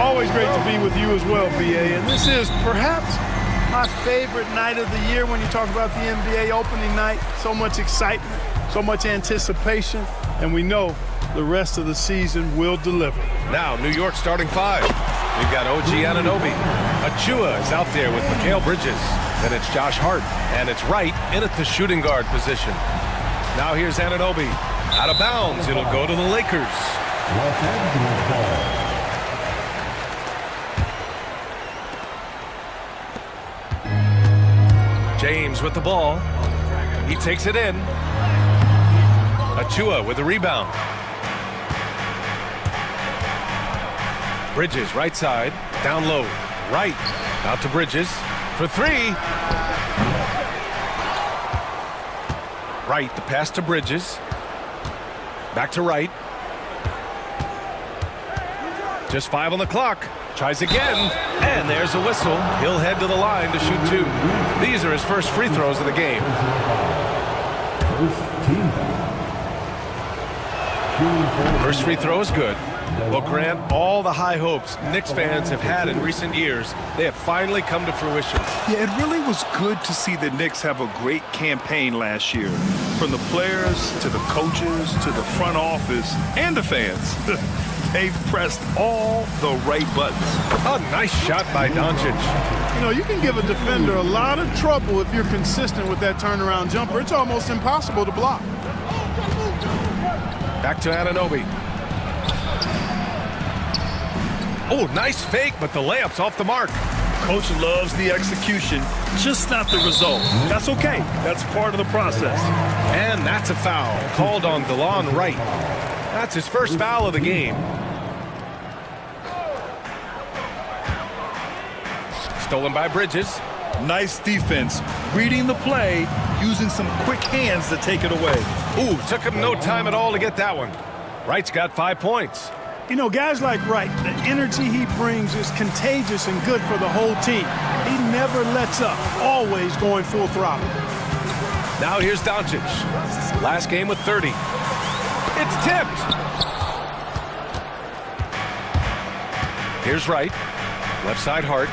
Always great to be with you as well, BA. And this is perhaps my favorite night of the year when you talk about the NBA opening night. So much excitement, so much anticipation, and we know the rest of the season will deliver. Now, New York starting five. We've got OG Anunoby. Achua is out there with Mikal Bridges. Then it's Josh Hart, and it's Wright in at the shooting guard position. Now here's Anunoby. Out of bounds, it'll go to the Lakers. James with the ball. He takes it in. Achua with the rebound. Bridges, right side, down low. Right, out to Bridges for three. Right, the pass to Bridges. Back to Wright. Just 5 on the clock. Tries again, and there's a whistle. He'll head to the line to shoot 2. These are his first free throws of the game. First free throw is good. Well, Grant, all the high hopes Knicks fans have had in recent years, they have finally come to fruition. Yeah, it really was good to see the Knicks have a great campaign last year. From the players, to the coaches, to the front office, and the fans. They've pressed all the right buttons. A nice shot by Doncic. You know, you can give a defender a lot of trouble if you're consistent with that turnaround jumper. It's almost impossible to block. Back to Anunoby. Oh, nice fake, but the layup's off the mark. Coach loves the execution, just not the result. That's okay. That's part of the process. And that's a foul called on DeLon Wright. That's his first foul of the game. Stolen by Bridges. Nice defense, reading the play, using some quick hands to take it away. Ooh, took him no time at all to get that one. Wright's got 5 points. You know, guys like Wright, the energy he brings is contagious and good for the whole team. He never lets up, always going full throttle. Now here's Doncic. Last game with 30. It's tipped. Here's Wright. Left side Hart.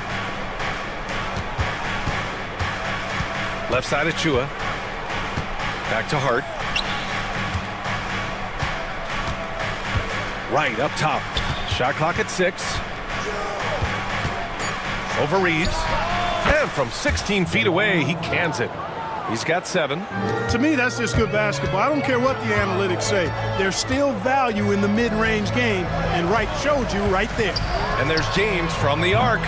Left side Achua. Back to Hart. Right up top. Shot clock at 6. Over Reeves. And from 16 feet away, he cans it. He's got 7. To me, that's just good basketball. I don't care what the analytics say. There's still value in the mid-range game, and Wright showed you right there. And there's James from the arc.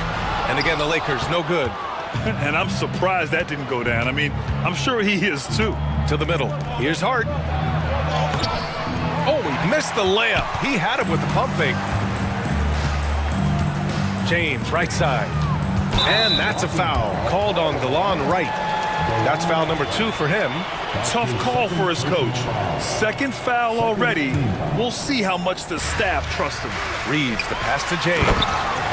And again, the Lakers, no good. And I'm surprised that didn't go down. I mean, I'm sure he is too. To the middle. Here's Hart. Oh, he missed the layup. He had it with the pump fake. James, right side. And that's a foul called on DeLon Wright. That's foul number 2 for him. Tough call for his coach. Second foul already. We'll see how much the staff trusts him. Reeves, the pass to James.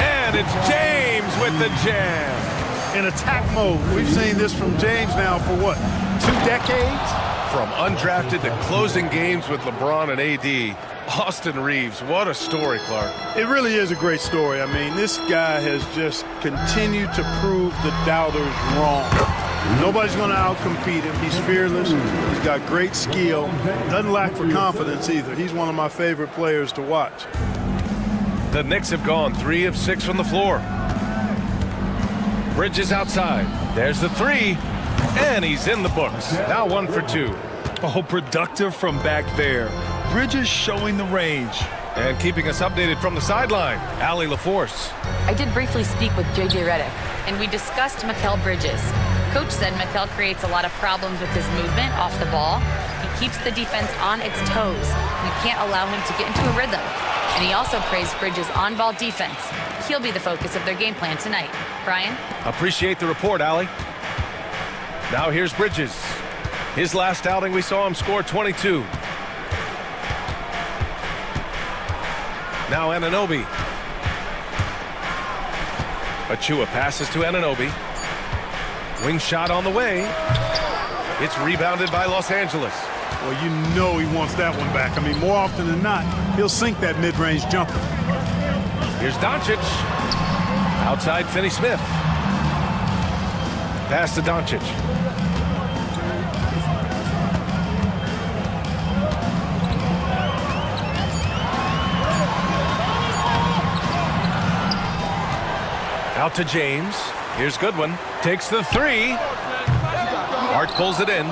And it's James with the jam. In attack mode, we've seen this from James now for what, 2 decades? From undrafted to closing games with LeBron and AD, Austin Reeves, what a story, Clark. It really is a great story. I mean, this guy has just continued to prove the doubters wrong. Nobody's going to outcompete him. He's fearless. He's got great skill. Doesn't lack for confidence either. He's one of my favorite players to watch. The Knicks have gone 3 of 6 from the floor. Bridges outside. There's the 3. And he's in the books. Now 1 for 2. Oh, productive from back there. Bridges showing the range. And keeping us updated from the sideline, Allie LaForce. I did briefly speak with J.J. Redick, and we discussed Mikal Bridges. Coach said Mikal creates a lot of problems with his movement off the ball. He keeps the defense on its toes. We can't allow him to get into a rhythm. And he also praised Bridges' on-ball defense. He'll be the focus of their game plan tonight. Brian? Appreciate the report, Allie. Now here's Bridges. His last outing, we saw him score 22. Now Anunoby. Achua passes to Anunoby. Wing shot on the way. It's rebounded by Los Angeles. Well, you know he wants that one back. I mean, more often than not, he'll sink that mid-range jumper. Here's Doncic. Outside Finney-Smith. Pass to Doncic. Out to James. Here's Goodwin. Takes the three. Hart pulls it in.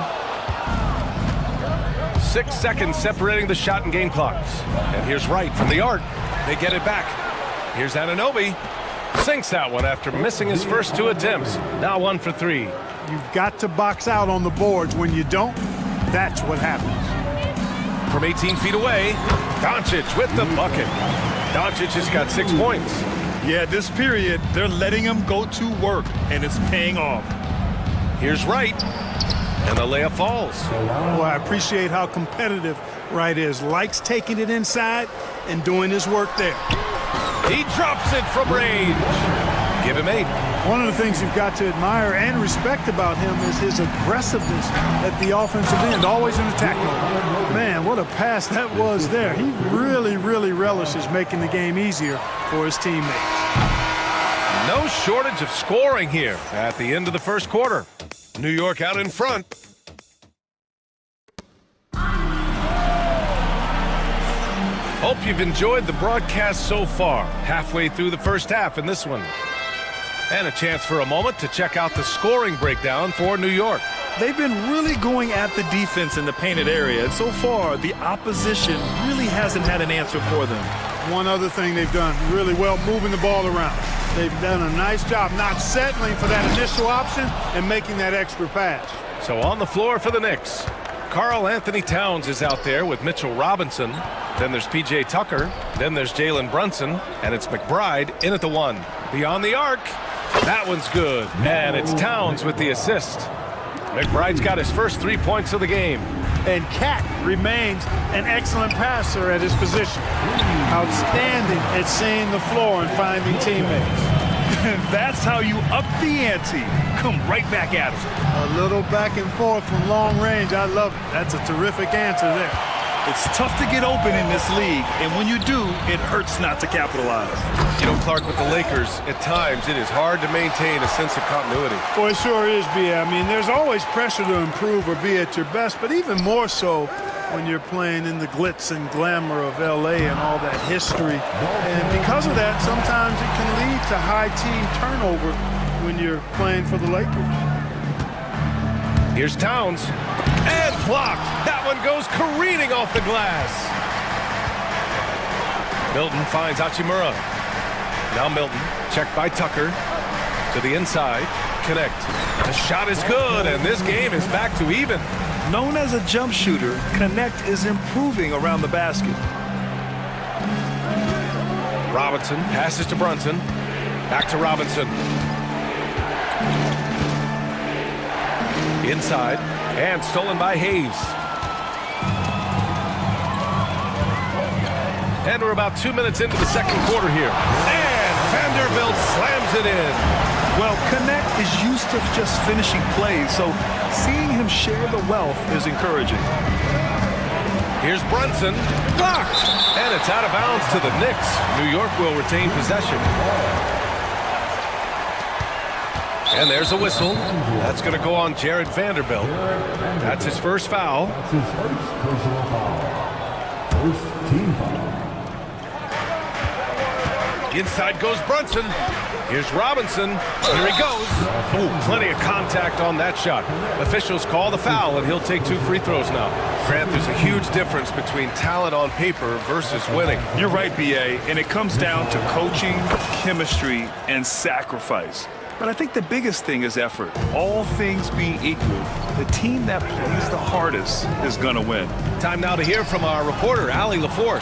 6 seconds separating the shot and game clocks. And here's Wright from the arc. They get it back. Here's Anunoby. Sinks that one after missing his first 2 attempts. Now 1 for 3. You've got to box out on the boards. When you don't, that's what happens. From 18 feet away, Doncic with the bucket. Doncic has got 6 points. Yeah, this period, they're letting him go to work, and it's paying off. Here's Wright, and the layup falls. Well, I appreciate how competitive Wright is. Likes taking it inside and doing his work there. He drops it from range. Give him 8. One of the things you've got to admire and respect about him is his aggressiveness at the offensive end, always in attack mode. Man, what a pass that was there. He really, really relishes making the game easier for his teammates. No shortage of scoring here at the end of the first quarter. New York out in front. Hope you've enjoyed the broadcast so far. Halfway through the first half in this one. And a chance for a moment to check out the scoring breakdown for New York. They've been really going at the defense in the painted area, and so far, the opposition really hasn't had an answer for them. One other thing they've done really well, moving the ball around. They've done a nice job not settling for that initial option and making that extra pass. So on the floor for the Knicks, Karl Anthony Towns is out there with Mitchell Robinson. Then there's P.J. Tucker. Then there's Jalen Brunson. And it's McBride in at the 1. Beyond the arc. That one's good. And it's Towns with the assist. McBride's got his first 3 points of the game. And Cat remains an excellent passer at his position. Outstanding at seeing the floor and finding teammates. That's how you up the ante. Come right back at him. A little back and forth from long range. I love it. That's a terrific answer there. It's tough to get open in this league, and when you do, it hurts not to capitalize. You know, Clark, with the Lakers, at times it is hard to maintain a sense of continuity. Boy, it sure is, B. I mean, there's always pressure to improve or be at your best, but even more so when you're playing in the glitz and glamour of L.A. and all that history. And because of that, sometimes it can lead to high team turnover when you're playing for the Lakers. Here's Towns. And blocked. That one goes careening off the glass. Milton finds Hachimura. Now Milton, checked by Tucker. To the inside. Connect. The shot is good, and this game is back to even. Known as a jump shooter, Connect is improving around the basket. Robinson passes to Brunson. Back to Robinson. Inside. And stolen by Hayes. And we're about 2 minutes into the second quarter here. And Vanderbilt slams it in. Well, Connect is used to just finishing plays, so seeing him share the wealth is encouraging. Here's Brunson. Blocked. And it's out of bounds to the Knicks. New York will retain possession. And there's a whistle. That's going to go on Jared Vanderbilt. That's his first foul. That's his first personal foul. First team foul. Inside goes Brunson. Here's Robinson. Here he goes. Ooh, plenty of contact on that shot. Officials call the foul, and he'll take 2 free throws now. Grant, there's a huge difference between talent on paper versus winning. You're right, B.A., and it comes down to coaching, chemistry, and sacrifice. But I think the biggest thing is effort. All things being equal, the team that plays the hardest is going to win. Time now to hear from our reporter, Allie LaForce.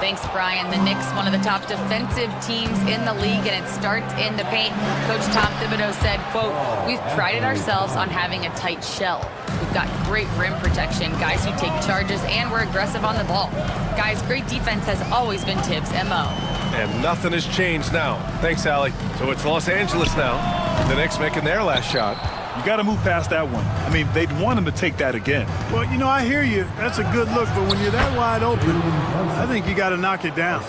Thanks, Brian. The Knicks, one of the top defensive teams in the league, and it starts in the paint. Coach Tom Thibodeau said, quote, "We've prided ourselves on having a tight shell. We've got great rim protection, guys who take charges, and we're aggressive on the ball. Guys, great defense has always been Tibbs' MO." And nothing has changed now. Thanks, Allie. So it's Los Angeles now. The Knicks making their last shot. You got to move past that one. I mean, they'd want him to take that again. Well, you know, I hear you. That's a good look, but when you're that wide open, I think you got to knock it down.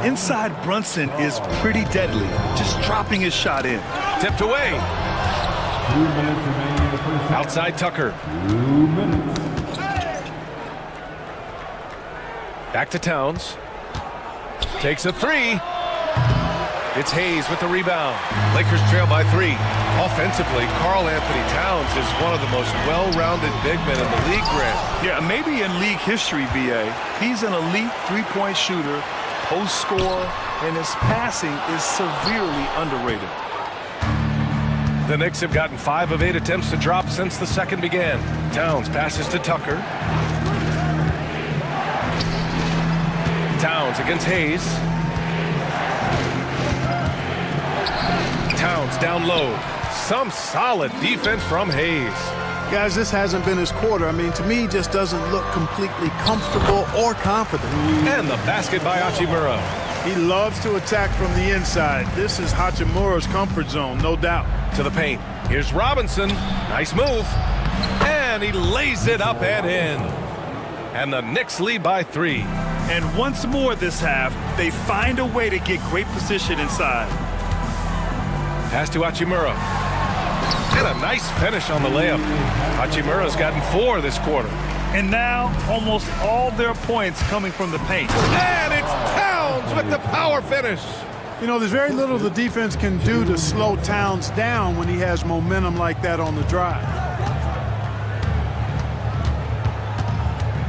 Inside Brunson is pretty deadly, just dropping his shot in. Tipped away. 2 minutes remaining in the first half. Outside Tucker. 2 minutes. Back to Towns. Takes a three. It's Hayes with the rebound. Lakers trail by 3. Offensively, Karl Anthony Towns is one of the most well-rounded big men in the league, Grant. Yeah, maybe in league history, BA. He's an elite three-point shooter, post scorer, and his passing is severely underrated. The Knicks have gotten 5 of 8 attempts to drop since the second began. Towns passes to Tucker. Towns against Hayes. Towns down low. Some solid defense from Hayes. Guys, this hasn't been his quarter. I mean, to me, he just doesn't look completely comfortable or confident. And the basket by Hachimura. He loves to attack from the inside. This is Hachimura's comfort zone, no doubt. To the paint. Here's Robinson. Nice move. And he lays it up and in. And the Knicks lead by 3. And once more this half, they find a way to get great position inside. Pass to Hachimura. And a nice finish on the layup. Hachimura's gotten 4 this quarter. And now, almost all their points coming from the paint. And it's Towns with the power finish. You know, there's very little the defense can do to slow Towns down when he has momentum like that on the drive.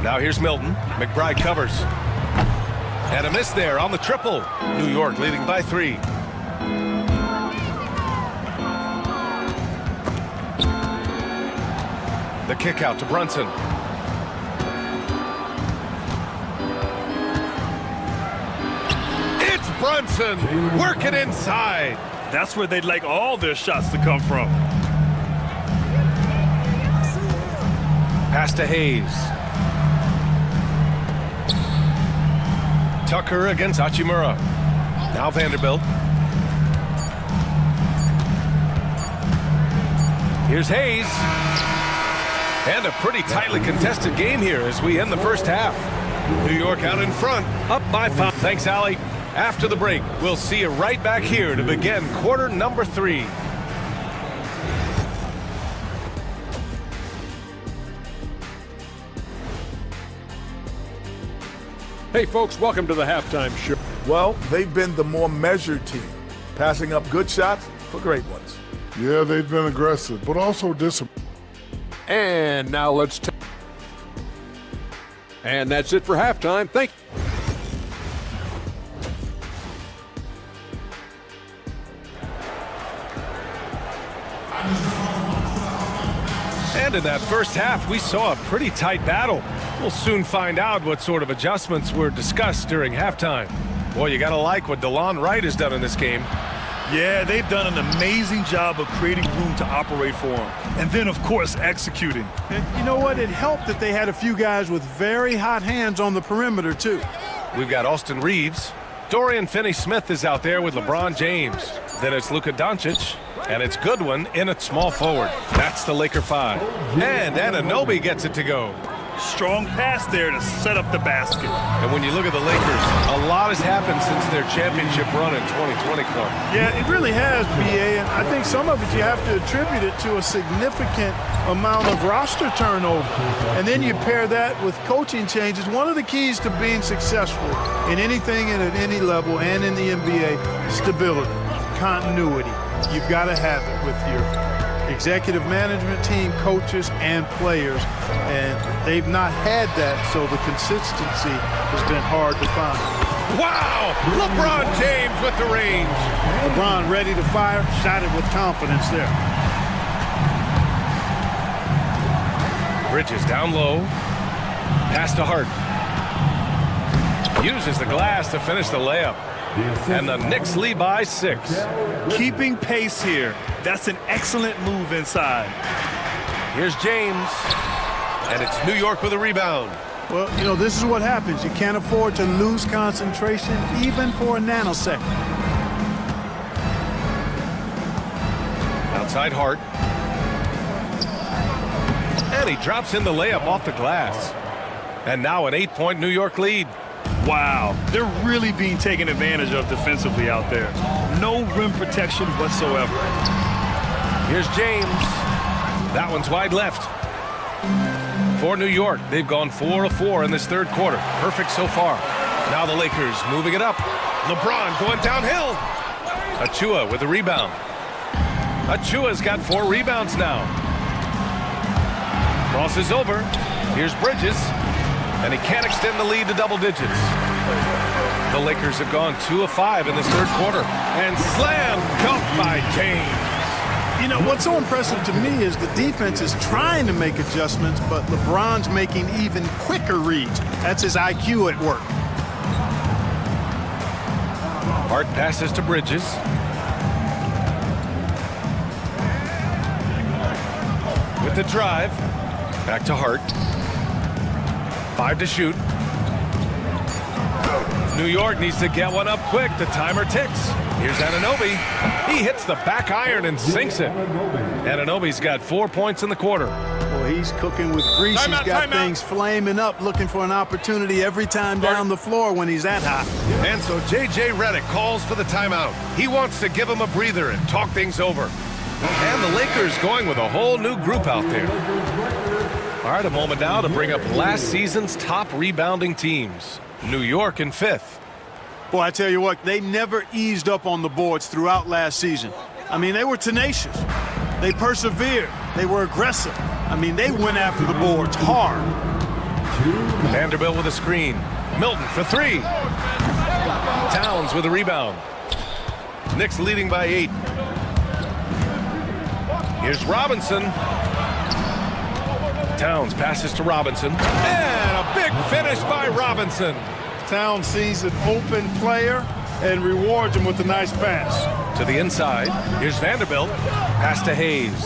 Now here's Milton. McBride covers. And a miss there on the triple. New York leading by 3. The kick out to Brunson. It's Brunson working inside. That's where they'd like all their shots to come from. Pass to Hayes. Tucker against Hachimura. Now Vanderbilt. Here's Hayes. And a pretty tightly contested game here as we end the first half. New York out in front, up by 5. Thanks, Allie. After the break, we'll see you right back here to begin quarter number 3. Hey folks, welcome to the halftime show. Well, they've been the more measured team, passing up good shots for great ones. Yeah, they've been aggressive, but also disciplined. And now let's and that's it for halftime. Thank you. And in that first half, we saw a pretty tight battle. We'll soon find out what sort of adjustments were discussed during halftime. Boy, you gotta like what DeLon Wright has done in this game. Yeah, they've done an amazing job of creating room to operate for him. And then, of course, executing. And you know what? It helped that they had a few guys with very hot hands on the perimeter, too. We've got Austin Reeves. Dorian Finney-Smith is out there with LeBron James. Then it's Luka Doncic. And it's Goodwin in at small forward. That's the Laker 5. And Anunoby gets it to go. Strong pass there to set up the basket. And when you look at the Lakers, a lot has happened since their championship run in 2020, Clark. Yeah, it really has, BA, and I think some of it you have to attribute it to a significant amount of roster turnover. And then you pair that with coaching changes. One of the keys to being successful in anything and at any level and in the NBA, stability, continuity. You've got to have it with your executive management team, coaches, and players, and they've not had that, so the consistency has been hard to find. Wow! LeBron James with the range. LeBron ready to fire, shot it with confidence there. Bridges down low. Pass to Hart. Uses the glass to finish the layup. And the Knicks lead by 6. Keeping pace here. That's an excellent move inside. Here's James. And it's New York with a rebound. Well, you know, this is what happens. You can't afford to lose concentration even for a nanosecond. Outside Hart. And he drops in the layup off the glass. And now an 8-point New York lead. Wow, they're really being taken advantage of defensively out there. No rim protection whatsoever. Here's James. That one's wide left. For New York, they've gone 4 of 4 in this third quarter. Perfect so far. Now the Lakers moving it up. LeBron going downhill. Achua with the rebound. Achua's got 4 rebounds now. Crosses over. Here's Bridges. And he can't extend the lead to double digits. The Lakers have gone 2 of 5 in this third quarter. And slam dunk by James. You know, what's so impressive to me is the defense is trying to make adjustments, but LeBron's making even quicker reads. That's his IQ at work. Hart passes to Bridges. With the drive. Back to Hart. 5 to shoot. New York needs to get one up quick. The timer ticks. Here's Anunoby. He hits the back iron and sinks it. Anunoby's got 4 points in the quarter. Well, he's cooking with grease. He's got things flaming up, looking for an opportunity every time down the floor when he's that hot. And so J.J. Redick calls for the timeout. He wants to give him a breather and talk things over. And the Lakers going with a whole new group out there. All right, a moment now to bring up last season's top rebounding teams. New York in 5th. Boy, I tell you what, they never eased up on the boards throughout last season. I mean, they were tenacious. They persevered. They were aggressive. I mean, they went after the boards hard. Vanderbilt with a screen. Milton for 3. Towns with a rebound. Knicks leading by 8. Here's Robinson. Towns passes to Robinson. And a big finish by Robinson. Towns sees an open player and rewards him with a nice pass. To the inside. Here's Vanderbilt. Pass to Hayes.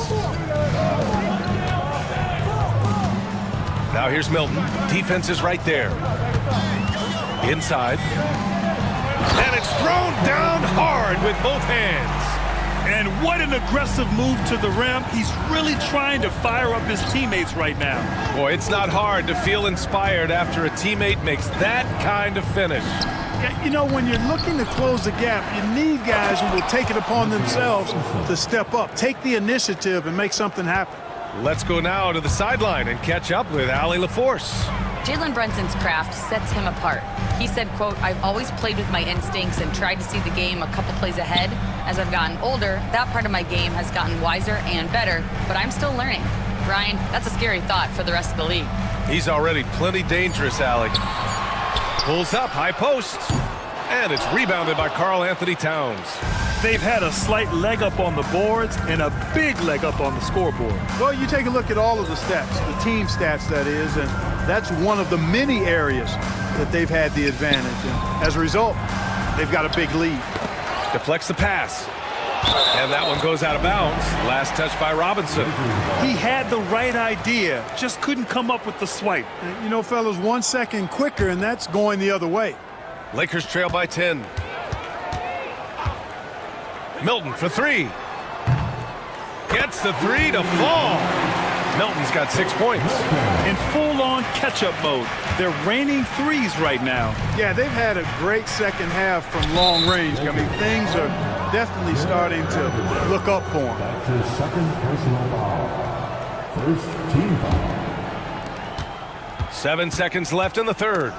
Now here's Milton. Defense is right there. Inside. And it's thrown down hard with both hands. And what an aggressive move to the rim. He's really trying to fire up his teammates right now. Boy, it's not hard to feel inspired after a teammate makes that kind of finish. Yeah, you know, when you're looking to close the gap, you need guys who will take it upon themselves to step up, take the initiative, and make something happen. Let's go now to the sideline and catch up with Allie LaForce. Jalen Brunson's craft sets him apart. He said, quote, "I've always played with my instincts and tried to see the game a couple plays ahead. As I've gotten older, that part of my game has gotten wiser and better, but I'm still learning." Ryan, that's a scary thought for the rest of the league. He's already plenty dangerous, Allie. Pulls up, high post. And it's rebounded by Karl Anthony Towns. They've had a slight leg up on the boards and a big leg up on the scoreboard. Well, you take a look at all of the stats, the team stats, that is, and that's one of the many areas that they've had the advantage. And as a result, they've got a big lead. Deflects the pass. And that one goes out of bounds. Last touch by Robinson. He had the right idea, just couldn't come up with the swipe. You know, fellas, 1 second quicker, and that's going the other way. Lakers trail by 10. Milton for 3. Gets the 3 to fall. Milton's got 6 points. In full-on catch-up mode. They're raining threes right now. Yeah, they've had a great second half from long range. I mean, things are definitely starting to look up for them. That's his second personal foul. First team foul. 7 seconds left in the third.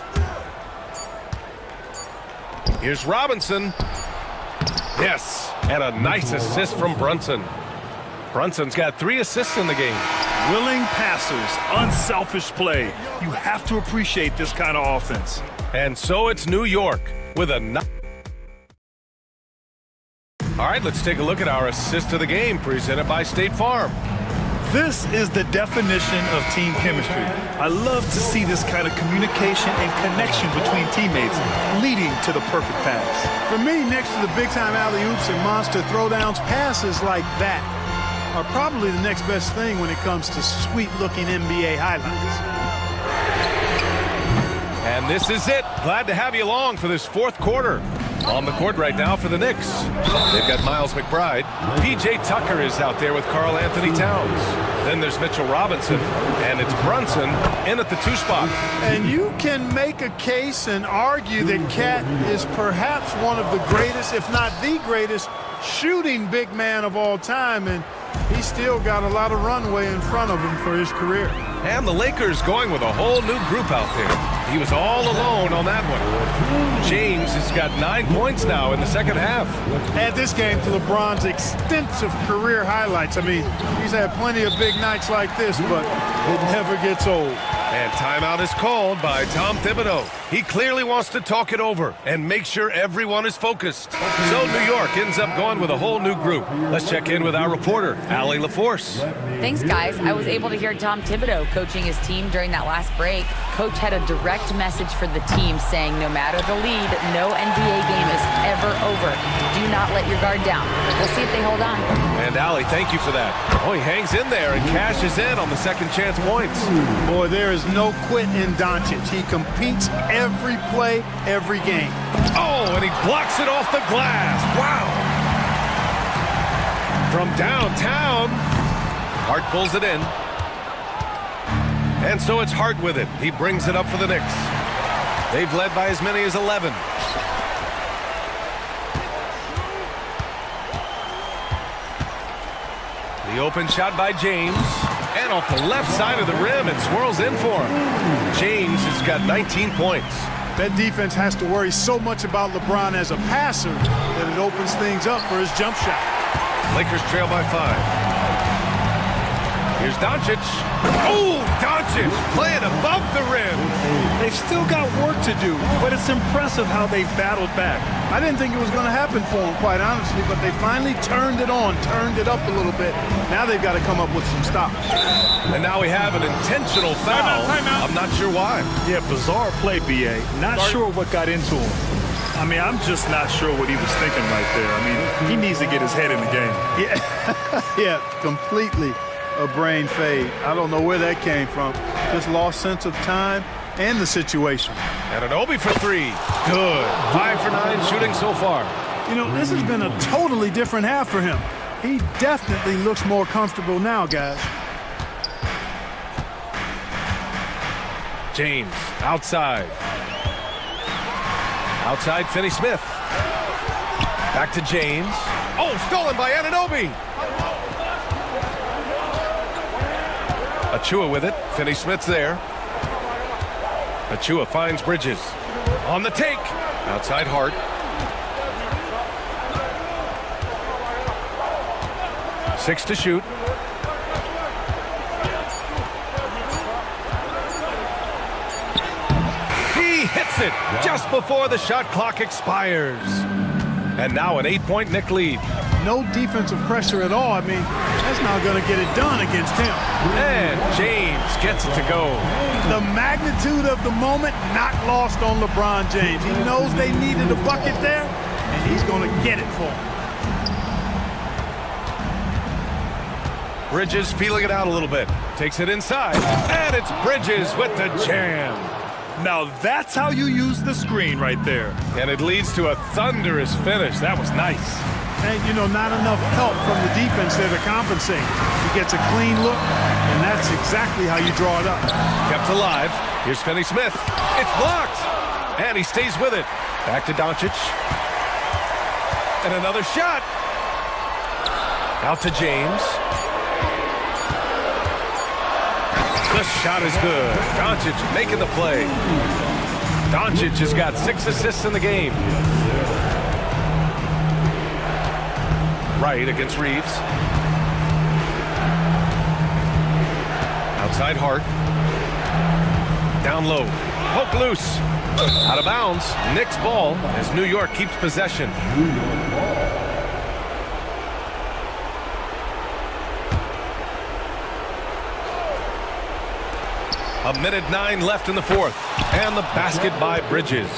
Here's Robinson. Yes, and a nice assist from Brunson. Brunson's got 3 assists in the game. Willing passers, unselfish play. You have to appreciate this kind of offense. And so it's New York with a... All right, let's take a look at our assist of the game presented by State Farm. This is the definition of team chemistry. I love to see this kind of communication and connection between teammates leading to the perfect pass. For me, next to the big-time alley-oops and monster throwdowns, passes like that are probably the next best thing when it comes to sweet-looking NBA highlights. And this is it. Glad to have you along for this fourth quarter. On the court right now for the Knicks. They've got Miles McBride. P.J. Tucker is out there with Karl Anthony Towns. Then there's Mitchell Robinson, and it's Brunson in at the 2 spot. And you can make a case and argue that Cat is perhaps one of the greatest, if not the greatest, shooting big man of all time, and he's still got a lot of runway in front of him for his career. And the Lakers going with a whole new group out there. He was all alone on that one. James has got 9 points now in the second half. Add this game to LeBron's extensive career highlights. I mean, he's had plenty of big nights like this, but it never gets old. And timeout is called by Tom Thibodeau. He clearly wants to talk it over and make sure everyone is focused. So New York ends up going with a whole new group. Let's check in with our reporter, Allie LaForce. Thanks, guys. I was able to hear Tom Thibodeau coaching his team during that last break. Coach had a direct message for the team saying no matter the lead, no NBA game is ever over. Do not let your guard down. We'll see if they hold on. And Allie, thank you for that. Oh, he hangs in there and cashes in on the second chance points. Boy, there is no quit in Doncic. He competes every play, every game. Oh, and he blocks it off the glass. Wow. From downtown, Hart pulls it in. And so it's Hart with it. He brings it up for the Knicks. They've led by as many as 11. The open shot by James. And off the left side of the rim, it swirls in for him. James has got 19 points. That defense has to worry so much about LeBron as a passer that it opens things up for his jump shot. Lakers trail by 5. Here's Doncic. Oh, Doncic playing above the rim. They've still got work to do, but it's impressive how they've battled back. I didn't think it was going to happen for them, quite honestly, but they finally turned it on, turned it up a little bit. Now they've got to come up with some stops. And now we have an intentional foul. Timeout. I'm not sure why. Yeah, bizarre play, B.A. Not sure what got into him. I mean, I'm just not sure what he was thinking right there. I mean, he needs to get his head in the game. Yeah, yeah, completely a brain fade. I don't know where that came from. Just lost sense of time and the situation. And Anunoby for 3. Good. 5 for 9 shooting so far. You know, this has been a totally different half for him. He definitely looks more comfortable now, guys. James outside. Outside Finney-Smith. Back to James. Oh, stolen by Anunoby. Achua with it. Finney-Smith's there. Achua finds Bridges. On the take. Outside Hart. Six to shoot. He hits it just before the shot clock expires. And now an 8-point Knick lead. No defensive pressure at all. I mean, that's not going to get it done against him. And James gets it to go. The magnitude of the moment not lost on LeBron James. He knows they needed a bucket there, and he's going to get it for them. Bridges feeling it out a little bit. Takes it inside. And it's Bridges with the jam. Now that's how you use the screen right there. And it leads to a thunderous finish. That was nice. And, you know, not enough help from the defense there to compensate. He gets a clean look, and that's exactly how you draw it up. Kept alive. Here's Finney-Smith. It's blocked. And he stays with it. Back to Doncic. And another shot. Out to James. The shot is good. Doncic making the play. Doncic has got 6 assists in the game. Right against Reeves. Outside Hart. Down low. Poke loose. Out of bounds. Knicks ball as New York keeps possession. A minute 9 left in the fourth. And the basket by Bridges.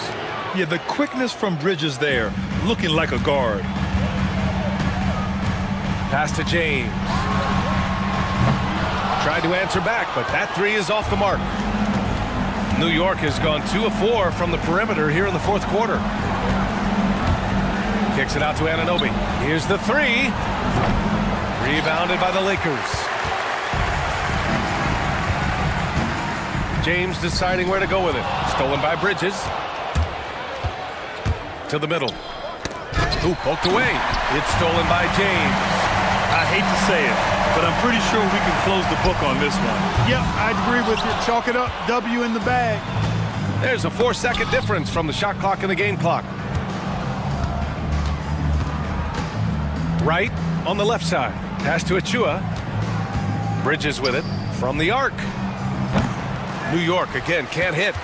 Yeah, the quickness from Bridges there, looking like a guard. Pass to James. Tried to answer back, but that 3 is off the mark. New York has gone 2 of 4 from the perimeter here in the fourth quarter. Kicks it out to Anunoby. Here's the three. Rebounded by the Lakers. James deciding where to go with it. Stolen by Bridges. To the middle. Ooh, poked away. It's stolen by James. I hate to say it, but I'm pretty sure we can close the book on this one. Yep, I agree with you. Chalk it up. W in the bag. There's a 4-second difference from the shot clock and the game clock. Right on the left side. Pass to Achua. Bridges with it from the arc. New York again can't hit.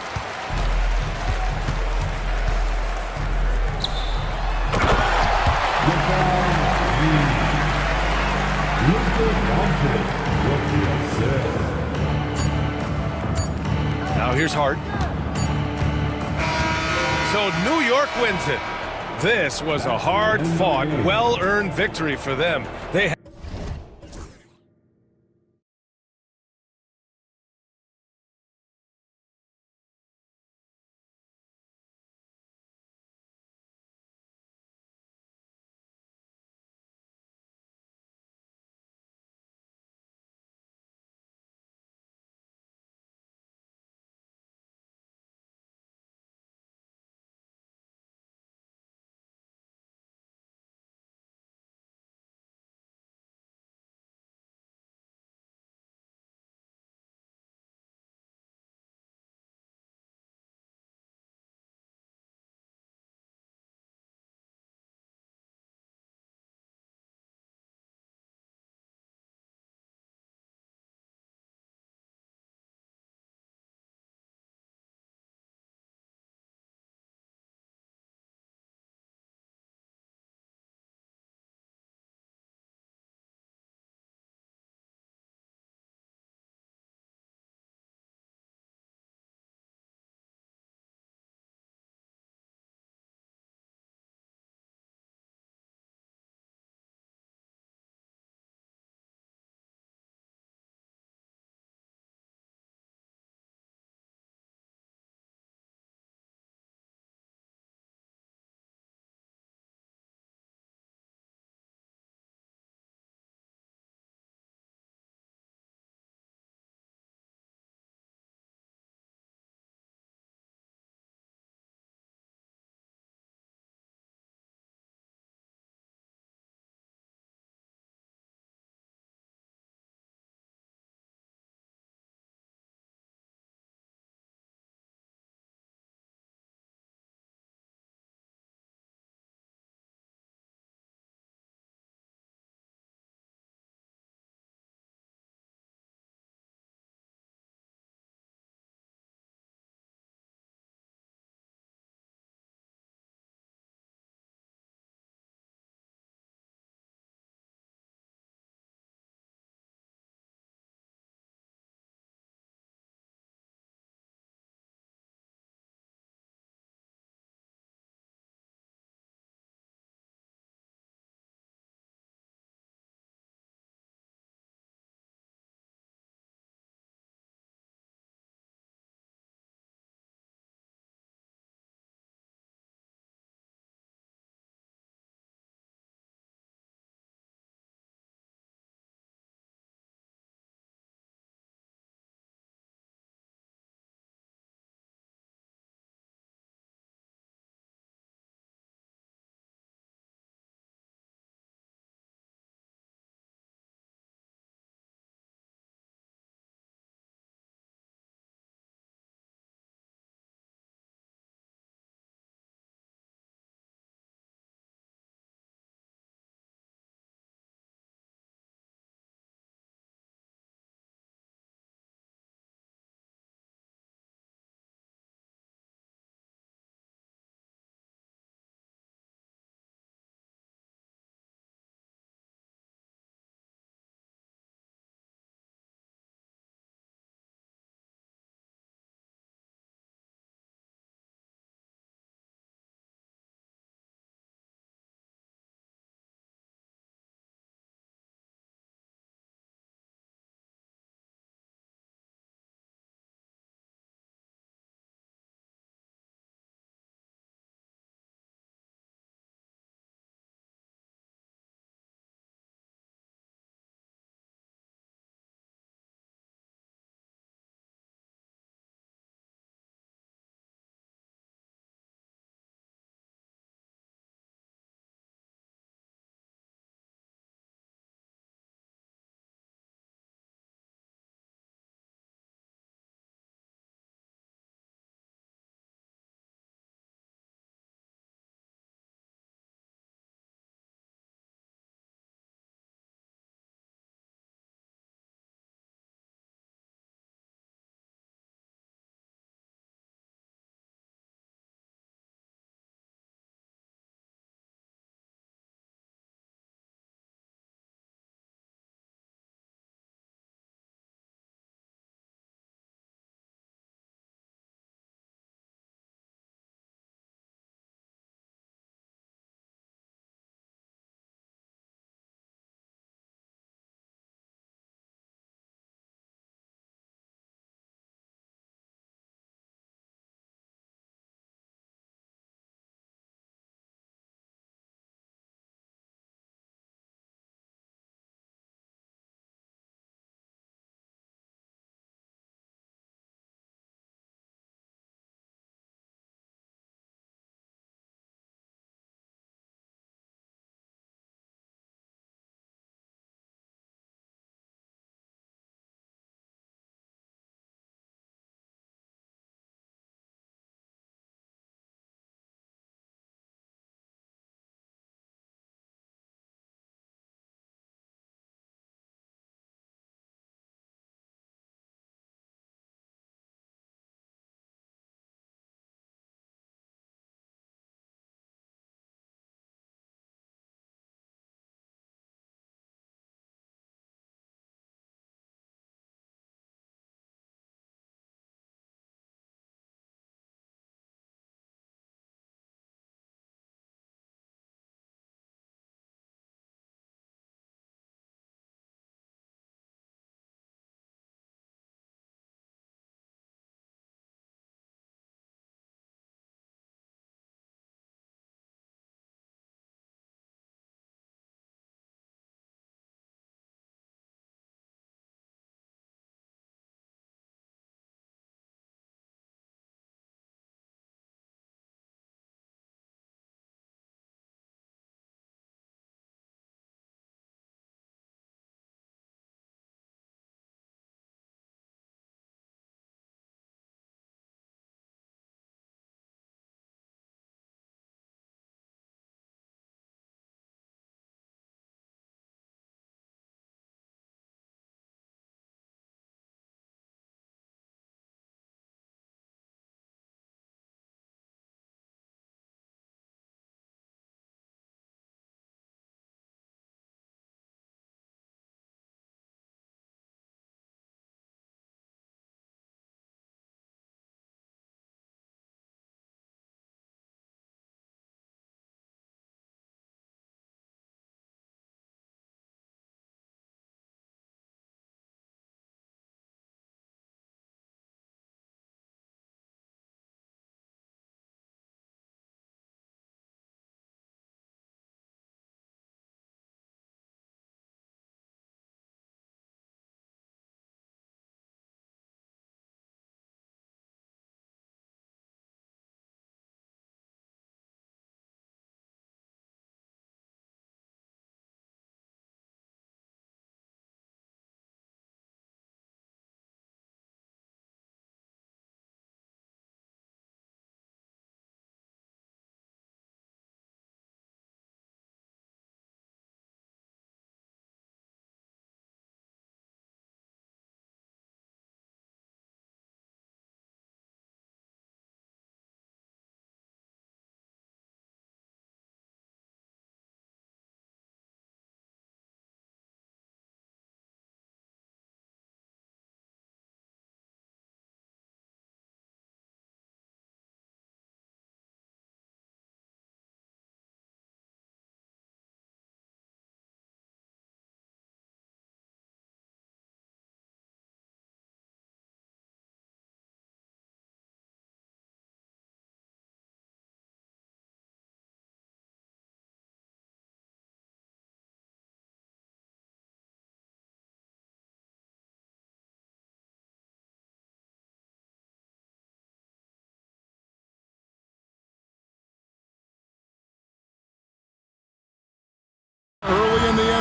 Now here's Hart. So New York wins it. This was a hard-fought, well-earned victory for them. They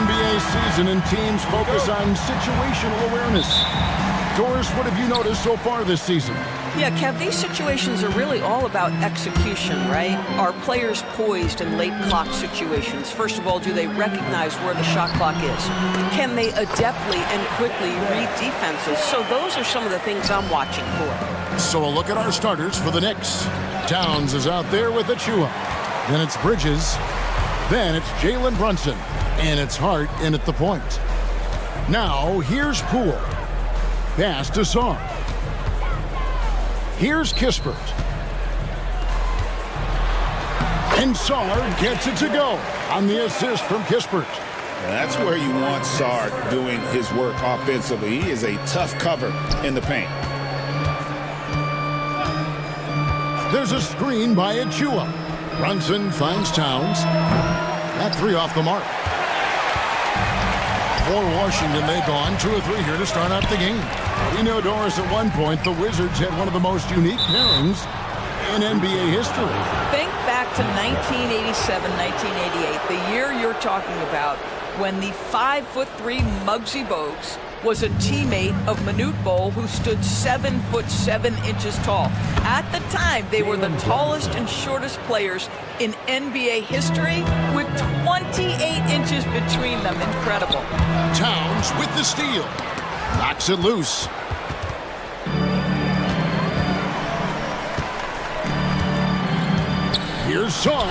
NBA season and teams focus on situational awareness. Doris, what have you noticed so far this season? Yeah, Kev, these situations are really all about execution, right? Are players poised in late clock situations? First of all, do they recognize where the shot clock is? Can they adeptly and quickly read defenses? So those are some of the things I'm watching for. So a look at our starters for the Knicks. Towns is out there with Achua. Then it's Bridges. Then it's Jalen Brunson. And it's Hart in at the point. Now, here's Poole. Pass to Song. Here's Kispert. And Sard gets it to go on the assist from Kispert. That's where you want Sard doing his work offensively. He is a tough cover in the paint. There's a screen by Achua. Brunson finds Towns. That three off the mark. For Washington, they've gone 2 or 3 here to start out the game. We know, Doris, at one point, the Wizards had one of the most unique pairings in NBA history. Think back to 1987, 1988, the year you're talking about, when the 5'3" Muggsy Bogues was a teammate of Manute Bol, who stood 7'7" tall. At the time, they were the tallest and shortest players in NBA history, with 28 inches between them. Incredible. Towns with the steal. Knocks it loose. Here's Sar.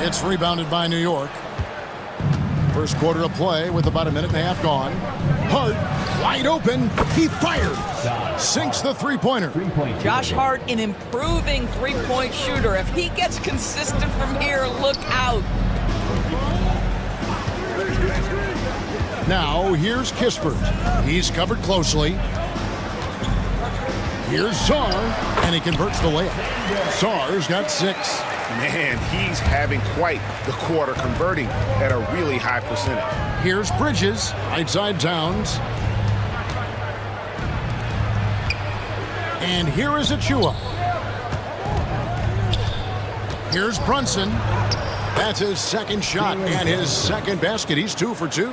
It's rebounded by New York. First quarter of play with about a minute and a half gone. Hart, wide open. He fired. Sinks the three-pointer. Josh Hart, an improving three-point shooter. If he gets consistent from here, look out. Now, here's Kispert. He's covered closely. Here's Sar, and he converts the layup. Sar's got 6. Man, he's having quite the quarter, converting at a really high percentage. Here's Bridges, right side Towns. And here is Achua. Here's Brunson. That's his second shot and his second basket. He's 2 for 2.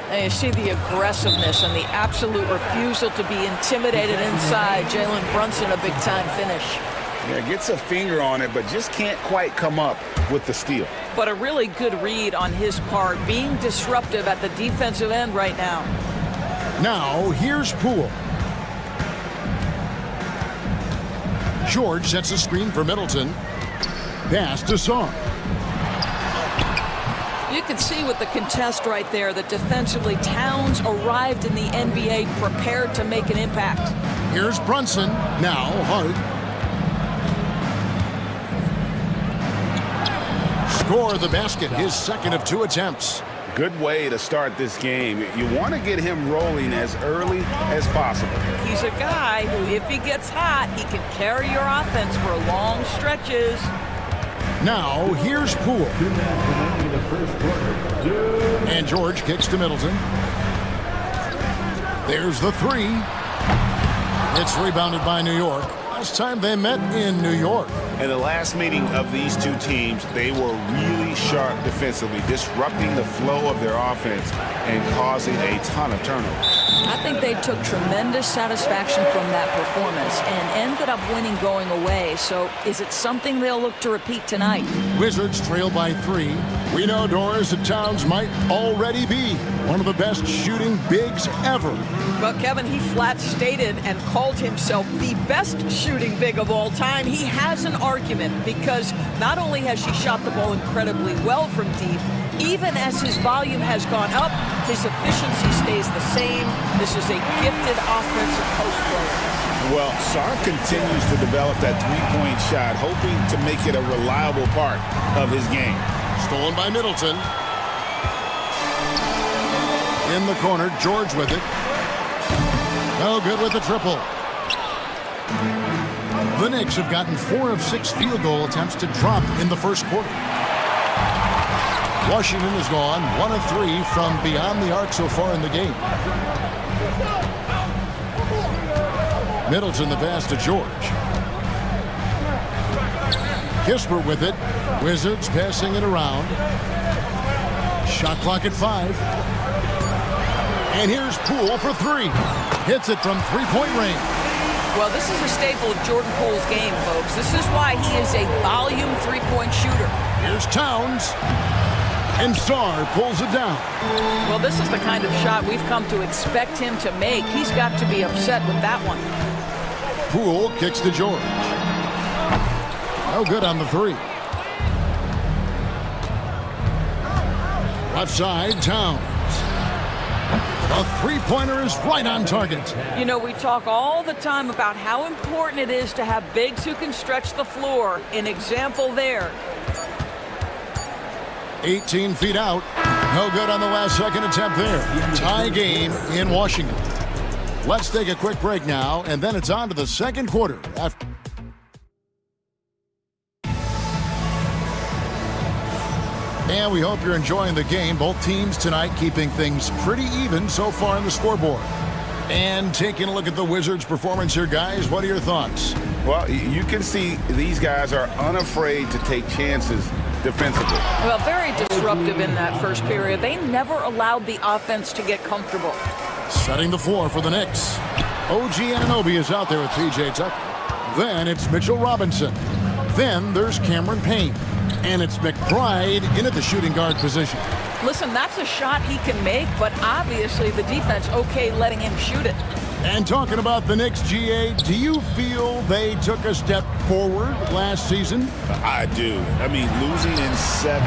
And you see the aggressiveness and the absolute refusal to be intimidated inside. Jalen Brunson, a big-time finish. Yeah, gets a finger on it, but just can't quite come up with the steal. But a really good read on his part, being disruptive at the defensive end right now. Now, here's Poole. George sets a screen for Middleton. Pass to Song. You can see with the contest right there that defensively Towns arrived in the NBA prepared to make an impact. Here's Brunson. Now, Hart. Score the basket, his second of 2 attempts. Good way to start this game. You want to get him rolling as early as possible. He's a guy who, if he gets hot, he can carry your offense for long stretches. Now, here's Poole. And George kicks to Middleton. There's the 3. It's rebounded by New York. Last time they met in New York. In the last meeting of these two teams, they were really sharp defensively, disrupting the flow of their offense and causing a ton of turnovers. I think they took tremendous satisfaction from that performance and ended up winning going away. So is it something they'll look to repeat tonight? Wizards trail by 3. We know, Doris, that Towns might already be one of the best shooting bigs ever. But Kevin, he flat stated and called himself the best shooting big of all time. He has an argument because not only has he shot the ball incredibly well from deep, even as his volume has gone up, his efficiency stays the same. This is a gifted offensive post player. Well, Sar continues to develop that three-point shot, hoping to make it a reliable part of his game. Stolen by Middleton. In the corner, George with it. No good with the triple. The Knicks have gotten 4 of 6 field goal attempts to drop in the first quarter. Washington has gone 1 of 3 from beyond the arc so far in the game. Middleton the pass to George. Kispert with it. Wizards passing it around. Shot clock at 5. And here's Poole for 3. Hits it from three-point range. Well, this is a staple of Jordan Poole's game, folks. This is why he is a volume three-point shooter. Here's Towns. And Sarr pulls it down. Well, this is the kind of shot we've come to expect him to make. He's got to be upset with that one. Poole kicks to George. No good on the 3. Left side, Towns. A three-pointer is right on target. You know, we talk all the time about how important it is to have bigs who can stretch the floor. An example there. 18 feet out. No good on the last second attempt there. Tie game in Washington. Let's take a quick break now, and then it's on to the second quarter. And we hope you're enjoying the game. Both teams tonight keeping things pretty even so far on the scoreboard. And taking a look at the Wizards' performance here, guys. What are your thoughts? Well, you can see these guys are unafraid to take chances defensively. Well, very disruptive in that first period. They never allowed the offense to get comfortable. Setting the floor for the Knicks. OG Anunoby is out there with P.J. Tucker. Then it's Mitchell Robinson. Then there's Cameron Payne. And it's McBride in at the shooting guard position. Listen, that's a shot he can make, but obviously the defense okay letting him shoot it. And talking about the Knicks, GA, do you feel they took a step forward last season? I do. I mean, losing in 7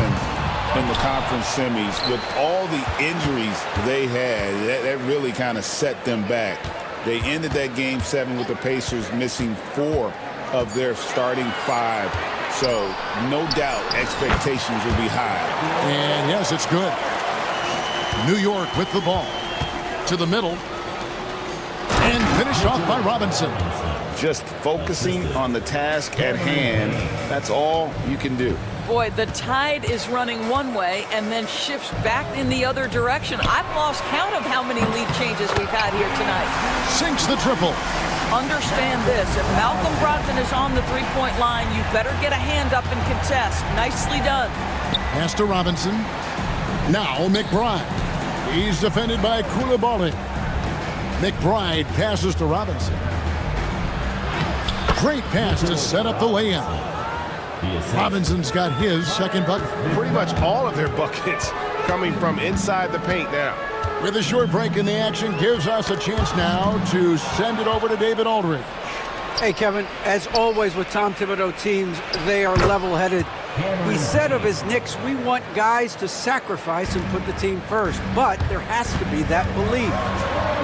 in the conference semis with all the injuries they had, that really kind of set them back. They ended that game 7 with the Pacers missing 4 of their starting 5. So, no doubt, expectations will be high. And yes, it's good. New York with the ball. To the middle. And finished off by Robinson. Just focusing on the task at hand, that's all you can do. Boy, the tide is running one way and then shifts back in the other direction. I've lost count of how many lead changes we've had here tonight. Sinks the triple. Understand this, if Malcolm Brogdon is on the three-point line, you better get a hand up and contest. Nicely done. Pass to Robinson. Now McBride. He's defended by Koulibaly. McBride passes to Robinson. Great pass to set up the lay-in. Robinson's got his second bucket. Pretty much all of their buckets coming from inside the paint now. With a short break in the action, gives us a chance now to send it over to David Aldridge. Hey, Kevin, as always with Tom Thibodeau teams, they are level-headed. He said of his Knicks, we want guys to sacrifice and put the team first, but there has to be that belief.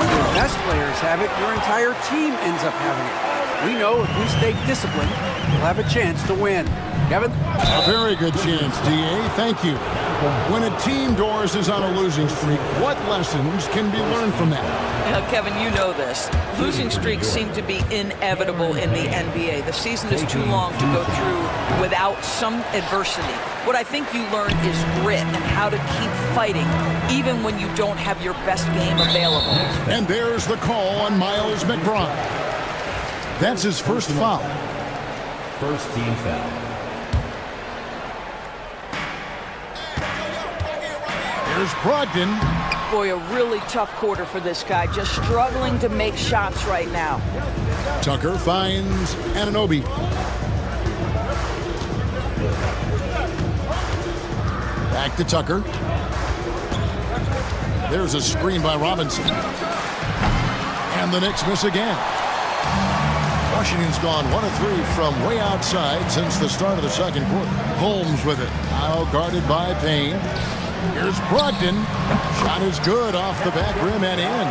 When your best players have it, your entire team ends up having it. We know if we stay disciplined, we'll have a chance to win. Kevin? A very good chance, D.A. Thank you. When a team, Doris, is on a losing streak, what lessons can be learned from that? Now, Kevin, you know this. Losing streaks seem to be inevitable in the NBA. The season is too long to go through without some adversity. What I think you learn is grit and how to keep fighting, even when you don't have your best game available. And there's the call on Miles McBride. That's his first foul. First team foul. Here's Brogdon. Boy, a really tough quarter for this guy. Just struggling to make shots right now. Tucker finds Anunoby. Back to Tucker. There's a screen by Robinson. And the Knicks miss again. Washington's gone 1 of 3 from way outside since the start of the second quarter. Holmes with it. Now guarded by Payne. Here's Brogdon. Shot is good off the back rim and in.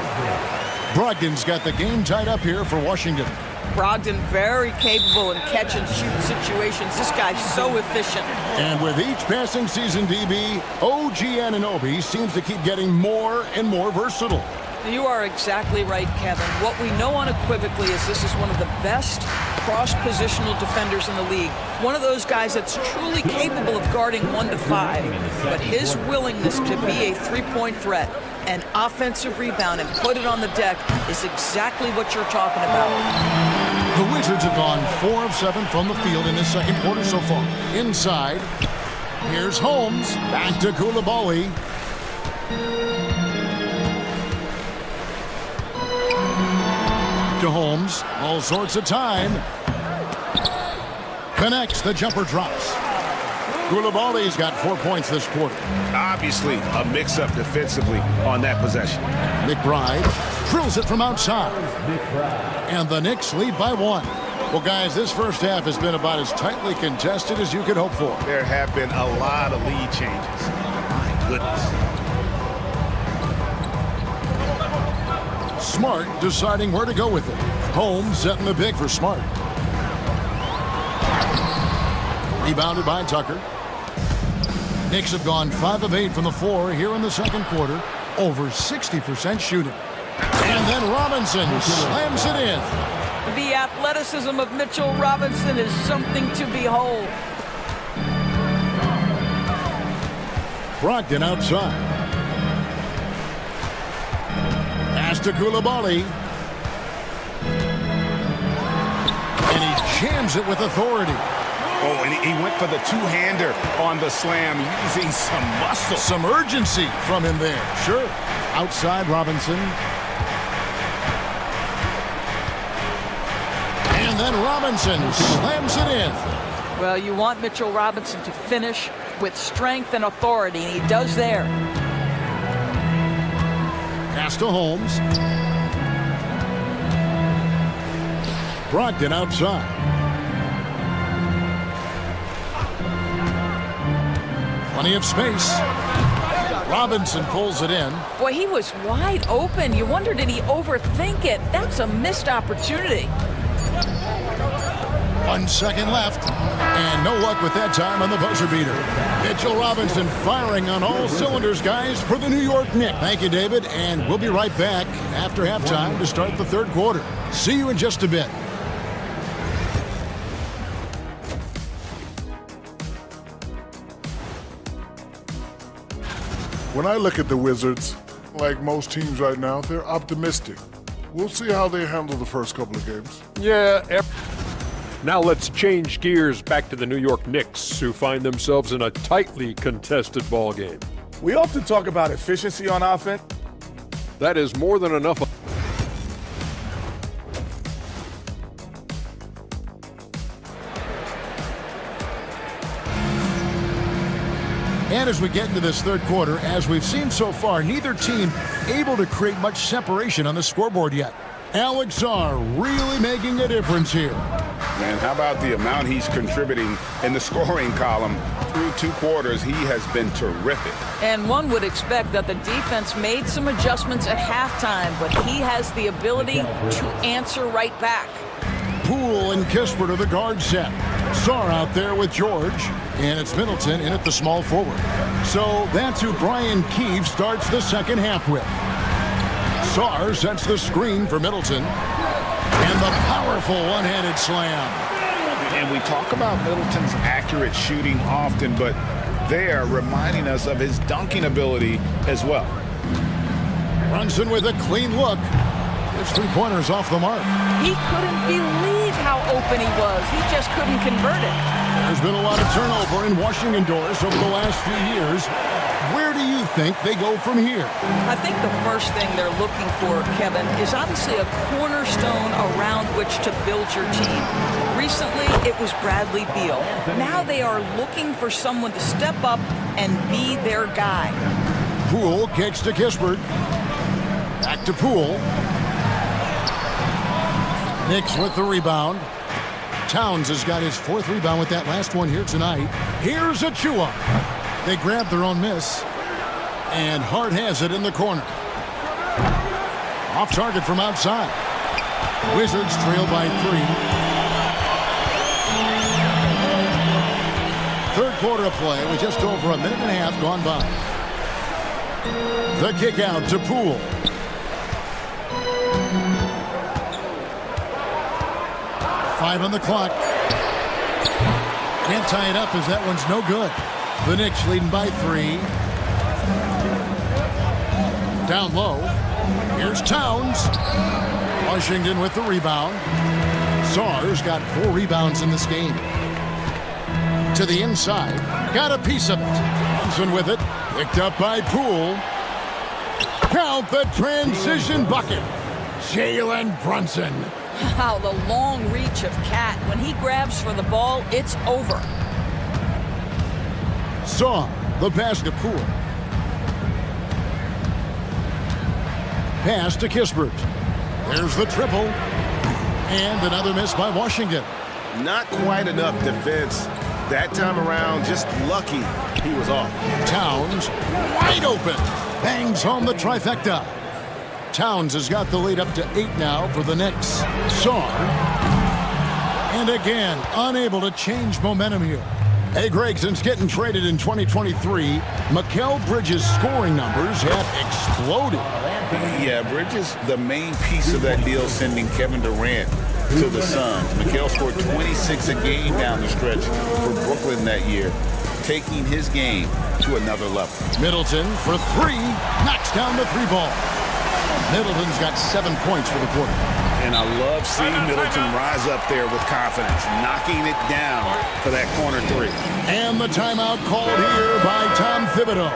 Brogdon's got the game tied up here for Washington. Brogdon very capable in catch and shoot situations. This guy's so efficient. And with each passing season, DB, OG Anunoby seems to keep getting more and more versatile. You are exactly right, Kevin. What we know unequivocally is this is one of the best cross-positional defenders in the league. One of those guys that's truly capable of guarding 1 to 5. But his willingness to be a three-point threat, an offensive rebound, and put it on the deck is exactly what you're talking about. The Wizards have gone 4 of 7 from the field in this second quarter so far. Inside, here's Holmes. Back to Koulibaly. To Holmes, all sorts of time. Connects, the jumper drops. Koulibaly's got 4 points this quarter. Obviously, a mix-up defensively on that possession. McBride drills it from outside. And the Knicks lead by 1. Well, guys, this first half has been about as tightly contested as you could hope for. There have been a lot of lead changes. My goodness. Smart deciding where to go with it. Holmes setting the big for Smart. Rebounded by Tucker. Knicks have gone 5 of 8 from the floor here in the second quarter. Over 60% shooting. And then Robinson slams it in. The athleticism of Mitchell Robinson is something to behold. Brogdon outside. Pass to Koulibaly. And he jams it with authority. Oh, and he went for the two-hander on the slam, using some muscle. Some urgency from him there. Sure. Outside Robinson. And then Robinson slams it in. Well, you want Mitchell Robinson to finish with strength and authority, and he does there. Pass to Holmes. Brogdon outside. Plenty of space. Robinson pulls it in. Boy, he was wide open. You wonder, did he overthink it? That's a missed opportunity. 1 second left. And no luck with that time on the buzzer beater. Mitchell Robinson firing on all cylinders, guys, for the New York Knicks. Thank you, David. And we'll be right back after halftime to start the third quarter. See you in just a bit. When I look at the Wizards, like most teams right now, they're optimistic. We'll see how they handle the first couple of games. Yeah. Now let's change gears back to the New York Knicks, who find themselves in a tightly contested ball game. We often talk about efficiency on offense. That is more than enough. And as we get into this third quarter, as we've seen so far, neither team able to create much separation on the scoreboard yet. Alex Sarr really making a difference here. Man, how about the amount he's contributing in the scoring column? Through 2 quarters, he has been terrific. And one would expect that the defense made some adjustments at halftime, but he has the ability to answer right back. Poole and Kispert are the guard set. Sarr out there with George, and it's Middleton in at the small forward. So that's who Brian Keefe starts the second half with. Sarr sets the screen for Middleton, and the powerful one-handed slam. And we talk about Middleton's accurate shooting often, but they're reminding us of his dunking ability as well. Brunson with a clean look. His three-pointer's off the mark. He couldn't believe how open he was. He just couldn't convert it. There's been a lot of turnover in Washington doors over the last few years. Where do you think they go from here? I think the first thing they're looking for, Kevin, is obviously a cornerstone around which to build your team. Recently, it was Bradley Beal. Now they are looking for someone to step up and be their guy. Poole kicks to Kispert. Back to Poole. Knicks with the rebound. Towns has got his 4th rebound with that last one here tonight. Here's Achua. They grab their own miss. And Hart has it in the corner. Off target from outside. Wizards trail by 3. Third quarter of play with just over a minute and a half gone by. The kick out to Poole. Five on the clock. Can't tie it up as that one's no good. The Knicks leading by 3. Down low. Here's Towns. Washington with the rebound. Sarr's got 4 rebounds in this game. To the inside. Got a piece of it. Thompson with it. Picked up by Poole. Count the transition bucket. Jalen Brunson. Wow, the long reach of Cat. When he grabs for the ball, it's over. Saw the pass to Poole. Pass to Kispert. There's the triple. And another miss by Washington. Not quite enough defense. That time around, just lucky he was off. Towns wide open. Bangs home the trifecta. Towns has got the lead up to 8 now for the Knicks. Saar. And again, unable to change momentum here. Hey, Greg, since getting traded in 2023, Mikal Bridges' scoring numbers have exploded. Yeah, Bridges, the main piece of that deal, sending Kevin Durant to the Suns. Mikal scored 26 a game down the stretch for Brooklyn that year, taking his game to another level. Middleton for 3, knocks down the 3 ball. Middleton's got 7 points for the quarter. And I love seeing Middleton rise up there with confidence, knocking it down for that corner 3. And the timeout called here by Tom Thibodeau.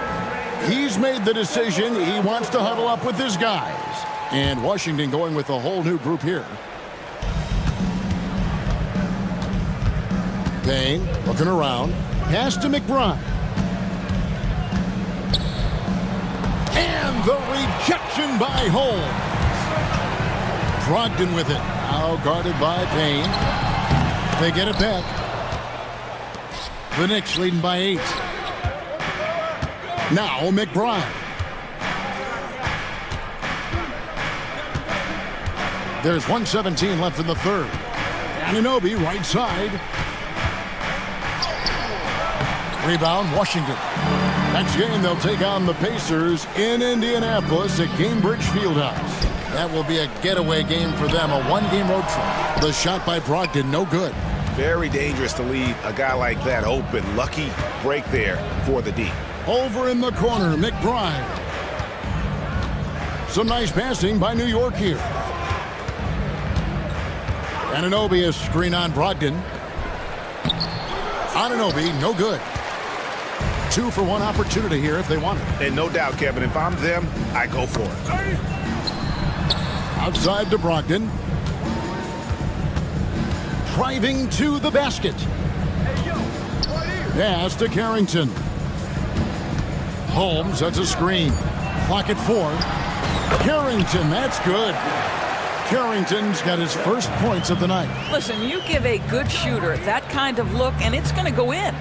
He's made the decision. He wants to huddle up with his guys. And Washington going with a whole new group here. Payne looking around. Pass to McBride. And the rejection by Holmes. Brogdon with it. Now guarded by Payne. They get it back. The Knicks leading by 8. Now McBride. There's 1:17 left in the third. Anunoby right side. Rebound Washington. Next game they'll take on the Pacers in Indianapolis at Gainbridge Fieldhouse. That will be a getaway game for them, a 1-game road trip. The shot by Brogdon, no good. Very dangerous to leave a guy like that open. Lucky break there for the D. Over in the corner, McBride. Some nice passing by New York here. Anunoby is screen on Brogdon. Anunoby, no good. 2 for 1 opportunity here if they want it. And no doubt, Kevin, if I'm them, I go for it. Outside to Brogdon. Driving to the basket. Pass to Carrington. Holmes, that's a screen. Clock at 4. Carrington, that's good. Carrington's got his first points of the night. Listen, you give a good shooter that kind of look, and it's going to go in.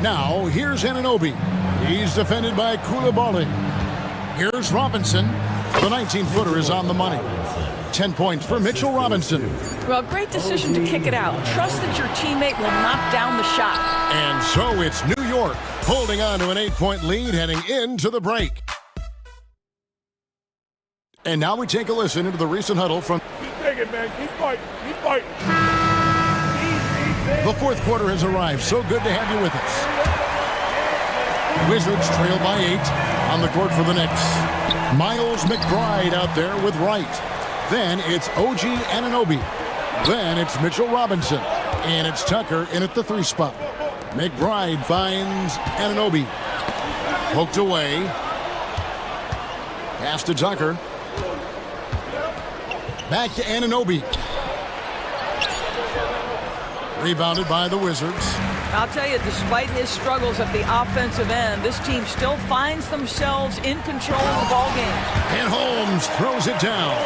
Now, here's Anunoby. He's defended by Koulibaly. Here's Robinson. The 19-footer is on the money. 10 points for Mitchell Robinson. Well, great decision to kick it out. Trust that your teammate will knock down the shot. And so it's New York holding on to an 8-point lead heading into the break. And now we take a listen into the recent huddle from... Keep taking, man. Keep fighting. Keep fighting. The fourth quarter has arrived. So good to have you with us. Wizards trail by 8 on the court for the Knicks. Miles McBride out there with Wright. Then it's OG Anunoby. Then it's Mitchell Robinson. And it's Tucker in at the 3 spot. McBride finds Anunoby. Poked away. Pass to Tucker. Back to Anunoby. Rebounded by the Wizards. I'll tell you, despite his struggles at the offensive end, this team still finds themselves in control of the ball game. And Holmes throws it down.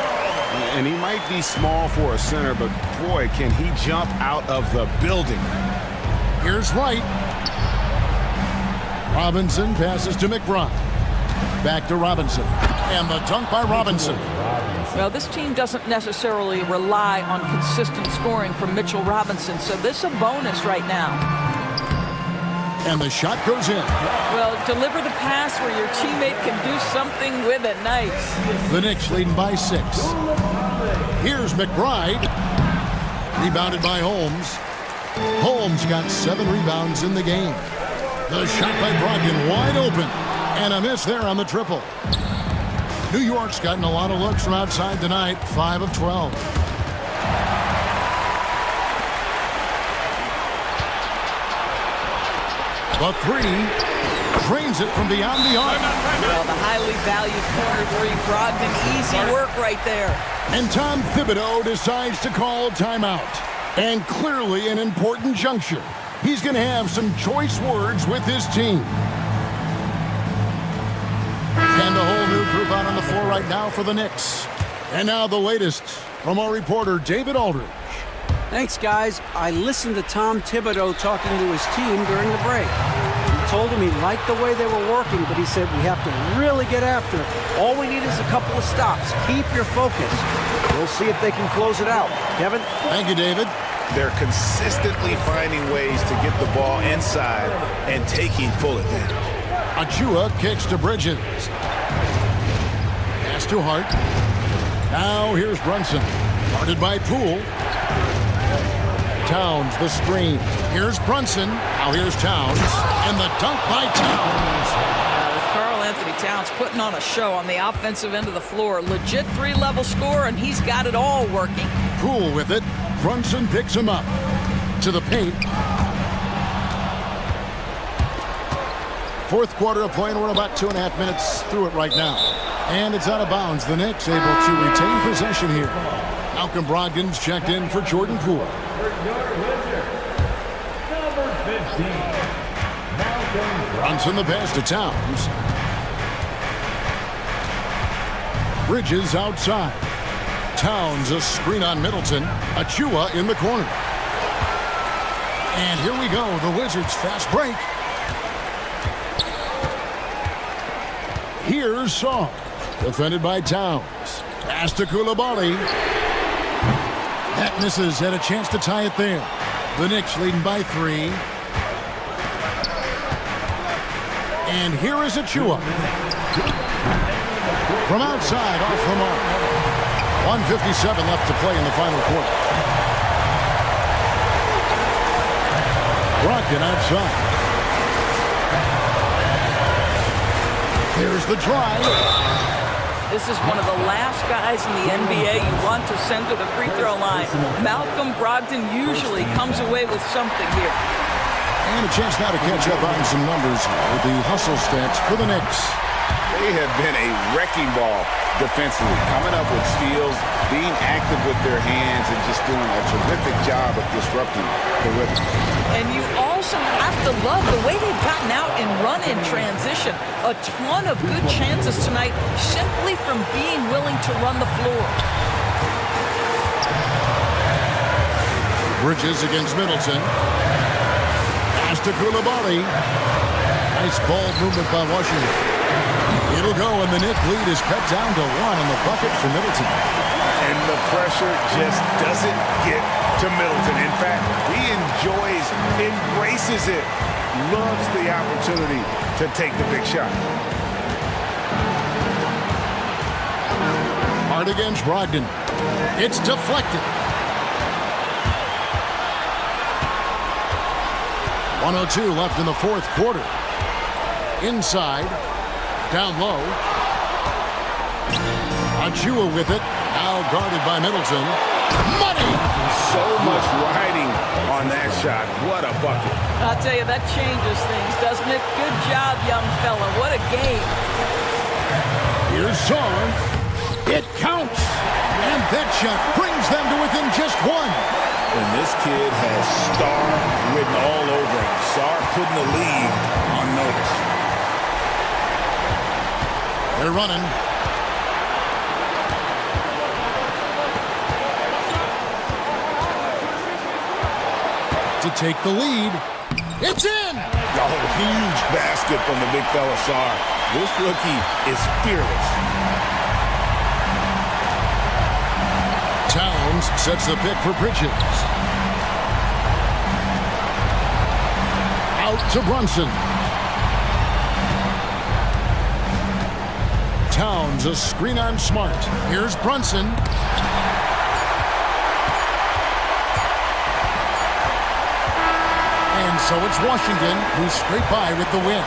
And he might be small for a center, but boy, can he jump out of the building. Here's Wright. Robinson passes to McBride. Back to Robinson. And the dunk by Robinson. Well, this team doesn't necessarily rely on consistent scoring from Mitchell Robinson, so this is a bonus right now. And the shot goes in. Well, deliver the pass where your teammate can do something with it. Nice. The Knicks leading by 6. Here's McBride. Rebounded by Holmes. Holmes got 7 rebounds in the game. The shot by Brogdon wide open. And a miss there on the triple. New York's gotten a lot of looks from outside tonight. 5 of 12. The 3. drains it from beyond the arc. Well, the highly valued corner three, Brogdon, easy work right there. And Tom Thibodeau decides to call timeout. And clearly an important juncture. He's going to have some choice words with his team. And a whole new group out on the floor right now for the Knicks. And now the latest from our reporter, David Aldridge. Thanks, guys. I listened to Tom Thibodeau talking to his team during the break. He told him he liked the way they were working, but he said we have to really get after it. All we need is a couple of stops. Keep your focus. We'll see if they can close it out. Kevin? Thank you, David. They're consistently finding ways to get the ball inside and taking full advantage. Achua kicks to Bridges. Pass to Hart. Now here's Brunson. Guarded by Poole. Towns the screen. Here's Brunson. Now here's Towns. And the dunk by Towns. With Karl Anthony Towns putting on a show on the offensive end of the floor. Legit three-level score, and he's got it all working. Poole with it. Brunson picks him up. To the paint. Fourth quarter of play, and we're about 2.5 minutes through it right now. And it's out of bounds. The Knicks able to retain possession here. Malcolm Brogdon's checked in for Jordan Poole. Brunson the pass to Towns. Bridges outside. Towns a screen on Middleton. Achua in the corner. And here we go. The Wizards fast break. Here's Saw. Defended by Towns. Pass to Coulibaly. That misses. Had a chance to tie it there. The Knicks leading by 3. And here is Achua. From outside, off the mark. 1:57 left to play in the final quarter. Brogdon outside. Here's the drive. This is one of the last guys in the NBA you want to send to the free throw line. Malcolm Brogdon usually comes away with something here. And a chance now to catch up on some numbers with the hustle stats for the Knicks. They have been a wrecking ball defensively, coming up with steals, being active with their hands, and just doing a terrific job of disrupting the rhythm. And you also have to love the way they've gotten out and run in transition. A ton of good chances tonight simply from being willing to run the floor. Bridges against Middleton. Pass to Coulibaly. Nice ball movement by Washington. It'll go, and the Knicks lead is cut down to 1 on the bucket for Middleton. And the pressure just doesn't get to Middleton. In fact, he embraces it, loves the opportunity to take the big shot. Hard against Brogdon. It's deflected. 1:02 left in the fourth quarter. Inside. Down low. Achua with it. Now guarded by Middleton. Money! So much riding on that shot. What a bucket. I'll tell you, that changes things, doesn't it? Good job, young fella. What a game. Here's Saw. It counts. And that shot brings them to within just 1. And this kid has star written all over him. Star putting the lead on notice. They're running. To take the lead. It's in! Oh, huge basket from the big fella Sar. This rookie is fearless. Towns sets the pick for Bridges. Out to Brunson. Towns a screen on Smart. Here's Brunson. And so it's Washington who scrape by with the win.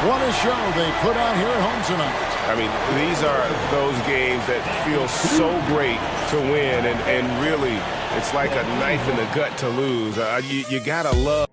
What a show they put on here at home tonight. I mean, these are those games that feel so great to win, and really, it's like a knife in the gut to lose. You gotta love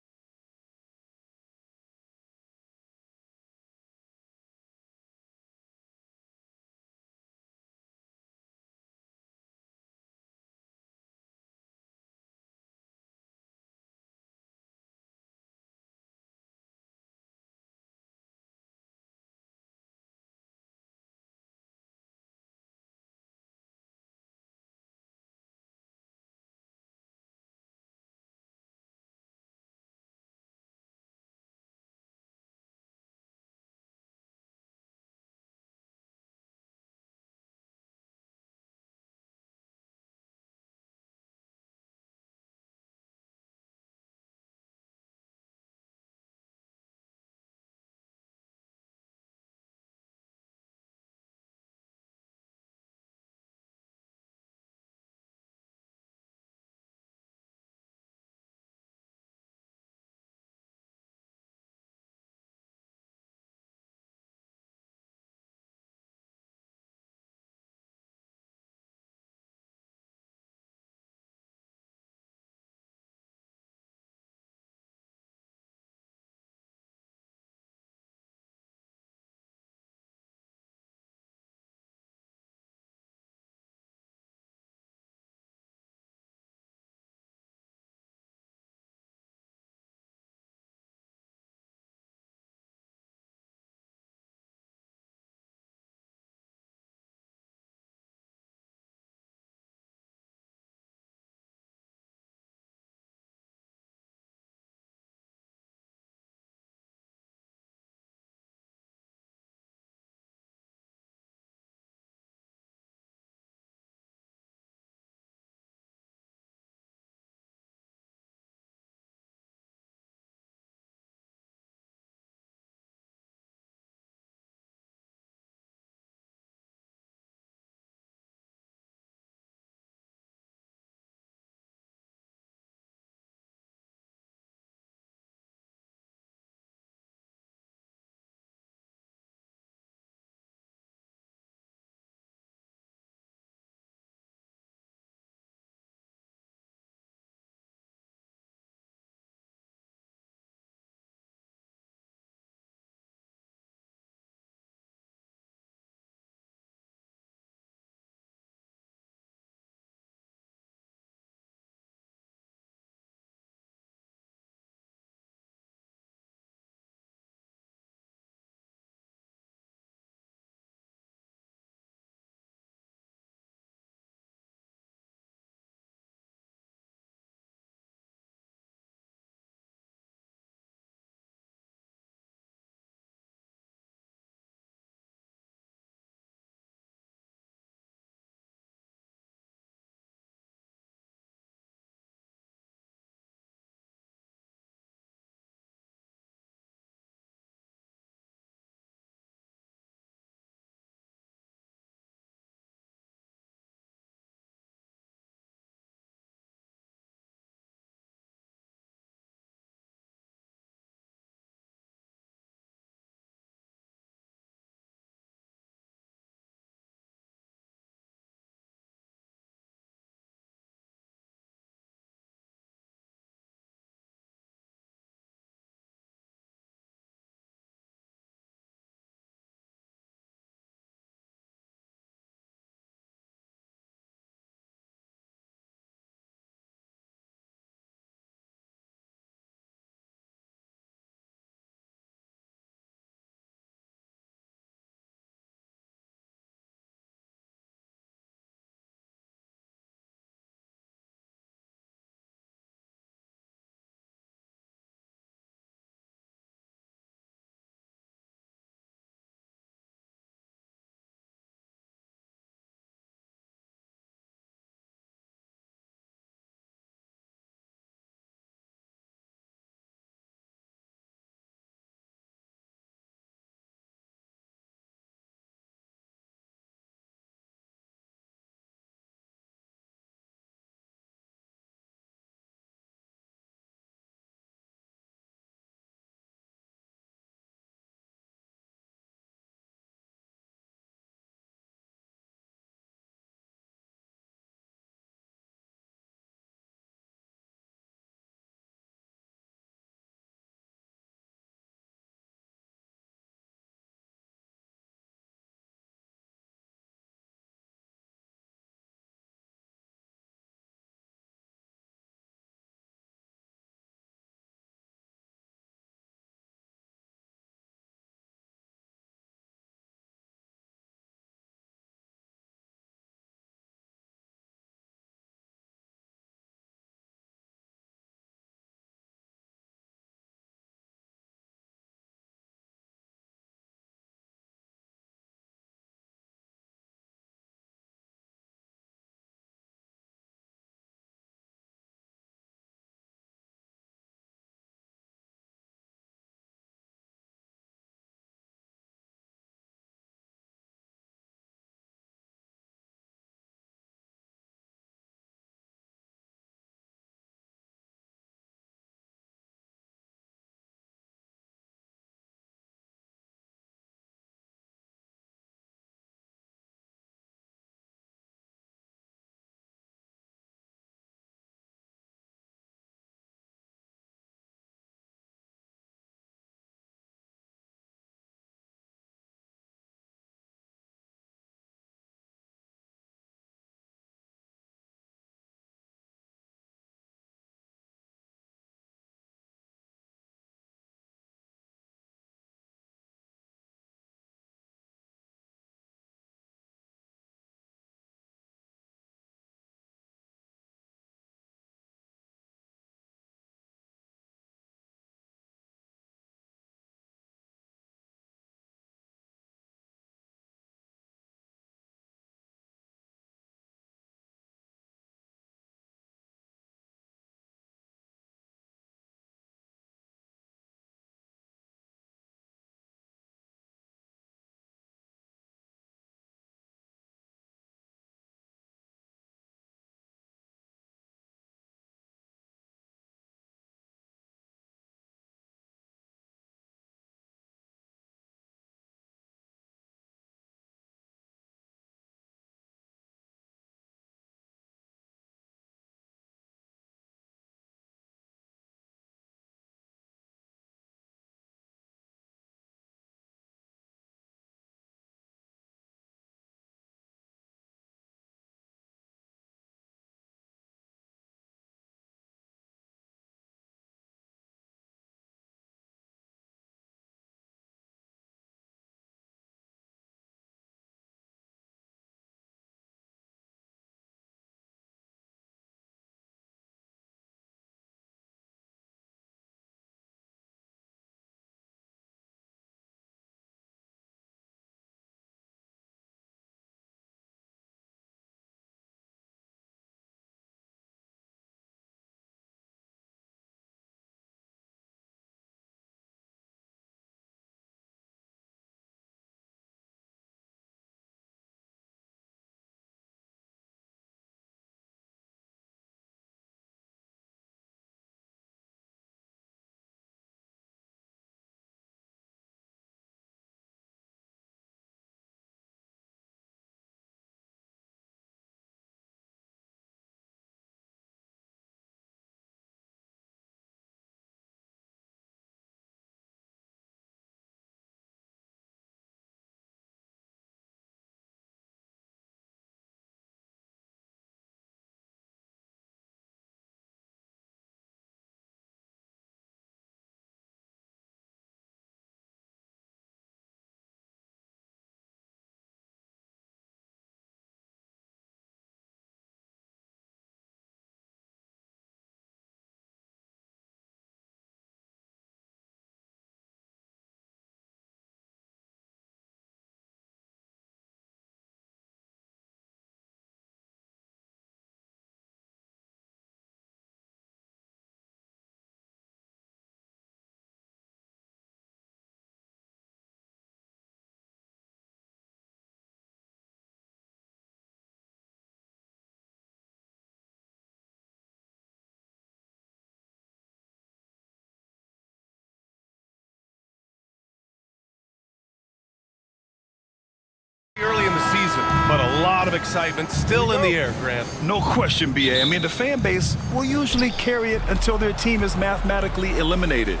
season, but a lot of excitement still in the air, Grant. No question, BA. I mean, the fan base will usually carry it until their team is mathematically eliminated.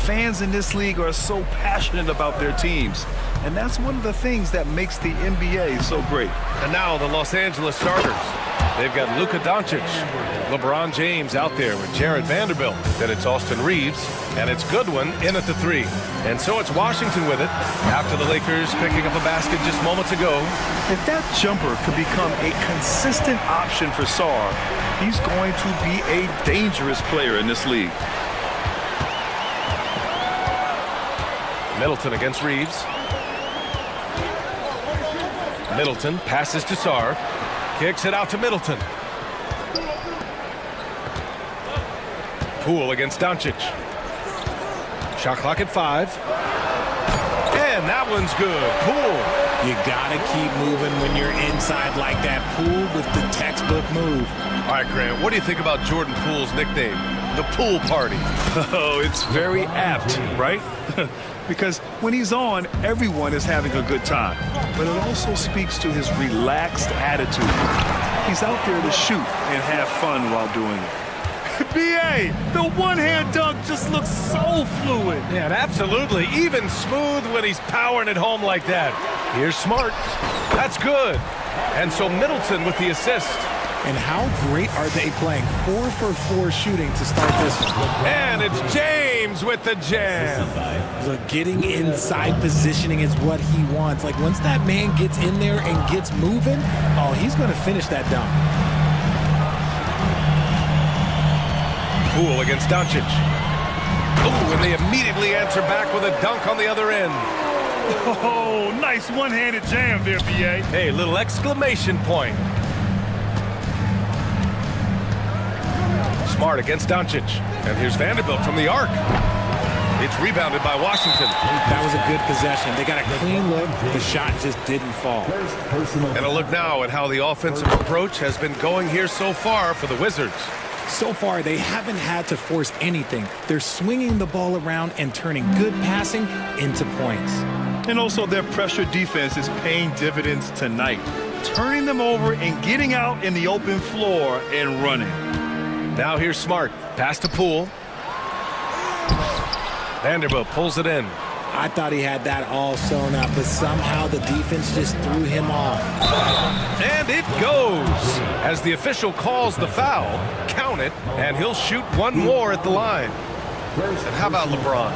Fans in this league are so passionate about their teams, and that's one of the things that makes the NBA so great. And now the Los Angeles starters. They've got Luka Doncic, LeBron James out there with Jared Vanderbilt. Then it's Austin Reeves, and it's Goodwin in at the 3. And so it's Washington with it after the Lakers picking up a basket just moments ago. If that jumper could become a consistent option for Sarr, he's going to be a dangerous player in this league. Middleton against Reeves. Middleton passes to Sarr. Kicks it out to Middleton. Poole against Doncic. Shot clock at 5. And that one's good. Poole. You gotta keep moving when you're inside like that. Poole with the textbook move. All right, Grant, what do you think about Jordan Poole's nickname? The Pool Party. Oh, it's very apt, right? Because when he's on, everyone is having a good time. But it also speaks to his relaxed attitude. He's out there to shoot and have fun while doing it. BA, the one-hand dunk just looks so fluid. Yeah, absolutely. Even smooth when he's powering it home like that. Here's Smart. That's good. And so Middleton with the assist. And how great are they playing? 4 for 4 shooting to start this one. And it's James with the jam. Look, getting inside positioning is what he wants. Like, once that man gets in there and gets moving, oh, he's going to finish that dunk. Poole against Doncic. Oh, and they immediately answer back with a dunk on the other end. Oh, nice one-handed jam there, BA. Hey, little exclamation point. Smart against Doncic. And here's Vanderbilt from the arc. It's rebounded by Washington. That was a good possession. They got a clean look. The shot just didn't fall. And a look now at how the offensive approach has been going here so far for the Wizards. So far, they haven't had to force anything. They're swinging the ball around and turning good passing into points. And also their pressure defense is paying dividends tonight, turning them over and getting out in the open floor and running. Now here's Smart. Pass to Poole. Vanderbilt pulls it in. I thought he had that all sewn up, but somehow the defense just threw him off. And it goes. As the official calls the foul, count it, and he'll shoot one more at the line. And how about LeBron?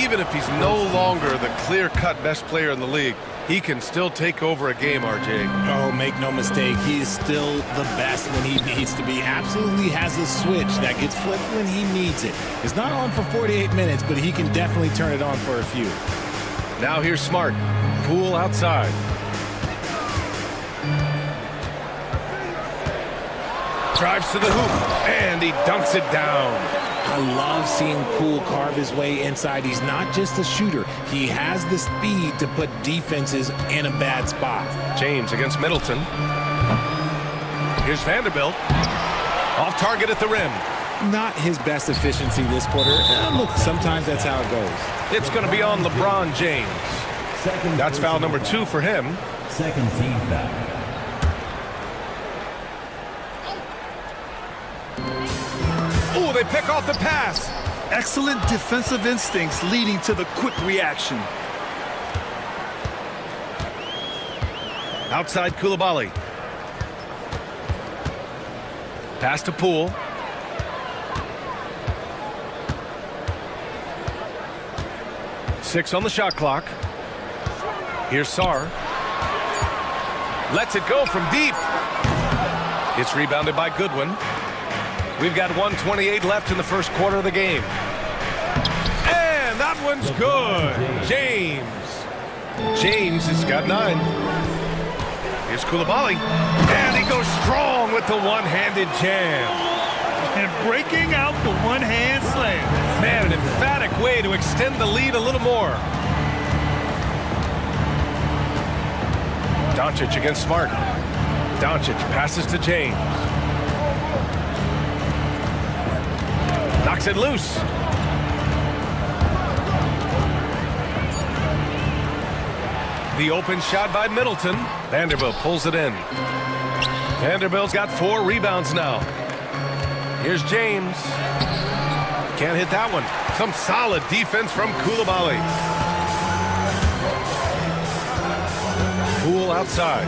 Even if he's no longer the clear-cut best player in the league, he can still take over a game, RJ. Oh, make no mistake, he is still the best when he needs to be. Absolutely has a switch that gets flipped when he needs it. It's not on for 48 minutes, but he can definitely turn it on for a few. Now here's Smart. Poole outside. Drives to the hoop, and he dunks it down. I love seeing Poole carve his way inside. He's not just a shooter. He has the speed to put defenses in a bad spot. James against Middleton. Here's Vanderbilt. Off target at the rim. Not his best efficiency this quarter. Look, sometimes that's how it goes. It's going to be on LeBron James. That's foul number 2 for him. Second team foul. Oh, they pick off the pass. Excellent defensive instincts leading to the quick reaction. Outside Koulibaly. Pass to Poole. Six on the shot clock. Here's Sarr. Lets it go from deep. It's rebounded by Goodwin. We've got 1:28 left in the first quarter of the game. And that one's good. James has got 9. Here's Koulibaly. And he goes strong with the one-handed jam. And breaking out the one-hand slam. Man, an emphatic way to extend the lead a little more. Doncic against Smart. Doncic passes to James. Knocks it loose. The open shot by Middleton. Vanderbilt pulls it in. Vanderbilt's got 4 rebounds now. Here's James. Can't hit that one. Some solid defense from Koulibaly. Poole outside.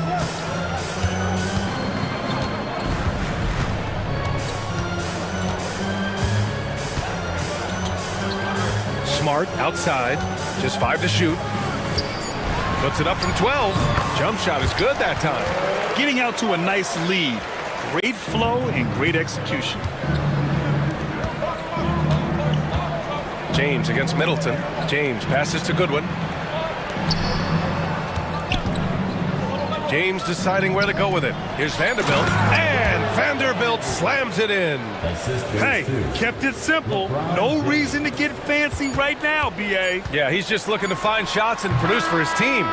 Smart outside. Just 5 to shoot. Puts it up from 12. Jump shot is good that time. Getting out to a nice lead. Great flow and great execution. James against Middleton. James passes to Goodwin. James deciding where to go with it. Here's Vanderbilt. And Vanderbilt slams it in. Hey, kept it simple. No reason to get fancy right now, B.A. Yeah, he's just looking to find shots and produce for his team.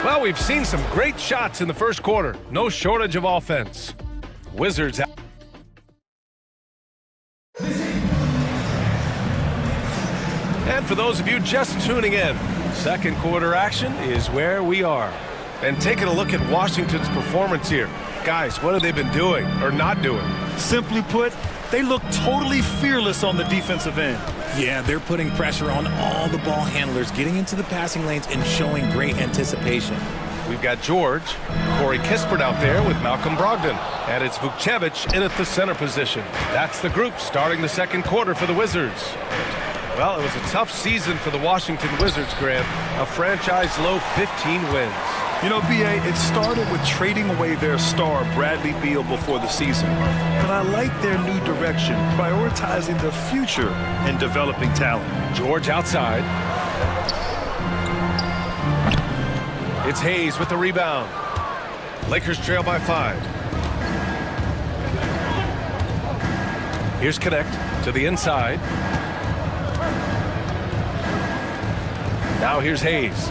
Well, we've seen some great shots in the first quarter. No shortage of offense. Wizards out. And for those of you just tuning in, second quarter action is where we are. And taking a look at Washington's performance here. Guys, what have they been doing or not doing? Simply put, they look totally fearless on the defensive end. Yeah, they're putting pressure on all the ball handlers, getting into the passing lanes and showing great anticipation. We've got George, Corey Kispert out there with Malcolm Brogdon. And it's Vukcevic in at the center position. That's the group starting the second quarter for the Wizards. Well, it was a tough season for the Washington Wizards, Grant. A franchise-low 15 wins. You know, B.A., it started with trading away their star, Bradley Beal, before the season. But I like their new direction, prioritizing the future and developing talent. George outside. It's Hayes with the rebound. Lakers trail by 5. Here's Connect to the inside. Now here's Hayes.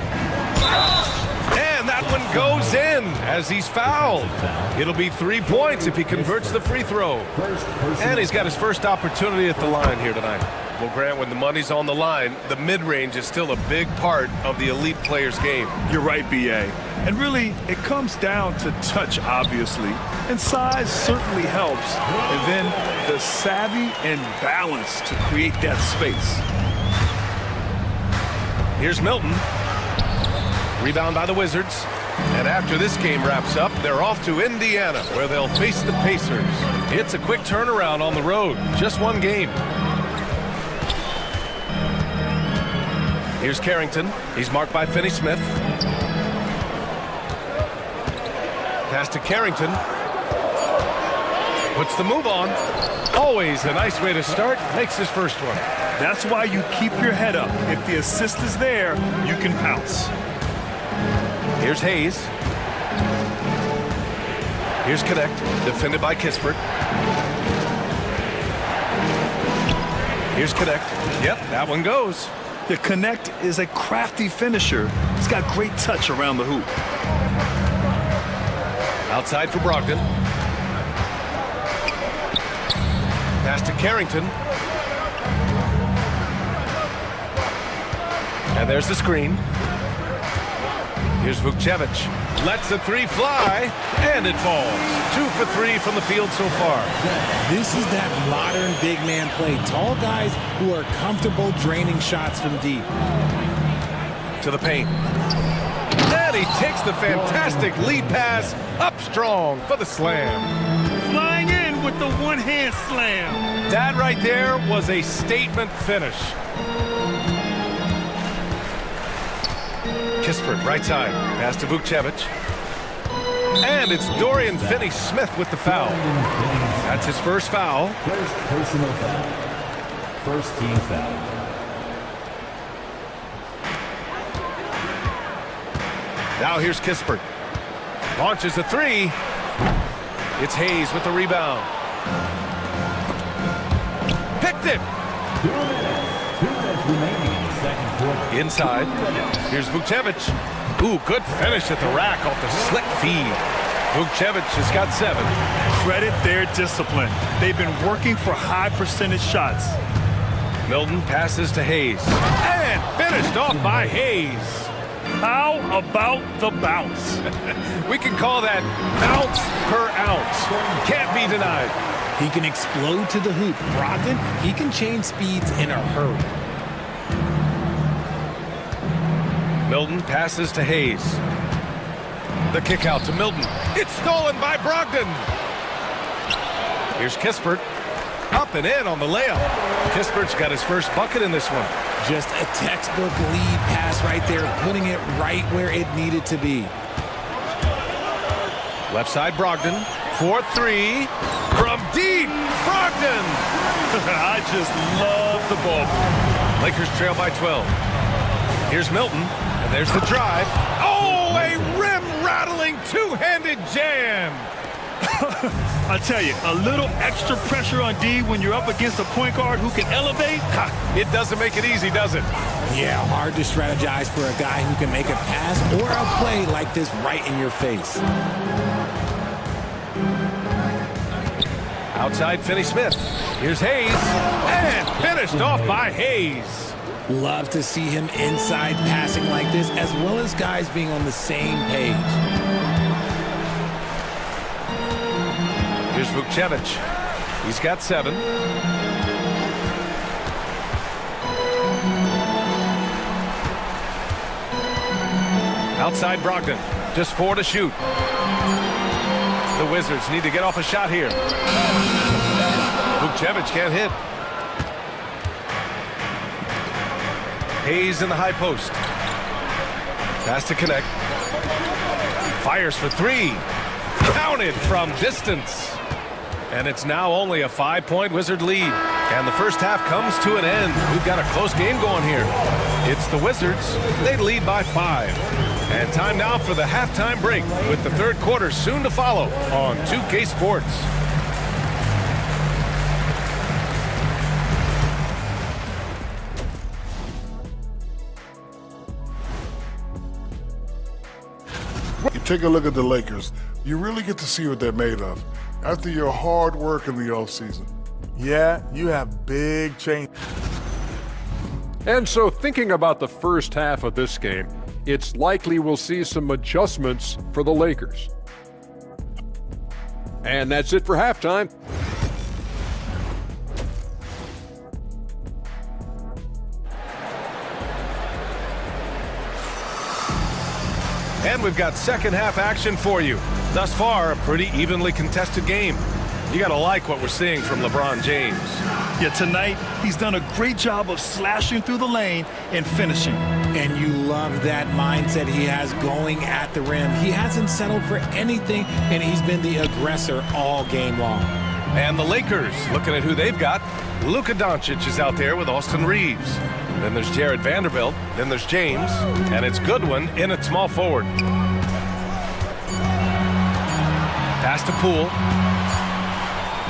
And that one goes in as he's fouled. It'll be 3 points if he converts the free throw. And he's got his first opportunity at the line here tonight. Well, Grant, when the money's on the line, the mid-range is still a big part of the elite player's game. You're right, B.A. And really, it comes down to touch, obviously. And size certainly helps. And then the savvy and balance to create that space. Here's Milton. Rebound by the Wizards. And after this game wraps up, they're off to Indiana, where they'll face the Pacers. It's a quick turnaround on the road. Just one game. Here's Carrington. He's marked by Finney-Smith. Pass to Carrington. Puts the move on. Always a nice way to start. Makes his first one. That's why you keep your head up. If the assist is there, you can pounce. Here's Hayes. Here's Connect, defended by Kispert. Here's Connect. Yep, that one goes. The Connect is a crafty finisher. He's got great touch around the hoop. Outside for Brogdon. Pass to Carrington. And there's the screen. Here's Vukcevic. Lets the 3 fly, and it falls. 2 for 3 from the field so far. This is that modern big man play. Tall guys who are comfortable draining shots from deep. To the paint. And he takes the fantastic lead pass up strong for the slam. Flying in with the one-hand slam. That right there was a statement finish. Kispert, right side. Pass to Vukcevic. And it's Dorian Finney-Smith with the foul. That's his first foul. First personal foul. First team foul. Now here's Kispert. Launches a 3. It's Hayes with the rebound. Picked it. 2 minutes remaining in the second quarter. Inside. Here's Vukcevic. Ooh, good finish at the rack off the slick feed. Vukcevic has got 7. Credit their discipline. They've been working for high percentage shots. Milton passes to Hayes. And finished off by Hayes. How about the bounce? We can call that ounce per ounce. Can't be denied. He can explode to the hoop. Brogdon, he can change speeds in a hurry. Milton passes to Hayes. The kick out to Milton. It's stolen by Brogdon. Here's Kispert. Up and in on the layup. Kispert's got his first bucket in this one. Just a textbook lead pass right there, putting it right where it needed to be. Left side Brogdon. 4-3 from deep. Brogdon. I just love the ball. Lakers trail by 12. Here's Milton, and there's the drive. Oh, a rim-rattling two-handed jam. I tell you, a little extra pressure on D when you're up against a point guard who can elevate. It doesn't make it easy, does it? Yeah, hard to strategize for a guy who can make a pass or a play like this right in your face. Outside Finney-Smith. Here's Hayes, and finished off by Hayes. Love to see him inside passing like this, as well as guys being on the same page. Here's Vukcevic. He's got 7. Outside Brogdon. Just 4 to shoot. The Wizards need to get off a shot here. Vukcevic can't hit. Hayes in the high post. Pass to connect. Fires for 3. Counted from distance. And it's now only a 5-point Wizard lead. And the first half comes to an end. We've got a close game going here. It's the Wizards. They lead by 5. And time now for the halftime break, with the third quarter soon to follow on 2K Sports. You take a look at the Lakers, you really get to see what they're made of after your hard work in the offseason. Yeah, you have big change. And so thinking about the first half of this game, it's likely we'll see some adjustments for the Lakers. And that's it for halftime. And we've got second half action for you. Thus far, a pretty evenly contested game. You gotta like what we're seeing from LeBron James. Yeah, tonight, he's done a great job of slashing through the lane and finishing. And you love that mindset he has going at the rim. He hasn't settled for anything, and he's been the aggressor all game long. And the Lakers, looking at who they've got. Luka Doncic is out there with Austin Reeves. Then there's Jared Vanderbilt. Then there's James. And it's Goodwin in at small forward. Pass to Poole.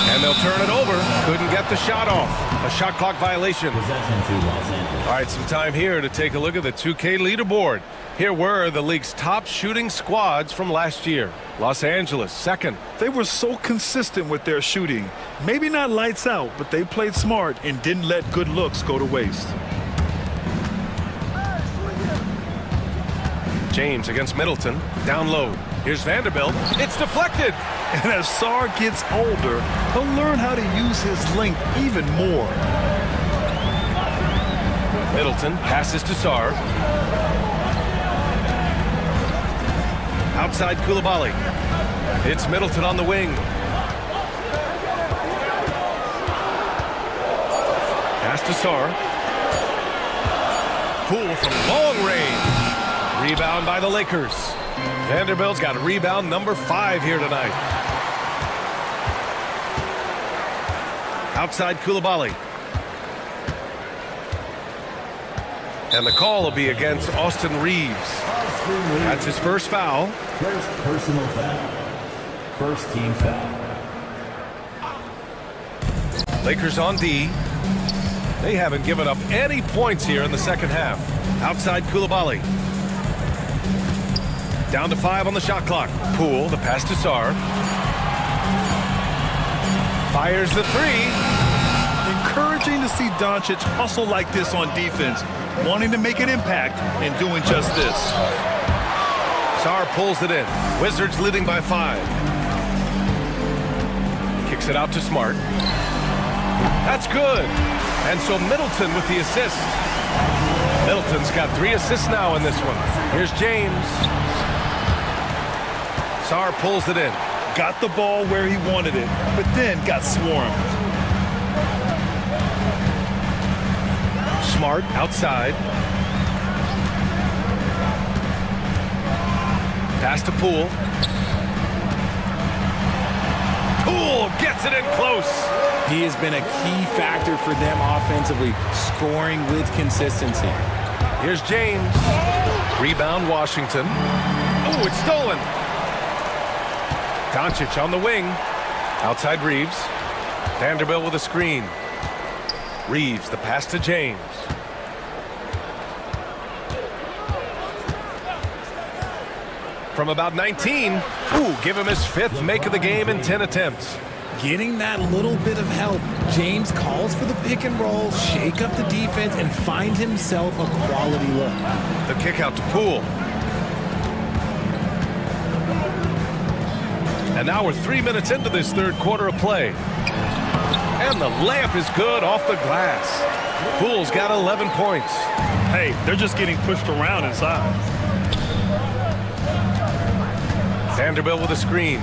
And they'll turn it over. Couldn't get the shot off. A shot clock violation. All right, some time here to take a look at the 2K leaderboard. Here were the league's top shooting squads from last year. Los Angeles, second. They were so consistent with their shooting. Maybe not lights out, but they played smart and didn't let good looks go to waste. James against Middleton. Down low. Here's Vanderbilt. It's deflected. And as Sarr gets older, he'll learn how to use his length even more. Middleton passes to Sarr. Outside Koulibaly. It's Middleton on the wing. Pass to Sarr. Poole from long range. Rebound by the Lakers. Vanderbilt's got rebound number 5 here tonight. Outside Koulibaly. And the call will be against Austin Reeves. That's his first foul. First personal foul. First team foul. Lakers on D. They haven't given up any points here in the second half. Outside Koulibaly. Down to 5 on the shot clock. Poole, the pass to Sarr. Fires the 3. encouraging to see Doncic hustle like this on defense, wanting to make an impact and doing just this. Sarr pulls it in. Wizards leading by 5. Kicks it out to Smart. That's good. And so Middleton with the assist. Middleton's got 3 assists now in this one. Here's James. Sarr pulls it in. Got the ball where he wanted it, but then got swarmed. Smart outside. Pass to Poole. Poole gets it in close. He has been a key factor for them offensively, scoring with consistency. Here's James. Rebound Washington. Oh, it's stolen. Doncic on the wing. Outside Reeves. Vanderbilt with a screen. Reeves, the pass to James. From about 19. Ooh, give him his 5th make of the game in 10 attempts. Getting that little bit of help. James calls for the pick and roll, shake up the defense, and find himself a quality look. The kick out to Poole. And now we're 3 minutes into this third quarter of play. And the layup is good off the glass. Poole's got 11 points. Hey, they're just getting pushed around inside. Vanderbilt with a screen.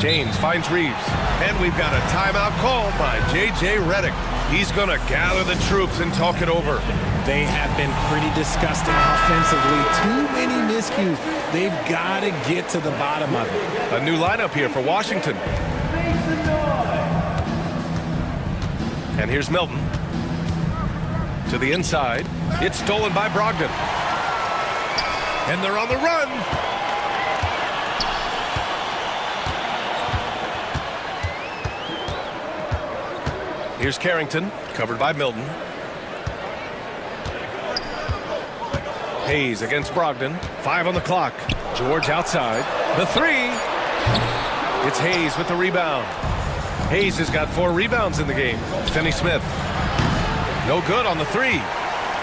James finds Reeves. And we've got a timeout called by J.J. Redick. He's going to gather the troops and talk it over. They have been pretty disgusting offensively. Too many miscues. They've got to get to the bottom of it. A new lineup here for Washington. And here's Milton. To the inside. It's stolen by Brogdon. And they're on the run. Here's Carrington, covered by Milton. Hayes against Brogdon. 5 on the clock. George outside. The 3. It's Hayes with the rebound. Hayes has got 4 rebounds in the game. Finney-Smith. No good on the 3.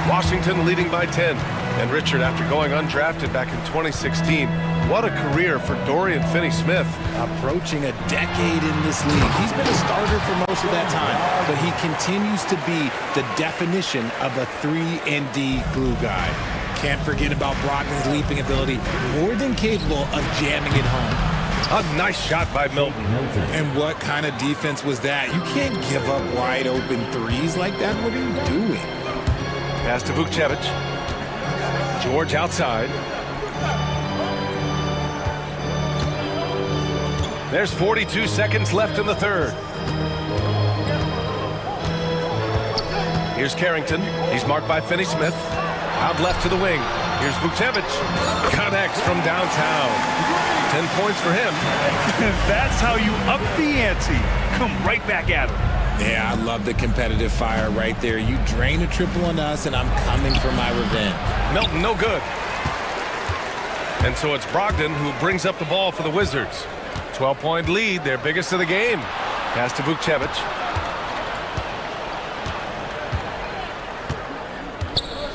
Washington leading by 10. And Richard, after going undrafted back in 2016, what a career for Dorian Finney-Smith. Approaching a decade in this league. He's been a starter for most of that time, but he continues to be the definition of a 3-and-D glue guy. Can't forget about Brogdon's leaping ability, more than capable of jamming it home. A nice shot by Milton. And what kind of defense was that? You can't give up wide open threes like that. What are you doing? Pass to Vukcevic. George outside. There's 42 seconds left in the third. Here's Carrington. He's marked by Finney-Smith. Out left to the wing. Here's Vukcevic. Connects from downtown. 10 points for him. That's how you up the ante. Come right back at him. Yeah, I love the competitive fire right there. You drain a triple on us, and I'm coming for my revenge. Milton, no good. And so it's Brogdon who brings up the ball for the Wizards. 12-point lead, their biggest of the game. Pass to Vukcevic.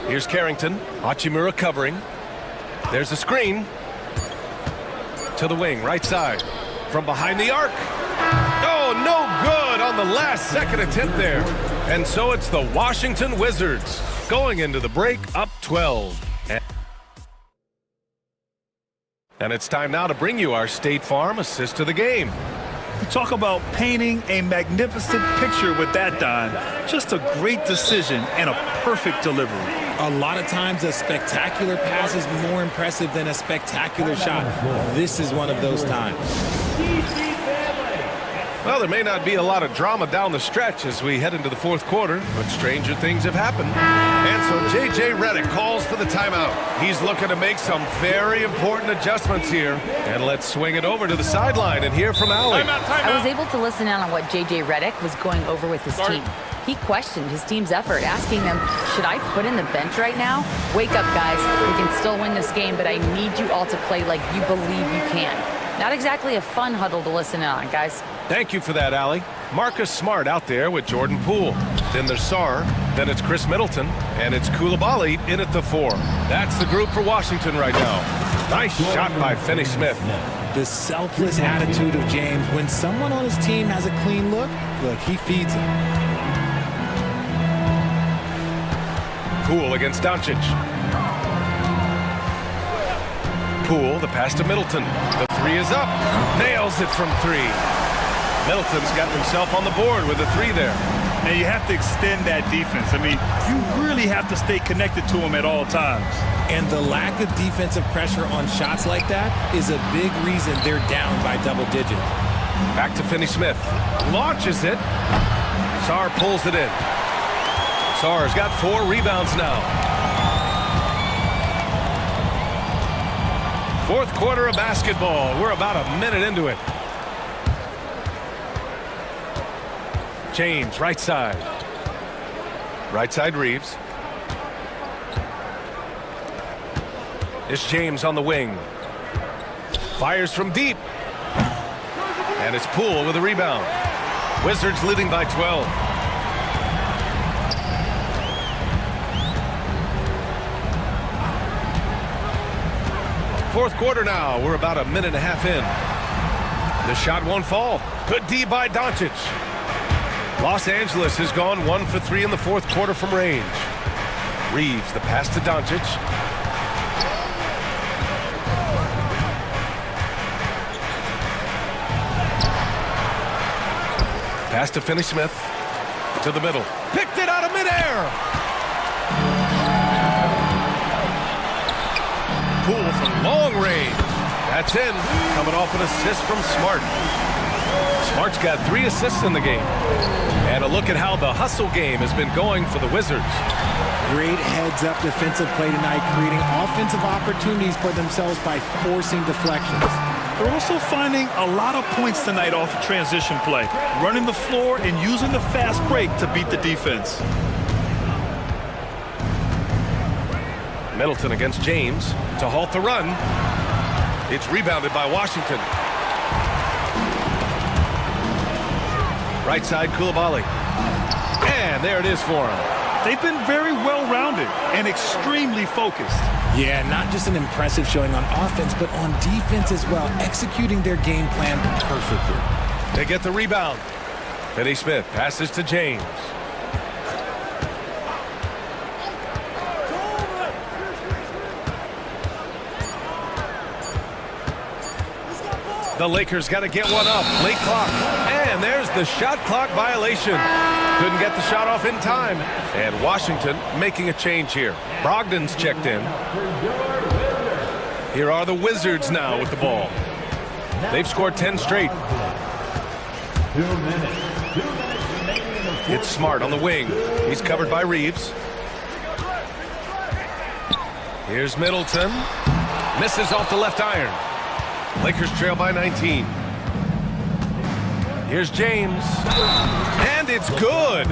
Here's Carrington. Hachimura covering. There's a screen. To the wing, right side. From behind the arc. Oh, no good on the last second attempt there. And so it's the Washington Wizards going into the break up 12. And it's time now to bring you our State Farm assist of the game. Talk about painting a magnificent picture with that, Don. Just a great decision and a perfect delivery. A lot of times a spectacular pass is more impressive than a spectacular shot. This is one of those times. Well, there may not be a lot of drama down the stretch as we head into the fourth quarter, but stranger things have happened. And so J.J. Redick calls for the timeout. He's looking to make some very important adjustments here. And let's swing it over to the sideline and hear from Allie. I was able to listen in on what J.J. Redick was going over with his team. He questioned his team's effort, asking them, should I put in the bench right now? Wake up, guys. We can still win this game, but I need you all to play like you believe you can. Not exactly a fun huddle to listen in on, guys. Thank you for that, Allie. Marcus Smart out there with Jordan Poole. Then there's Sarr. Then it's Chris Middleton. And it's Koulibaly in at the 4. That's the group for Washington right now. Nice shot by Finney-Smith. The selfless attitude of James. When someone on his team has a clean look, he feeds it. Poole against Doncic. Poole, the pass to Middleton. The 3 is up. Nails it from 3. Middleton's got himself on the board with a 3 there. And you have to extend that defense. I mean, you really have to stay connected to him at all times. And the lack of defensive pressure on shots like that is a big reason they're down by double digits. Back to Finney-Smith. Launches it. Sarr pulls it in. Sarr's got 4 rebounds now. Fourth quarter of basketball. We're about a minute into it. James, right side. Right side, Reeves. It's James on the wing. Fires from deep. And it's Poole with a rebound. Wizards leading by 12. Fourth quarter now. We're about a minute and a half in. The shot won't fall. Good D by Doncic. Los Angeles has gone 1 for 3 in the fourth quarter from range. Reeves, the pass to Doncic. Pass to Finney-Smith. To the middle. Picked it out of midair. Poole from long range. That's in. Coming off an assist from Smart. Smart's got 3 assists in the game. And a look at how the hustle game has been going for the Wizards. Great heads-up defensive play tonight, creating offensive opportunities for themselves by forcing deflections. They're also finding a lot of points tonight off of transition play, running the floor and using the fast break to beat the defense. Middleton against James to halt the run. It's rebounded by Washington. Right side, Koulibaly. And there it is for him. They've been very well-rounded and extremely focused. Yeah, not just an impressive showing on offense, but on defense as well, executing their game plan perfectly. They get the rebound. Finney-Smith passes to James. The Lakers got to get one up. Late clock. And there's the shot clock violation. Couldn't get the shot off in time. And Washington making a change here. Brogdon's checked in. Here are the Wizards now with the ball. They've scored 10 straight. 2 minutes. 2 minutes remaining in the fourth. It's Smart on the wing. He's covered by Reeves. Here's Middleton. Misses off the left iron. Lakers trail by 19. Here's James. And it's good.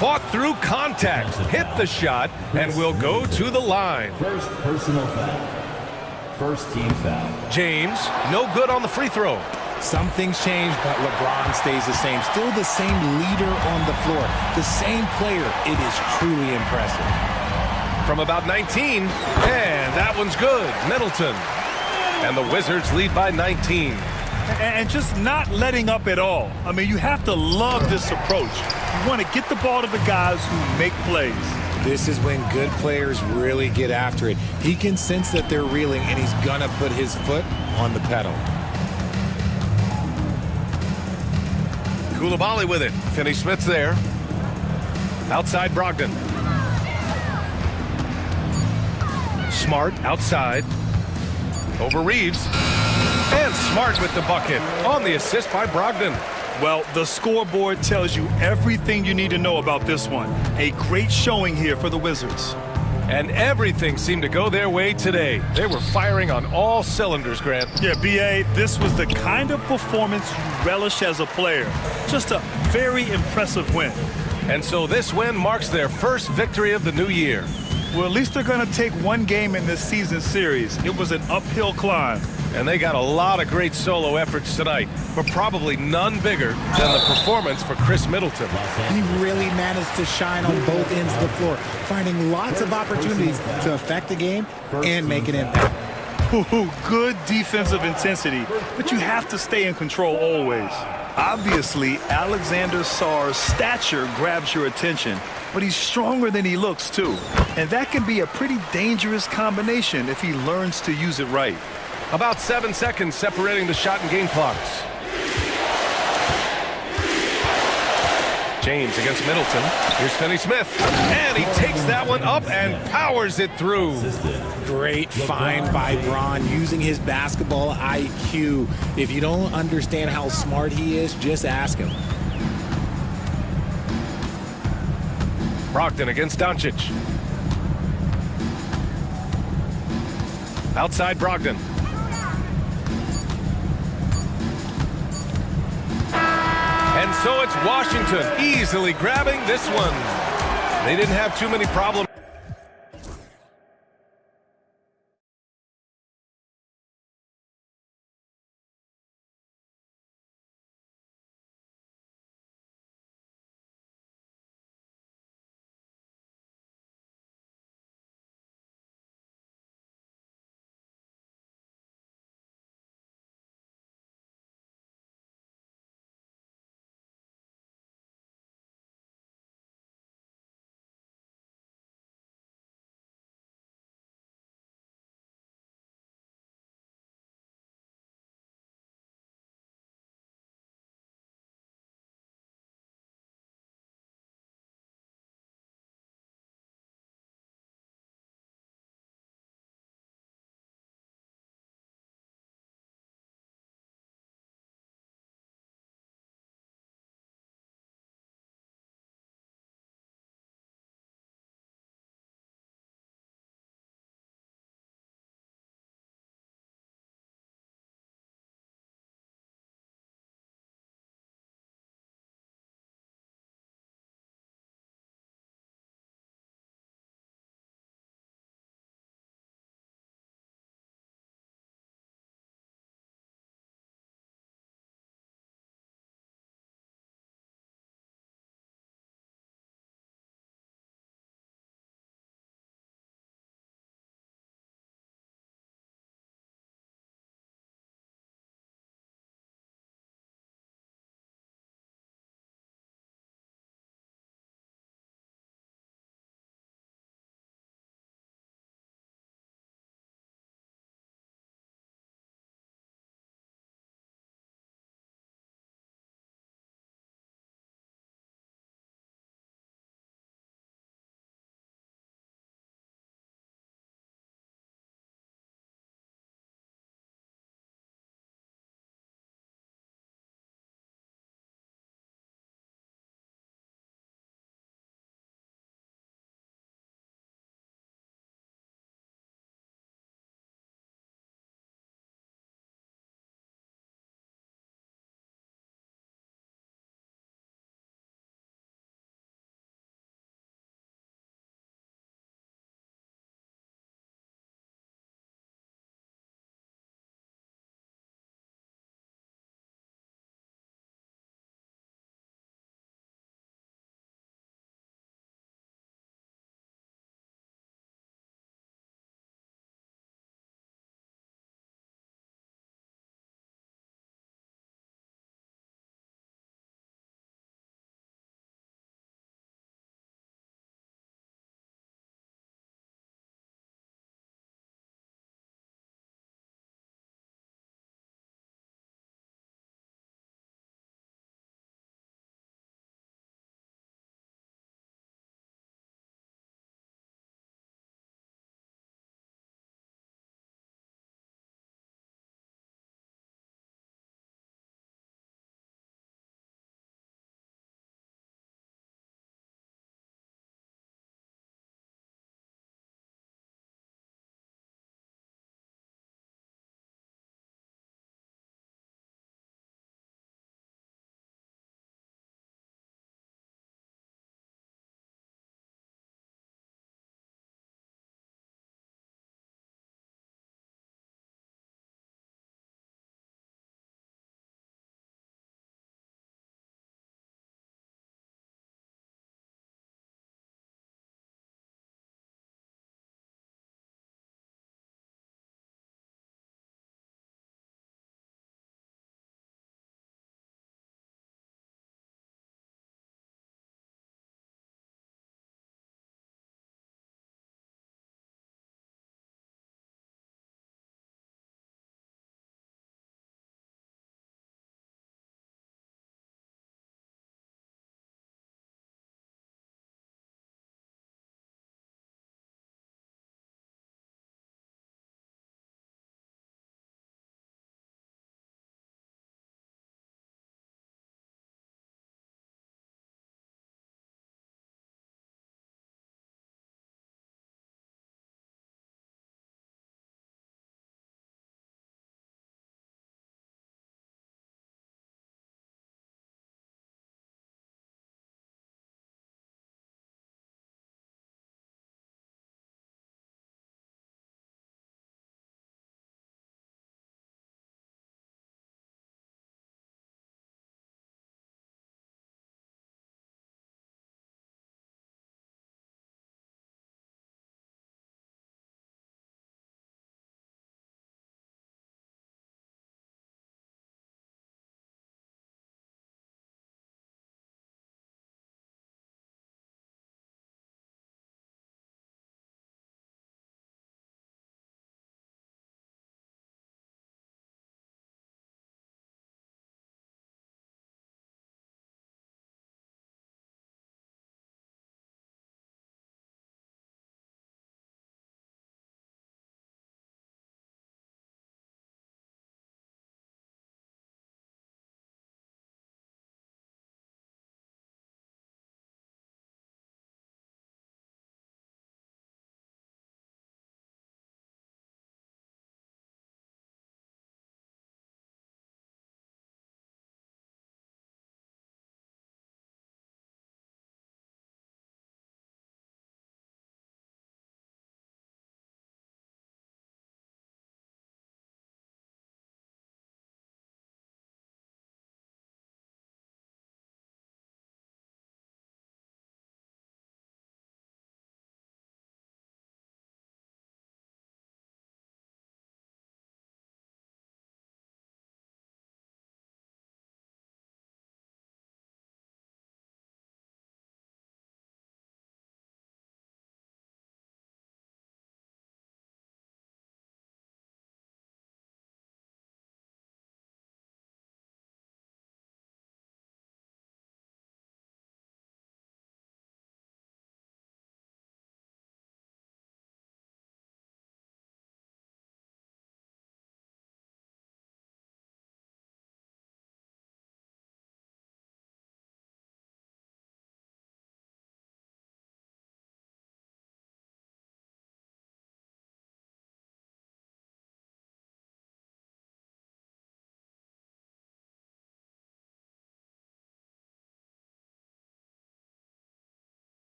Fought through contact. Hit the shot and will go to the line. First personal foul. First team foul. James, no good on the free throw. Some things change, but LeBron stays the same. Still the same leader on the floor. The same player. It is truly impressive. From about 19. And that one's good. Middleton. And the Wizards lead by 19. And just not letting up at all. I mean, you have to love this approach. You want to get the ball to the guys who make plays. This is when good players really get after it. He can sense that they're reeling, and he's going to put his foot on the pedal. Koulibaly with it. Finney-Smith's there. Outside Brogdon. Smart outside. Over Reeves. And Smart with the bucket on the assist by Brogdon. Well, the scoreboard tells you everything you need to know about this one. A great showing here for the Wizards. And everything seemed to go their way today. They were firing on all cylinders, Grant. Yeah, B.A., this was the kind of performance you relish as a player. Just a very impressive win. And so this win marks their first victory of the new year. Well, at least they're going to take one game in this season series. It was an uphill climb. And they got a lot of great solo efforts tonight, but probably none bigger than the performance for Chris Middleton. He really managed to shine on both ends of the floor, finding lots of opportunities to affect the game and make an impact. Ooh, good defensive intensity, but you have to stay in control always. Obviously, Alexander Sarr's stature grabs your attention, but he's stronger than he looks too. And that can be a pretty dangerous combination if he learns to use it right. About 7 seconds separating the shot and game clocks. James against Middleton. Here's Finney-Smith. And he takes that one up and powers it through. Great find by Braun, using his basketball IQ. If you don't understand how smart he is, just ask him. Brogdon against Doncic. Outside Brogdon. And so it's Washington easily grabbing this one. They didn't have too many problems.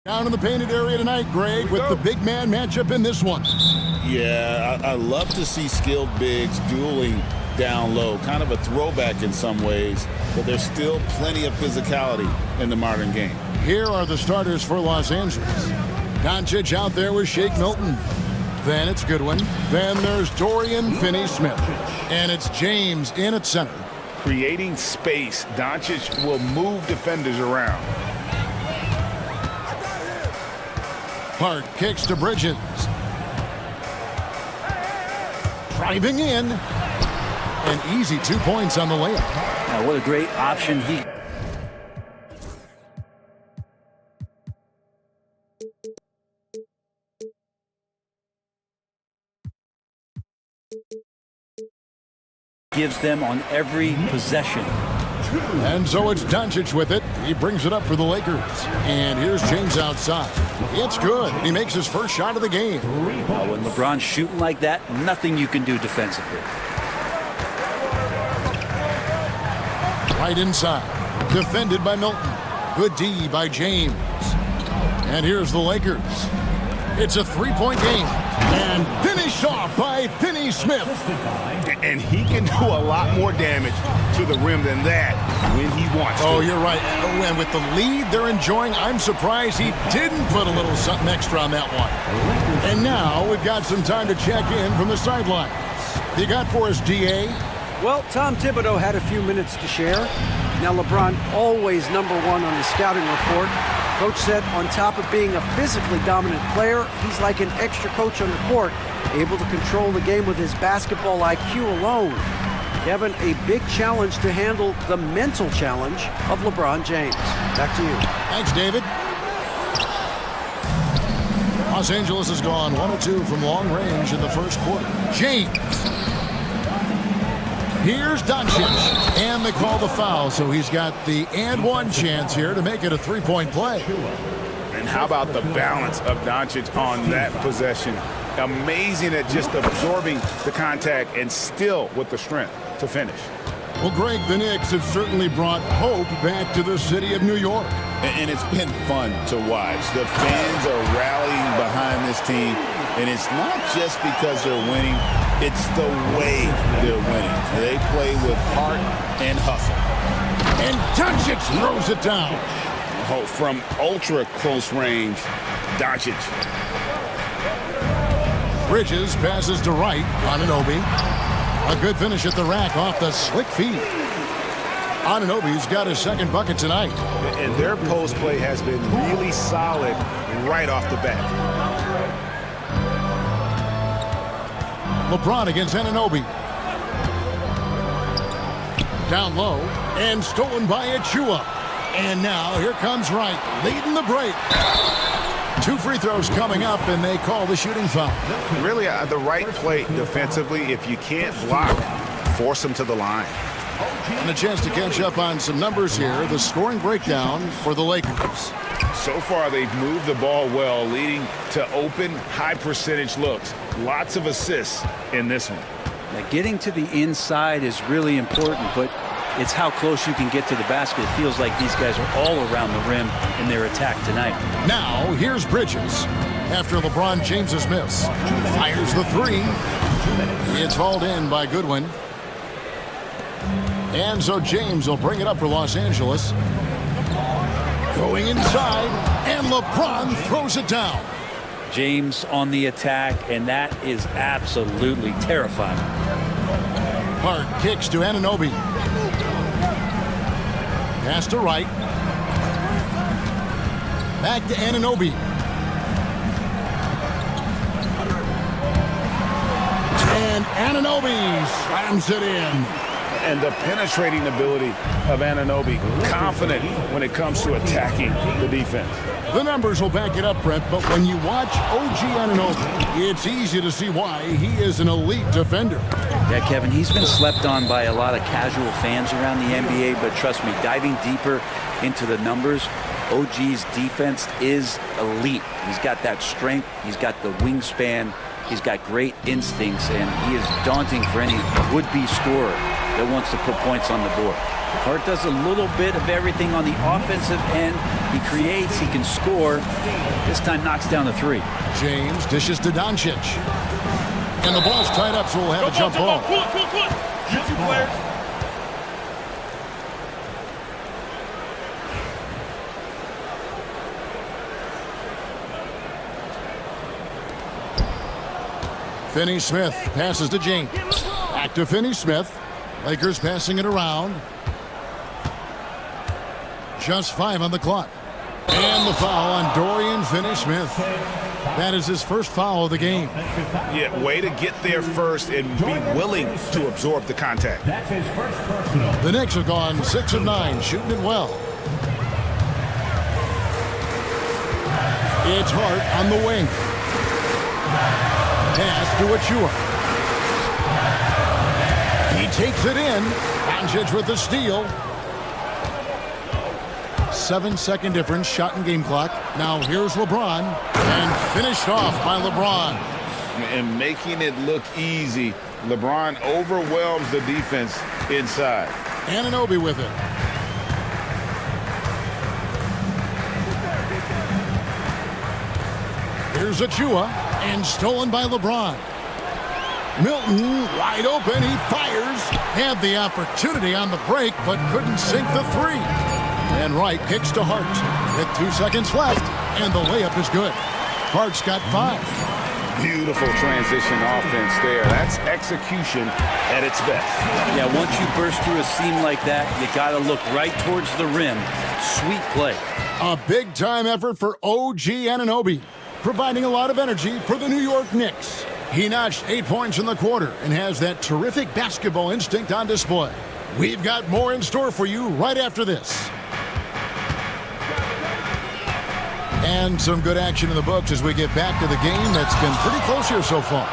Down in the painted area tonight, Greg, with the big man matchup in this one. Yeah, I love to see skilled bigs dueling down low. Kind of a throwback in some ways, but there's still plenty of physicality in the modern game. Here are the starters for Los Angeles. Doncic out there with Shake Milton. Then it's Goodwin. Then there's Dorian Finney-Smith. And it's James in at center. Creating space, Doncic will move defenders around. Hart kicks to Bridges. Driving in. An easy 2 points on the layup. Now, what a great option he... gives them on every possession. And so it's Doncic with it. He brings it up for the Lakers. And here's James outside. It's good. He makes his first shot of the game. When LeBron's shooting like that, nothing you can do defensively. Right inside. Defended by Milton. Good D by James. And here's the Lakers. It's a three-point game. And finished off by Finney-Smith. And he can do a lot more damage to the rim than that when he wants to. Oh, you're right. And with the lead they're enjoying, I'm surprised he didn't put a little something extra on that one. And now we've got some time to check in from the sidelines. You got for us, DA? Well, Tom Thibodeau had a few minutes to share. Now LeBron always #1 on the scouting report. Coach said on top of being a physically dominant player, he's like an extra coach on the court, able to control the game with his basketball IQ alone. Kevin, a big challenge to handle the mental challenge of LeBron James. Back to you. Thanks, David. Los Angeles has gone 1 of 2 from long range in the first quarter. James. Here's Doncic, and they call the foul, so he's got the and one chance here to make it a three-point play. And how about the balance of Doncic on that possession? Amazing at just absorbing the contact and still with the strength to finish. Well, Greg, the Knicks have certainly brought hope back to the city of New York. And it's been fun to watch. The fans are rallying behind this team, and it's not just because they're winning. It's the way they're winning. They play with heart and hustle. And Doncic throws it down. Oh, from ultra close range, Doncic. Bridges passes to right on Anunoby. A good finish at the rack off the slick feed. Anunoby's got his second bucket tonight. And their post play has been really solid right off the bat. LeBron against Anunoby. Down low and stolen by Achua. And now here comes Wright leading the break. 2 free throws coming up, and they call the shooting foul. Really, the right play defensively. If you can't block, force them to the line. And a chance to catch up on some numbers here. The scoring breakdown for the Lakers. So far, they've moved the ball well, leading to open, high-percentage looks. Lots of assists in this one. Now, getting to the inside is really important, but it's how close you can get to the basket. It feels like these guys are all around the rim in their attack tonight. Now, here's Bridges. After LeBron James's miss. Fires the three. It's hauled in by Goodwin. And so James will bring it up for Los Angeles. Going inside, and LeBron throws it down. James on the attack, and that is absolutely terrifying. Hart kicks to Anunoby. Pass to Wright. Back to Anunoby. And Anunoby slams it in. And the penetrating ability of Anunoby, confident when it comes to attacking the defense. The numbers will back it up, Brent, but when you watch OG Anunoby, it's easy to see why he is an elite defender. Yeah, Kevin, he's been slept on by a lot of casual fans around the NBA, but trust me, diving deeper into the numbers, OG's defense is elite. He's got that strength, he's got the wingspan, he's got great instincts, and he is daunting for any would-be scorer that wants to put points on the board. Hart does a little bit of everything on the offensive end. He creates, he can score. This time knocks down the three. James dishes to Doncic. And the ball's tied up, so we'll have a jump ball. Pull it. You two players. Finney-Smith passes to James. Back to Finney-Smith. Lakers passing it around. Just 5 on the clock. And the foul on Dorian Finney-Smith. That is his first foul of the game. Yeah, way to get there first and be willing to absorb the contact. That's his first personal. The Knicks have gone 6 of 9, shooting it well. It's Hart on the wing. Pass to Achua. He takes it in. Doncic with the steal. 7-second difference, shot and game clock. Now here's LeBron, and finished off by LeBron. And making it look easy, LeBron overwhelms the defense inside. Anunoby with it. Here's Achua, and stolen by LeBron. Milton, wide open, he fires. Had the opportunity on the break, but couldn't sink the three. And Wright kicks to Hart with 2 seconds left, and the layup is good. Hart's got 5. Beautiful transition offense there. That's execution at its best. Yeah, once you burst through a seam like that, you got to look right towards the rim. Sweet play. A big-time effort for OG Anunoby, providing a lot of energy for the New York Knicks. He notched 8 points in the quarter and has that terrific basketball instinct on display. We've got more in store for you right after this. And some good action in the books as we get back to the game that's been pretty close here so far.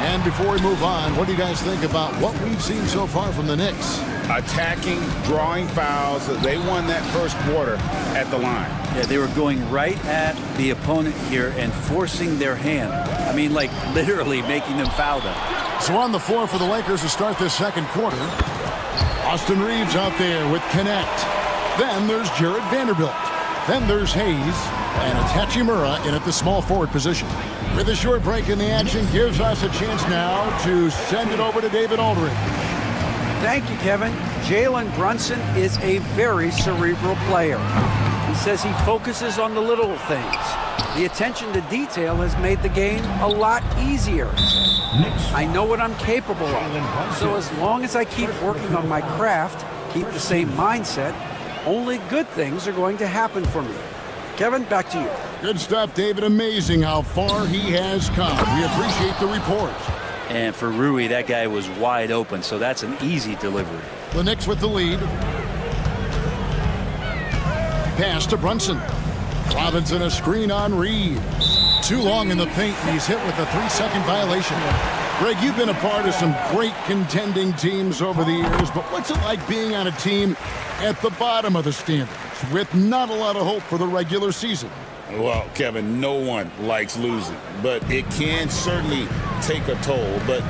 And before we move on, what do you guys think about what we've seen so far from the Knicks? Attacking, drawing fouls. They won that first quarter at the line. Yeah, they were going right at the opponent here and forcing their hand. I mean, like literally making them foul them. So on the floor for the Lakers to start this second quarter. Austin Reeves out there with Connect. Then there's Jared Vanderbilt. Then there's Hayes. And it's Hachimura in at the small forward position. With a short break in the action, gives us a chance now to send it over to David Aldridge. Thank you, Kevin. Jalen Brunson is a very cerebral player. He says he focuses on the little things. The attention to detail has made the game a lot easier. I know what I'm capable of. So as long as I keep working on my craft, keep the same mindset, only good things are going to happen for me. Kevin, back to you. Good stuff, David. Amazing how far he has come. We appreciate the report. And for Rui, that guy was wide open, so that's an easy delivery. The Knicks with the lead. Pass to Brunson. Robinson a screen on Reed. Too long in the paint, and he's hit with a 3-second violation. Greg, you've been a part of some great contending teams over the years, but what's it like being on a team at the bottom of the standings with not a lot of hope for the regular season? Well, Kevin, no one likes losing, but it can certainly take a toll. But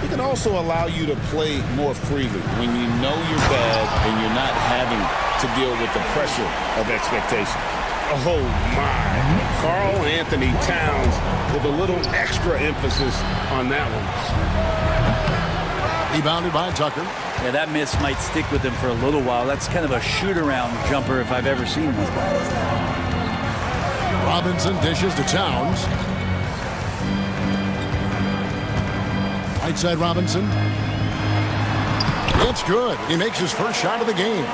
it can also allow you to play more freely when you know you're bad and you're not having to deal with the pressure of expectation. Oh, my. Karl Anthony Towns with a little extra emphasis on that one. Rebounded by Tucker. Yeah, that miss might stick with him for a little while. That's kind of a shoot-around jumper if I've ever seen one. Robinson dishes to Towns. Right side Robinson. It's good. He makes his first shot of the game.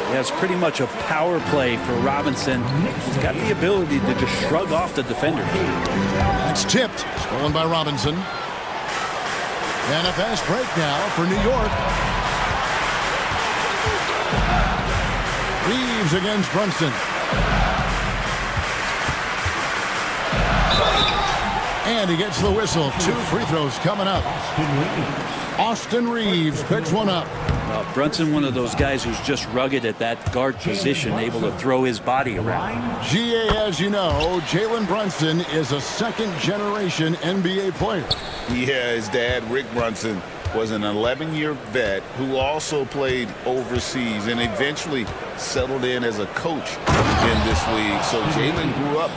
Yeah, it's pretty much a power play for Robinson. He's got the ability to just shrug off the defender. That's tipped. Stolen by Robinson. And a fast break now for New York. Reeves against Brunson. And he gets the whistle. 2 free throws coming up. Austin Reeves picks one up. Brunson, one of those guys who's just rugged at that guard position, able to throw his body around. GA, as you know, Jalen Brunson is a second-generation NBA player. Yeah, his dad, Rick Brunson, was an 11-year vet who also played overseas and eventually settled in as a coach in this league. So Jalen grew up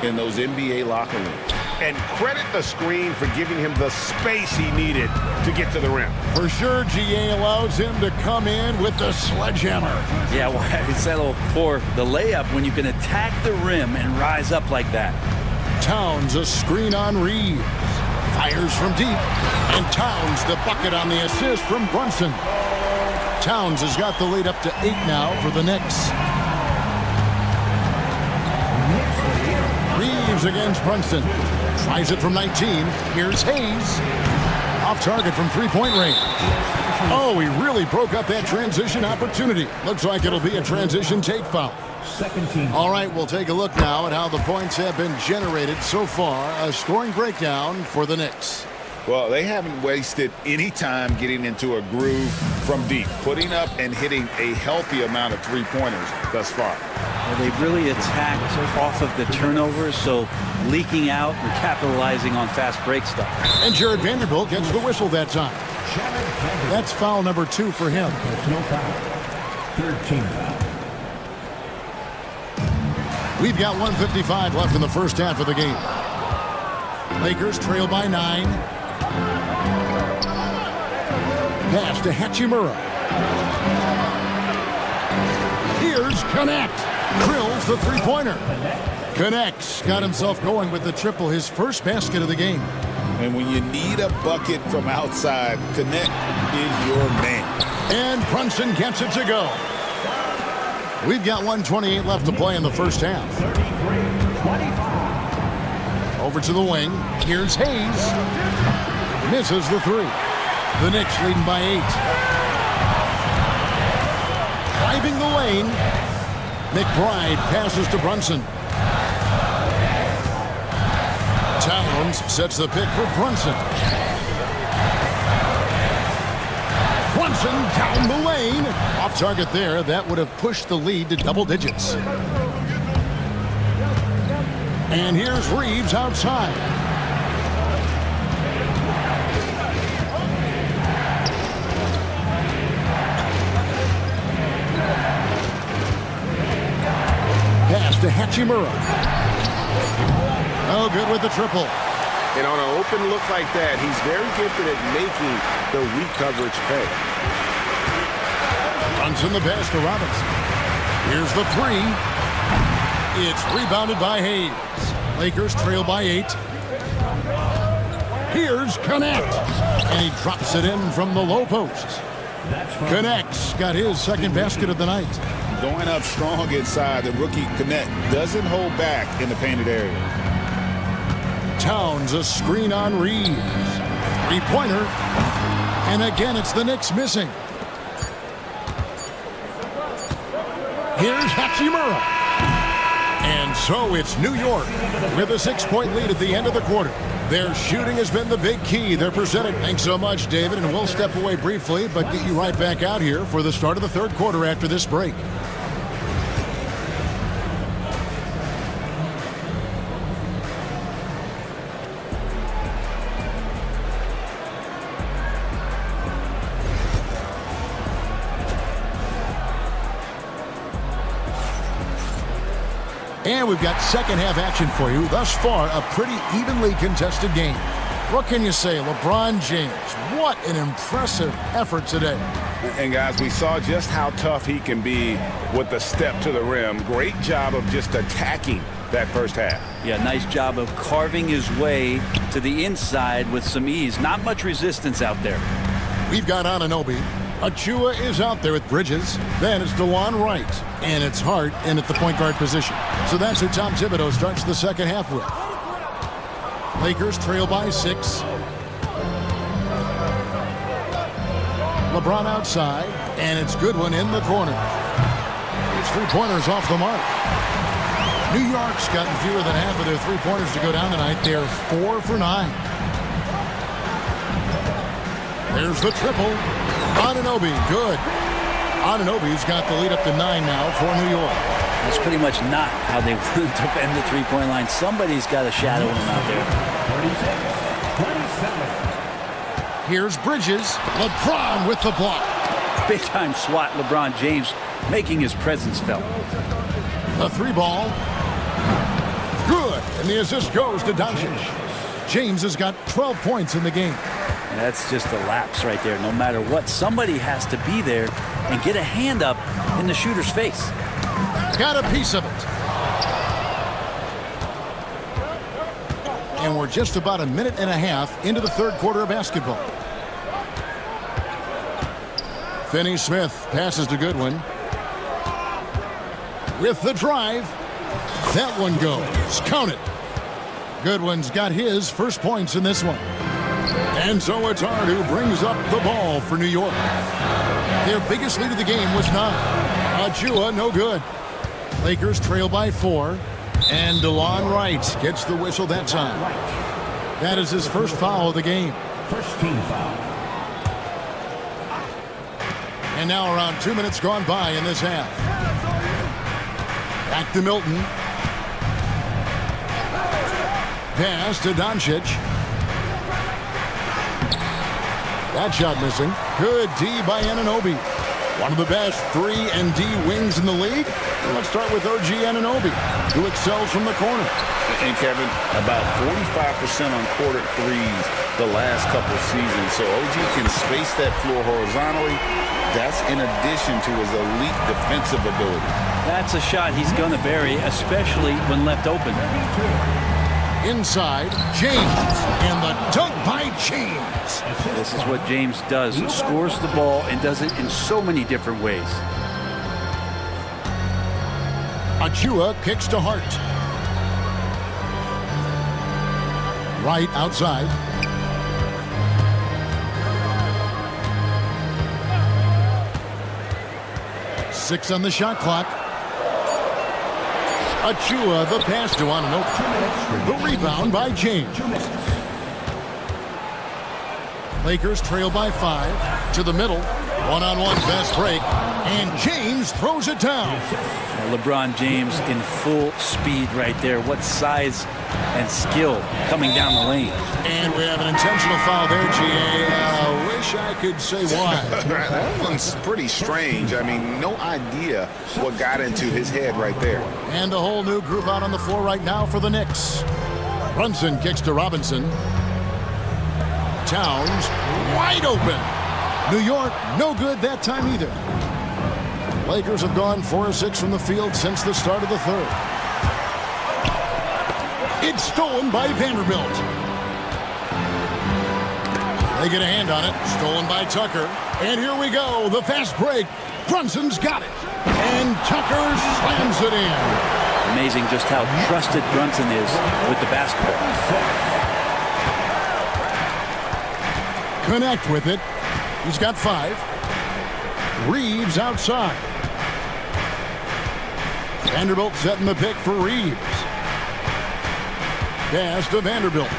in those NBA locker rooms. And credit the screen for giving him the space he needed to get to the rim. For sure, GA allows him to come in with the sledgehammer. Yeah, why settle for the layup when you can attack the rim and rise up like that? Towns a screen on Reeves. Fires from deep. And Towns the bucket on the assist from Brunson. Towns has got the lead up to 8 now for the Knicks. Reeves against Brunson. Tries it from 19. Here's Hayes. Off target from three-point range. Oh, he really broke up that transition opportunity. Looks like it'll be a transition take foul. Second team. All right, we'll take a look now at how the points have been generated so far. A scoring breakdown for the Knicks. Well, they haven't wasted any time getting into a groove from deep, putting up and hitting a healthy amount of three-pointers thus far. Well, they've really attacked off of the turnovers, so leaking out and capitalizing on fast break stuff. And Jared Vanderbilt gets the whistle that time. That's foul number 2 for him. That's no foul. Third team foul. We've got 1:55 left in the first half of the game. Lakers trail by 9. Pass to Hachimura. Here's Connect. Drills the three-pointer. Connects. Got himself going with the triple, his first basket of the game. And when you need a bucket from outside, Connect is your man. And Brunson gets it to go. We've got 1:28 left to play in the first half. 33-25. Over to the wing. Here's Hayes. Misses the three. The Knicks leading by 8. Driving the lane. McBride passes to Brunson. Towns sets the pick for Brunson. Brunson down the lane. Off target there. That would have pushed the lead to double digits. And here's Reeves outside. Pass to Hachimura. Oh, good with the triple. And on an open look like that, he's very gifted at making the weak coverage pay. Brunson the pass to Robinson. Here's the three. It's rebounded by Hayes. Lakers trail by 8. Here's Connect. And he drops it in from the low post. Connect's got his second basket of the night. Going up strong inside, the rookie Connect doesn't hold back in the painted area. Towns a screen on Reeves. Three-pointer. And again, it's the Knicks missing. Here's Hachimura. And so it's New York with a 6-point lead at the end of the quarter. Their shooting has been the big key. They're presented. Thanks so much, David. And we'll step away briefly, but get you right back out here for the start of the third quarter after this break. And we've got second half action for you. Thus far, a pretty evenly contested game. What can you say, LeBron James? What an impressive effort today. And guys, we saw just how tough he can be with the step to the rim. Great job of just attacking that first half. Yeah, nice job of carving his way to the inside with some ease. Not much resistance out there. We've got Anunoby. Achua is out there with Bridges. Then it's DeLon Wright. And it's Hart in at the point guard position. So that's who Tom Thibodeau starts the second half with. Lakers trail by 6. LeBron outside. And it's Goodwin in the corner. His three-pointers off the mark. New York's gotten fewer than half of their three-pointers to go down tonight. They're 4 for 9. There's the triple. Anunoby, good. Anunoby's got the lead up to 9 now for New York. That's pretty much not how they want to defend the three-point line. Somebody's got a shadow him out there. 36-27. Here's Bridges. LeBron with the block. Big time swat, LeBron James making his presence felt. The three ball. Good. And the assist goes to Doncic. James has got 12 points in the game. And that's just a lapse right there. No matter what, somebody has to be there and get a hand up in the shooter's face. Got a piece of it. And we're just about a minute and a half into the third quarter of basketball. Finney-Smith passes to Goodwin. With the drive. That one goes. Count it. Goodwin's got his first points in this one. And so it's Hart who brings up the ball for New York. Their biggest lead of the game was 9. Achua, no good. Lakers trail by 4. And DeLon Wright gets the whistle that time. That is his first foul of the game. First team foul. And now around 2 minutes gone by in this half. Back to Milton. Pass to Doncic. That shot missing. Good D by Anunoby. One of the best 3-and-D wings in the league. Let's start with OG Anunoby, who excels from the corner. And Kevin, about 45% on quarter threes the last couple seasons. So OG can space that floor horizontally. That's in addition to his elite defensive ability. That's a shot he's going to bury, especially when left open. Inside, James, and the dunk by James. This is what James does. Scores the ball and does it in so many different ways. Achua kicks to Hart. Right outside. Six on the shot clock. Achua, the pass to Anunoby. The rebound by James. Lakers trail by 5. To the middle. One-on-one fast break. And James throws it down. LeBron James in full speed right there. What size and skill coming down the lane. And we have an intentional foul there, GA. I wish I could say why. That one's pretty strange. I mean, no idea what got into his head right there. And a whole new group out on the floor right now for the Knicks. Brunson kicks to Robinson. Towns wide open. New York, no good that time either. Lakers have gone 4 of 6 from the field since the start of the third. It's stolen by Vanderbilt. They get a hand on it. Stolen by Tucker. And here we go. The fast break. Brunson's got it. And Tucker slams it in. Amazing just how trusted Brunson is with the basketball. Connect with it. He's got 5. Reeves outside. Vanderbilt setting the pick for Reeves. Pass to Vanderbilt.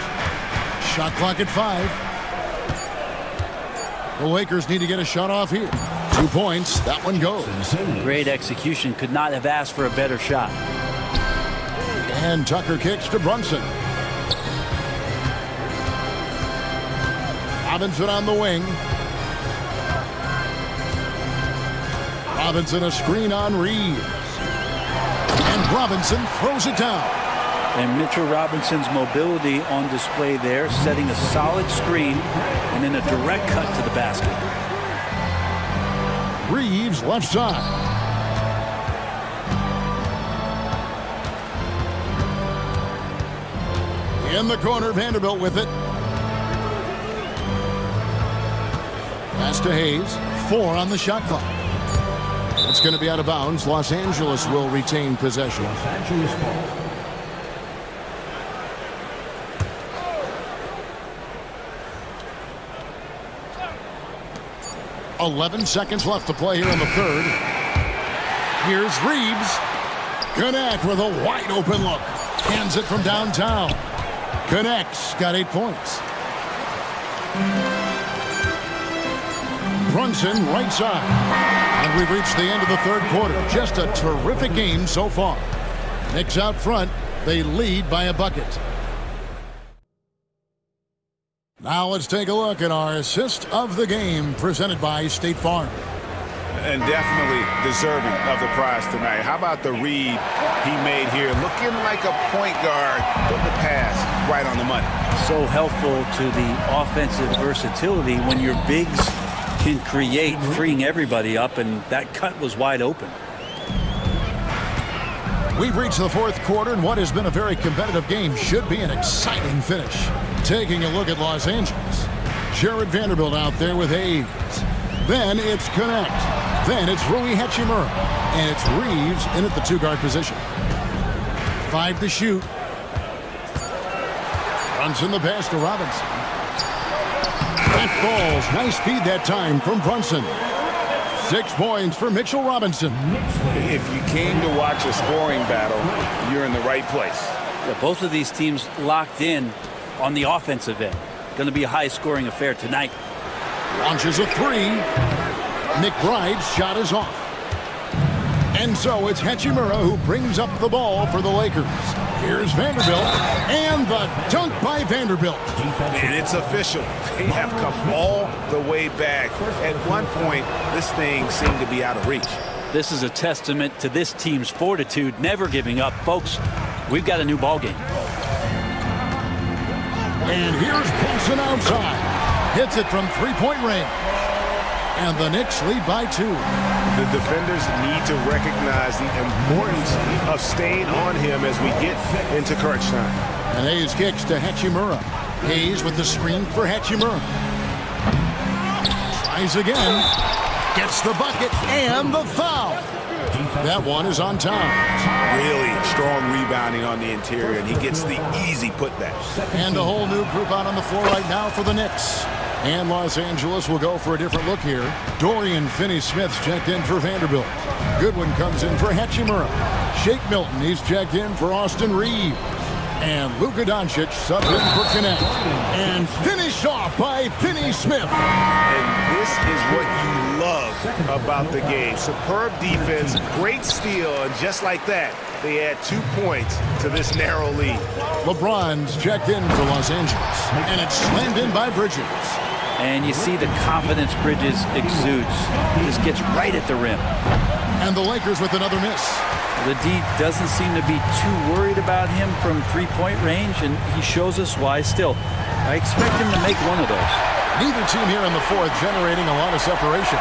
Shot clock at 5. The Lakers need to get a shot off here. 2 points. That one goes. Great execution. Could not have asked for a better shot. And Tucker kicks to Brunson. Robinson on the wing. Robinson a screen on Reeves. And Robinson throws it down. And Mitchell Robinson's mobility on display there, setting a solid screen and then a direct cut to the basket. Reeves left side. In the corner, Vanderbilt with it. Pass to Hayes. 4 on the shot clock. It's going to be out of bounds. Los Angeles will retain possession. Los Angeles ball. 11 seconds left to play here in the third. Here's Reeves. Connect with a wide open look. Hands it from downtown. Connects. Got 8 points. Brunson right side. And we've reached the end of the third quarter. Just a terrific game so far. Knicks out front. They lead by a bucket. Now let's take a look at our assist of the game presented by State Farm. And definitely deserving of the prize tonight. How about the read he made here? Looking like a point guard, putting the pass right on the money. So helpful to the offensive versatility when your bigs can create, freeing everybody up, and that cut was wide open. We've reached the fourth quarter, and what has been a very competitive game should be an exciting finish. Taking a look at Los Angeles. Jared Vanderbilt out there with Hayes. Then it's Connect. Then it's Rui Hachimura. And it's Reeves in at the two-guard position. 5 to shoot. Brunson the pass to Robinson. That falls. Nice feed that time from Brunson. 6 points for Mitchell Robinson. If you came to watch a scoring battle, you're in the right place. Yeah, both of these teams locked in on the offensive end. Going to be a high-scoring affair tonight. Launches a 3. McBride's shot is off. And so it's Hachimura who brings up the ball for the Lakers. Here's Vanderbilt, and the dunk by Vanderbilt. And it's official. They have come all the way back. At one point, this thing seemed to be out of reach. This is a testament to this team's fortitude, never giving up. Folks, we've got a new ball game. And here's Brunson outside. Hits it from three-point range. And the Knicks lead by 2. The defenders need to recognize the importance of staying on him as we get into crunch time. And Hayes kicks to Hachimura. Hayes with the screen for Hachimura. Tries again. Gets the bucket and the foul. That one is on time. Really strong rebounding on the interior, and he gets the easy putback. And a whole new group out on the floor right now for the Knicks. And Los Angeles will go for a different look here. Dorian Finney-Smith's checked in for Vanderbilt. Goodwin comes in for Hachimura. Shake Milton, he's checked in for Austin Reeves. And Luka Doncic subbed in for Connect. And finished off by Finney-Smith. And this is what you love about the game. Superb defense, great steal, and just like that, they add 2 points to this narrow lead. LeBron's checked in for Los Angeles. And it's slammed in by Bridges. And you see the confidence Bridges exudes. He just gets right at the rim. And the Lakers with another miss. The D doesn't seem to be too worried about him from three-point range, and he shows us why. Still, I expect him to make one of those. Neither team here in the fourth generating a lot of separation.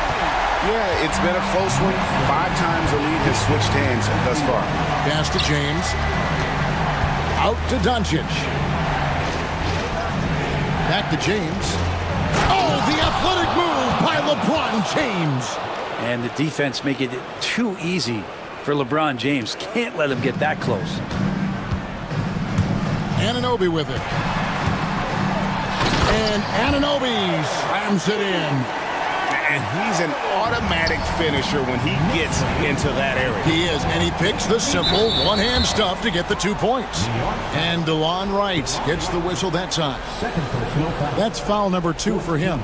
Yeah, it's been a close one. 5 times the lead has switched hands thus far. Pass to James. Out to Doncic. Back to James. Oh, the athletic move by LeBron James. And the defense making it too easy for LeBron James. Can't let him get that close. Anunoby with it. And Anunoby slams it in. And he's an automatic finisher when he gets into that area. He is, and he picks the simple one-hand stuff to get the 2 points. And DeLon Wright gets the whistle that time. That's foul number 2 for him.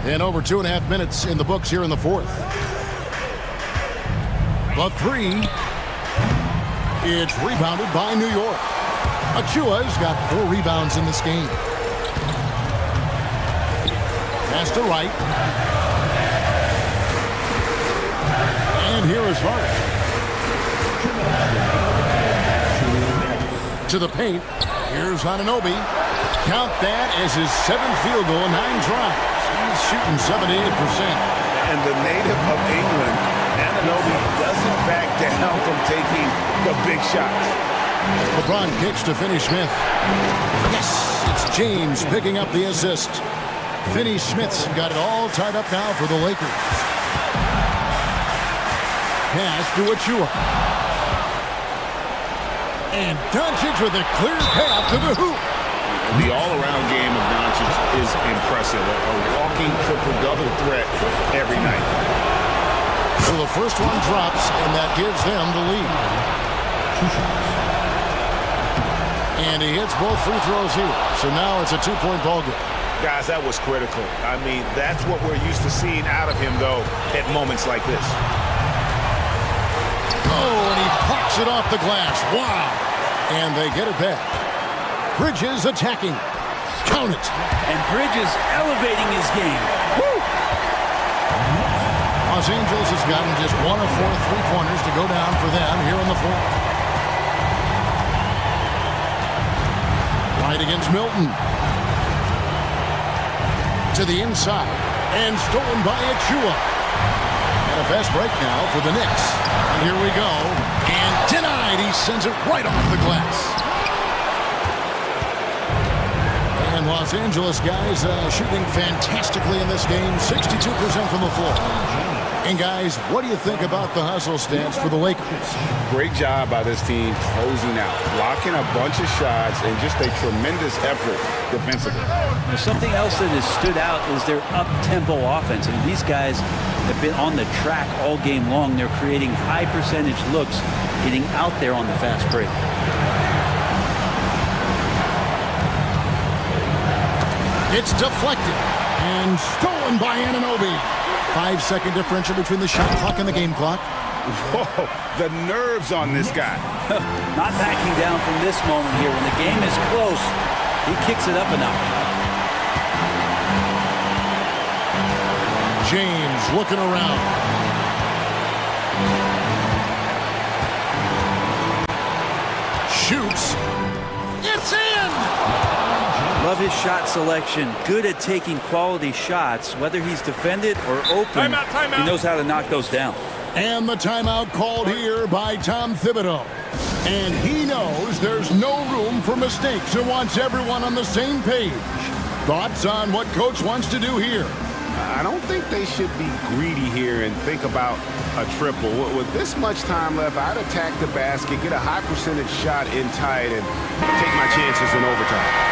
And over 2.5 minutes in the books here in the fourth. The 3. It's rebounded by New York. Achua's got 4 rebounds in this game. Pass to Wright. And here is Hart. To the paint. Here's Anunoby. Count that as his 7th field goal in 9 tries. He's shooting 78%. And the native of England, Anunoby doesn't back down from taking the big shots. LeBron kicks to Finney-Smith. Yes, it's James picking up the assist. Finney-Smith's got it all tied up now for the Lakers. Pass to Achua. And Doncic with a clear path to the hoop. The all-around game of Doncic is impressive. A walking triple-double threat every night. So the first one drops, and that gives them the lead. And he hits both free throws here. So now it's a 2-point ball game. Guys, that was critical. I mean, that's what we're used to seeing out of him, though, at moments like this. Oh, and he pops it off the glass. Wow. And they get it back. Bridges attacking. Count it. And Bridges elevating his game. Woo! Los Angeles has gotten just 1 of 4 three-pointers to go down for them here in the fourth. Right against Milton. To the inside. And stolen by Achua. And a fast break now for the Knicks. And here we go. And denied. He sends it right off the glass. And Los Angeles guys shooting fantastically in this game. 62% from the floor. And guys, what do you think about the hustle stance for the Lakers? Great job by this team closing out, blocking a bunch of shots, and just a tremendous effort defensively. Well, something else that has stood out is their up-tempo offense. I mean, these guys have been on the track all game long. They're creating high percentage looks, getting out there on the fast break. It's deflected and stolen by Anunoby. 5-second differential between the shot clock and the game clock. Whoa, the nerves on this guy. Not backing down from this moment here. When the game is close, he kicks it up a notch. James looking around. Shoots. It's in! Love his shot selection. Good at taking quality shots, whether he's defended or open. Timeout. He knows how to knock those down. And the timeout called here by Tom Thibodeau. And he knows there's no room for mistakes and wants everyone on the same page. Thoughts on what Coach wants to do here? I don't think they should be greedy here and think about a triple. With this much time left, I'd attack the basket, get a high percentage shot in tight, and take my chances in overtime.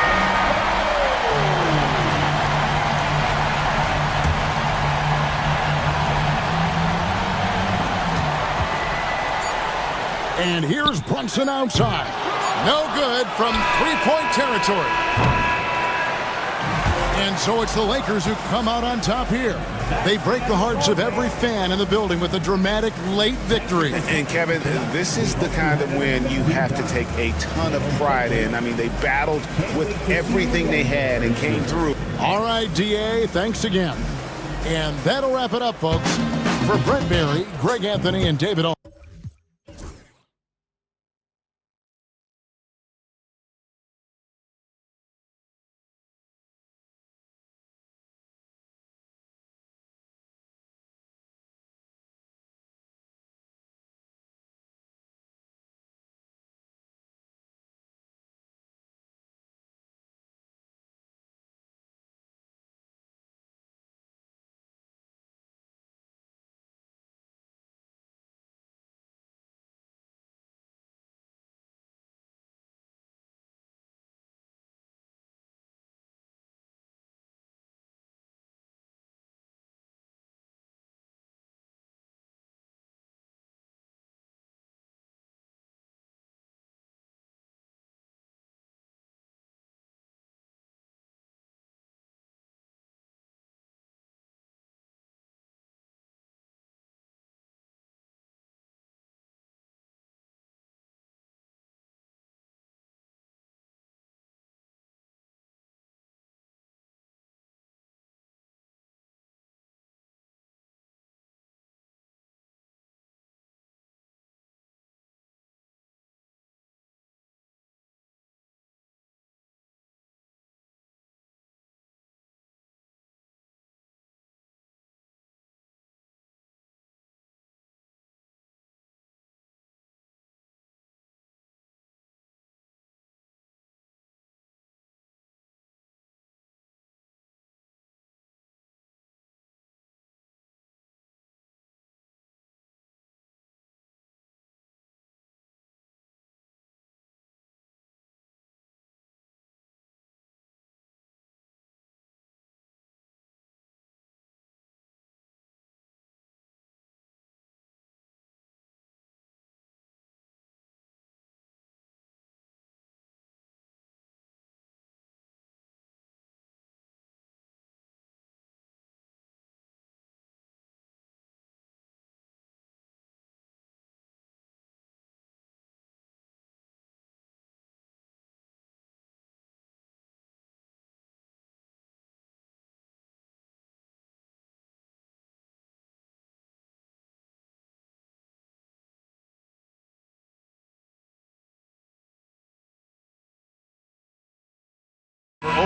And here's Brunson outside. No good from three-point territory. And so it's the Lakers who come out on top here. They break the hearts of every fan in the building with a dramatic late victory. And Kevin, this is the kind of win you have to take a ton of pride in. I mean, they battled with everything they had and came through. All right, DA, thanks again. And that'll wrap it up, folks. For Brent Barry, Greg Anthony, and David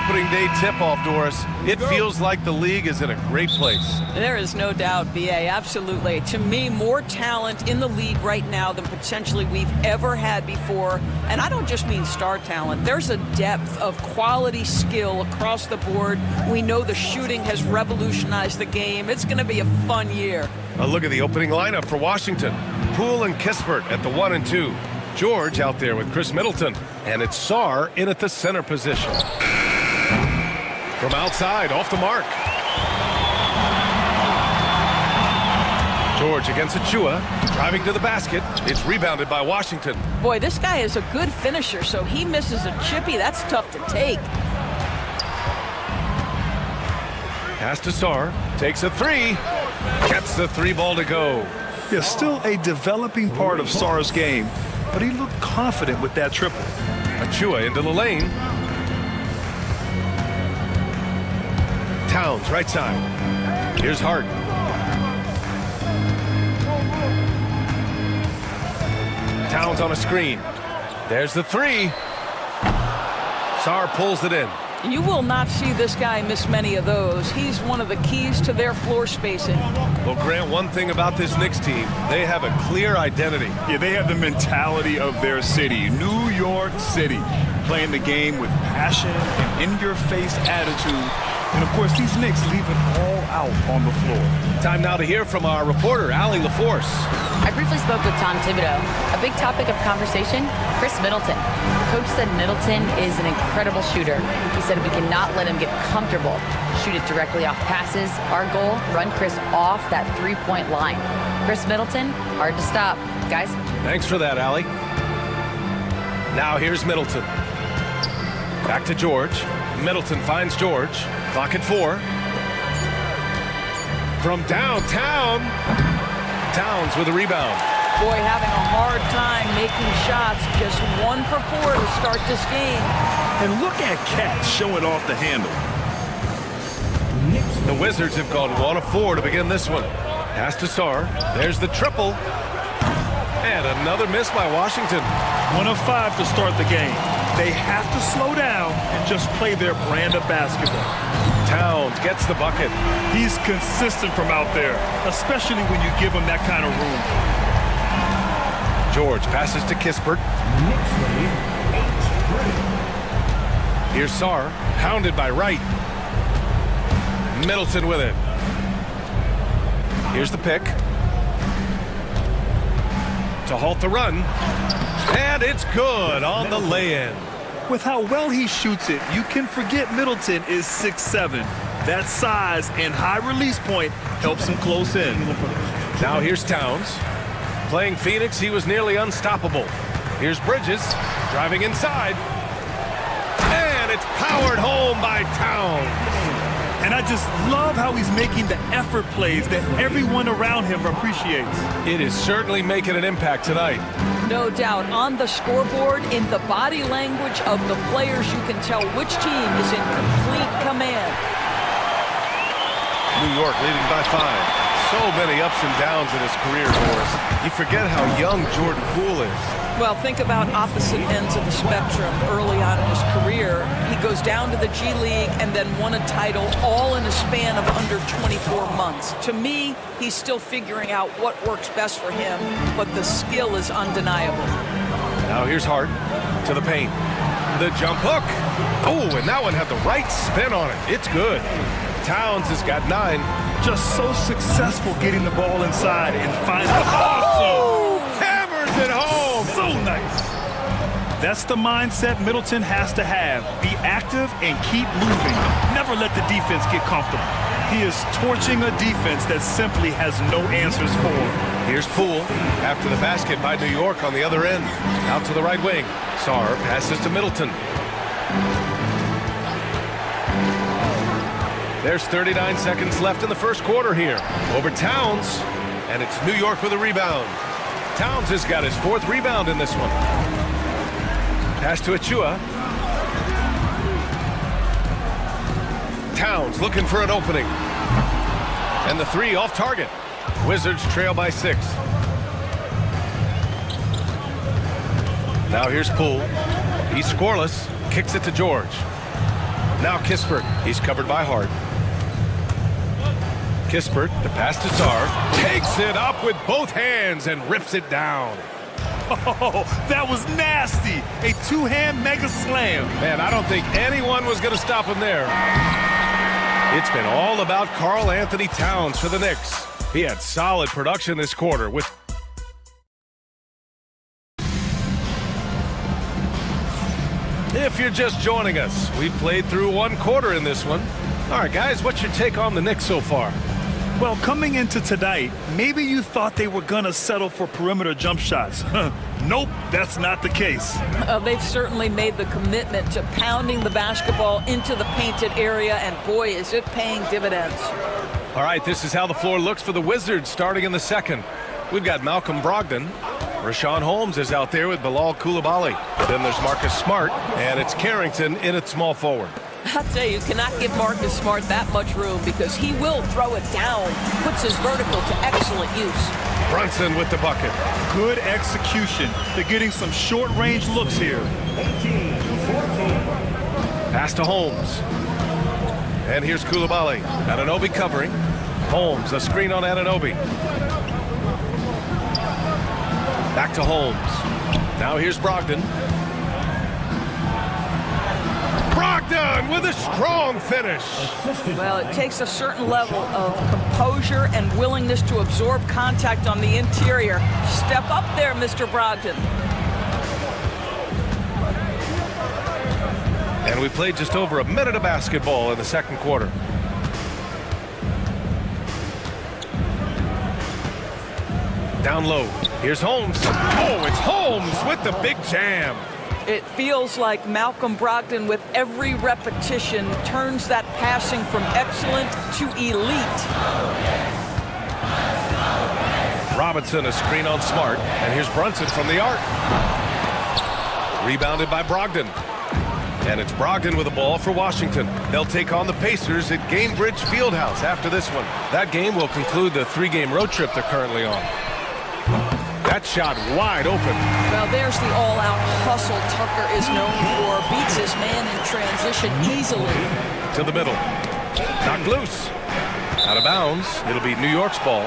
opening day tip-off, Doris. It feels like the league is in a great place. There is no doubt, B.A., absolutely. To me, more talent in the league right now than potentially we've ever had before. And I don't just mean star talent. There's a depth of quality skill across the board. We know the shooting has revolutionized the game. It's going to be a fun year. A look at the opening lineup for Washington. Poole and Kispert at the 1 and 2. George out there with Chris Middleton. And it's Sarr in at the center position. From outside, off the mark. George against Achua, driving to the basket. It's rebounded by Washington. Boy, this guy is a good finisher, so he misses a chippy. That's tough to take. Pass to Sarr, takes a three, gets the three ball to go. Yeah, still a developing part of Sarr's game, but he looked confident with that triple. Achua into the lane. Towns, right side. Here's Hart. Towns on a screen. There's the three. Sarr pulls it in. You will not see this guy miss many of those. He's one of the keys to their floor spacing. Well, Grant, one thing about this Knicks team, they have a clear identity. Yeah, they have the mentality of their city, New York City, playing the game with passion and in-your-face attitude. And, of course, these Knicks leave it all out on the floor. Time now to hear from our reporter, Allie LaForce. I briefly spoke with Tom Thibodeau. A big topic of conversation, Chris Middleton. Coach said Middleton is an incredible shooter. He said we cannot let him get comfortable. Shoot it directly off passes. Our goal, run Chris off that three-point line. Chris Middleton, hard to stop. Guys? Thanks for that, Allie. Now here's Middleton. Back to George. Middleton finds George. Clock at 4. From downtown. Towns with a rebound. Boy, having a hard time making shots. Just 1 for 4 to start this game. And look at Cat showing off the handle. The Wizards have gone 1 of 4 to begin this one. Pass to Sarr. There's the triple. And another miss by Washington. 1 of 5 to start the game. They have to slow down and just play their brand of basketball. Towns gets the bucket. He's consistent from out there, especially when you give him that kind of room. George passes to Kispert. Here's Sarr, hounded by Wright. Middleton with it. Here's the pick. To halt the run. And it's good on the lay-in. With how well he shoots it, you can forget Middleton is 6'7". That size and high release point helps him close in. Now here's Towns. Playing Phoenix, he was nearly unstoppable. Here's Bridges, driving inside. And it's powered home by Towns. And I just love how he's making the effort plays that everyone around him appreciates. It is certainly making an impact tonight. No doubt. On the scoreboard, in the body language of the players, you can tell which team is in complete command. New York leading by 5. So many ups and downs in his career, Boris. You forget how young Jordan Poole is. Well, think about opposite ends of the spectrum early on in his career. He goes down to the G League and then won a title all in a span of under 24 months. To me, he's still figuring out what works best for him, but the skill is undeniable. Now here's Hart to the paint. The jump hook. Oh, and that one had the right spin on it. It's good. Towns has got 9. Just so successful getting the ball inside and finding hammers it home. So nice. That's the mindset Middleton has to have. Be active and keep moving. Never let the defense get comfortable. He is torching a defense that simply has no answers for. Here's Poole after the basket by New York on the other end. Out to the right wing. Sarr passes to Middleton. There's 39 seconds left in the first quarter here. Over Towns, and it's New York with a rebound. Towns has got his 4th rebound in this one. Pass to Achua. Towns looking for an opening. And the 3 off target. Wizards trail by 6. Now here's Poole. He's scoreless. Kicks it to George. Now Kispert. He's covered by Hart. Kispert, the pass to Czar, takes it up with both hands and rips it down. Oh, that was nasty. A two-hand mega slam. Man, I don't think anyone was going to stop him there. It's been all about Karl Anthony Towns for the Knicks. He had solid production this quarter with... If you're just joining us, we played through one quarter in this one. All right, guys, what's your take on the Knicks so far? Well, coming into tonight, maybe you thought they were going to settle for perimeter jump shots. Nope, that's not the case. They've certainly made the commitment to pounding the basketball into the painted area, and boy, is it paying dividends. All right, this is how the floor looks for the Wizards starting in the second. We've got Malcolm Brogdon. Rashawn Holmes is out there with Bilal Coulibaly. Then there's Marcus Smart, and it's Carrington in at small forward. I'll tell you cannot give Marcus Smart that much room because he will throw it down, puts his vertical to excellent use. Brunson with the bucket. Good execution. They're getting some short-range looks here. 18-14. Pass to Holmes. And here's Coulibaly. Anunoby covering. Holmes, a screen on Anunoby. Back to Holmes. Now here's Brogdon. Brogdon with a strong finish. Well, it takes a certain level of composure and willingness to absorb contact on the interior. Step up there, Mr. Brogdon. And we played just over a minute of basketball in the second quarter. Down low. Here's Holmes. Oh, it's Holmes with the big jam. It feels like Malcolm Brogdon, with every repetition, turns that passing from excellent to elite. Robinson, a screen on Smart. And here's Brunson from the arc. Rebounded by Brogdon. And it's Brogdon with the ball for Washington. They'll take on the Pacers at Gainbridge Fieldhouse after this one. That game will conclude the three-game road trip they're currently on. That shot wide open. Well, there's the all-out hustle Tucker is known for. Beats his man in transition easily. To the middle. Knocked loose. Out of bounds. It'll be New York's ball.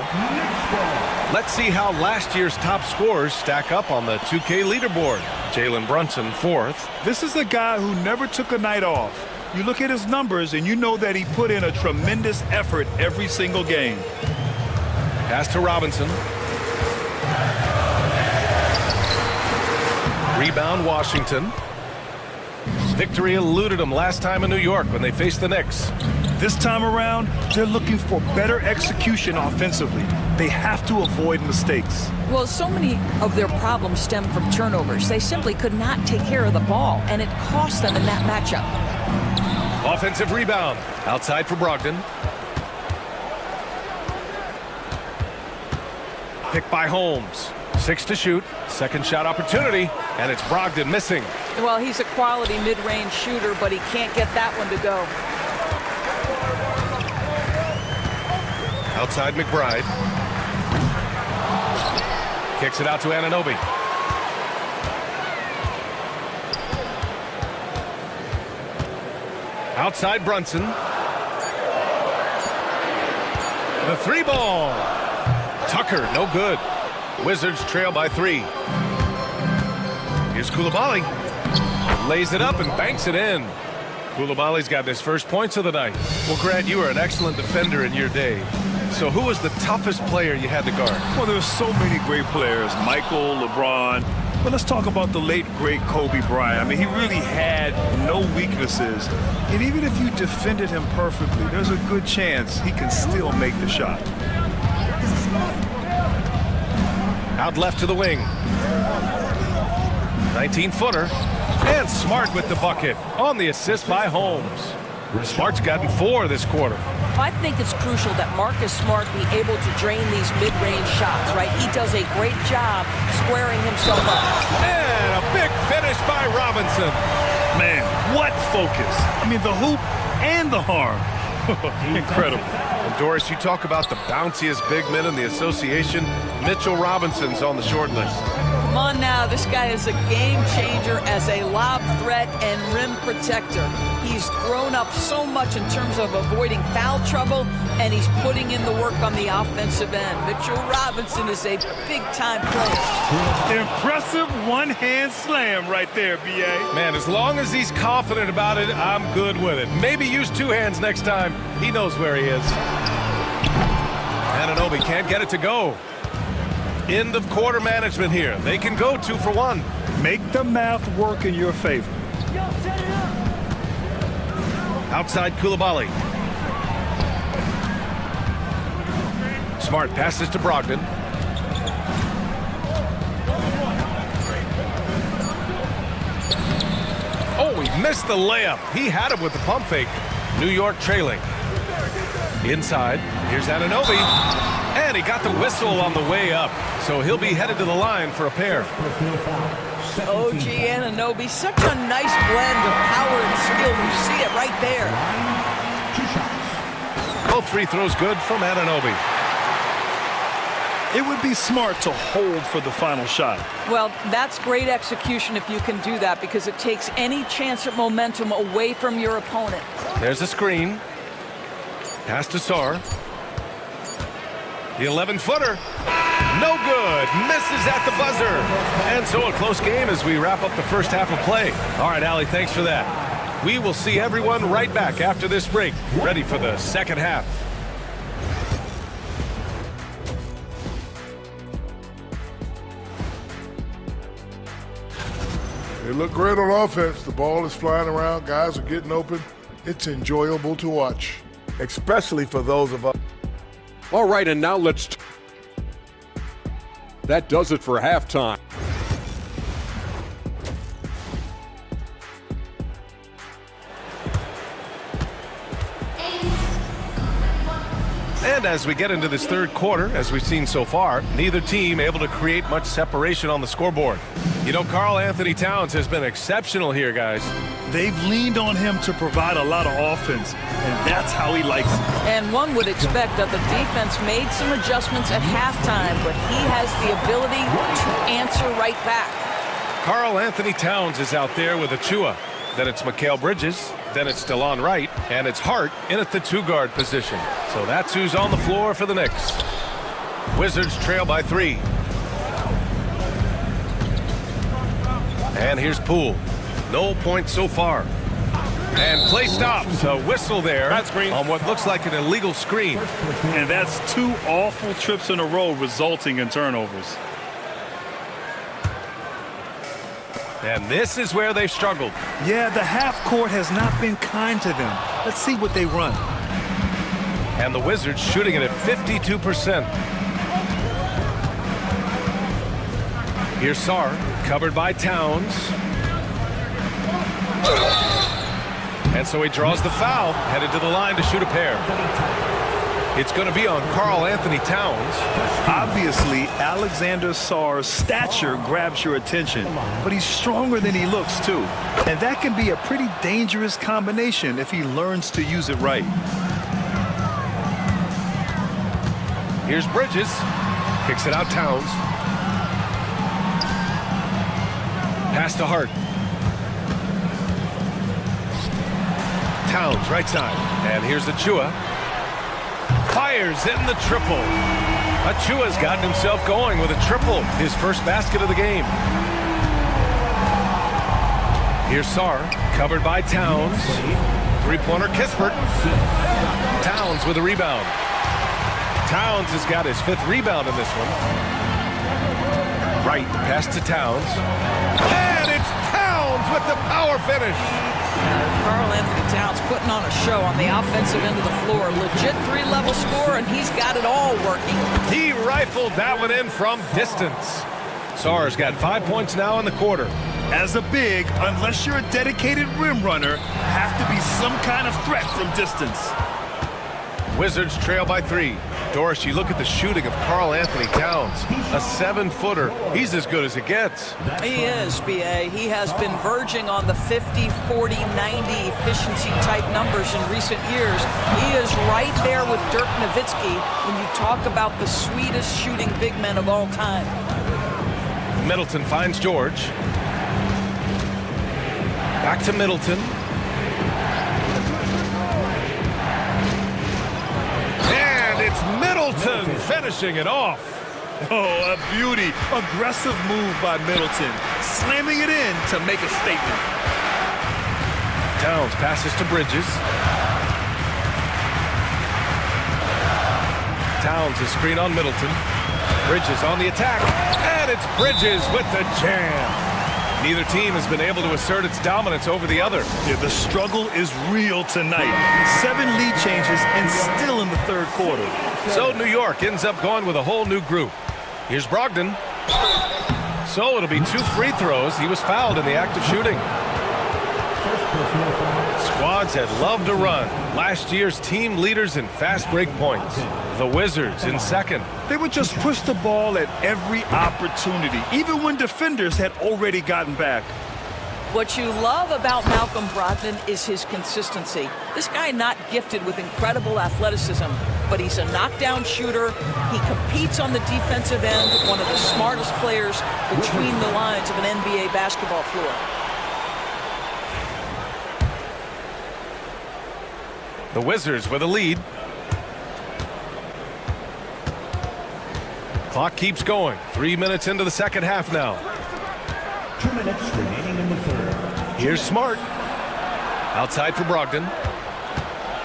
Let's see how last year's top scorers stack up on the 2K leaderboard. Jalen Brunson, fourth. This is a guy who never took a night off. You look at his numbers and you know that he put in a tremendous effort every single game. Pass to Robinson. Rebound Washington. Victory eluded them last time in New York when they faced the Knicks. This time around, they're looking for better execution offensively. They have to avoid mistakes. Well, so many of their problems stem from turnovers. They simply could not take care of the ball, and it cost them in that matchup. Offensive rebound. Outside for Brogdon. Picked by Holmes. 6 to shoot. Second shot opportunity. And it's Brogdon missing. Well, he's a quality mid-range shooter, but he can't get that one to go. Outside McBride. Kicks it out to Anunoby. Outside Brunson. The three ball. Tucker, no good. Wizards trail by 3. Here's Coulibaly. Lays it up and banks it in. Coulibaly's got his first points of the night. Well, Grant, you were an excellent defender in your day. So who was the toughest player you had to guard? Well, there's so many great players. Michael, LeBron. But let's talk about the late, great Kobe Bryant. I mean, he really had no weaknesses. And even if you defended him perfectly, there's a good chance he can still make the shot. Out left to the wing. 19-footer. And Smart with the bucket on the assist by Holmes. Smart's gotten 4 this quarter. I think it's crucial that Marcus Smart be able to drain these mid-range shots, right? He does a great job squaring himself up. And a big finish by Robinson. Man, what focus. I mean, the hoop and the harm. Incredible. And Doris, you talk about the bounciest big men in the association. Mitchell Robinson's on the short list. on now. This guy is a game changer as a lob threat and rim protector. He's grown up so much in terms of avoiding foul trouble, and he's putting in the work on the offensive end. Mitchell Robinson is a big-time player. Impressive one-hand slam right there, B.A. Man, as long as he's confident about it, I'm good with it. Maybe use two hands next time. He knows where he is. Anunoby can't get it to go. End of quarter management here. They can go 2 for 1. Make the math work in your favor. Outside Koulibaly. Smart passes to Brogdon. Oh, he missed the layup. He had it with the pump fake. New York trailing. Inside, here's Anunoby. And he got the whistle on the way up. So he'll be headed to the line for a pair. OG Anunoby, such a nice blend of power and skill. You see it right there. Both free throws good from Anunoby. It would be smart to hold for the final shot. Well, that's great execution if you can do that, because it takes any chance at momentum away from your opponent. There's a screen. Pass to Sarr. The 11-footer. No good. Misses at the buzzer. And so a close game as we wrap up the first half of play. All right, Allie, thanks for that. We will see everyone right back after this break, ready for the second half. They look great on offense. The ball is flying around. Guys are getting open. It's enjoyable to watch. Especially for those of us. All right, and now let's... That does it for halftime. And as we get into this third quarter, as we've seen so far, neither team able to create much separation on the scoreboard. You know, Karl Anthony Towns has been exceptional here, guys. They've leaned on him to provide a lot of offense, and that's how he likes it. And one would expect that the defense made some adjustments at halftime, but he has the ability to answer right back. Karl Anthony Towns is out there with Achua. Then it's Mikal Bridges. Then it's DeLon Wright. And it's Hart in at the two-guard position. So that's who's on the floor for the Knicks. Wizards trail by 3. And here's Poole. No points so far. And play stops. A whistle there on what looks like an illegal screen. And that's 2 awful trips in a row resulting in turnovers. And this is where they've struggled. Yeah, the half court has not been kind to them. Let's see what they run. And the Wizards shooting it at 52%. Here's Sarr, covered by Towns. And so he draws the foul, headed to the line to shoot a pair. It's going to be on Karl Anthony Towns. Obviously, Alexander Sarr's stature grabs your attention, but he's stronger than he looks, too. And that can be a pretty dangerous combination if he learns to use it right. Here's Bridges. Kicks it out, Towns. Pass to Hart. Towns, right side. And here's Achua. Fires in the triple. Achua's gotten himself going with a triple. His first basket of the game. Here's Sarr, covered by Towns. Three-pointer Kispert. Towns with a rebound. Towns has got his 5th rebound in this one. Right, pass to Towns. And it's Towns with the power finish. Karl Anthony Towns putting on a show on the offensive end of the floor. Legit 3-level score, and he's got it all working. He rifled that one in from distance. Sarr's got 5 points now in the quarter. As a big, unless you're a dedicated rim runner, have to be some kind of threat from distance. Wizards trail by 3. Doris, you look at the shooting of Karl Anthony Towns. A 7-footer. He's as good as it gets. He is, B.A. He has been verging on the 50, 40, 90 efficiency type numbers in recent years. He is right there with Dirk Nowitzki when you talk about the sweetest shooting big men of all time. Middleton finds George. Back to Middleton. And it's Middleton finishing it off. Oh, a beauty. Aggressive move by Middleton. Slamming it in to make a statement. Towns passes to Bridges. Towns is screen on Middleton. Bridges on the attack. And it's Bridges with the jam. Neither team has been able to assert its dominance over the other. Yeah, the struggle is real tonight. 7 lead changes and still in the third quarter. So New York ends up going with a whole new group. Here's Brogdon. So it'll be 2 free throws. He was fouled in the act of shooting. Squads that love to run. Last year's team leaders in fast break points. The Wizards in second. They would just push the ball at every opportunity, even when defenders had already gotten back. What you love about Malcolm Brogdon is his consistency. This guy not gifted with incredible athleticism, but he's a knockdown shooter. He competes on the defensive end, one of the smartest players between the lines of an NBA basketball floor. The Wizards with a lead. Clock keeps going. 3 minutes into the second half now. 2 minutes remaining in the third. Here's Smart. Outside for Brogdon.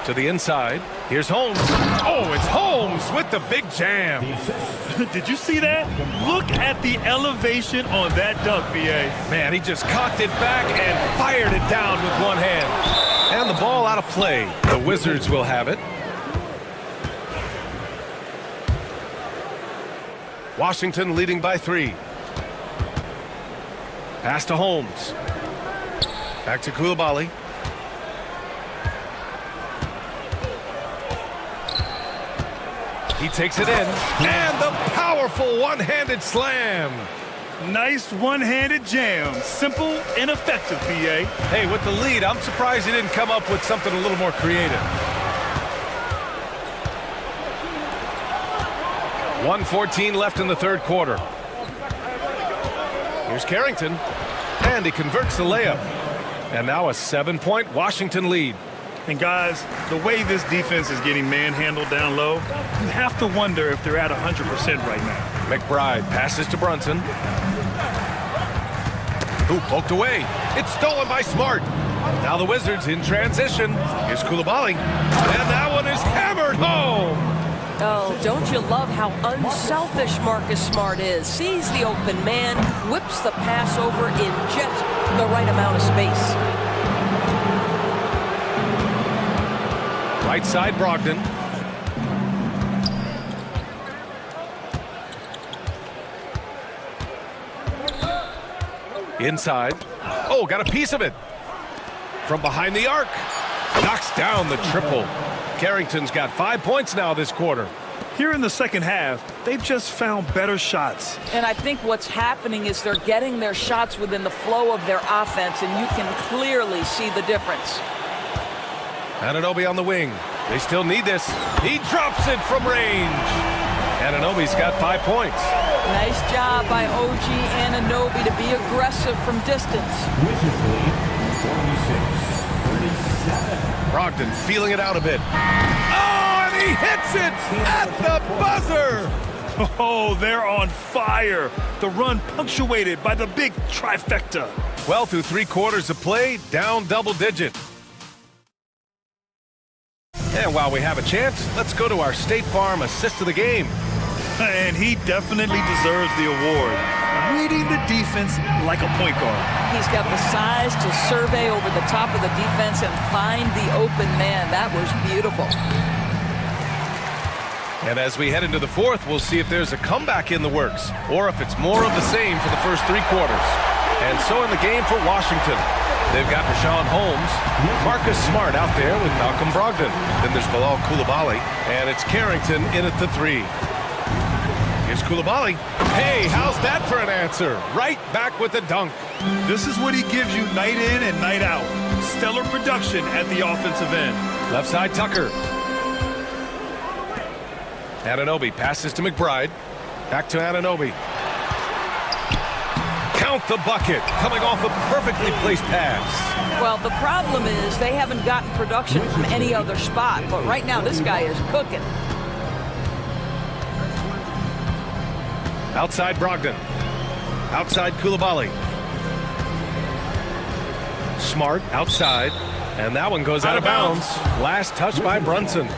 To the inside. Here's Holmes. Oh, it's Holmes with the big jam. Did you see that? Look at the elevation on that dunk, B.A. Man, he just cocked it back and fired it down with one hand. And the ball out of play. The Wizards will have it. Washington leading by 3. Pass to Holmes. Back to Koulibaly. He takes it in. And the powerful one-handed slam. Nice one-handed jam. Simple and effective, B.A. Hey, with the lead, I'm surprised he didn't come up with something a little more creative. 1:14 left in the third quarter. Here's Carrington. And he converts the layup. And now a 7-point Washington lead. And guys, the way this defense is getting manhandled down low, you have to wonder if they're at 100% right now. McBride passes to Brunson. Who poked away. It's stolen by Smart. Now the Wizards in transition. Here's Koulibaly. And that one is hammered home. Oh, don't you love how unselfish Marcus Smart is? Sees the open man, whips the pass over in just the right amount of space. Right side, Brogdon. Inside. Oh, got a piece of it. From behind the arc. Knocks down the triple. Carrington's got 5 points now this quarter. Here in the second half, they've just found better shots. And I think what's happening is they're getting their shots within the flow of their offense, and you can clearly see the difference. Anunoby on the wing. They still need this. He drops it from range. Anunoby's got 5 points. Nice job by OG Anunoby to be aggressive from distance. Wizards lead 46-37. Brogdon feeling it out a bit. Oh, and he hits it at the buzzer. Oh, they're on fire. The run punctuated by the big trifecta. Well, through 3 quarters of play, down double digit. And while we have a chance, let's go to our State Farm assist of the game. And he definitely deserves the award. Reading the defense like a point guard. He's got the size to survey over the top of the defense and find the open man. That was beautiful. And as we head into the fourth, we'll see if there's a comeback in the works or if it's more of the same for the first 3 quarters. And so in the game for Washington, they've got Rashawn Holmes, Marcus Smart out there with Malcolm Brogdon. Then there's Bilal Koulibaly, and it's Carrington in at the 3. Here's Koulibaly. Hey, how's that for an answer? Right back with the dunk. This is what he gives you night in and night out. Stellar production at the offensive end. Left side, Tucker. Anunoby passes to McBride. Back to Anunoby. Count the bucket, coming off a perfectly placed pass. Well, the problem is they haven't gotten production from any other spot, but right now this guy is cooking. Outside Brogdon. Outside Koulibaly. Smart outside, and that one goes out of bounds. Last touch by Brunson.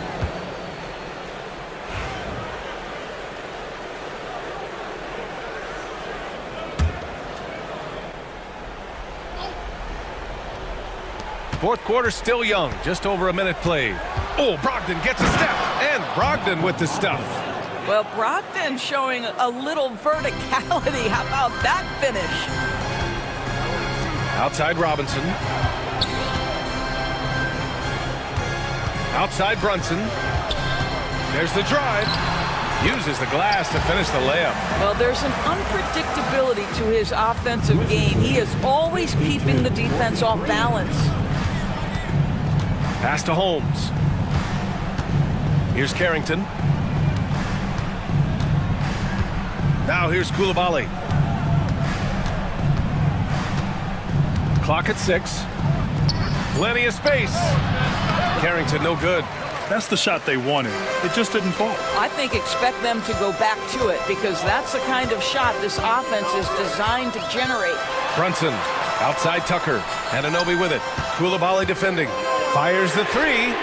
Fourth quarter still young, just over a minute played. Oh, Brogdon gets a step, and Brogdon with the stuff. Well, Brogdon showing a little verticality. How about that finish? Outside Robinson. Outside Brunson. There's the drive. Uses the glass to finish the layup. Well, there's an unpredictability to his offensive game. He is always keeping the defense off balance. Pass to Holmes. Here's Carrington. Now here's Koulibaly. Clock at 6. Plenty of space. Carrington no good. That's the shot they wanted. It just didn't fall. I think expect them to go back to it because that's the kind of shot this offense is designed to generate. Brunson outside Tucker. Anunoby with it. Koulibaly defending. Fires the three.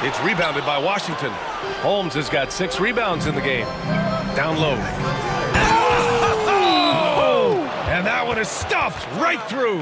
It's rebounded by Washington. Holmes has got 6 rebounds in the game. Down low. Oh! And that one is stuffed right through.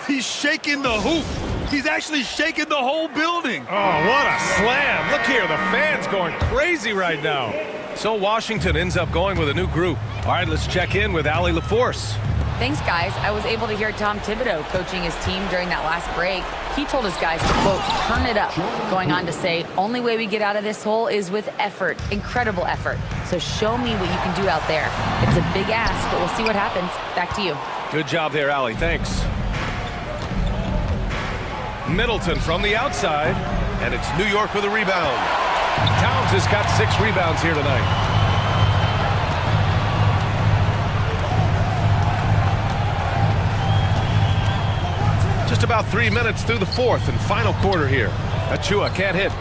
He's shaking the hoop. He's actually shaking the whole building. Oh, what a slam. Look here, the fans going crazy right now. So Washington ends up going with a new group. All right, let's check in with Allie LaForce. Thanks, guys. I was able to hear Tom Thibodeau coaching his team during that last break. He told his guys to, quote, turn it up, going on to say, only way we get out of this hole is with effort, incredible effort. So show me what you can do out there. It's a big ask, but we'll see what happens. Back to you. Good job there, Allie. Thanks. Middleton from the outside, and it's New York with a rebound. Towns has got 6 rebounds here tonight. Just about 3 minutes through the fourth and final quarter here. Achua can't hit.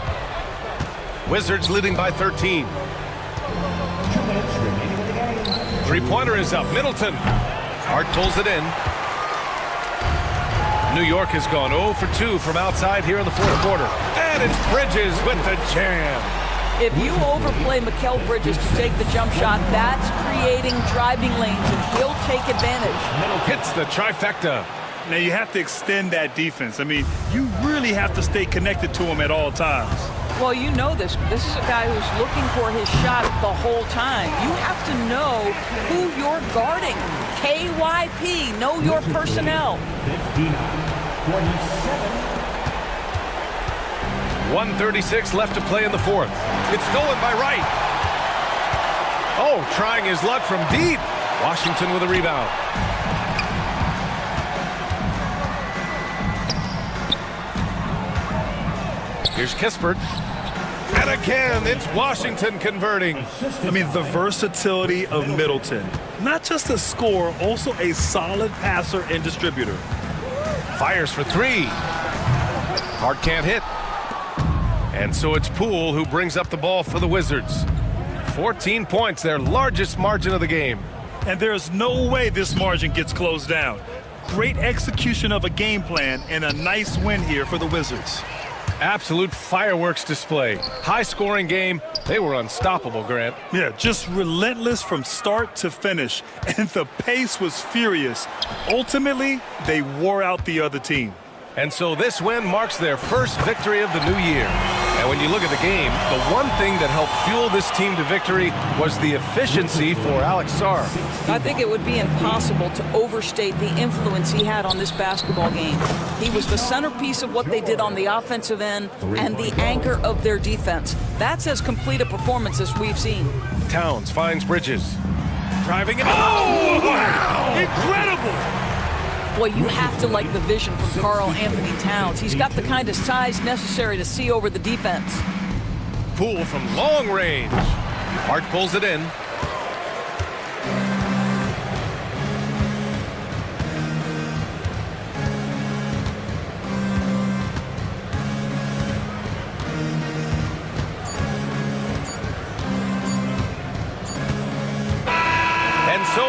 Wizards leading by 13. 3-pointer is up. Middleton. Hart pulls it in. New York has gone 0 for 2 from outside here in the fourth quarter. And it's Bridges with the jam. If you overplay Mikal Bridges to take the jump shot, that's creating driving lanes, and he'll take advantage. Hits the trifecta. Now you have to extend that defense. I mean, you really have to stay connected to him at all times. Well, you know this. This is a guy who's looking for his shot the whole time. You have to know who you're guarding. KYP, know your personnel. 1:36 left to play in the fourth. It's stolen by Wright. Oh, trying his luck from deep. Washington with a rebound. Here's Kispert. And again, it's Washington converting. I mean, the versatility of Middleton. Not just a scorer, also a solid passer and distributor. Fires for 3. Hart can't hit. And so it's Poole who brings up the ball for the Wizards. 14 points, their largest margin of the game. And there's no way this margin gets closed down. Great execution of a game plan and a nice win here for the Wizards. Absolute fireworks display. High-scoring game. They were unstoppable, Grant. Yeah, just relentless from start to finish. And the pace was furious. Ultimately, they wore out the other team. And so this win marks their first victory of the new year. And when you look at the game, the one thing that helped fuel this team to victory was the efficiency for Alex Sarr. I think it would be impossible to overstate the influence he had on this basketball game. He was the centerpiece of what they did on the offensive end and the anchor of their defense. That's as complete a performance as we've seen. Towns finds Bridges. Driving it. Oh, wow! Incredible! Boy, you have to like the vision from Karl Anthony Towns. He's got the kind of size necessary to see over the defense. Poole from long range. Hart pulls it in.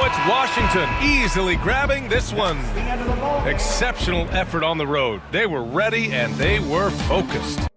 it's Washington easily grabbing this one. Exceptional effort on the road. They were ready and they were focused.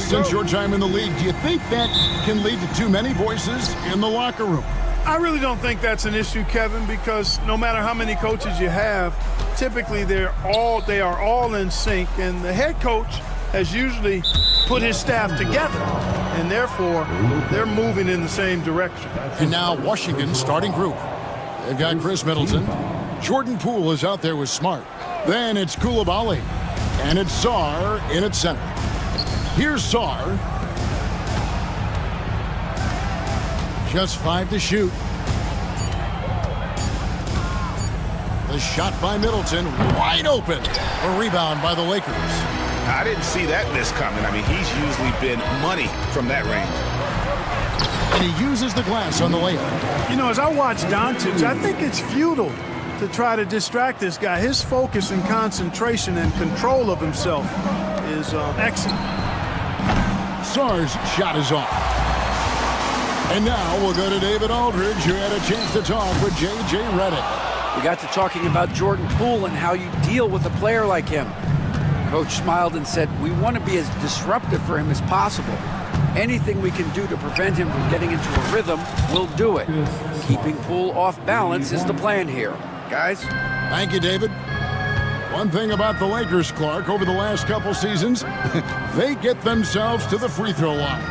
since your time in the league. Do you think that can lead to too many voices in the locker room? I really don't think that's an issue, Kevin, because no matter how many coaches you have, typically they are all in sync, and the head coach has usually put his staff together, and therefore they're moving in the same direction. And now Washington's starting group. They've got Chris Middleton. Jordan Poole is out there with Smart. Then it's Koulibaly. And it's Sarr in at center. Here's Sarr. Just 5 to shoot. The shot by Middleton, wide open. A rebound by the Lakers. I didn't see that miss coming. I mean, he's usually been money from that range. And he uses the glass on the layup. You know, as I watch Doncic, I think it's futile to try to distract this guy. His focus and concentration and control of himself is excellent. Sarr's shot is off. And now we'll go to David Aldridge, who had a chance to talk with J.J. Redick. We got to talking about Jordan Poole and how you deal with a player like him. Coach smiled and said, we want to be as disruptive for him as possible. Anything we can do to prevent him from getting into a rhythm, we'll do it. Keeping Poole off balance is the plan here. Guys? Thank you, David. One thing about the Lakers, Clark, over the last couple seasons, they get themselves to the free throw line.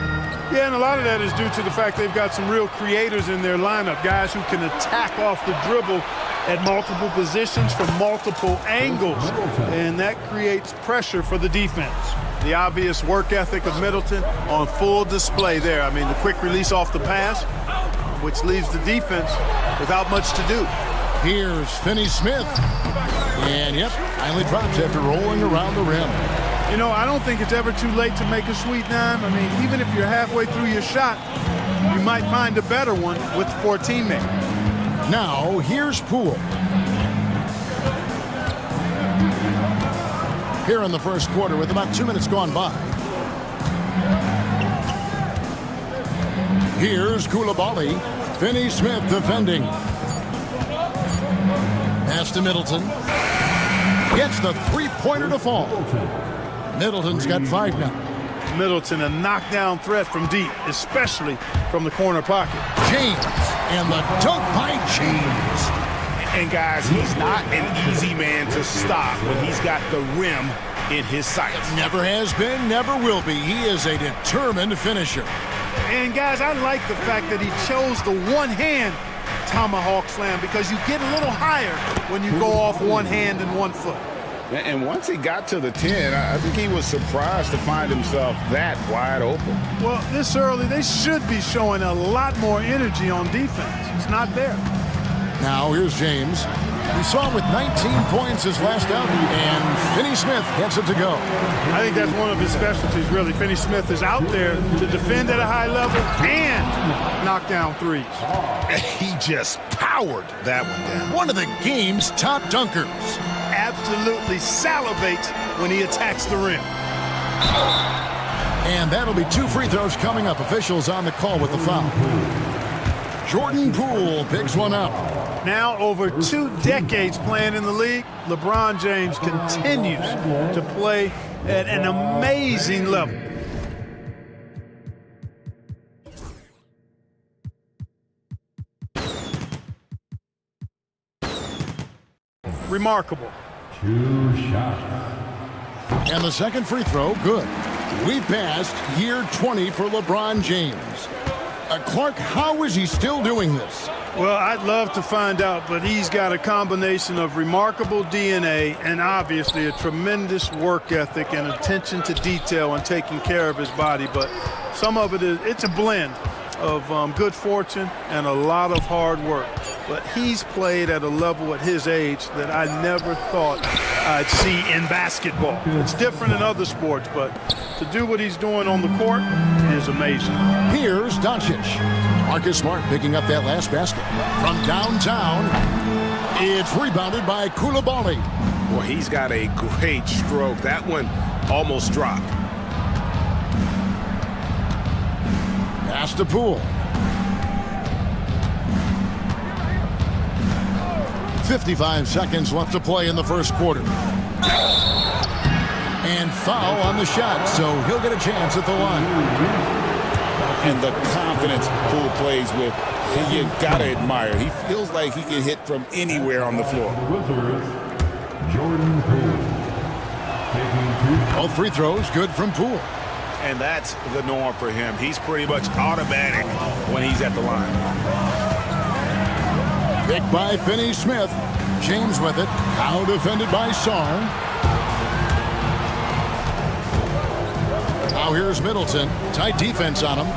Yeah, and a lot of that is due to the fact they've got some real creators in their lineup, guys who can attack off the dribble at multiple positions from multiple angles, and that creates pressure for the defense. The obvious work ethic of Middleton on full display there. I mean, the quick release off the pass, which leaves the defense without much to do. Here's Finney-Smith. And, yep, finally drops after rolling around the rim. You know, I don't think it's ever too late to make a sweet dime. I mean, even if you're halfway through your shot, you might find a better one for a teammate. Now, here's Poole. Here in the first quarter with about 2 minutes gone by. Here's Koulibaly. Finney-Smith defending. Pass to Middleton. Gets the three-pointer to fall. Middleton's got 5 now. Middleton, a knockdown threat from deep, especially from the corner pocket. James, and the dunk by James. And guys, he's not an easy man to stop when he's got the rim in his sights. Never has been, never will be. He is a determined finisher. And guys, I like the fact that he chose the one-hand tomahawk slam, because you get a little higher when you go off one hand and 1 foot. And once he got to the 10, I think he was surprised to find himself that wide open. Well, this early, they should be showing a lot more energy on defense. It's not there. Now here's James. We saw him with 19 points his last outing, and Finney-Smith gets it to go. I think that's one of his specialties, really. Finney-Smith is out there to defend at a high level and knock down threes. He just powered that one down. One of the game's top dunkers. Absolutely salivates when he attacks the rim. And that'll be 2 free throws coming up. Officials on the call with the foul. Jordan Poole picks one up. Now over 2 decades playing in the league, LeBron James continues to play at an amazing level. Remarkable. 2 shots. And the second free throw, good. We passed year 20 for LeBron James. Clark, how is he still doing this? Well, I'd love to find out, but he's got a combination of remarkable DNA and obviously a tremendous work ethic and attention to detail and taking care of his body. But some of it's a blend of good fortune and a lot of hard work. But he's played at a level at his age that I never thought I'd see in basketball. It's different in other sports, but to do what he's doing on the court is amazing. Here's Doncic. Marcus Smart picking up that last basket. From downtown, it's rebounded by Koulibaly. Well, he's got a great stroke. That one almost dropped. Pass to Poole. 55 seconds left to play in the first quarter. And foul on the shot, so he'll get a chance at the line. And the confidence Poole plays with, you gotta admire. He feels like he can hit from anywhere on the floor. All free throws good from Poole. And that's the norm for him. He's pretty much automatic when he's at the line. Picked by Finney-Smith. James with it. Now defended by Sarr. Now here's Middleton. Tight defense on him.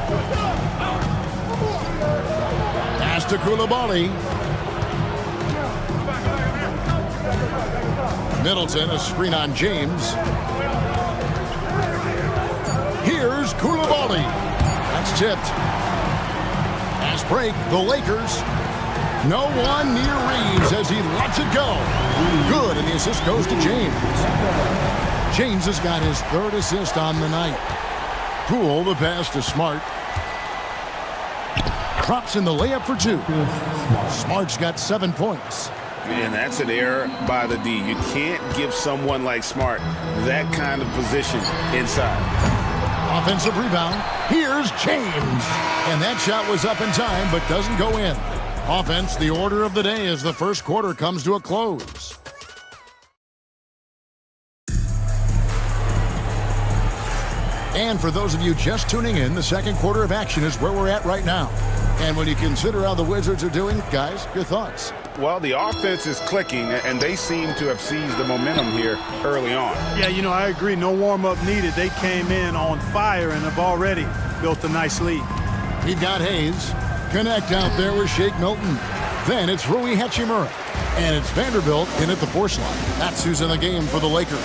Pass to Koulibaly. Middleton, a screen on James. Here's Koulibaly. That's tipped. Pass break, the Lakers. No one near Reeves as he lets it go. Good, and the assist goes to James. James has got his third assist on the night. Poole, the pass to Smart. Drops in the layup for two. Smart's got 7 points. And that's an error by the D. You can't give someone like Smart that kind of position inside. Offensive rebound. Here's James. And that shot was up in time, but doesn't go in. Offense, the order of the day as the first quarter comes to a close. And for those of you just tuning in, the second quarter of action is where we're at right now. And when you consider how the Wizards are doing, guys, your thoughts? Well, the offense is clicking, and they seem to have seized the momentum here early on. Yeah, you know, I agree. No warm-up needed. They came in on fire and have already built a nice lead. We've got Hayes. Connect out there with Shake Milton. Then it's Rui Hachimura. And it's Vanderbilt in at the force line. That's who's in the game for the Lakers.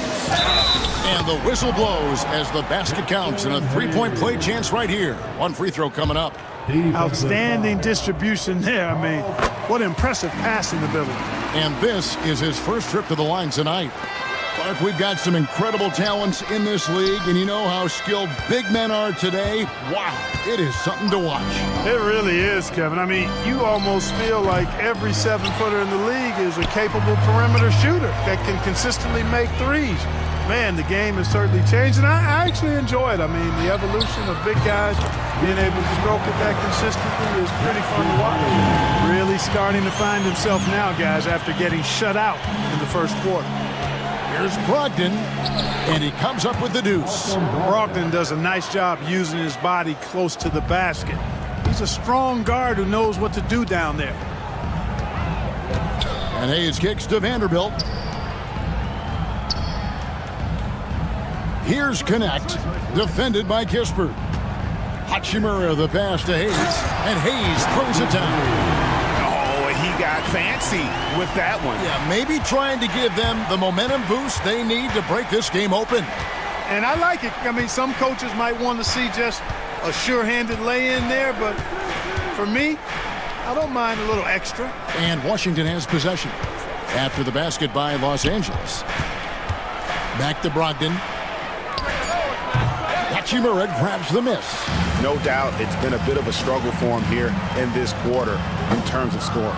And the whistle blows as the basket counts and a three-point play chance right here. One free throw coming up. Outstanding distribution there. I mean, what impressive passing ability. And this is his first trip to the line tonight. Clark, we've got some incredible talents in this league, and you know how skilled big men are today. Wow, it is something to watch. It really is, Kevin. I mean, you almost feel like every 7-footer in the league is a capable perimeter shooter that can consistently make threes. Man, the game has certainly changed, and I actually enjoy it. I mean, the evolution of big guys being able to stroke it that consistently is pretty fun to watch. Really starting to find himself now, guys, after getting shut out in the first quarter. Here's Brogdon, and he comes up with the deuce. Brogdon does a nice job using his body close to the basket. He's a strong guard who knows what to do down there. And Hayes kicks to Vanderbilt. Here's Connect, defended by Kispert. Hachimura the pass to Hayes, and Hayes throws it down. He got fancy with that one. Yeah, maybe trying to give them the momentum boost they need to break this game open. And I like it. I mean, some coaches might want to see just a sure-handed lay-in there, but for me, I don't mind a little extra. And Washington has possession after the basket by Los Angeles. Back to Brogdon. Hachimura grabs the miss. No doubt it's been a bit of a struggle for him here in this quarter in terms of scoring.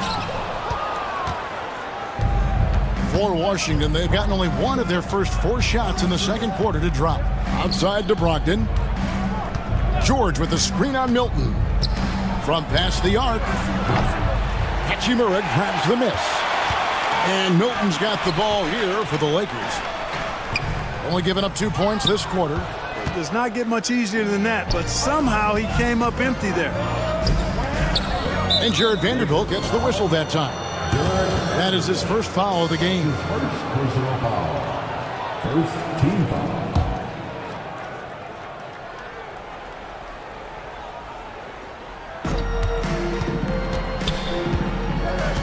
For Washington, they've gotten only one of their first 4 shots in the second quarter to drop. Outside to Brogdon. George with the screen on Milton. From past the arc. Hachimura grabs the miss. And Milton's got the ball here for the Lakers. Only giving up 2 points this quarter. Does not get much easier than that, but somehow he came up empty there. And Jared Vanderbilt gets the whistle that time. That is his first foul of the game. First personal foul. First team foul.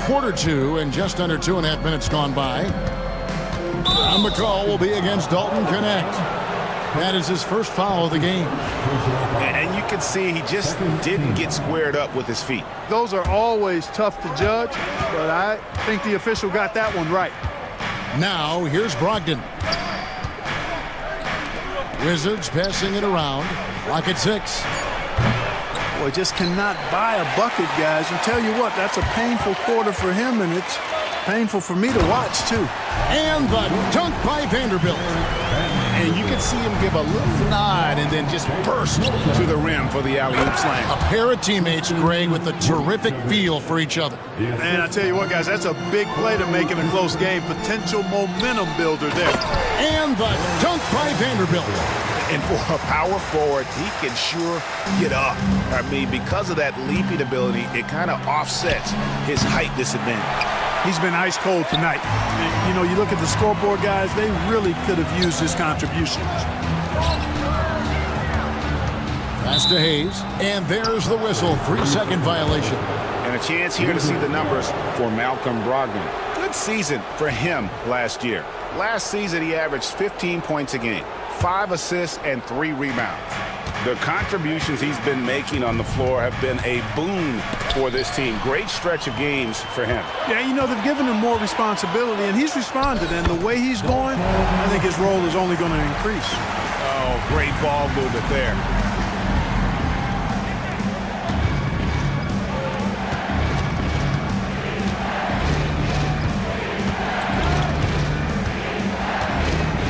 Quarter 2 and just under 2.5 minutes gone by. And McCall will be against Dalton Connect. That is his first foul of the game. And you can see he just didn't get squared up with his feet. Those are always tough to judge, but I think the official got that one right. Now, here's Brogdon. Wizards passing it around. Lock at 6. Boy, just cannot buy a bucket, guys. And tell you what, that's a painful quarter for him, and it's painful for me to watch, too. And the dunk by Vanderbilt. And you can see him give a little nod and then just burst to the rim for the alley-oop slam. A pair of teammates, Greg, with a terrific feel for each other. And I tell you what, guys, that's a big play to make in a close game. Potential momentum builder there. And the dunk by Vanderbilt. And for a power forward, he can sure get up. I mean, because of that leaping ability, it kind of offsets his height disadvantage. He's been ice cold tonight. And, you know, you look at the scoreboard, guys, they really could have used his contributions. Pass to Hayes, and there's the whistle. 3-second violation. And a chance here to see the numbers for Malcolm Brogdon. Good season for him last year. Last season, he averaged 15 points a game, 5 assists, and 3 rebounds. The contributions he's been making on the floor have been a boon for this team. Great stretch of games for him. Yeah, you know, they've given him more responsibility, and he's responded. And the way he's going, I think his role is only going to increase. Oh, great ball movement there.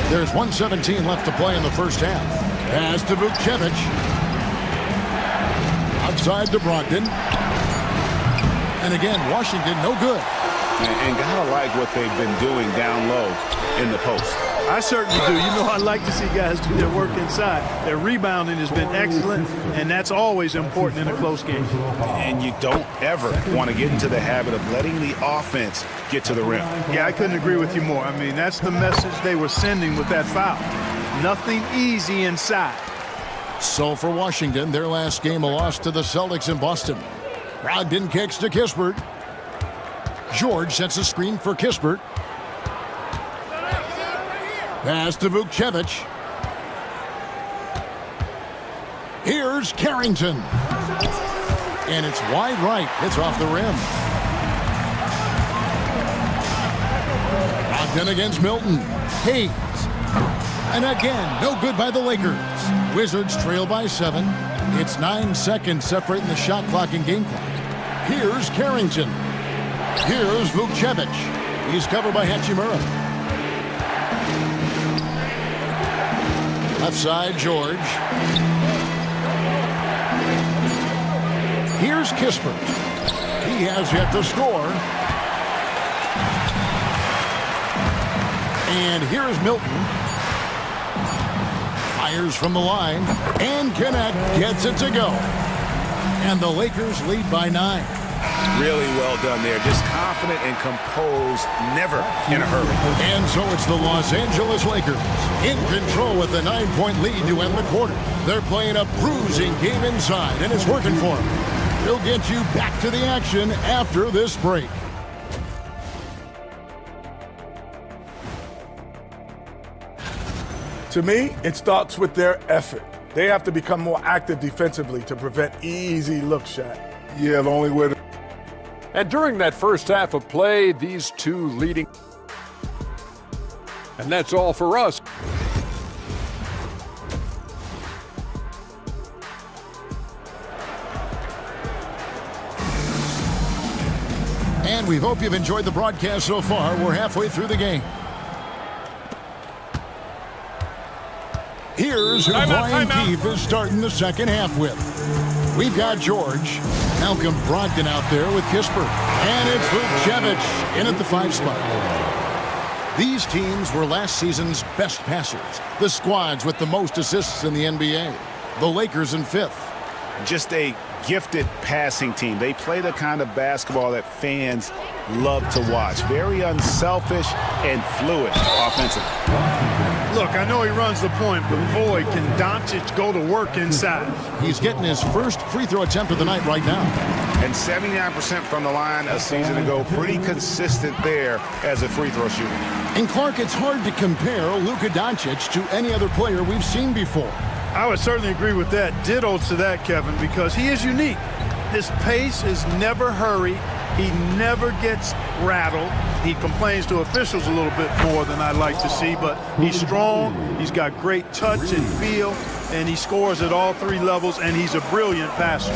There's 1:17 left to play in the first half. Pass to Vukcevic. Outside to Brogdon. And again, Washington no good. And gotta like what they've been doing down low in the post. I certainly do. You know, I like to see guys do their work inside. Their rebounding has been excellent, and that's always important in a close game. And you don't ever want to get into the habit of letting the offense get to the rim. Yeah, I couldn't agree with you more. I mean, that's the message they were sending with that foul. Nothing easy inside. So for Washington, their last game a loss to the Celtics in Boston. Brogdon kicks to Kispert. George sets a screen for Kispert. Pass to Vukcevic. Here's Carrington. And it's wide right. It's off the rim. Brogdon against Milton. Hayes. And again, no good by the Lakers. Wizards trail by 7. It's 9 seconds separating the shot clock and game clock. Here's Carrington. Here's Vukcevic. He's covered by Hachimura. Left side, George. Here's Kispert. He has yet to score. And here's Milton. Fires from the line. And Connect gets it to go. And the Lakers lead by 9. Really well done there. Just confident and composed, never in a hurry. And so it's the Los Angeles Lakers in control with a 9-point lead to end the quarter. They're playing a bruising game inside, and it's working for them. We'll get you back to the action after this break. To me, it starts with their effort. They have to become more active defensively to prevent easy look shot. Yeah, the only way to... And during that first half of play, these two leading. And that's all for us. And we hope you've enjoyed the broadcast so far. We're halfway through the game. Here's who Brian Keefe is starting the second half with. We've got George, Malcolm Brogdon out there with Kispert, and it's Vukcevic in at the 5 spot. These teams were last season's best passers, the squads with the most assists in the NBA. The Lakers in 5th. Just a gifted passing team. They play the kind of basketball that fans love to watch. Very unselfish and fluid offensively. Look, I know he runs the point, but boy, can Doncic go to work inside. He's getting his first free throw attempt of the night right now. And 79% from the line a season ago. Pretty consistent there as a free throw shooter. And Clark, it's hard to compare Luka Doncic to any other player we've seen before. I would certainly agree with that. Ditto to that, Kevin, because he is unique. His pace is never hurried. He never gets rattled. He complains to officials a little bit more than I'd like to see, but he's strong. He's got great touch and feel, and he scores at all 3 levels, and he's a brilliant passer.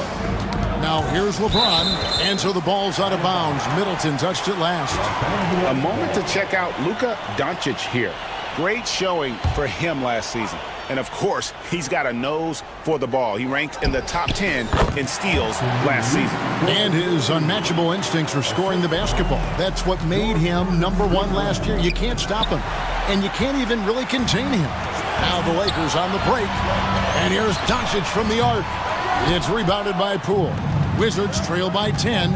Now here's LeBron, and so the ball's out of bounds. Middleton touched it last. A moment to check out Luka Doncic here. Great showing for him last season. And of course, he's got a nose for the ball. He ranked in the top 10 in steals last season. And his unmatchable instincts for scoring the basketball. That's what made him #1 last year. You can't stop him. And you can't even really contain him. Now the Lakers on the break. And here's Doncic from the arc. It's rebounded by Poole. Wizards trail by 10.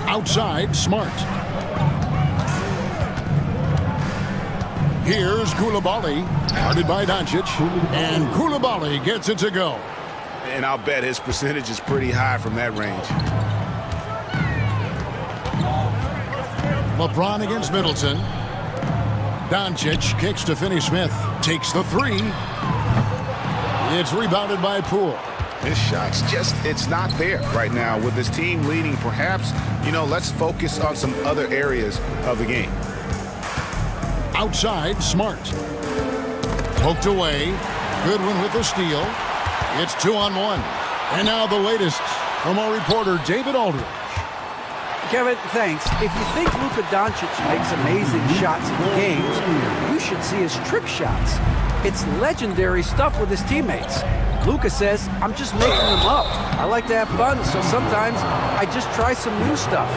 Outside, Smart. Here's Koulibaly, guarded by Doncic, and Koulibaly gets it to go. And I'll bet his percentage is pretty high from that range. LeBron against Middleton. Doncic kicks to Finney-Smith, takes the three. It's rebounded by Poole. His shot's just, it's not there right now. With his team leading, perhaps, let's focus on some other areas of the game. Outside, Smart. Poked away. Goodwin with the steal. It's 2-on-1. And now the latest from our reporter, David Aldridge. Kevin, thanks. If you think Luka Doncic makes amazing shots in games, you should see his trick shots. It's legendary stuff with his teammates. Luka says, I'm just making them up. I like to have fun, so sometimes I just try some new stuff.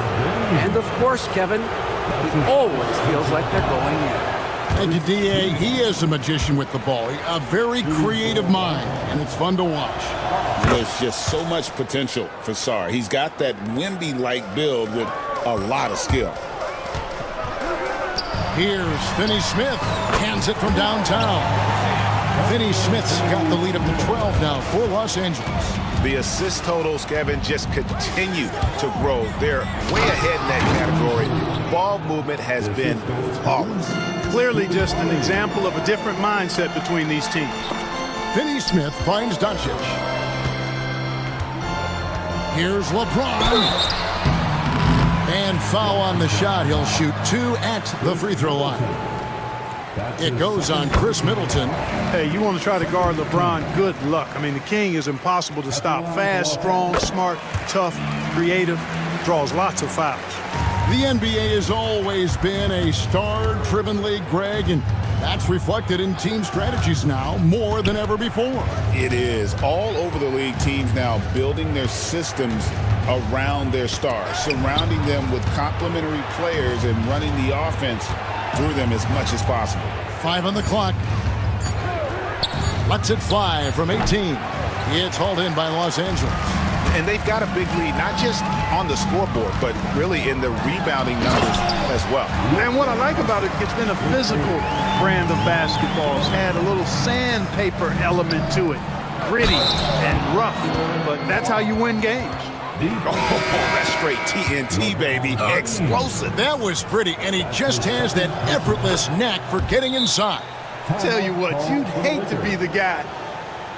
And of course, Kevin, he always feels like they're going in. And D.A., he is a magician with the ball. A very creative mind, and it's fun to watch. There's just so much potential for Sarr. He's got that Wemby-like build with a lot of skill. Here's Finney-Smith. Hands it from downtown. Finney-Smith's got the lead up to 12 now for Los Angeles. The assist totals, Kevin, just continue to grow. They're way ahead in that category. Ball movement has been flawless. Clearly just an example of a different mindset between these teams. Finney-Smith finds Doncic. Here's LeBron. And foul on the shot. He'll shoot 2 at the free throw line. It goes on Chris Middleton. Hey, you want to try to guard LeBron, good luck. I mean, the king is impossible to stop. Fast, strong, smart, tough, creative, draws lots of fouls. The NBA has always been a star-driven league, Greg, and that's reflected in team strategies now more than ever before. It is. All over the league, teams now building their systems around their stars, surrounding them with complementary players and running the offense through them as much as possible. 5 on the clock. Lets it fly from 18. It's hauled in by Los Angeles. And they've got a big lead, not just on the scoreboard, but really in the rebounding numbers as well. And what I like about it, it's been a physical brand of basketball. It's had a little sandpaper element to it. Gritty and rough, but that's how you win games. Oh, that's straight TNT, baby. Explosive. That was pretty, and he just has that effortless knack for getting inside. Tell you what, you'd hate to be the guy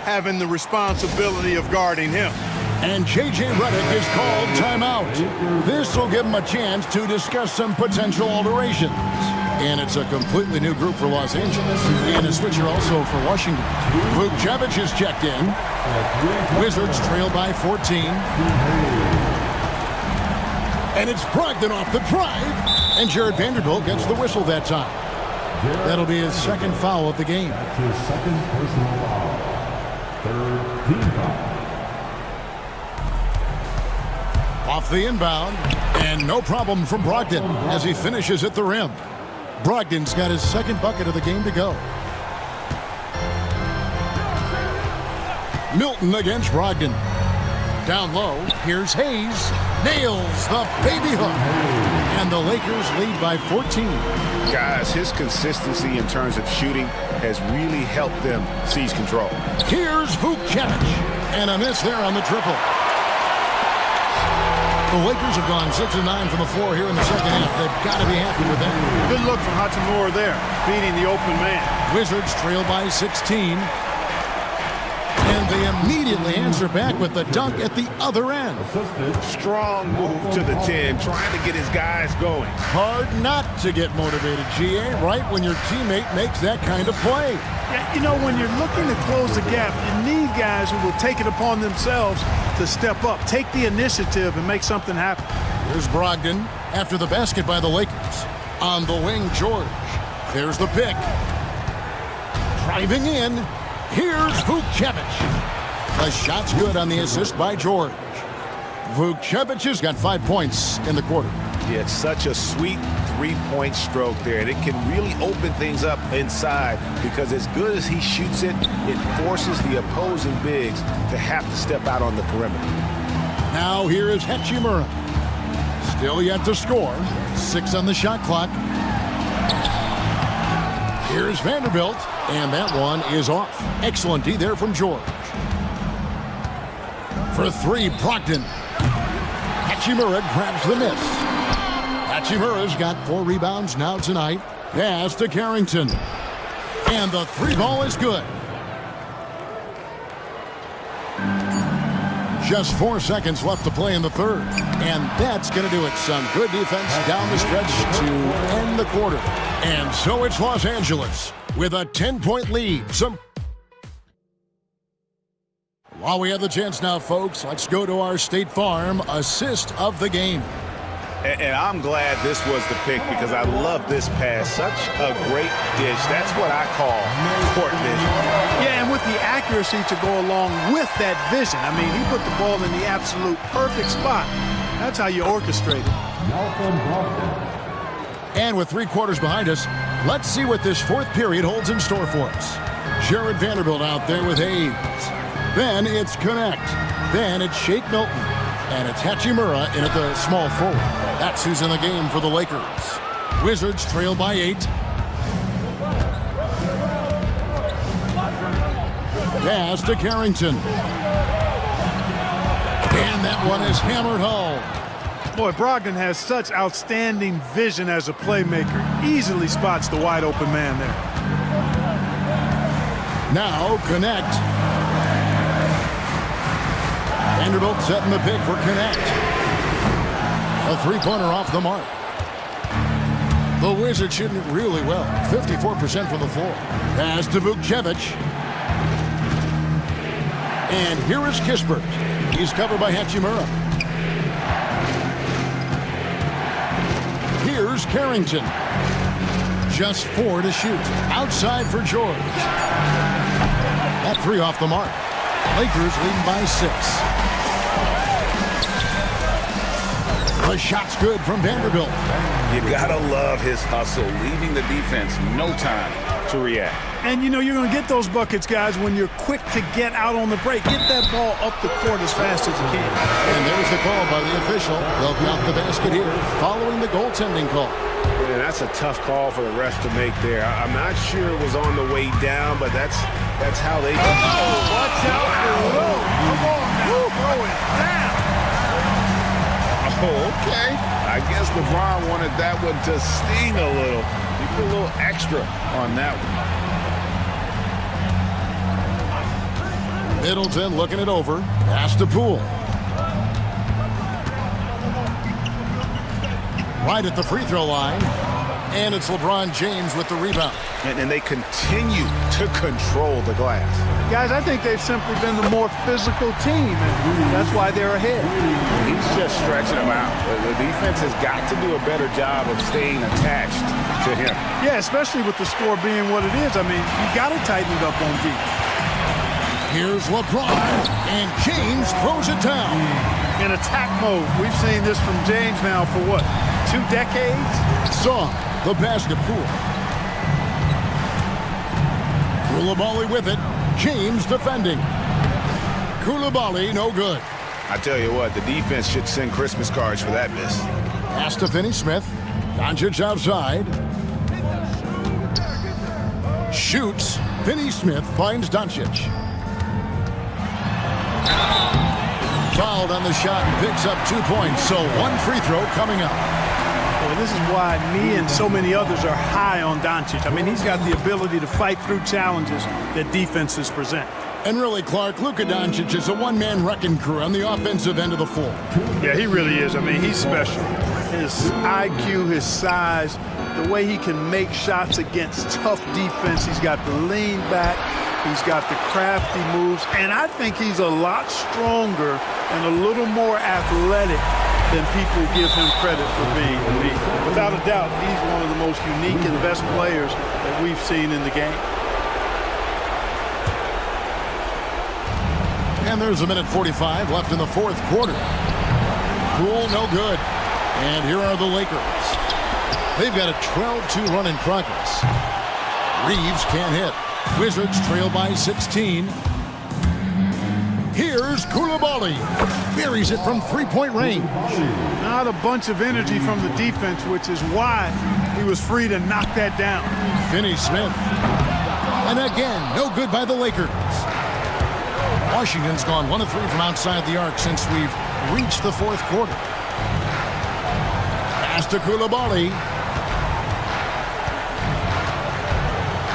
having the responsibility of guarding him. And J.J. Redick is called timeout. This will give him a chance to discuss some potential alterations. And it's a completely new group for Los Angeles. And a switcher also for Washington. Vukcevic is checked in. Wizards trail by 14. And it's Brogdon off the drive. And Jared Vanderbilt gets the whistle that time. That'll be his second foul of the game. His second personal foul. Third team foul. Off the inbound, and no problem from Brogdon as he finishes at the rim. Brogdon's got his second bucket of the game to go. Milton against Brogdon. Down low, here's Hayes. Nails the baby hook. And the Lakers lead by 14. Guys, his consistency in terms of shooting has really helped them seize control. Here's Vukcevic. And a miss there on the triple. The Lakers have gone 6 of 9 from the floor here in the second half. They've got to be happy with that. Good look from Hachimura there, beating the open man. Wizards trail by 16. And they immediately answer back with the dunk at the other end. Strong move to the 10, trying to get his guys going. Hard not to get motivated, GA, right when your teammate makes that kind of play. Yeah, you know, when you're looking to close the gap, you need guys who will take it upon themselves to step up, take the initiative, and make something happen. Here's Brogdon after the basket by the Lakers. On the wing, George. There's the pick. Driving in. Here's Vukcevic. The shot's good on the assist by George. Vukcevic has got 5 points in the quarter. Yeah, it's such a sweet three-point stroke there, and it can really open things up inside because as good as he shoots it, it forces the opposing bigs to have to step out on the perimeter. Now here is Hachimura. Still yet to score. 6 on the shot clock. Here's Vanderbilt, and that one is off. Excellent D there from George. For 3, Brogdon. Hachimura grabs the miss. Hachimura's got 4 rebounds now tonight. Pass to Carrington. And the 3-ball is good. Just 4 seconds left to play in the third. And that's going to do it. Some good defense down the stretch to end the quarter. And so it's Los Angeles with a 10-point lead. While we have the chance now, folks, let's go to our State Farm assist of the game. And I'm glad this was the pick because I love this pass. Such a great dish. That's what I call court vision. Yeah, and with the accuracy to go along with that vision. I mean, he put the ball in the absolute perfect spot. That's how you orchestrate it. And with 3 quarters behind us, let's see what this 4th period holds in store for us. Jared Vanderbilt out there with Hayes. Then it's Connect. Then it's Shake Milton. And it's Hachimura in at the small forward. That's who's in the game for the Lakers. Wizards trail by 8. Pass to Carrington. And that one is hammered home. Boy, Brogdon has such outstanding vision as a playmaker. Easily spots the wide open man there. Now Connect. Vanderbilt setting the pick for Connect. A 3-pointer off the mark. The Wizards shooting it really well. 54% from the floor. Pass to Vukcevic. And here is Kispert. He's covered by Hachimura. Here's Carrington. Just 4 to shoot. Outside for George. That 3 off the mark. Lakers leading by 6. The shot's good from Vanderbilt. You gotta love his hustle, leaving the defense no time to react. And you know you're going to get those buckets, guys, when you're quick to get out on the break. Get that ball up the court as fast as you can. And there's the call by the official. They'll count the basket here following the goaltending call. Yeah, that's a tough call for the ref to make there. I'm not sure it was on the way down, but that's how they... Oh, watch out. Wow. Come on now. Throw it down. Oh, okay. I guess LeBron wanted that one to sting a little. He put a little extra on that one. Middleton looking it over. Pass to Poole. Right at the free throw line. And it's LeBron James with the rebound. And they continue to control the glass. Guys, I think they've simply been the more physical team, and that's why they're ahead. He's just stretching them out. The defense has got to do a better job of staying attached to him. Yeah, especially with the score being what it is. I mean, you got to tighten it up on deep. Here's LeBron, and James throws it down. In attack mode. We've seen this from James now for what, 2 decades? Saw the pass to Poole. Koulibaly with it. James defending. Koulibaly, no good. I tell you what, the defense should send Christmas cards for that miss. Pass to Finney-Smith. Doncic outside. Shoots. Finney-Smith finds Doncic. Fouled on the shot and picks up 2 points. So 1 free throw coming up. Boy, this is why me and so many others are high on Doncic. I mean, he's got the ability to fight through challenges that defenses present. And really, Clark, Luka Doncic is a one-man wrecking crew on the offensive end of the floor. Yeah, he really is. I mean, he's special. His IQ, his size, the way he can make shots against tough defense. He's got the lean back. He's got the crafty moves. And I think he's a lot stronger and a little more athletic than people give him credit for being to be. Without a doubt, he's one of the most unique and best players that we've seen in the game. And there's a minute 45 left in the fourth quarter. Cool, no good. And here are the Lakers. They've got a 12-2 run in progress. Reeves can't hit. Wizards trail by 16. Here's Koulibaly. Buries it from three-point range. Not a bunch of energy from the defense, which is why he was free to knock that down. Finney-Smith. And again, no good by the Lakers. Washington's gone 1 of 3 from outside the arc since we've reached the fourth quarter. Pass to Koulibaly.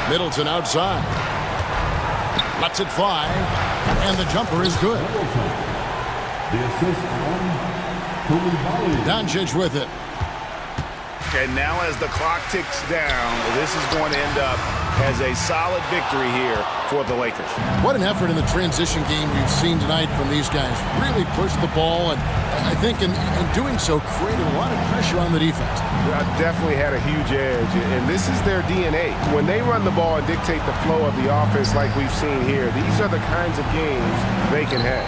Middleton outside. Lets it fly. And the jumper is good. The assist on Koulibaly. Doncic with it. And now as the clock ticks down, this is going to end up as a solid victory here for the Lakers. What an effort in the transition game we've seen tonight from these guys. Really pushed the ball, and I think in doing so created a lot of pressure on the defense. Definitely had a huge edge, and this is their DNA. When they run the ball and dictate the flow of the offense like we've seen here, these are the kinds of games they can have.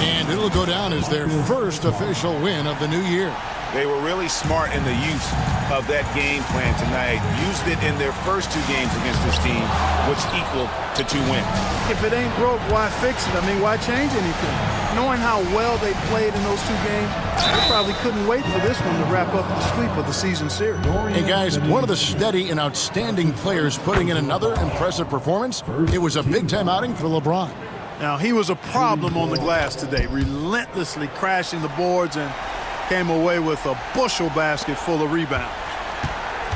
And it'll go down as their first official win of the new year. They were really smart in the use of that game plan tonight. Used it in their first 2 games against this team, which equaled to 2 wins. If it ain't broke, why fix it? I mean, why change anything? Knowing how well they played in those 2 games, they probably couldn't wait for this one to wrap up the sweep of the season series. Hey guys, one of the steady and outstanding players putting in another impressive performance. It was a big-time outing for LeBron. Now, he was a problem on the glass today, relentlessly crashing the boards and came away with a bushel basket full of rebounds.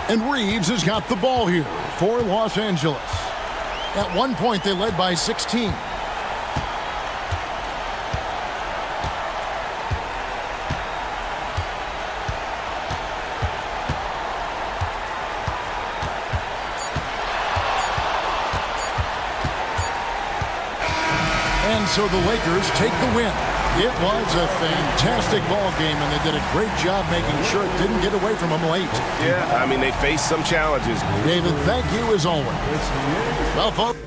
And Reeves has got the ball here for Los Angeles. At one point, they led by 16. And so the Lakers take the win. It was a fantastic ball game, and they did a great job making sure it didn't get away from them late. Yeah, I mean, they faced some challenges. David, thank you as always. Well, folks.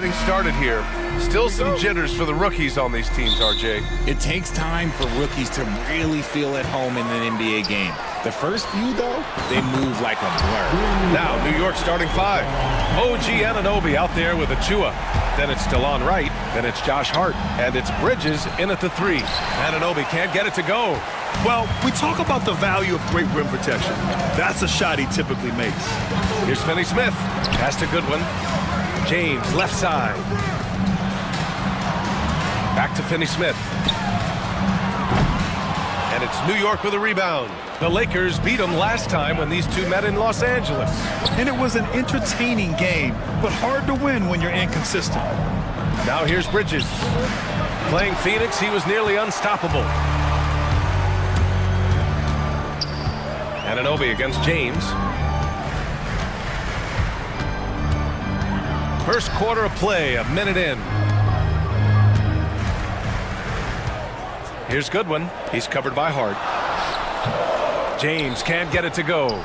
Getting started here. Still some jitters for the rookies on these teams, RJ. It takes time for rookies to really feel at home in an NBA game. The first few, though, they move like a blur. Now, New York starting five. OG Anunoby out there with Achua. Then it's DeLon Wright. Then it's Josh Hart. And it's Bridges in at the three. Anunoby can't get it to go. Well, we talk about the value of great rim protection. That's a shot he typically makes. Here's Finney Smith. Pass to Goodwin. James, left side. Back to Finney Smith. And it's New York with a rebound. The Lakers beat them last time when these two met in Los Angeles. And it was an entertaining game, but hard to win when you're inconsistent. Now here's Bridges. Playing Phoenix, he was nearly unstoppable. Anunoby against James. First quarter of play, a minute in. Here's Goodwin. He's covered by Hart. James can't get it to go.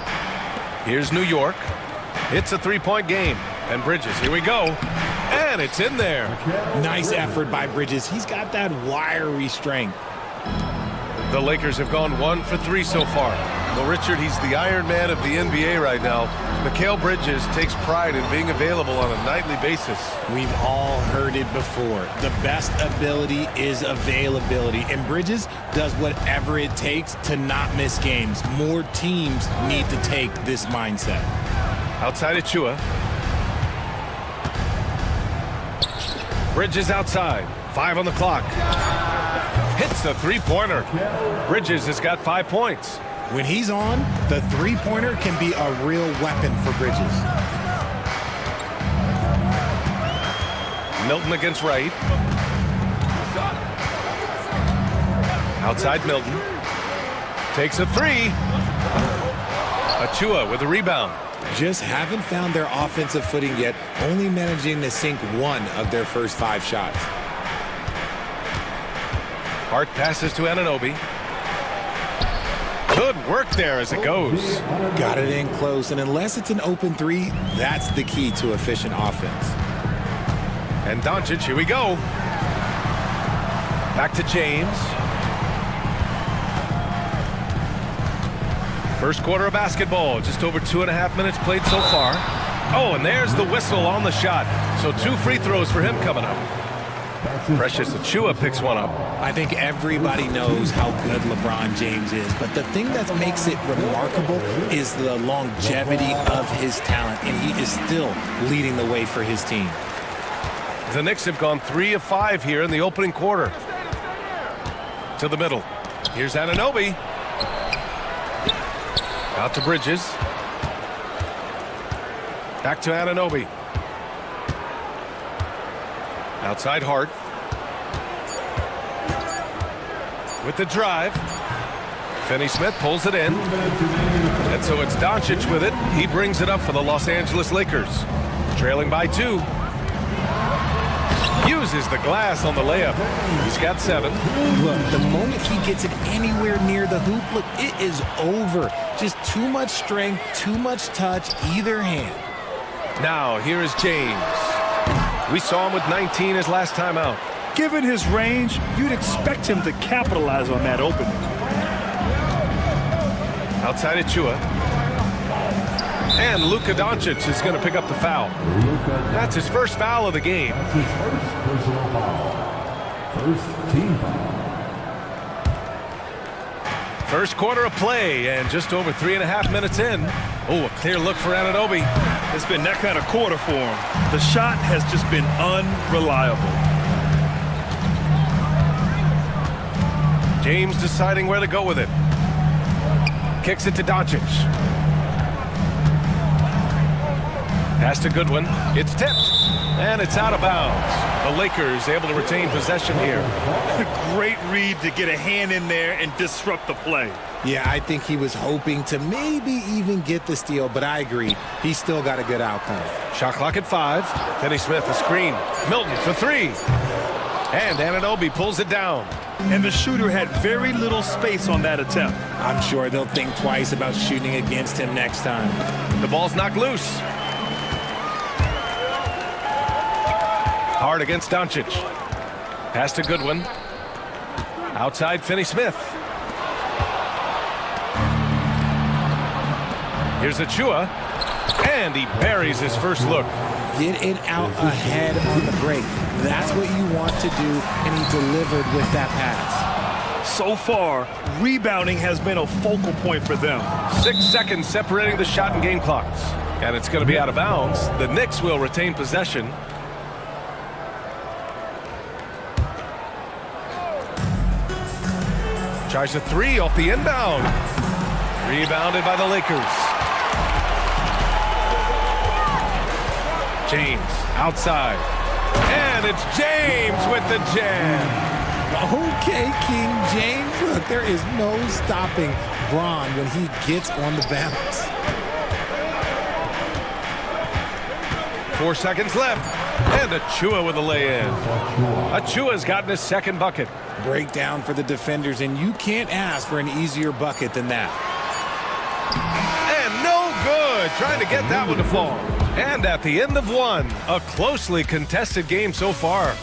Here's New York. It's a three-point game. And Bridges, here we go. And it's in there. Nice effort by Bridges. He's got that wiry strength. The Lakers have gone 1 for 3 so far. Well, Richard, he's the Iron Man of the NBA right now. Mikal Bridges takes pride in being available on a nightly basis. We've all heard it before. The best ability is availability. And Bridges does whatever it takes to not miss games. More teams need to take this mindset. Outside Achua. Bridges outside. 5 on the clock. Hits the three-pointer. Bridges has got 5 points. When he's on, the three-pointer can be a real weapon for Bridges. Milton against Wright. Outside Milton. Takes a three. Achua with a rebound. Just haven't found their offensive footing yet, only managing to sink 1 of their first 5 shots. Hart passes to Anunoby. Good work there as it goes. Got it in close, and unless it's an open three, that's the key to efficient offense. And Doncic, here we go. Back to James. First quarter of basketball, just over 2.5 minutes played so far. Oh, and there's the whistle on the shot. So 2 free throws for him coming up. Precious Achua picks one up. I think everybody knows how good LeBron James is, but the thing that makes it remarkable is the longevity of his talent, and he is still leading the way for his team. The Knicks have gone 3 of 5 here in the opening quarter. To the middle. Here's Anunoby. Out to Bridges. Back to Anunoby. Outside Hart. With the drive. Finney Smith pulls it in. And so it's Doncic with it. He brings it up for the Los Angeles Lakers. Trailing by 2. Uses the glass on the layup. He's got 7. Look, the moment he gets it anywhere near the hoop, look, it is over. Just too much strength, too much touch, either hand. Now, here is James. We saw him with 19 his last time out. Given his range, you'd expect him to capitalize on that opening. Outside Achua. And Luka Doncic is going to pick up the foul. That's his first foul of the game. That's his first personal foul. First team foul. First quarter of play, and just over 3.5 minutes in. Oh, a clear look for Anunoby. It's been that kind of quarter for him. The shot has just been unreliable. James deciding where to go with it. Kicks it to Doncic. Pass to Goodwin. It's tipped, and it's out of bounds. The Lakers able to retain possession here. Great read to get a hand in there and disrupt the play. Yeah, I think he was hoping to maybe even get the steal, but I agree. He still got a good outcome. Shot clock at 5. Finney Smith, a screen. Milton for 3. And Anunoby pulls it down. And the shooter had very little space on that attempt. I'm sure they'll think twice about shooting against him next time. The ball's knocked loose. Hard against Doncic. Pass to Goodwin. Outside Finney-Smith. Here's Achua. And he buries his first look. Get it out ahead on the break. That's what you want to do, and he delivered with that pass. So far, rebounding has been a focal point for them. 6 seconds separating the shot and game clocks. And it's going to be out of bounds. The Knicks will retain possession. Tries a three off the inbound. Rebounded by the Lakers. James outside. And it's James with the jam. Okay, King James. Look, there is no stopping Bron when he gets on the bounce. 4 seconds left. And Achua with a lay-in. Achua's gotten his second bucket. Breakdown for the defenders, and you can't ask for an easier bucket than that. And no good. Trying to get that one to fall. And at the end of one, a closely contested game so far.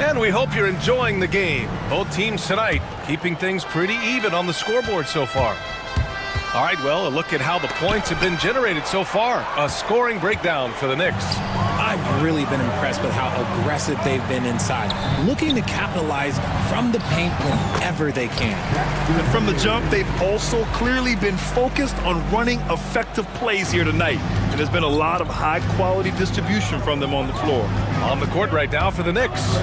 And we hope you're enjoying the game. Both teams tonight keeping things pretty even on the scoreboard so far. All right, well, a look at how the points have been generated so far. A scoring breakdown for the Knicks. I've really been impressed with how aggressive they've been inside, looking to capitalize from the paint whenever they can. And from the jump, they've also clearly been focused on running effective plays here tonight. And there's been a lot of high-quality distribution from them on the floor. On the court right now for the Knicks.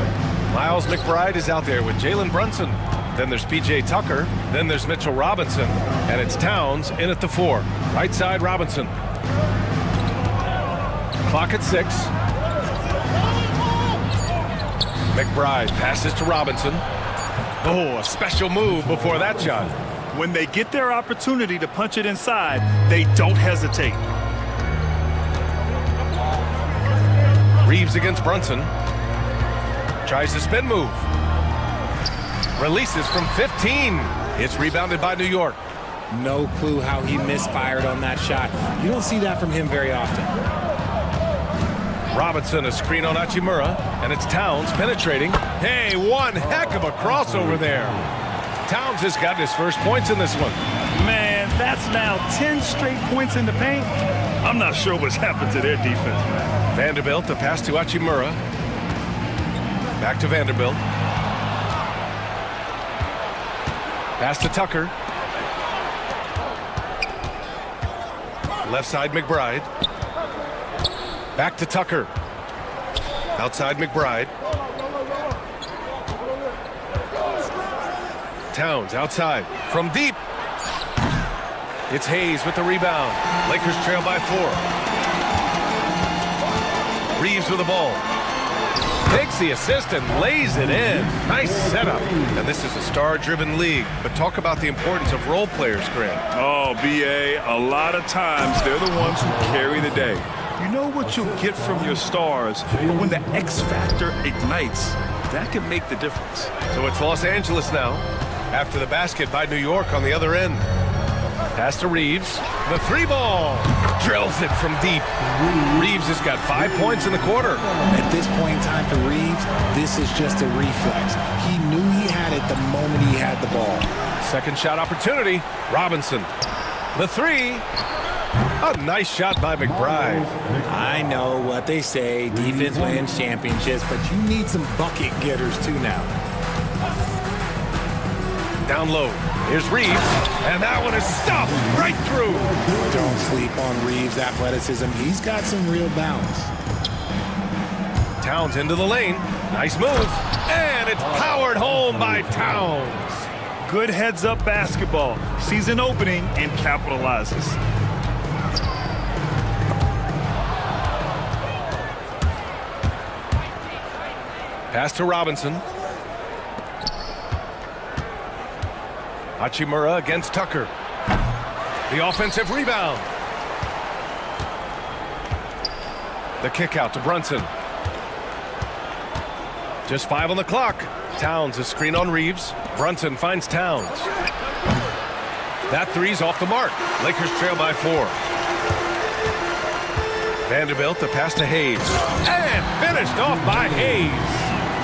Miles McBride is out there with Jalen Brunson. Then there's P.J. Tucker. Then there's Mitchell Robinson. And it's Towns in at the 4. Right side, Robinson. Clock at 6. McBride passes to Robinson. Oh, a special move before that shot. When they get their opportunity to punch it inside, they don't hesitate. Reeves against Brunson. Tries the spin move. Releases from 15. It's rebounded by New York. No clue how he misfired on that shot. You don't see that from him very often. Robinson, a screen on Hachimura, and it's Towns penetrating. Hey, one heck of a crossover there. Towns has got his first points in this one. Man, that's now 10 straight points in the paint. I'm not sure what's happened to their defense, man. Vanderbilt, the pass to Hachimura. Back to Vanderbilt. Pass to Tucker. Left side, McBride. Back to Tucker. Outside, McBride. Towns outside. From deep. It's Hayes with the rebound. Lakers trail by 4. Reeves with the ball. Takes the assist and lays it in. Nice setup. And this is a star-driven league. But talk about the importance of role players, Grant. Oh, B.A., a lot of times they're the ones who carry the day. You know what you'll get from your stars, but when the X factor ignites, that can make the difference. So it's Los Angeles now, after the basket by New York on the other end. Pass to Reeves. The 3-ball. Drills it from deep. Reeves has got 5 points in the quarter. At this point in time for Reeves, this is just a reflex. He knew he had it the moment he had the ball. Second shot opportunity. Robinson. The 3. A nice shot by McBride. I know what they say, defense wins championships, but you need some bucket getters too now. Down low. Here's Reeves, and that one is stuffed right through. Don't sleep on Reeves' athleticism. He's got some real balance. Towns into the lane. Nice move. And it's powered home by Towns. Good heads-up basketball. Season opening and capitalizes. Pass to Robinson. Hachimura against Tucker. The offensive rebound. The kick out to Brunson. Just 5 on the clock. Towns, a screen on Reeves. Brunson finds Towns. That 3's off the mark. Lakers trail by 4. Vanderbilt, the pass to Hayes. And finished off by Hayes.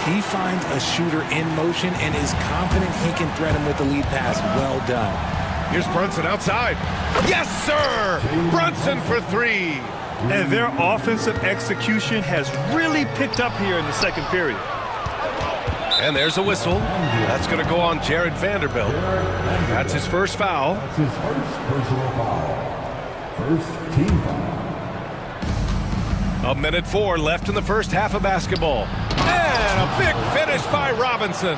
He finds a shooter in motion and is confident he can threat him with the lead pass. Well done. Here's Brunson outside. Yes, sir! Brunson for three. And their offensive execution has really picked up here in the second period. And there's a whistle. That's going to go on Jared Vanderbilt. That's his first foul. That's his first personal foul. First team foul. 1:04 left in the first half of basketball. And a big finish by Robinson.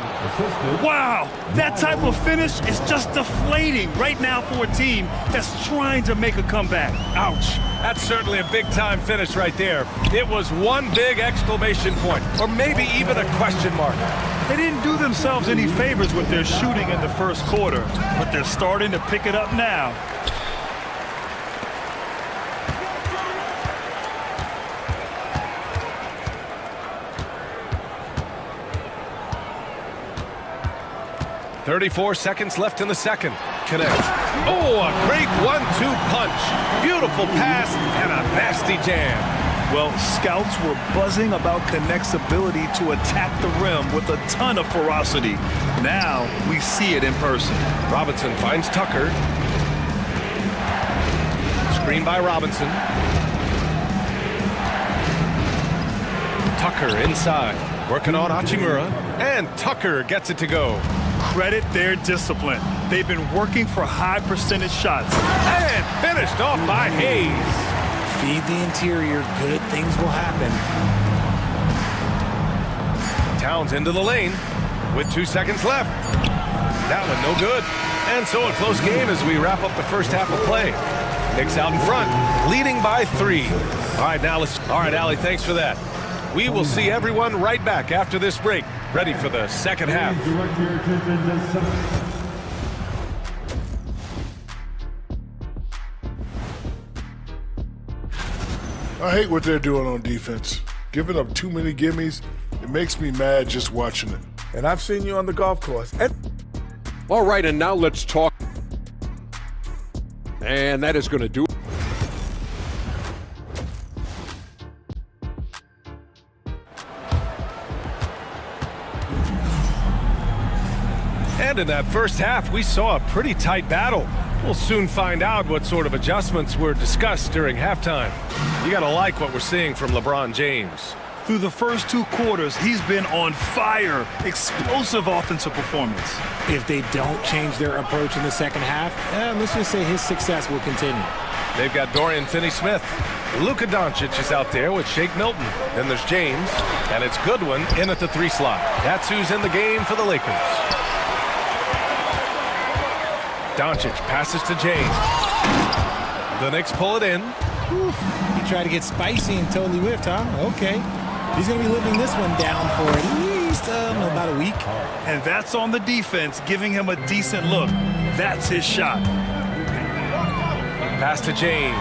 Wow, that type of finish is just deflating right now for a team that's trying to make a comeback. Ouch. That's certainly a big-time finish right there. It was one big exclamation point, or maybe even a question mark. They didn't do themselves any favors with their shooting in the first quarter, but they're starting to pick it up now. .34 seconds left in the second. Connects. Oh, a great 1-2 punch. Beautiful pass and a nasty jam. Well, scouts were buzzing about Connect's ability to attack the rim with a ton of ferocity. Now we see it in person. Robinson finds Tucker. Screen by Robinson. Tucker inside. Working on Hachimura. And Tucker gets it to go. Credit their discipline. They've been working for high percentage shots. And finished off by Hayes. Feed the interior, good things will happen. Towns into the lane with 2 seconds left. That one no good. And so a close game as we wrap up the first half of play. Knicks out in front, leading by 3. All right, Allie, thanks for that. We will see everyone right back after this break, ready for the second half. Direct your attention to second. I hate what they're doing on defense. Giving up too many gimmies, it makes me mad just watching it. And I've seen you on the golf course. All right, and now let's talk. And that is going to do it. And in that first half, we saw a pretty tight battle. We'll soon find out what sort of adjustments were discussed during halftime. You gotta like what we're seeing from LeBron James. Through the first 2 quarters, he's been on fire. Explosive offensive performance. If they don't change their approach in the second half, let's just say his success will continue. They've got Dorian Finney-Smith. Luka Doncic is out there with Shake Milton. Then there's James, and it's Goodwin in at the 3 slot. That's who's in the game for the Lakers. Doncic passes to James. The Knicks pull it in. He tried to get spicy and totally whiffed, huh? Okay. He's going to be living this one down for at least about a week. And that's on the defense, giving him a decent look. That's his shot. Pass to James.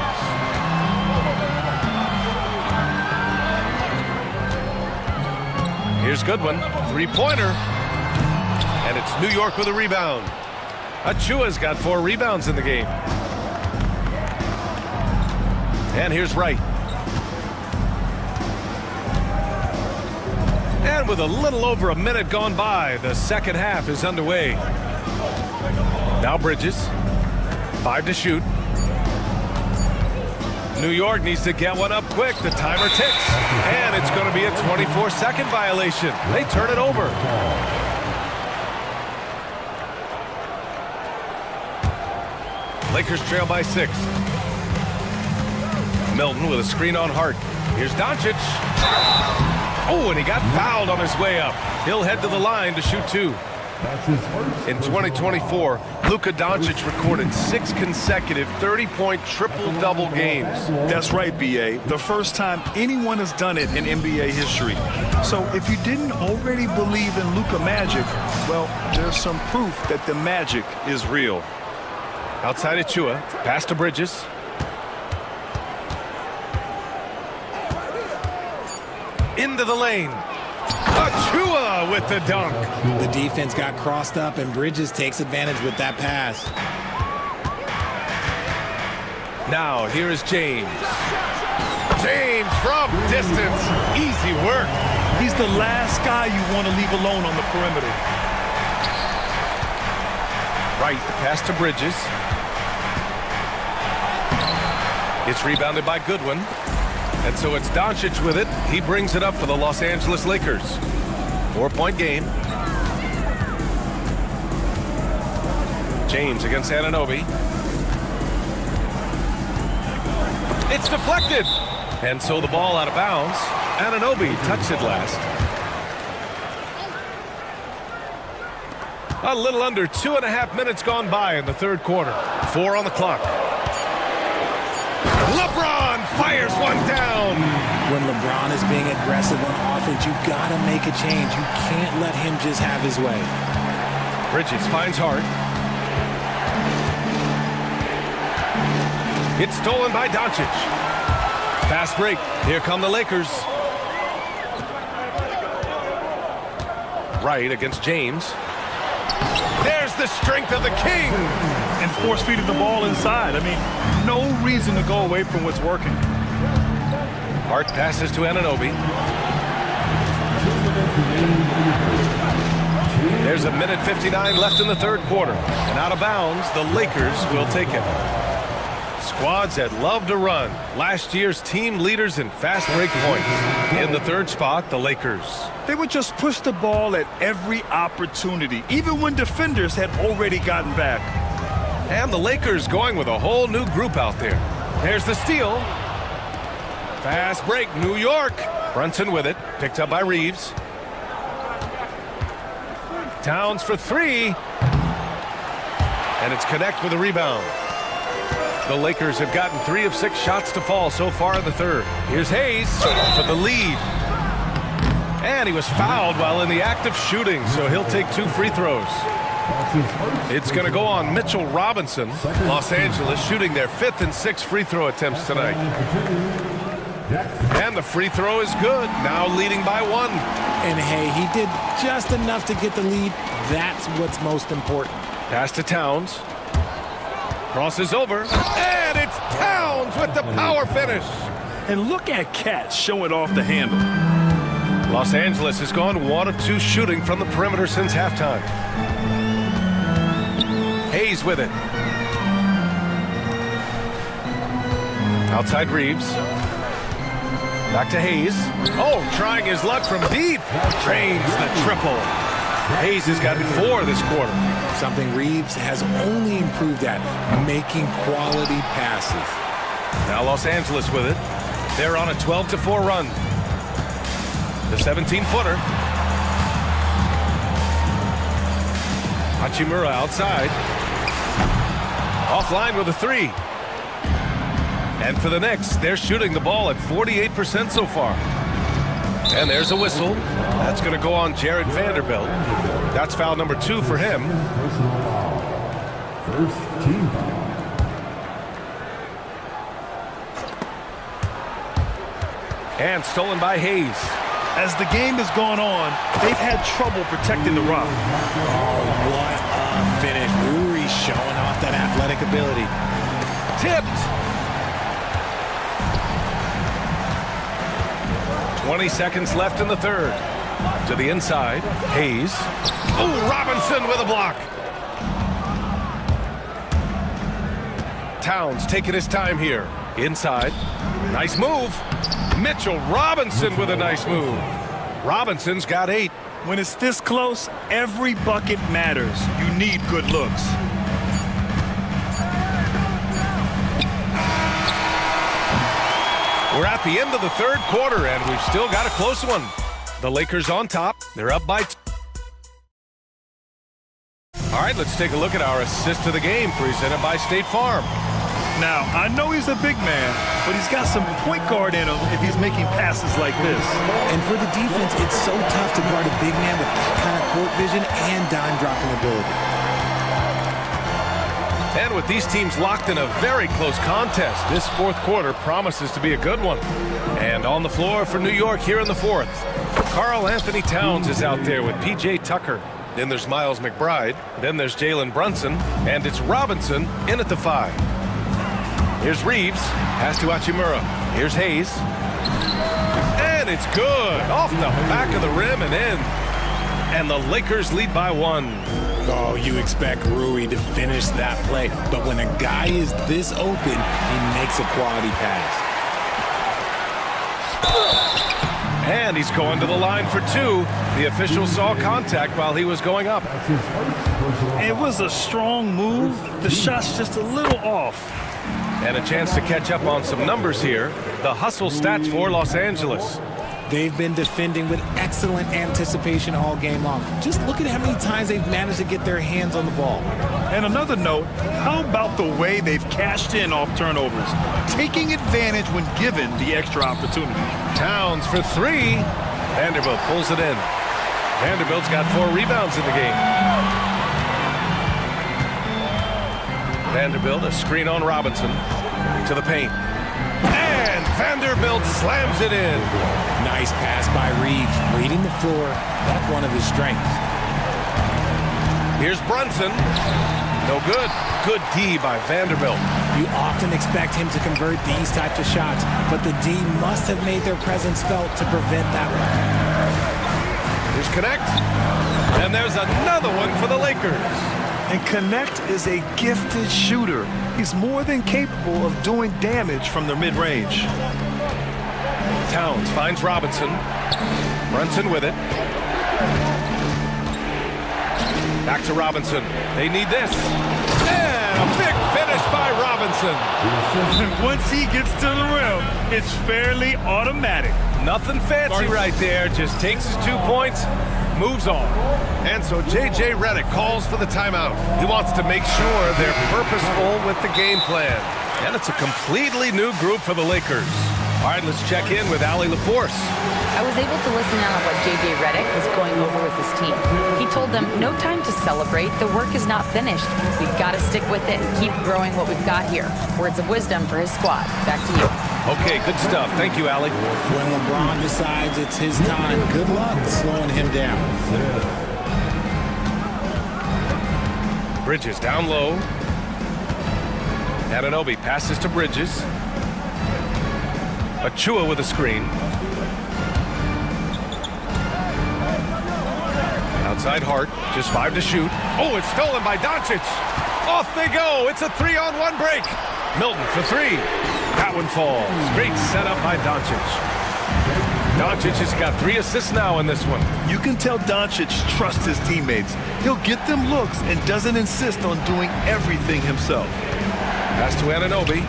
Here's Goodwin. 3-pointer. And it's New York with a rebound. Achua's got 4 rebounds in the game. And here's Wright. And with a little over a minute gone by, the second half is underway. Now Bridges. 5 to shoot. New York needs to get one up quick. The timer ticks. And it's going to be a 24-second violation. They turn it over. Lakers trail by 6. Milton with a screen on Hart. Here's Doncic. Oh, and he got fouled on his way up. He'll head to the line to shoot 2. That's his first. In 2024, Luka Doncic recorded 6 consecutive 30-point triple-double games. That's right, B.A. The first time anyone has done it in NBA history. So if you didn't already believe in Luka magic, well, there's some proof that the magic is real. Outside Achua, pass to Bridges. Into the lane. Achua with the dunk. The defense got crossed up, and Bridges takes advantage with that pass. Now, here is James. James from distance. Easy work. He's the last guy you want to leave alone on the perimeter. Right, the pass to Bridges. It's rebounded by Goodwin. And so it's Doncic with it. He brings it up for the Los Angeles Lakers. 4-point game. James against Anunoby. It's deflected. And so the ball out of bounds. Anunoby touched it last. A little under 2.5 minutes gone by in the third quarter. 4 on the clock. LeBron fires one down. When LeBron is being aggressive on offense, you gotta make a change. You can't let him just have his way. Bridges finds Hart. It's stolen by Doncic. Fast break. Here come the Lakers. Right against James. There's the strength of the king. And force-feeding the ball inside. I mean, no reason to go away from what's working. Hart passes to Anunoby. There's 1:59 left in the third quarter. And out of bounds, the Lakers will take it. Squads that love to run. Last year's team leaders in fast break points. In the third spot, the Lakers. They would just push the ball at every opportunity, even when defenders had already gotten back. And the Lakers going with a whole new group out there. There's the steal. Fast break, New York. Brunson with it, picked up by Reeves. Towns for 3. And it's Connect with a rebound. The Lakers have gotten 3 of 6 shots to fall so far in the third. Here's Hayes for the lead. And he was fouled while in the act of shooting, so he'll take 2 free throws. It's going to go on Mitchell Robinson. Los Angeles shooting their 5th and 6th free throw attempts tonight. And the free throw is good, now leading by 1. And hey, he did just enough to get the lead. That's what's most important. Pass to Towns. Crosses over, and it's Towns with the power finish. And look at Cat showing off the handle. Los Angeles has gone 1 of 2 shooting from the perimeter since halftime. Hayes with it. Outside Reeves. Back to Hayes. Oh, trying his luck from deep. Drains the triple. Hayes has got 4 this quarter. Something Reeves has only improved at, making quality passes. Now Los Angeles with it. They're on a 12-4 run. The 17-footer. Hachimura outside. Offline with a 3. And for the Knicks, they're shooting the ball at 48% so far. And there's a whistle. That's going to go on Jared Vanderbilt. That's foul number 2 for him. First team foul. And stolen by Hayes. As the game has gone on, they've had trouble protecting the rock. Oh, what a finish. Uri showing off that athletic ability. Tipped. 20 seconds left in the third. To the inside, Hayes. Oh, Robinson with a block. Towns taking his time here. Inside. Nice move. Mitchell Robinson with a nice move. Robinson's got 8. When it's this close, every bucket matters. You need good looks. We're at the end of the third quarter, and we've still got a close one. The Lakers on top. They're up by 2. All right, let's take a look at our assist of the game presented by State Farm. Now, I know he's a big man, but he's got some point guard in him if he's making passes like this. And for the defense, it's so tough to guard a big man with that kind of court vision and dime-dropping ability. And with these teams locked in a very close contest, this fourth quarter promises to be a good one. And on the floor for New York here in the fourth, Karl Anthony Towns is out there with P.J. Tucker. Then there's Miles McBride. Then there's Jalen Brunson. And it's Robinson in at the 5. Here's Reeves. Pass to Hachimura. Here's Hayes. And it's good. Off the back of the rim and in. And the Lakers lead by 1. Oh, you expect Rui to finish that play. But when a guy is this open, he makes a quality pass. And he's going to the line for 2. The official saw contact while he was going up. It was a strong move. The shot's just a little off. And a chance to catch up on some numbers here. The hustle stats for Los Angeles. They've been defending with excellent anticipation all game long. Just look at how many times they've managed to get their hands on the ball. And another note, how about the way they've cashed in off turnovers, taking advantage when given the extra opportunity. Towns for 3. Vanderbilt pulls it in. Vanderbilt's got 4 rebounds in the game. Vanderbilt, a screen on Robinson. To the paint. And Vanderbilt slams it in. Nice pass by Reeves, reading the floor. That's one of his strengths. Here's Brunson. No good. Good D by Vanderbilt. You often expect him to convert these types of shots, but the D must have made their presence felt to prevent that one. Here's Connect. And there's another one for the Lakers. And Connect is a gifted shooter. He's more than capable of doing damage from the mid-range. Towns finds Robinson. Brunson with it. Back to Robinson. They need this. And a big finish by Robinson. Once he gets to the rim, it's fairly automatic. Nothing fancy right there. Just takes his 2 points, moves on. And so J.J. Redick calls for the timeout. He wants to make sure they're purposeful with the game plan. And it's a completely new group for the Lakers. All right, let's check in with Allie LaForce. I was able to listen in on what J.J. Redick was going over with his team. He told them, no time to celebrate. The work is not finished. We've got to stick with it and keep growing what we've got here. Words of wisdom for his squad. Back to you. Okay, good stuff. Thank you, Allie. When LeBron decides it's his time, good luck slowing him down. Bridges down low. Anunoby passes to Bridges. Achua with a screen. Outside Hart, just 5 to shoot. Oh, it's stolen by Doncic. Off they go. It's a 3-on-1 break. Milton for 3. That one falls. Great setup by Doncic. Doncic has got 3 assists now in this one. You can tell Doncic trusts his teammates. He'll get them looks and doesn't insist on doing everything himself. Pass to Anunoby.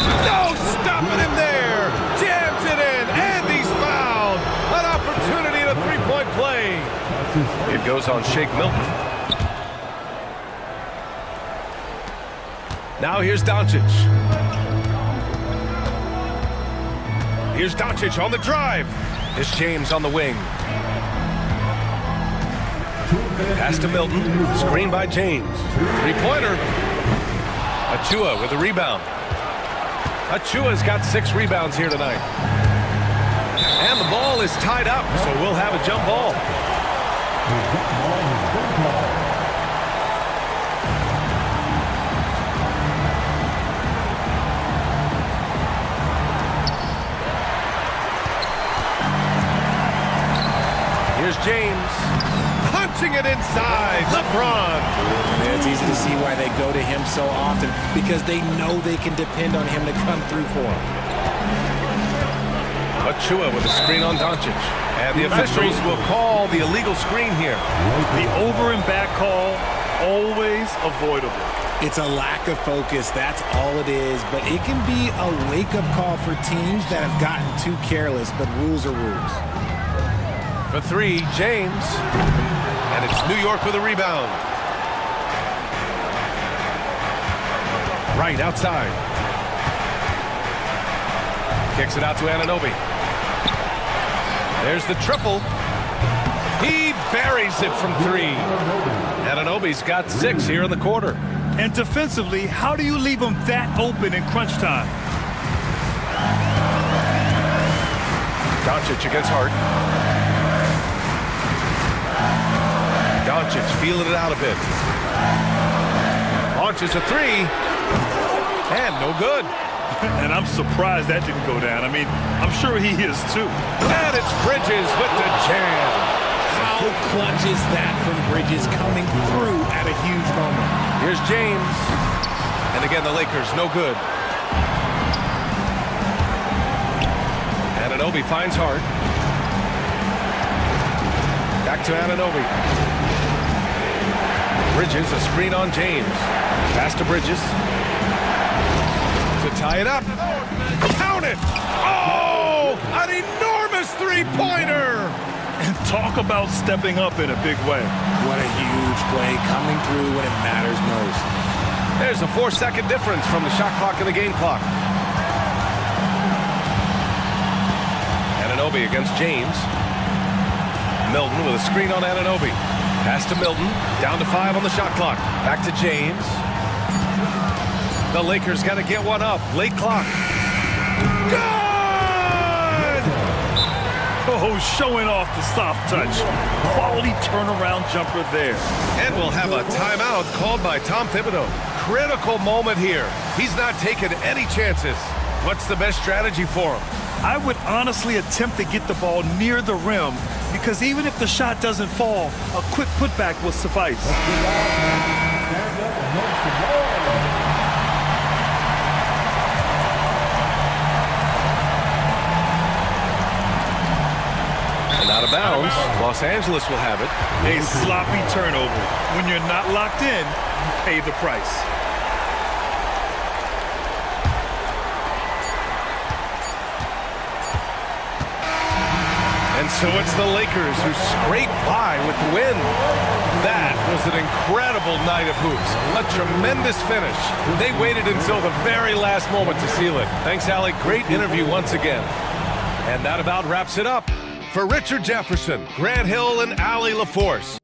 No, stopping him there. Jams it in, and he's fouled. An opportunity at a 3-point play. It goes on Shake Milton. Now here's Doncic. Here's Doncic on the drive. Here's James on the wing. Pass to Milton. Screen by James. 3-pointer. Achua with a rebound. Achua's got 6 rebounds here tonight. And the ball is tied up, so we'll have a jump ball. Here's James. Punching it inside. LeBron. It's easy to see why they go to him so often, because they know they can depend on him to come through for them. Achua with a screen on Doncic. And the officials will call the illegal screen here. The over and back call, always avoidable. It's a lack of focus, that's all it is. But it can be a wake-up call for teams that have gotten too careless, but rules are rules. For 3, James. And it's New York with a rebound. Right outside. Kicks it out to Anunoby. There's the triple. He buries it from 3. Anunoby's got 6 here in the quarter. And defensively, how do you leave them that open in crunch time? Doncic against Hart. Doncic feeling it out a bit. Launches a 3. And no good. And I'm surprised that didn't go down. I mean, I'm sure he is too. And it's Bridges with the jam. How clutch is that from Bridges coming through at a huge moment? Here's James. And again, the Lakers, no good. Anunoby finds Hart. Back to Anunoby. Bridges, a screen on James. Pass to Bridges. To tie it up. Count it! Oh! An enormous three-pointer! And talk about stepping up in a big way. What a huge play coming through when it matters most. There's a 4-second difference from the shot clock and the game clock. Anunoby against James. Milton with a screen on Anunoby. Pass to Milton. Down to 5 on the shot clock. Back to James. The Lakers got to get one up. Late clock. Good! Oh, showing off the soft touch. Quality turnaround jumper there. And we'll have a timeout called by Tom Thibodeau. Critical moment here. He's not taking any chances. What's the best strategy for him? I would honestly attempt to get the ball near the rim because even if the shot doesn't fall, a quick putback will suffice. And out of bounds, Los Angeles will have it. A sloppy turnover. When you're not locked in, you pay the price. And so it's the Lakers who scrape by with the win. That was an incredible night of hoops. A tremendous finish. They waited until the very last moment to seal it. Thanks, Alec. Great interview once again. And that about wraps it up. For Richard Jefferson, Grant Hill, and Allie LaForce.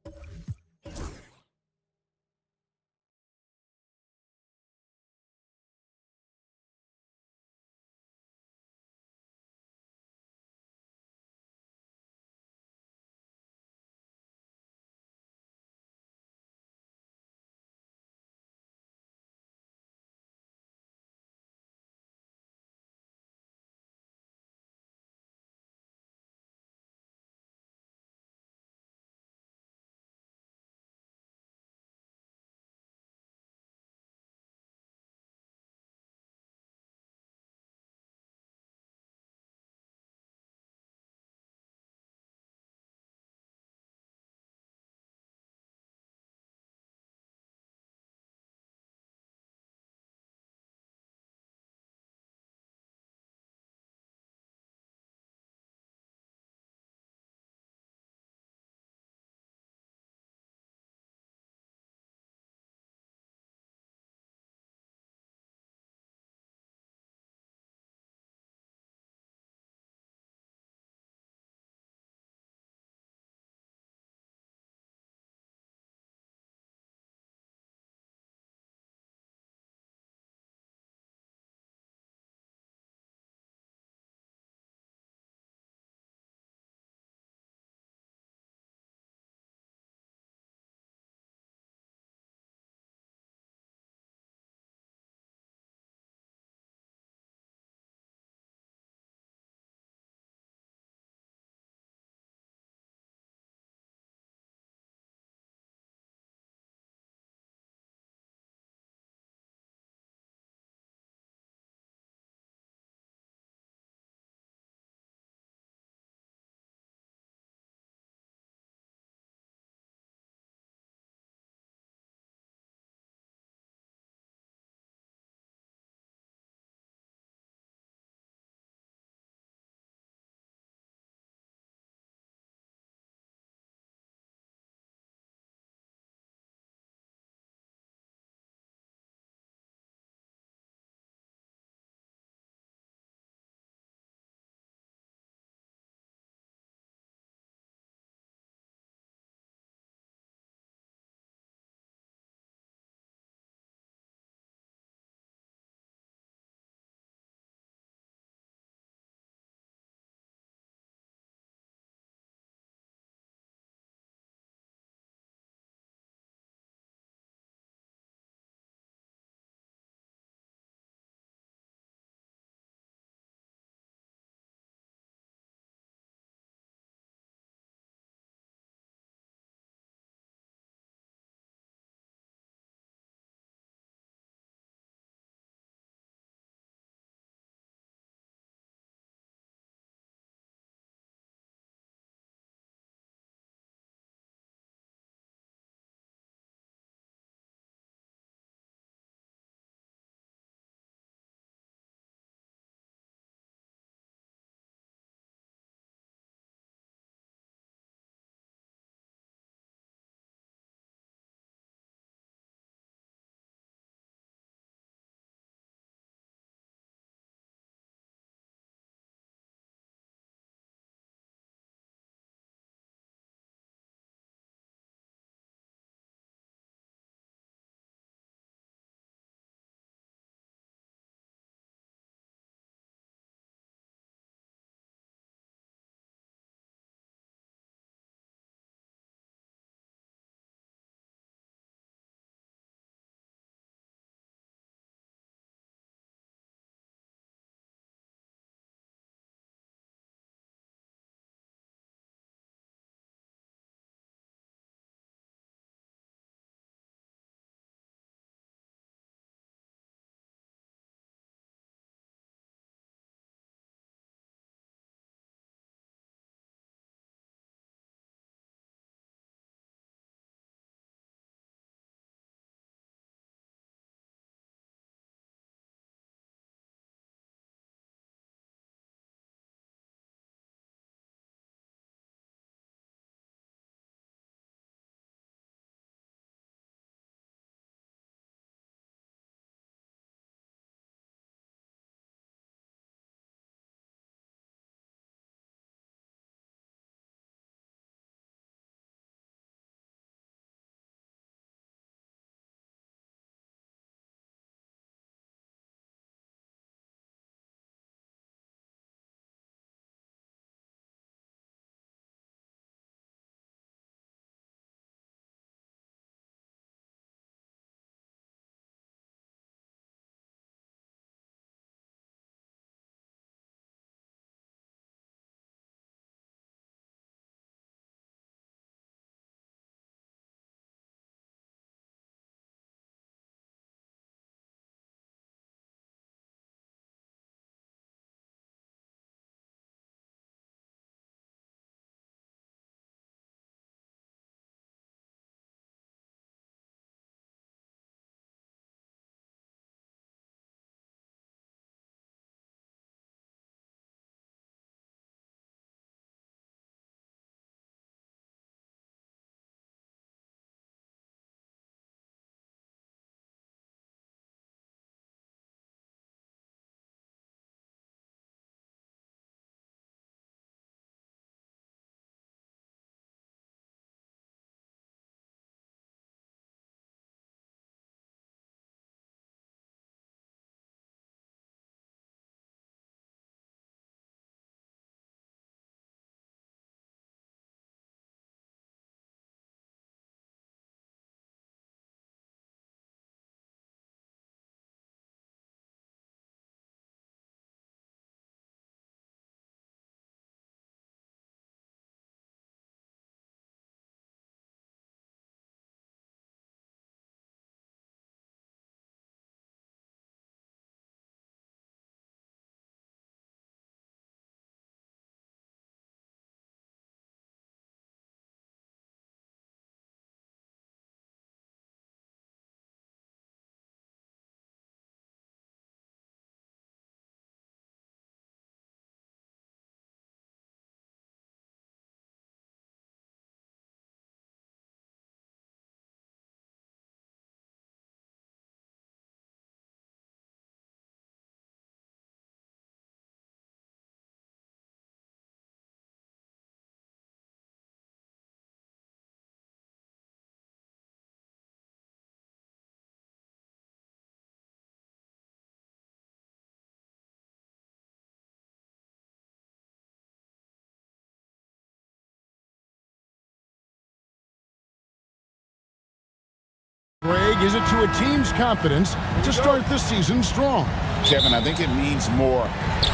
big is it to a team's confidence to start the season strong? Kevin, I think it means more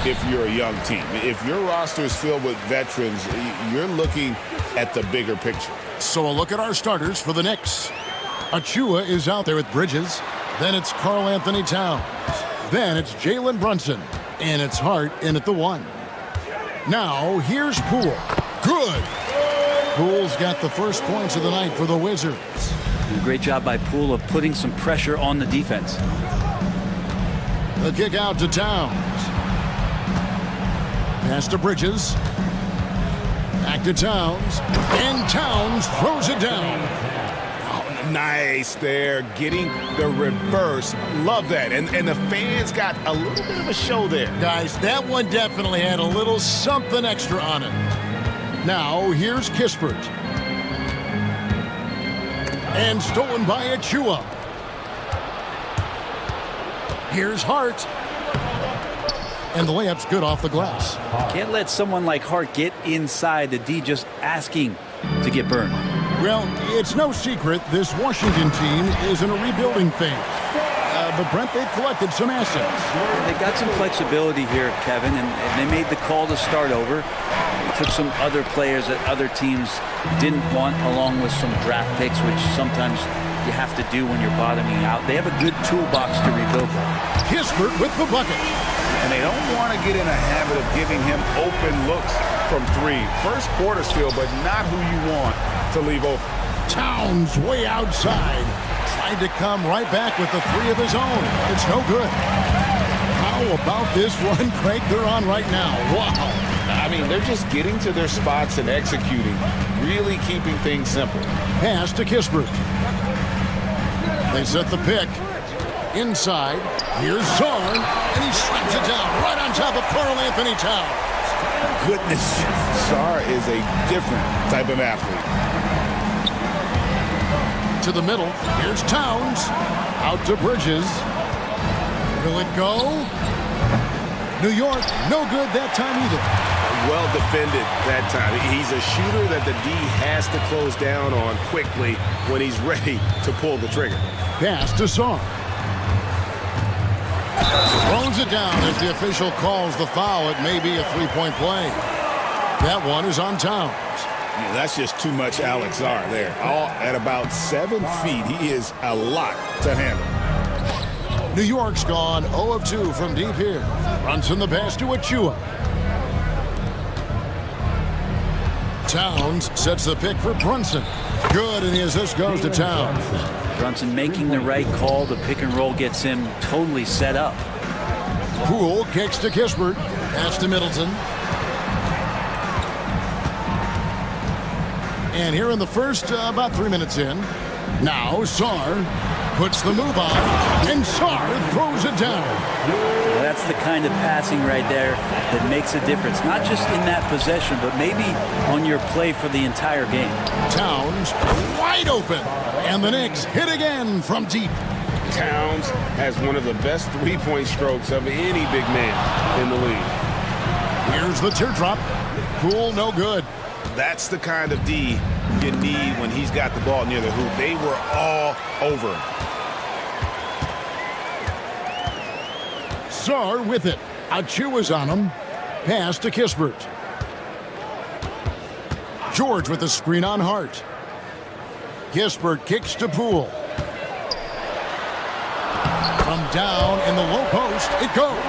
if you're a young team. If your roster is filled with veterans, you're looking at the bigger picture. So a look at our starters for the Knicks. Achua is out there with Bridges. Then it's Karl Anthony Towns. Then it's Jalen Brunson. And it's Hart in at the 1. Now, here's Poole. Good. Poole's got the first points of the night for the Wizards. Great job by Poole of putting some pressure on the defense. The kick out to Towns. Pass to Bridges. Back to Towns. And Towns throws it down. Oh, nice there, getting the reverse. Love that. And the fans got a little bit of a show there. Guys, that one definitely had a little something extra on it. Now, here's Kispert. And stolen by Achua. Here's Hart. And the layup's good off the glass. Can't let someone like Hart get inside the D just asking to get burned. Well, it's no secret this Washington team is in a rebuilding phase. But Brent, they've collected some assets. They got some flexibility here, Kevin, and they made the call to start over. They took some other players that other teams didn't want, along with some draft picks, which sometimes you have to do when you're bottoming out. They have a good toolbox to rebuild. Kispert with the bucket. And they don't want to get in a habit of giving him open looks from 3. First quarter still, but not who you want to leave open. Towns way outside. Tried to come right back with the 3 of his own. It's no good. How about this run crank they're on right now? Wow. I mean, they're just getting to their spots and executing, really keeping things simple. Pass to Kispert. They set the pick. Inside, here's Zorn, and he slaps it down right on top of Karl Anthony Towns. Goodness, Sar is a different type of athlete. To the middle, here's Towns. Out to Bridges. Will it go? New York, no good that time either. Well defended that time. He's a shooter that the D has to close down on quickly when he's ready to pull the trigger. Pass to Zorn. Throws it down as the official calls the foul. It may be a 3-point play. That one is on Towns. Yeah, that's just too much Alex Zar there. All at about 7 feet. He is a lot to handle. New York's gone 0 of 2 from deep here. Brunson the pass to Achua. Towns sets the pick for Brunson. Good, and the assist goes to Towns. Brunson making the right call. The pick and roll gets him totally set up. Poole kicks to Kispert. Pass to Middleton. And here in the first, about 3 minutes in. Now Sar puts the move on, and Sar throws it down. Well, that's the kind of passing right there that makes a difference. Not just in that possession, but maybe on your play for the entire game. Towns wide open, and the Knicks hit again from deep. Towns has one of the best three-point strokes of any big man in the league. Here's the teardrop. Poole, no good. That's the kind of D you need when he's got the ball near the hoop. They were all over him. Sar with it. Achua's on him. Pass to Kispert. George with the screen on Hart. Kispert kicks to Poole. From down in the low post, it goes.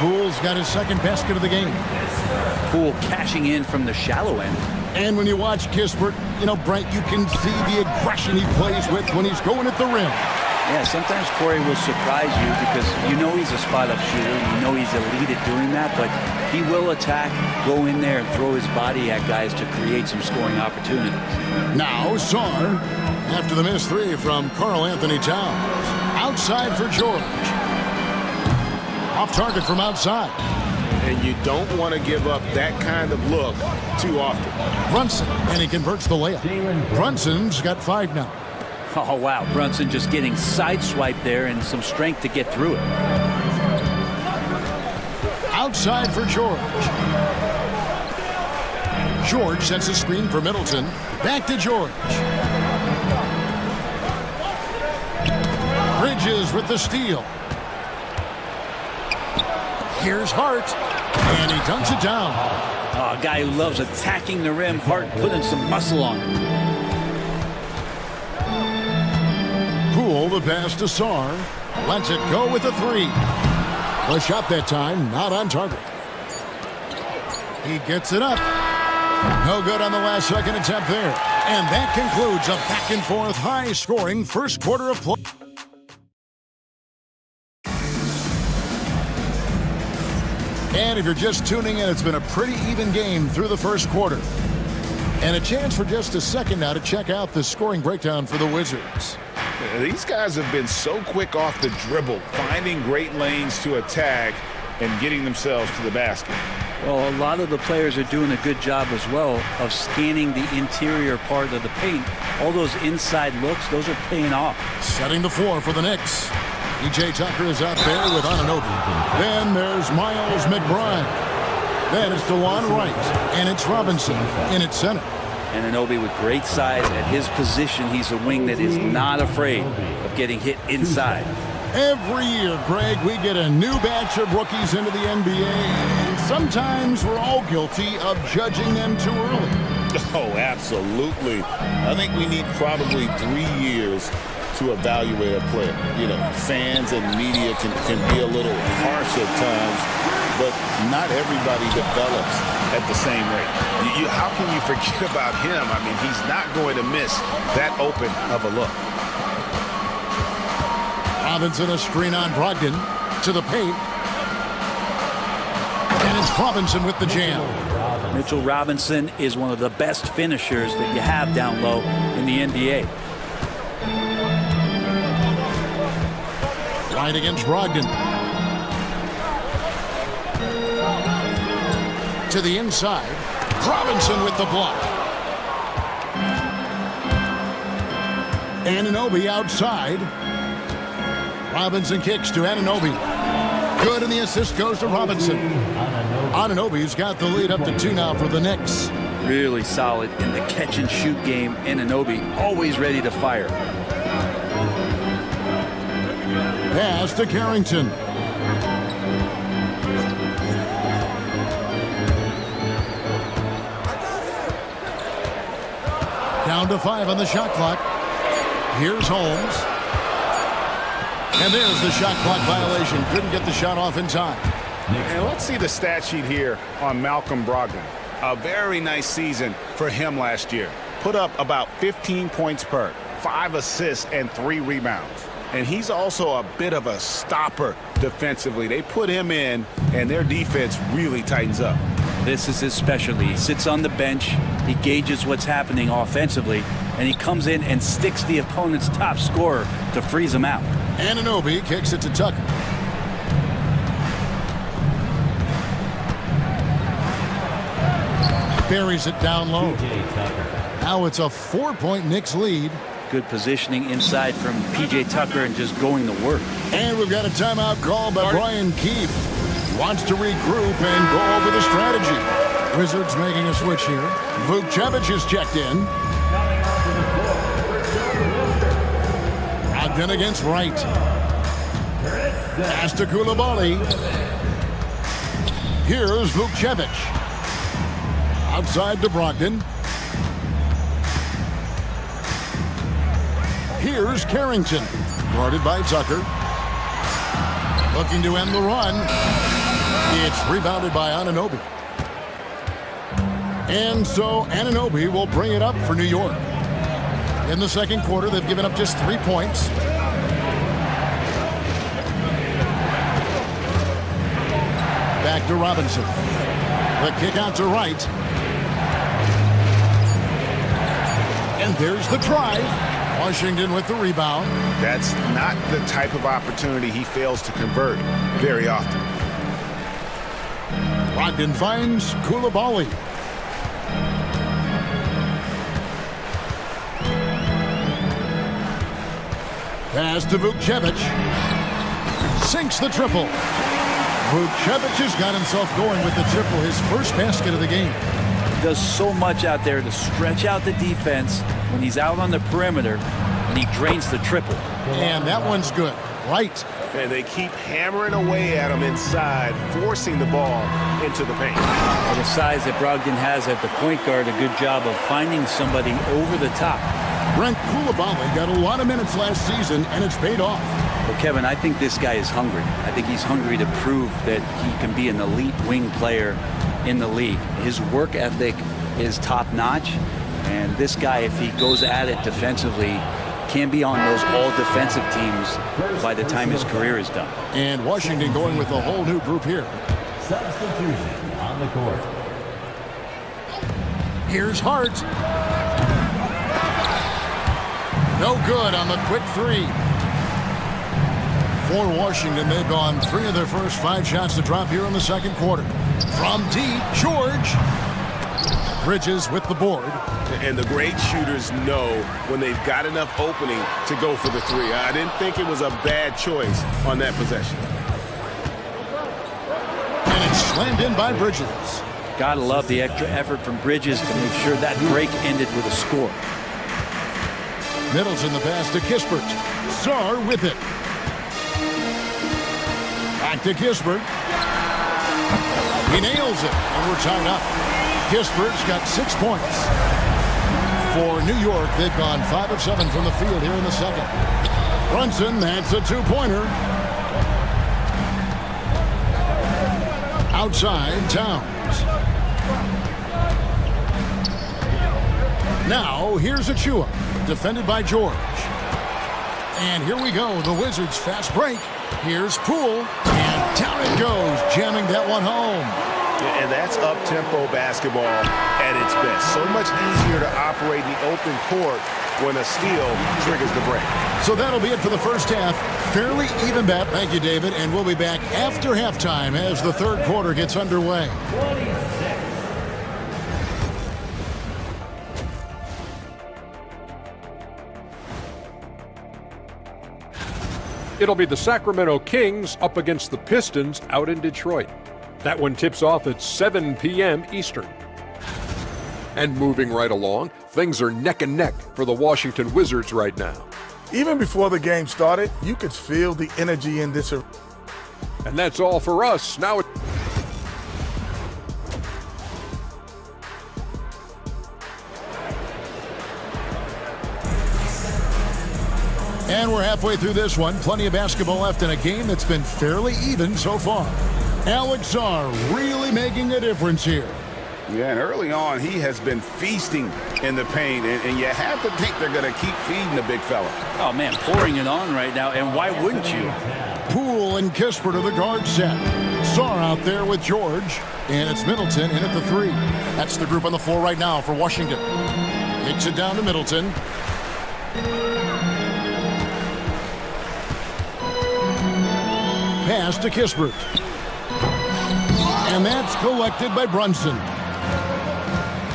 Poole's got his second basket of the game. Poole cashing in from the shallow end. And when you watch Kispert, you know, Brent, you can see the aggression he plays with when he's going at the rim. Yeah, sometimes Corey will surprise you because you know he's a spot-up shooter. You know he's elite at doing that, but he will attack, go in there, and throw his body at guys to create some scoring opportunities. Now Sar, after the missed 3 from Karl Anthony Towns. Outside for George. Off target from outside. And you don't want to give up that kind of look too often. Brunson, and he converts the layup. Brunson's got 5 now. Oh, wow. Brunson just getting sideswiped there and some strength to get through it. Outside for George. George sets a screen for Middleton. Back to George. Bridges with the steal. Here's Hart, and he dunks it down. Oh, a guy who loves attacking the rim. Hart putting some muscle on it. Poole, the pass to Sarr. Lets it go with a three. The shot that time, not on target. He gets it up. No good on the last second attempt there. And that concludes a back-and-forth, high-scoring first quarter of play. And if you're just tuning in, it's been a pretty even game through the first quarter. And a chance for just a second now to check out the scoring breakdown for the Wizards. These guys have been so quick off the dribble, finding great lanes to attack and getting themselves to the basket. Well, a lot of the players are doing a good job as well of scanning the interior part of the paint. All those inside looks, those are paying off. Setting the floor for the Knicks. PJ Tucker is out there with Anunoby. Then there's Miles McBride. Then it's DeLon Wright, and it's Robinson in its center. Anunoby with great size. At his position, he's a wing that is not afraid of getting hit inside. Every year, Greg, we get a new batch of rookies into the NBA, and sometimes we're all guilty of judging them too early. Oh, absolutely. I think we need probably 3 years to evaluate a player. You know, fans and media can be a little harsh at times, but not everybody develops at the same rate. How can you forget about him? I mean, he's not going to miss that open of a look. Robinson a screen on Brogdon to the paint. And it's Robinson with the jam. Mitchell Robinson is one of the best finishers that you have down low in the NBA. Right against Brogdon. To the inside. Robinson with the block. Anunoby outside. Robinson kicks to Anunoby. Good, and the assist goes to Robinson. Anunoby's got the lead up to 2 now for the Knicks. Really solid in the catch-and-shoot game. Anunoby always ready to fire. Pass to Carrington. Down to 5 on the shot clock. Here's Holmes. And there's the shot clock violation. Couldn't get the shot off in time. And let's see the stat sheet here on Malcolm Brogdon. A very nice season for him last year. Put up about 15 points per, 5 assists, and 3 rebounds. And he's also a bit of a stopper defensively. They put him in, and their defense really tightens up. This is his specialty. He sits on the bench, he gauges what's happening offensively, and he comes in and sticks the opponent's top scorer to freeze him out. Anunoby kicks it to Tucker. Buries it down low. Now it's a 4-point Knicks lead. Good positioning inside from PJ Tucker and just going to work. And we've got a timeout called by Brian Keefe. Wants to regroup and go over the strategy. Wizards making a switch here. Vukcevic is checked in. Brogdon against Wright. Pass to Koulibaly. Here's Vukcevic. Outside to Brogdon. Here's Carrington. Guarded by Tucker. Looking to end the run. It's rebounded by Anunoby. And so Anunoby will bring it up for New York. In the second quarter, they've given up just 3 points. Back to Robinson. The kick out to Wright. And there's the drive. Washington with the rebound. That's not the type of opportunity he fails to convert very often. Brogdon finds Koulibaly. Pass to Vukcevic. Sinks the triple. Vukcevic has got himself going with the triple, his first basket of the game. He does so much out there to stretch out the defense when he's out on the perimeter and he drains the triple. And that one's good. Right. And they keep hammering away at him inside, forcing the ball into the paint. Well, the size that Brogdon has at the point guard, a good job of finding somebody over the top. Brent Coulibaly got a lot of minutes last season, and it's paid off. Well, Kevin, I think this guy is hungry. I think he's hungry to prove that he can be an elite wing player in the league. His work ethic is top-notch, and this guy, if he goes at it defensively, can be on those all-defensive teams by the time his career is done. And Washington going with a whole new group here. Substitution on the court. Here's Hart. No good on the quick three. For Washington, they've gone 3 of their first 5 shots to drop here in the second quarter. From deep, George. Bridges with the board. And the great shooters know when they've got enough opening to go for the three. I didn't think it was a bad choice on that possession. And it's slammed in by Bridges. Gotta love the extra effort from Bridges to make sure that break ended with a score. Middleton the pass to Kispert. Sarr with it. Back to Kispert. He nails it, and we're tied up. Kispert's got 6 points. For New York, they've gone 5 of 7 from the field here in the second. Brunson, that's a 2-pointer. Outside, Towns. Now, here's Achua, defended by George. And here we go, the Wizards' fast break. Here's Poole, and down it goes, jamming that one home. And that's up-tempo basketball at its best. So much easier to operate in the open court when a steal triggers the break. So that'll be it for the first half. Fairly even bet. Thank you, David. And we'll be back after halftime as the third quarter gets underway. It'll be the Sacramento Kings up against the Pistons out in Detroit. That one tips off at 7 p.m. Eastern. And moving right along, things are neck and neck for the Washington Wizards right now. Even before the game started, you could feel the energy in this. And that's all for us. Now And we're halfway through this one. Plenty of basketball left in a game that's been fairly even so far. Alex Sarr really making a difference here. Yeah, and early on, he has been feasting in the paint, and you have to think they're going to keep feeding the big fella. Oh, man, pouring it on right now, and why wouldn't you? Poole and Kispert are the guard set. Sarr out there with George, and it's Middleton in at the 3. That's the group on the floor right now for Washington. Kicks it down to Middleton. Pass to Kispert. And that's collected by Brunson.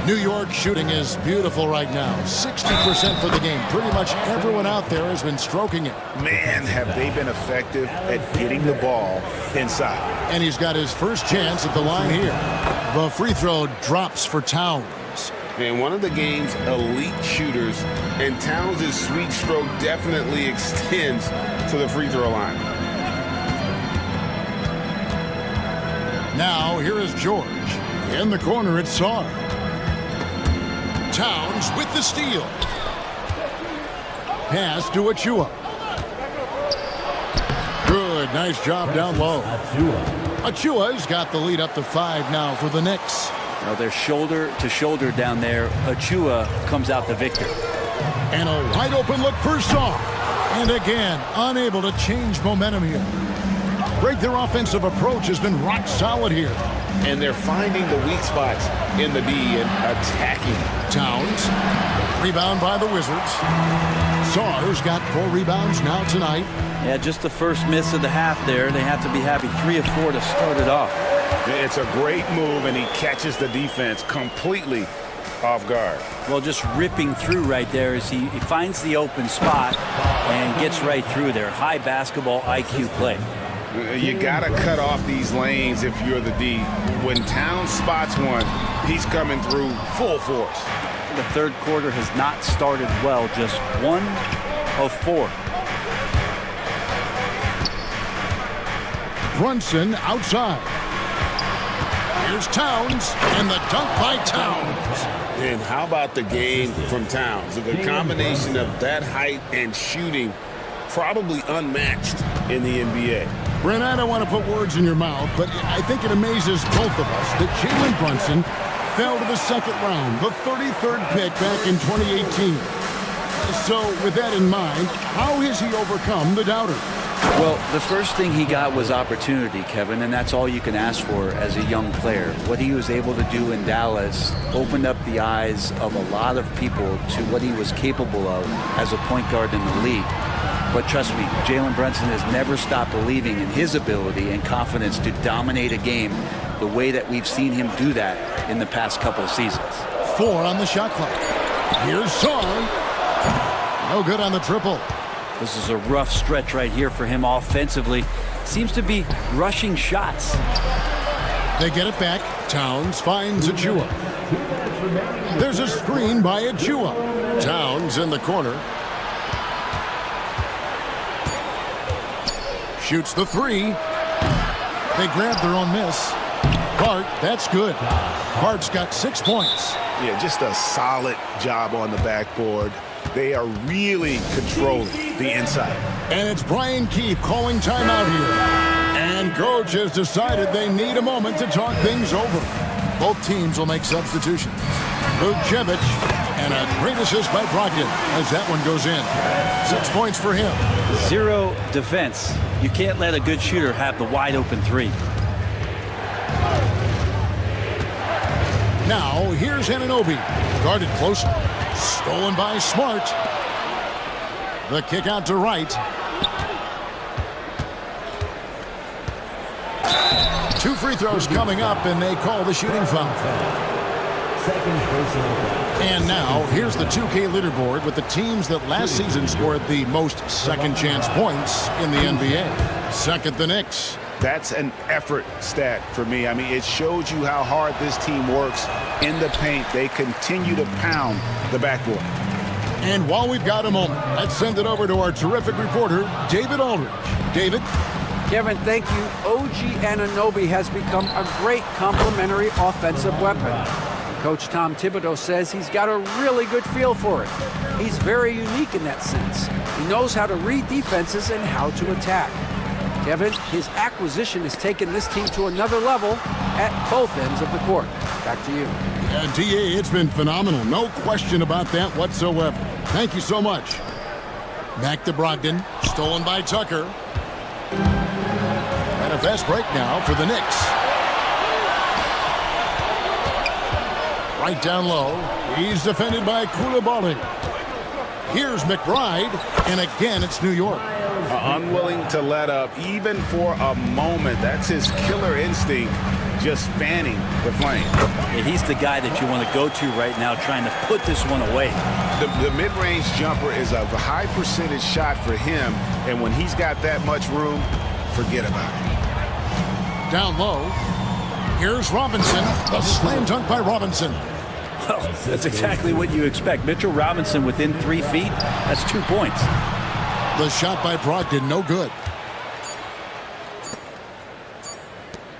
New York shooting is beautiful right now. 60% for the game. Pretty much everyone out there has been stroking it. Man, have they been effective at getting the ball inside. And he's got his first chance at the line here. The free throw drops for Towns. And one of the game's elite shooters, and Towns' sweet stroke definitely extends to the free throw line. Now, here is George. In the corner, it's Sarr. Towns with the steal. Pass to Achua. Good, nice job down low. Achua's got the lead up to 5 now for the Knicks. Now they're shoulder to shoulder down there. Achua comes out the victor. And a wide open look for Sarr. And again, unable to change momentum here. Break their offensive approach has been rock solid here. And they're finding the weak spots in the D and attacking. Towns, rebound by the Wizards. Sarr's got 4 rebounds now tonight. Yeah, just the first miss of the half there. They have to be happy. 3 of 4 to start it off. It's a great move, and he catches the defense completely off guard. Well, just ripping through right there as he finds the open spot and gets right through there. High basketball IQ play. You got to cut off these lanes if you're the D. When Towns spots one, he's coming through full force. The third quarter has not started well. Just 1 of 4. Brunson outside. Here's Towns, and the dunk by Towns. And how about the game from Towns? The combination of that height and shooting, probably unmatched in the NBA. Brent, I don't want to put words in your mouth, but I think it amazes both of us that Jalen Brunson fell to the second round, the 33rd pick back in 2018. So with that in mind, how has he overcome the doubters? Well, the first thing he got was opportunity, Kevin, and that's all you can ask for as a young player. What he was able to do in Dallas opened up the eyes of a lot of people to what he was capable of as a point guard in the league. But trust me, Jalen Brunson has never stopped believing in his ability and confidence to dominate a game the way that we've seen him do that in the past couple of seasons. 4 on the shot clock. Here's Song. No good on the triple. This is a rough stretch right here for him offensively. Seems to be rushing shots. They get it back. Towns finds Achua. There's a screen by Achua. Towns in the corner. Shoots the 3. They grab their own miss. Bart, that's good. Bart's got 6 points. Yeah, just a solid job on the backboard. They are really controlling the inside. And it's Brian Keefe calling timeout here. And coach has decided they need a moment to talk things over. Both teams will make substitutions. Vucevic, and a great assist by Brogdon as that one goes in. 6 points for him. 0 defense. You can't let a good shooter have the wide open 3. Now, here's Anunoby. Guarded closely. Stolen by Smart. The kick out to Wright. 2 free throws coming up, and they call the shooting foul. And now, here's the 2K leaderboard with the teams that last season scored the most second-chance points in the NBA. Second, the Knicks. That's an effort stat for me. I mean, it shows you how hard this team works in the paint. They continue to pound the backboard. And while we've got a moment, let's send it over to our terrific reporter, David Aldridge. David? Kevin, thank you. OG Anunoby has become a great complementary offensive weapon. Coach Tom Thibodeau says he's got a really good feel for it. He's very unique in that sense. He knows how to read defenses and how to attack. Kevin, his acquisition has taken this team to another level at both ends of the court. Back to you. DA, it's been phenomenal. No question about that whatsoever. Thank you so much. Back to Brogdon. Stolen by Tucker. And a fast break now for the Knicks. Right down low. He's defended by Coulibaly. Here's McBride. And again, it's New York. Unwilling to let up even for a moment. That's his killer instinct, just fanning the flame. Yeah, he's the guy that you want to go to right now, trying to put this one away. The mid-range jumper is a high percentage shot for him, and when he's got that much room, forget about it. Down low. Here's Robinson. The slam dunk by Robinson. Well, that's exactly what you expect. Mitchell Robinson within 3 feet. That's 2 points. The shot by Brogdon, no good.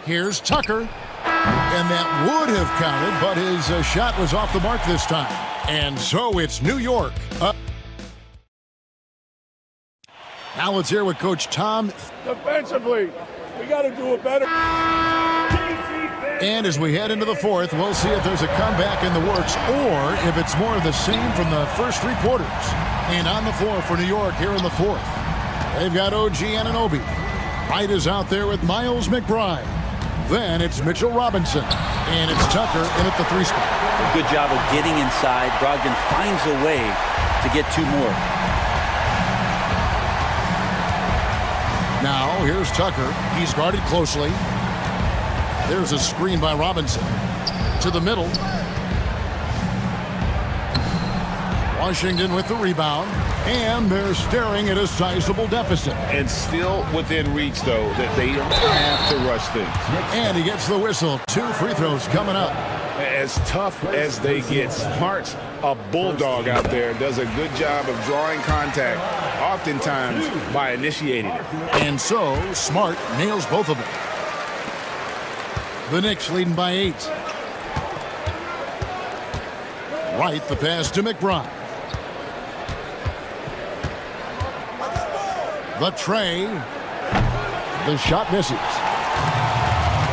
Here's Tucker. And that would have counted, but his shot was off the mark this time. And so it's New York. Now let's hear what Coach Tom. Defensively, we got to do it better. And as we head into the fourth, we'll see if there's a comeback in the works or if it's more of the same from the first 3 quarters. And on the floor for New York here in the fourth, they've got OG Anunoby. Wright is out there with Miles McBride. Then it's Mitchell Robinson. And it's Tucker in at the 3 spot. A good job of getting inside. Brogdon finds a way to get 2 more. Now, here's Tucker. He's guarded closely. There's a screen by Robinson. To the middle. Washington with the rebound. And they're staring at a sizable deficit. And still within reach, though, that they don't have to rush things. And he gets the whistle. 2 free throws coming up. as tough as they get. Smart's a bulldog out there, does a good job of drawing contact, oftentimes by initiating it. And so, Smart nails both of them. The Knicks leading by 8. Right, the pass to McBride. The tray. The shot misses.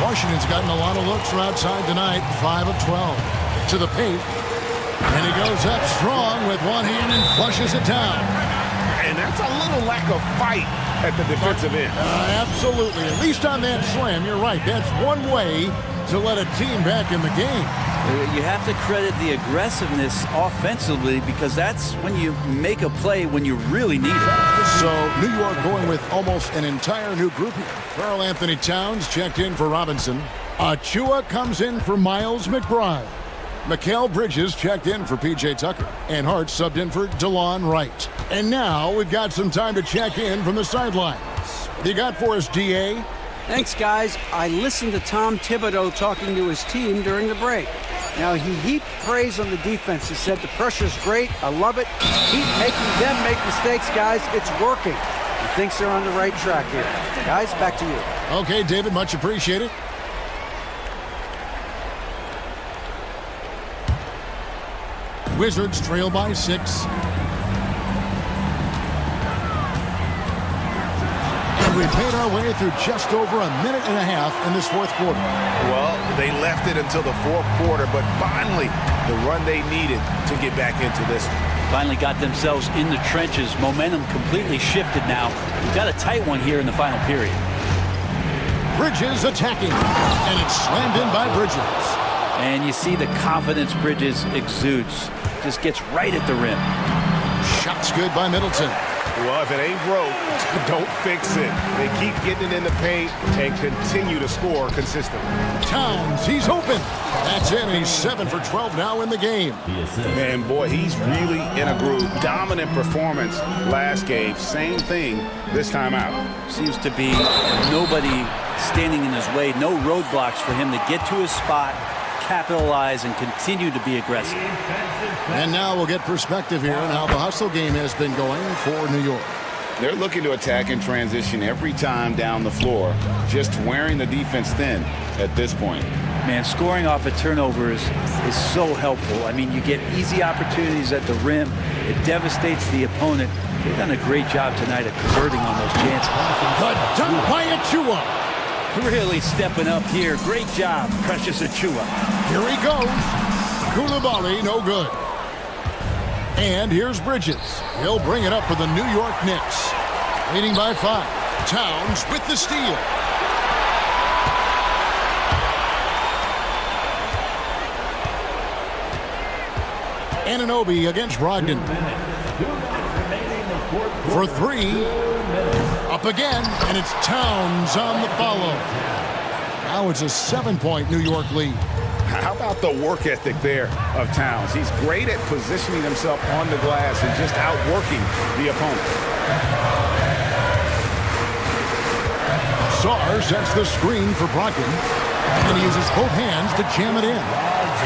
Washington's gotten a lot of looks from outside tonight. 5 of 12. To the paint. And he goes up strong with one hand and flushes it down. And that's a little lack of fight at the defensive end. Absolutely. At least on that slam, you're right. That's one way to let a team back in the game. You have to credit the aggressiveness offensively because that's when you make a play when you really need it. So New York going with almost an entire new group here. Karl Anthony Towns checked in for Robinson. Achua comes in for Miles McBride. Mikal Bridges checked in for P.J. Tucker. And Hart subbed in for DeLon Wright. And now we've got some time to check in from the sidelines. What do you got for us, D.A.? Thanks, guys. I listened to Tom Thibodeau talking to his team during the break. Now, he heaped praise on the defense. He said the pressure's great. I love it. Keep making them make mistakes, guys. It's working. He thinks they're on the right track here. Guys, back to you. Okay, David, much appreciated. Wizards trail by 6. And we've made our way through just over a minute and a half in this fourth quarter. Well, they left it until the fourth quarter, but finally the run they needed to get back into this one. Finally got themselves in the trenches. Momentum completely shifted now. We've got a tight one here in the final period. Bridges attacking, and it's slammed in by Bridges. And you see the confidence Bridges exudes. Just gets right at the rim. Shot's good by Middleton. Well, if it ain't broke, don't fix it. They keep getting it in the paint and continue to score consistently. Towns, he's open. That's it, and he's 7 for 12 now in the game. Man, boy, he's really in a groove. Dominant performance last game. Same thing this time out. Seems to be nobody standing in his way. No roadblocks for him to get to his spot, capitalize, and continue to be aggressive. And now we'll get perspective here on how the hustle game has been going for New York. They're looking to attack and transition every time down the floor, just wearing the defense thin at this point. Man, scoring off of turnovers is so helpful. I mean, you get easy opportunities at the rim. It devastates the opponent. They've done a great job tonight of converting on those chances. The dunk by Achua. Really stepping up here. Great job, Precious Achua. Here he goes. Koulibaly, no good. And here's Bridges. He'll bring it up for the New York Knicks. Leading by 5. Towns with the steal. Anunoby against Brogdon. For 3. Up again, and it's Towns on the follow. Now it's a 7-point New York lead. How about the work ethic there of Towns? He's great at positioning himself on the glass and just outworking the opponent. Sarr sets the screen for Brogdon, and he uses both hands to jam it in.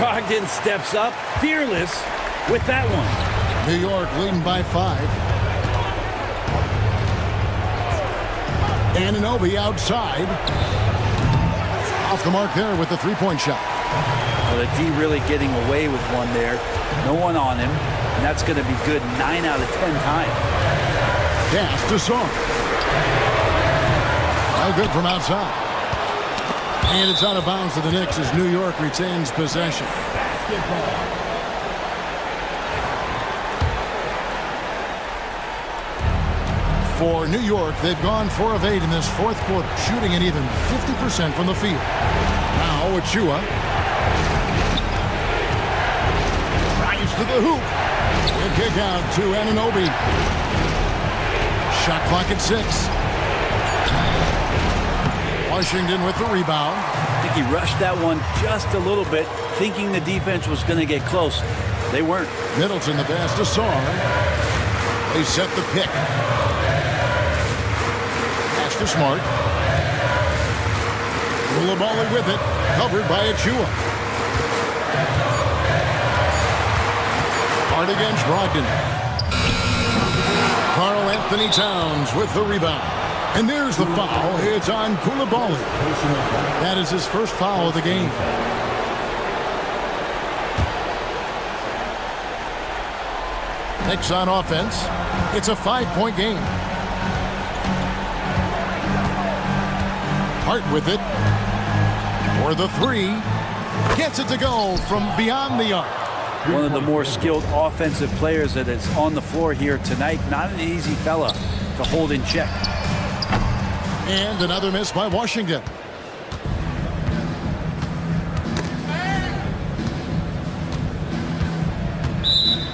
Brogdon steps up, fearless with that one. New York leading by 5. Anunoby outside. Off the mark there with the three-point shot. Well, the D really getting away with one there. No one on him. And that's going to be good 9 out of 10 times. Pass to Sarr. No good from outside. And it's out of bounds to the Knicks as New York retains possession. For New York, they've gone 4 of 8 in this fourth quarter, shooting an even 50% from the field. Now Achua drives to the hoop. And kick out to Anunoby. Shot clock at 6. Washington with the rebound. I think he rushed that one just a little bit, thinking the defense was going to get close. They weren't. Middleton the pass to Sarr. They set the pick. To Smart. Koulibaly with it, covered by Achua. Hard against Brogdon. Karl Anthony Towns with the rebound. And there's the foul. It's on Koulibaly. That is his first foul of the game. Knicks on offense. It's a 5-point game. Hart with it. For the three. Gets it to go from beyond the arc. One of the more skilled offensive players that is on the floor here tonight. Not an easy fella to hold in check. And another miss by Washington.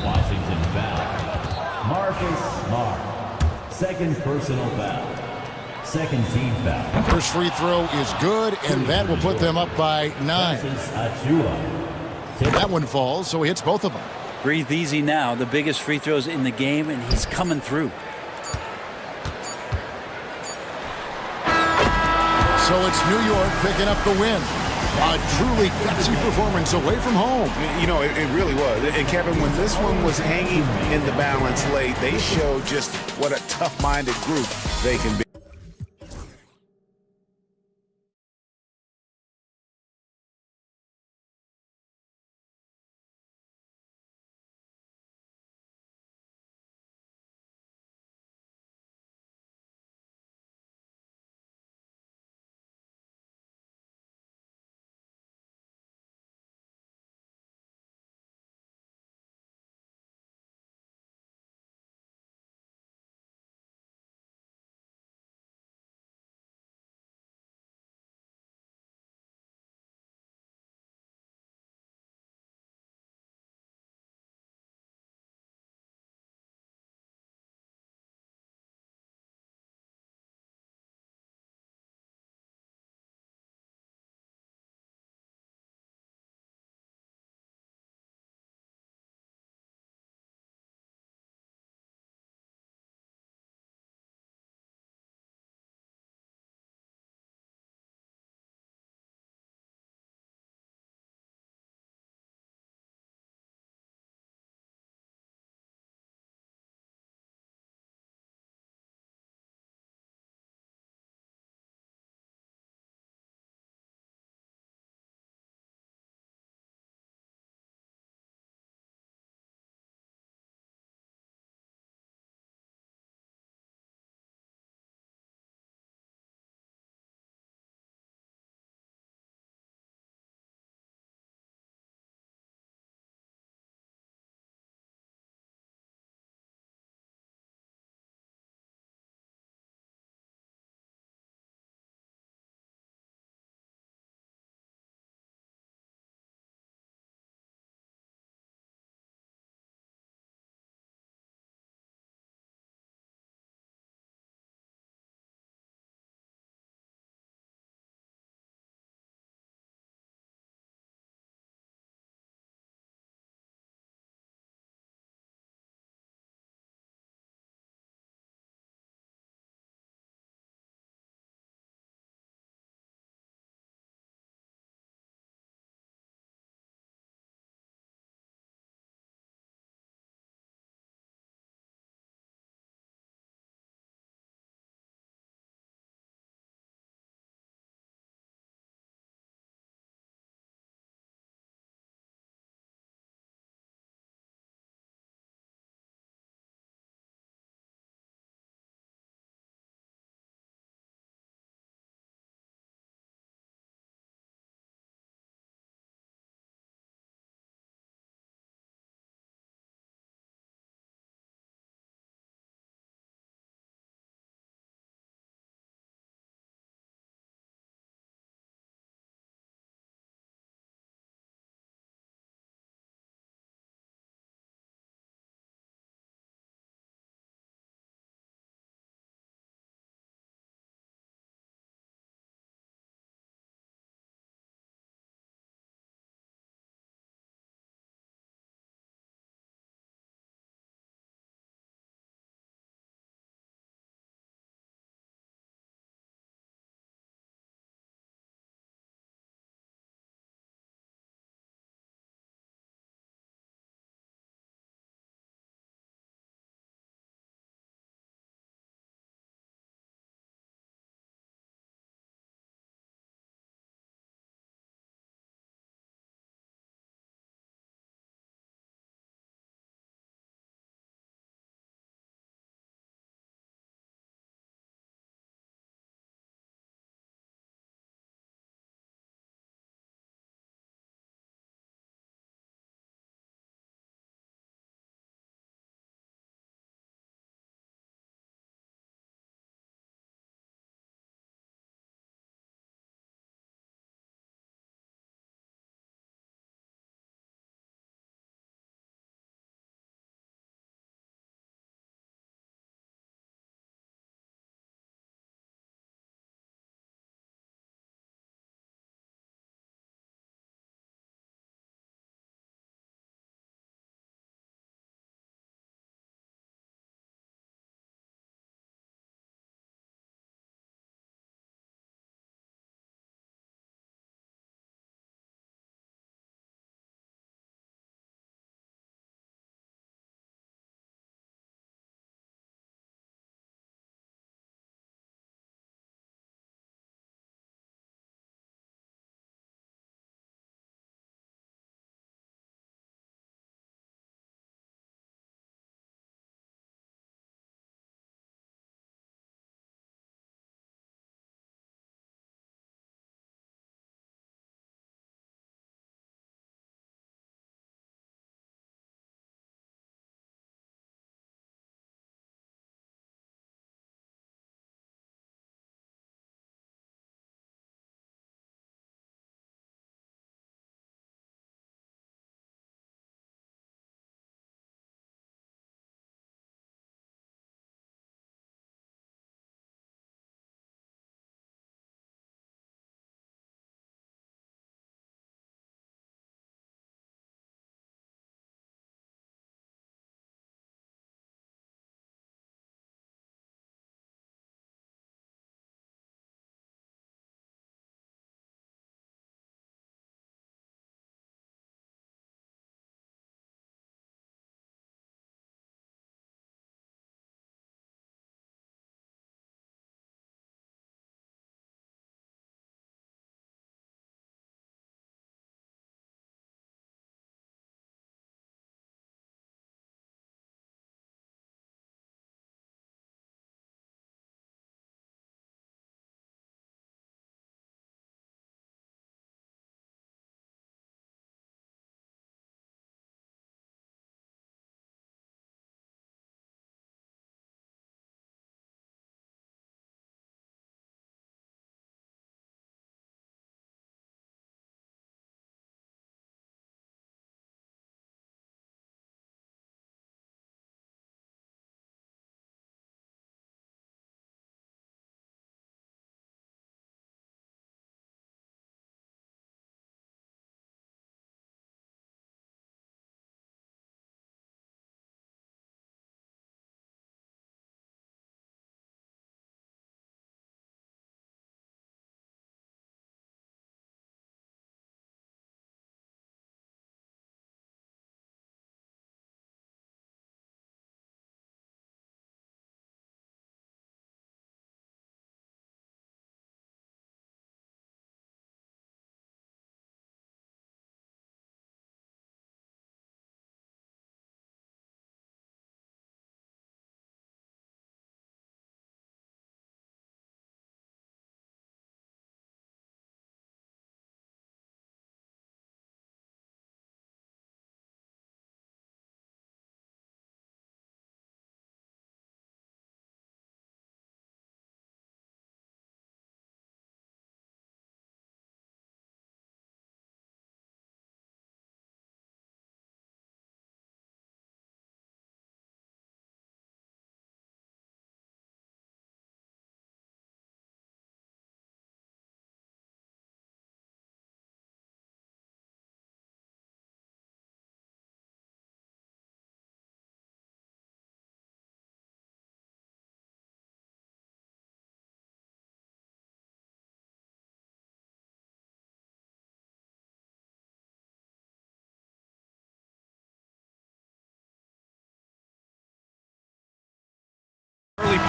Washington foul. Marcus Smart. Second personal foul. Second team foul. First free throw is good, and that will put them up by 9. That one falls, so he hits both of them. Breathe easy now. The biggest free throws in the game, and he's coming through. So it's New York picking up the win. A truly gutsy performance away from home. You know, it really was. And Kevin, when this one was hanging in the balance late, they showed just what a tough-minded group they can be.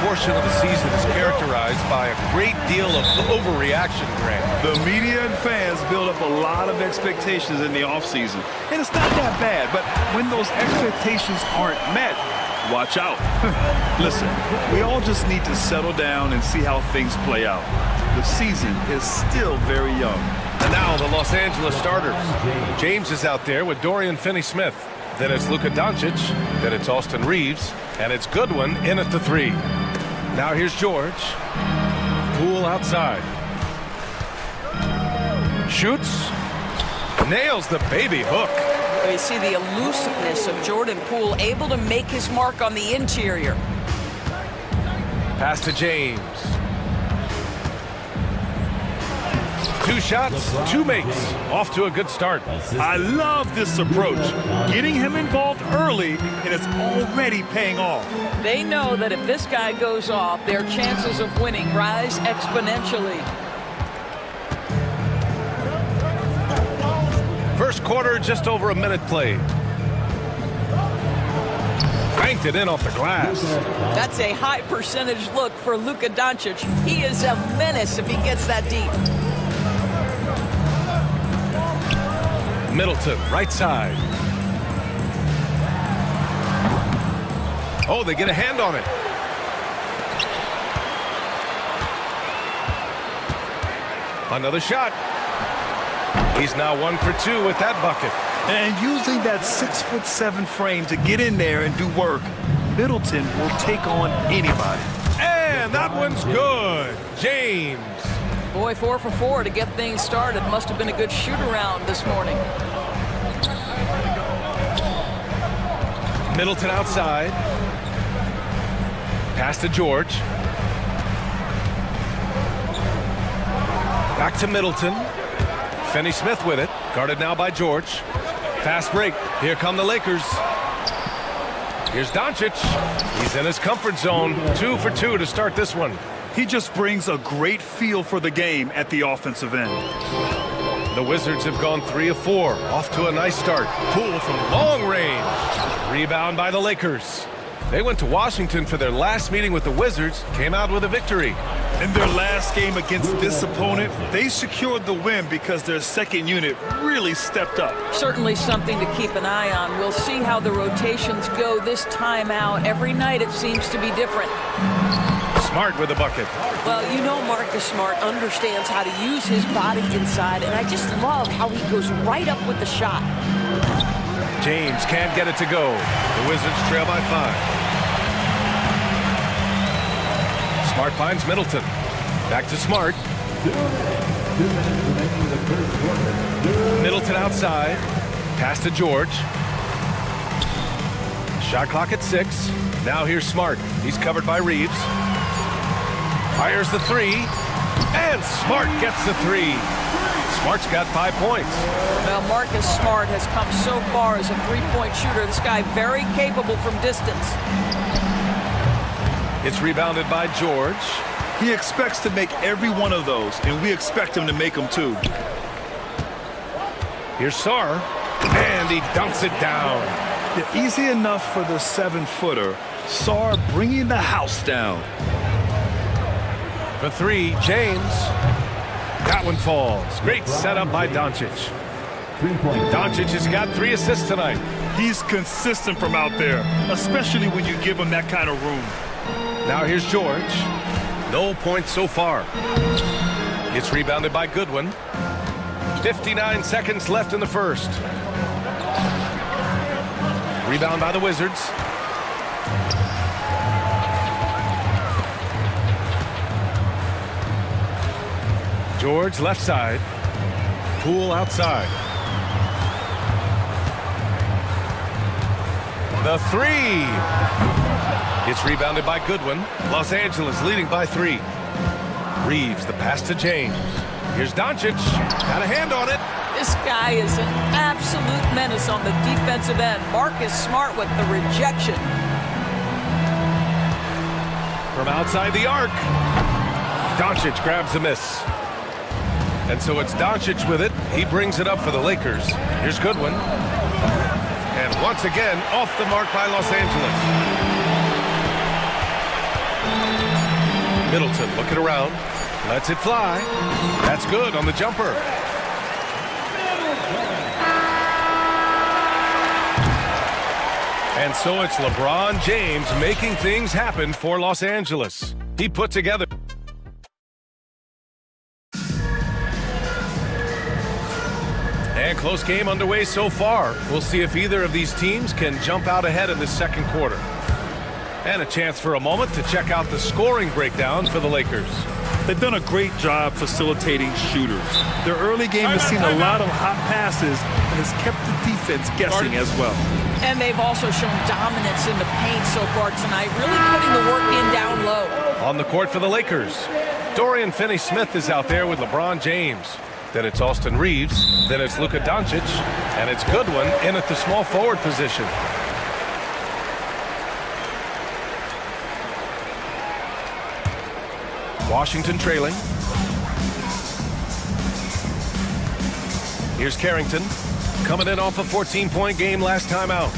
portion of the season is characterized by a great deal of overreaction, Grant. The media and fans build up a lot of expectations in the offseason. And it's not that bad, but when those expectations aren't met, watch out. Listen, we all just need to settle down and see how things play out. The season is still very young. And now the Los Angeles starters. James is out there with Dorian Finney-Smith. Then it's Luka Doncic. Then it's Austin Reeves. And it's Goodwin in at the 3. Now here's George. Poole outside. Shoots. Nails the baby hook. You see the elusiveness of Jordan Poole, able to make his mark on the interior. Pass to James. 2 shots, 2 makes. Off to a good start. I love this approach. Getting him involved early, and it's already paying off. They know that if this guy goes off, their chances of winning rise exponentially. First quarter, just over a minute played. Banked it in off the glass. That's a high percentage look for Luka Doncic. He is a menace if he gets that deep. Middleton, right side. Oh, they get a hand on it. Another shot. He's now 1 for 2 with that bucket. And using that 6'7" frame to get in there and do work, Middleton will take on anybody. And that one's good. James. Boy, 4 for 4 to get things started. Must have been a good shoot-around this morning. Middleton outside. Pass to George. Back to Middleton. Finney-Smith with it. Guarded now by George. Fast break. Here come the Lakers. Here's Doncic. He's in his comfort zone. 2 for 2 to start this one. He just brings a great feel for the game at the offensive end. The Wizards have gone 3 of 4. Off to a nice start. Poole from long range. Rebound by the Lakers. They went to Washington for their last meeting with the Wizards, came out with a victory. In their last game against this opponent, they secured the win because their second unit really stepped up. Certainly something to keep an eye on. We'll see how the rotations go this time out. Every night it seems to be different. Smart with a bucket. Well, you know Marcus Smart understands how to use his body inside, and I just love how he goes right up with the shot. James can't get it to go. The Wizards trail by 5. Smart finds Middleton. Back to Smart. 2 minutes remaining in the first quarter. Middleton outside. Pass to George. Shot clock at 6. Now here's Smart. He's covered by Reeves. Fires the 3. And Smart gets the 3. Smart's got 5 points. Well, Marcus Smart has come so far as a three-point shooter. This guy very capable from distance. It's rebounded by George. He expects to make every one of those, and we expect him to make them too. Here's Sarr, and he dunks it down. Yeah, easy enough for the 7-footer. Sarr bringing the house down. For 3, James. That one falls. Great setup by Doncic. Doncic has got 3 assists tonight. He's consistent from out there, especially when you give him that kind of room. Now here's George. No points so far. It's rebounded by Goodwin. 59 seconds left in the first. Rebound by the Wizards. George left side. Poole outside. The 3. It's rebounded by Goodwin. Los Angeles leading by 3. Reeves, the pass to James. Here's Doncic. Got a hand on it. This guy is an absolute menace on the defensive end. Marcus Smart with the rejection. From outside the arc. Doncic grabs a miss. And so it's Doncic with it. He brings it up for the Lakers. Here's Goodwin. And once again, off the mark by Los Angeles. Middleton looking around. Lets it fly. That's good on the jumper. And so it's LeBron James making things happen for Los Angeles. He put together. And close game underway so far. We'll see if either of these teams can jump out ahead in the second quarter. And a chance for a moment to check out the scoring breakdown for the Lakers. They've done a great job facilitating shooters. Their early game has seen a lot of hot passes and has kept the defense guessing as well. And they've also shown dominance in the paint so far tonight, really putting the work in down low. On the court for the Lakers, Dorian Finney-Smith is out there with LeBron James. Then it's Austin Reeves. Then it's Luka Doncic. And it's Goodwin in at the small forward position. Washington trailing. Here's Carrington, coming in off a 14-point game last time out.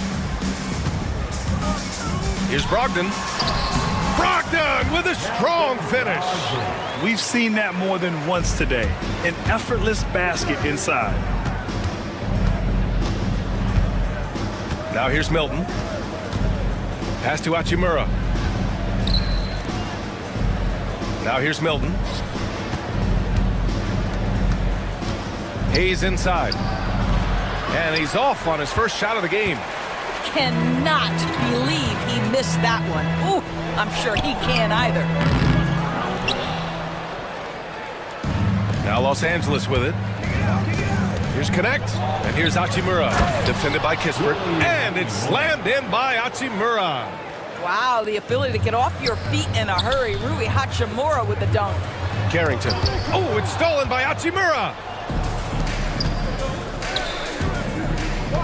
Here's Brogdon. Brogdon with a strong finish. We've seen that more than once today. An effortless basket inside. Now here's Milton. Pass to Hachimura. Now here's Milton. Hayes inside. And he's off on his first shot of the game. Cannot believe he missed that one. Ooh, I'm sure he can't either. Now Los Angeles with it. Here's Connect. And here's Hachimura. Defended by Kispert. And it's slammed in by Hachimura. Wow, the ability to get off your feet in a hurry. Rui Hachimura with the dunk. Carrington. Oh, it's stolen by Hachimura.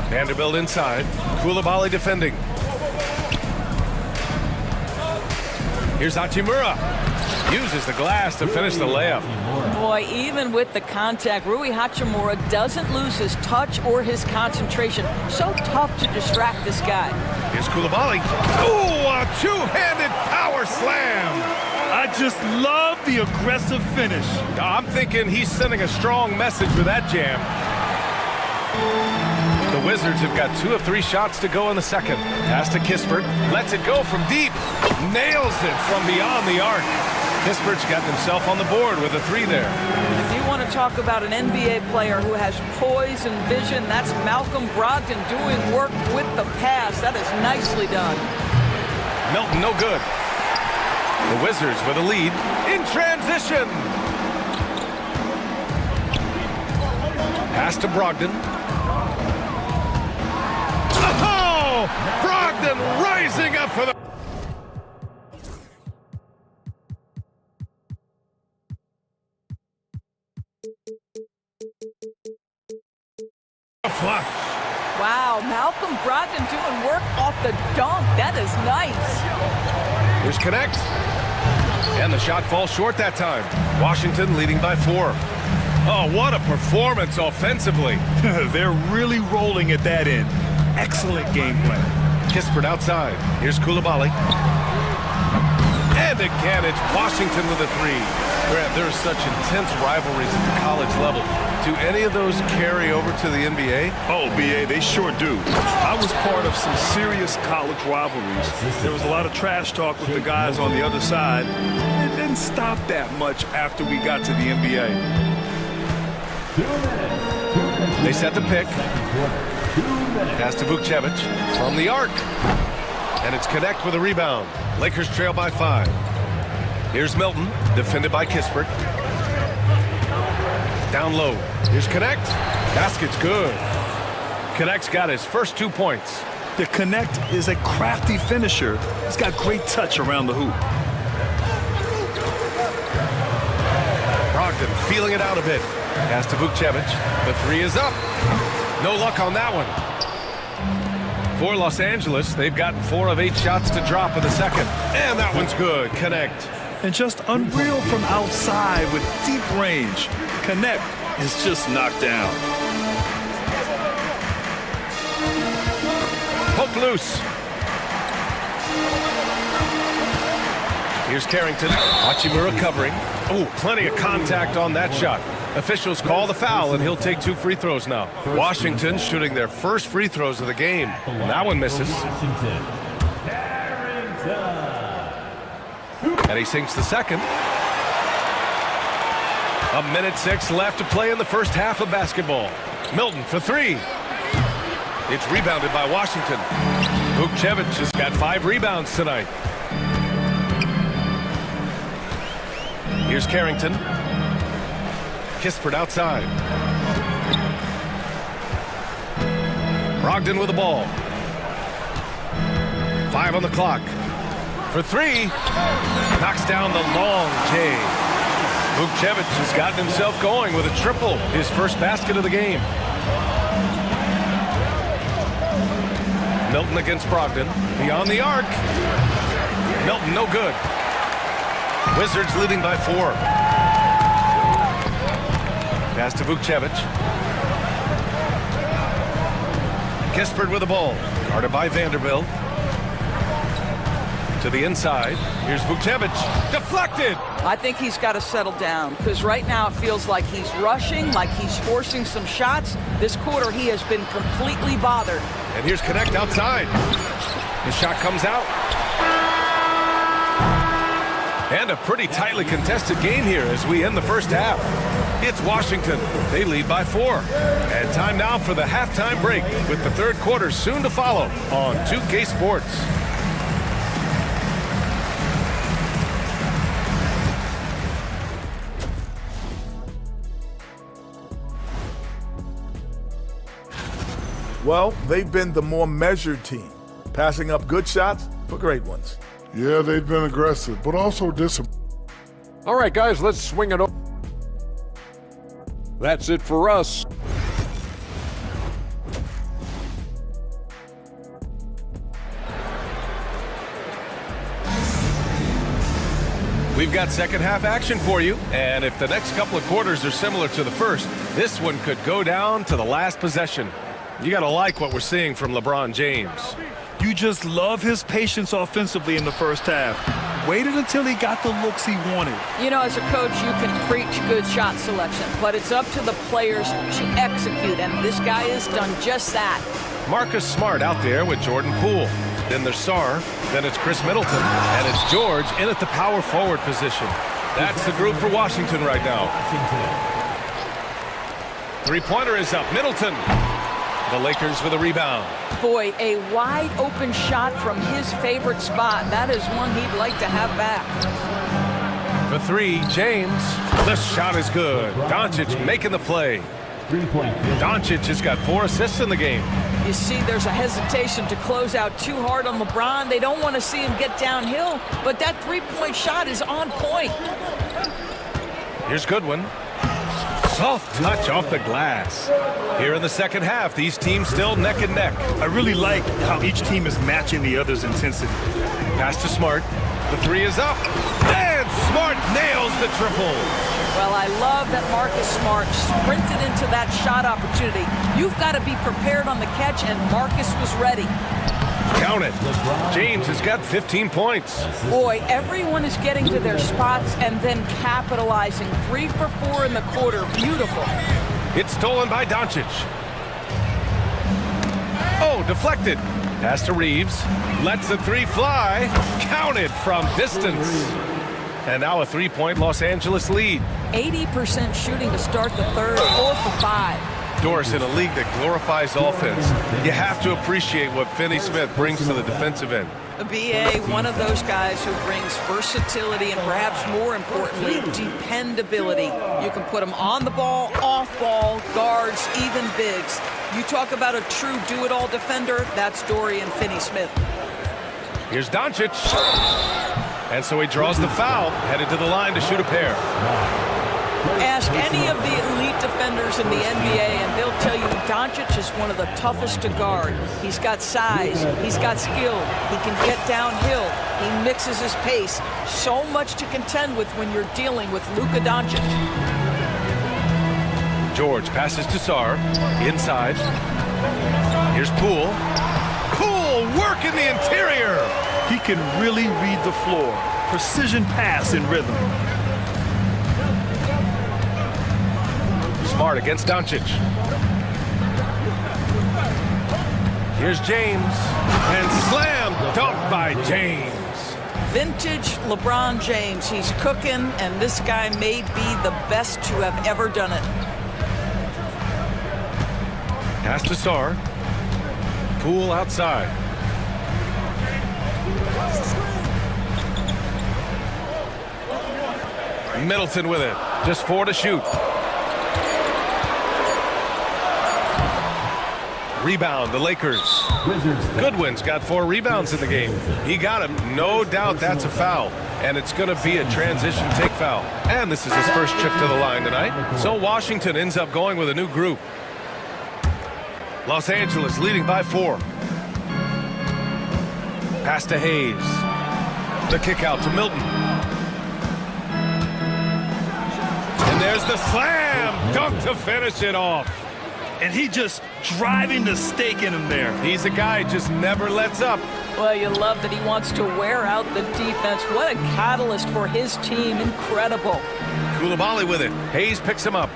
Vanderbilt inside. Koulibaly defending. Here's Hachimura. Uses the glass to finish the layup. Boy, even with the contact, Rui Hachimura doesn't lose his touch or his concentration. So tough to distract this guy. Here's Koulibaly. Oh, a two-handed power slam. I just love the aggressive finish. I'm thinking he's sending a strong message with that jam. The Wizards have got 2 of 3 shots to go in the second. Pass to Kispert. Lets it go from deep. Nails it from beyond the arc. Kispert's got himself on the board with a 3 there. If you want to talk about an NBA player who has poise and vision, that's Malcolm Brogdon doing work with the pass. That is nicely done. Milton, no good. The Wizards with a lead in transition. Pass to Brogdon. Oh! Brogdon rising up for the... Flush. Wow, Malcolm Brogdon doing work off the dunk. That is nice. Here's Connect. And the shot falls short that time. Washington leading by 4. Oh, what a performance offensively. They're really rolling at that end. Excellent game plan. Kispert outside. Here's Koulibaly. And again, it's Washington with a 3. Grant, there's such intense rivalries at the college level. Do any of those carry over to the NBA? Oh, BA, they sure do. I was part of some serious college rivalries. There was a lot of trash talk with the guys on the other side. It didn't stop that much after we got to the NBA. They set the pick. Pass to Vukcevic from the arc. And it's Connect with a rebound. Lakers trail by 5. Here's Milton, defended by Kispert. Down low. Here's Connect. Basket's good. Connect's got his first 2 points. The Connect is a crafty finisher. He's got great touch around the hoop. Brogdon feeling it out a bit. Pass to Vukcevic. The 3 is up. No luck on that one. For Los Angeles, they've gotten 4 of 8 shots to drop in the second. And that one's good. Connect. And just unreal from outside with deep range. Connect is just knocked down. Poke loose. Here's Carrington. Hachimura covering. Oh, plenty of contact on that shot. Officials call the foul, and he'll take 2 free throws now. Washington shooting their first free throws of the game. And that one misses. And he sinks the second. 1:06 left to play in the first half of basketball. Milton for 3. It's rebounded by Washington. Vukcevic has got 5 rebounds tonight. Here's Carrington. Kispert outside. Brogdon with the ball. 5 on the clock. For 3. Knocks down the long J. Vukcevic has gotten himself going with a triple. His first basket of the game. Milton against Brogdon. Beyond the arc. Milton no good. Wizards leading by 4. Pass to Vukcevic. Kispert with the ball. Guarded by Vanderbilt. To the inside. Here's Vukcevic. Deflected! I think he's got to settle down, because right now it feels like he's rushing, like he's forcing some shots. This quarter he has been completely bothered. And here's Connect outside. His shot comes out. And a pretty tightly contested game here as we end the first half. It's Washington. They lead by 4. And time now for the halftime break, with the third quarter soon to follow on 2K Sports. Well, they've been the more measured team, passing up good shots for great ones. Yeah, they've been aggressive, but also disciplined. All right, guys, let's swing it over. That's it for us. We've got second half action for you, and if the next couple of quarters are similar to the first, this one could go down to the last possession. You gotta like what we're seeing from LeBron James. You just love his patience offensively in the first half. Waited until he got the looks he wanted. You know, as a coach, you can preach good shot selection, but it's up to the players to execute, and this guy has done just that. Marcus Smart out there with Jordan Poole. Then there's Sarr, then it's Chris Middleton, and it's George in at the power forward position. That's the group for Washington right now. Three-pointer is up. Middleton. The Lakers with a rebound. Boy, a wide open shot from his favorite spot. That is one he'd like to have back. For 3, James. The shot is good. Doncic making the play. Doncic has got 4 assists in the game. You see, there's a hesitation to close out too hard on LeBron. They don't want to see him get downhill, but that three-point shot is on point. Here's Goodwin. Soft touch off the glass. Here in the second half, these teams still neck and neck. I really like how each team is matching the other's intensity. Pass to Smart. The 3 is up. And Smart nails the triple. Well, I love that Marcus Smart sprinted into that shot opportunity. You've got to be prepared on the catch, and Marcus was ready. Count it. James has got 15 points. Boy, everyone is getting to their spots and then capitalizing. 3 for 4 in the quarter. Beautiful. It's stolen by Doncic. Oh, deflected. Pass to Reeves. Lets the 3 fly. Counted from distance. And now a 3-point Los Angeles lead. 80% shooting to start the third. 4 for 5. Doris, in a league that glorifies offense, you have to appreciate what Finney Smith brings to the defensive end. BA, one of those guys who brings versatility and perhaps more importantly, dependability. You can put him on the ball, off ball, guards, even bigs. You talk about a true do-it-all defender, that's Dorian Finney-Smith. Here's Doncic. And so he draws the foul, headed to the line to shoot a pair. Ask any of the elite defenders in the NBA and they'll tell you Doncic is one of the toughest to guard. He's got size, he's got skill, he can get downhill, he mixes his pace. So much to contend with when you're dealing with Luka Doncic. George passes to Sarr, inside. Here's Poole. Poole work in the interior. He can really read the floor. precision pass in rhythm. Smart against Doncic. Here's James, and slam dunk by James. Vintage LeBron James. He's cooking, and this guy may be the best to have ever done it. Pass to Sarr. Poole outside. Middleton with it. Just 4 to shoot. Rebound, the Lakers. Goodwin's got 4 rebounds in the game. He got him. No doubt that's a foul. And it's going to be a transition take foul. And this is his first trip to the line tonight. So Washington ends up going with a new group. Los Angeles leading by 4. Pass to Hayes. The kick out to Milton. And there's the slam dunk to finish it off. And he just driving the stake in him there. He's a guy who just never lets up. Well, you love that he wants to wear out the defense. What a catalyst for his team. Incredible. Koulibaly with it. Hayes picks him up.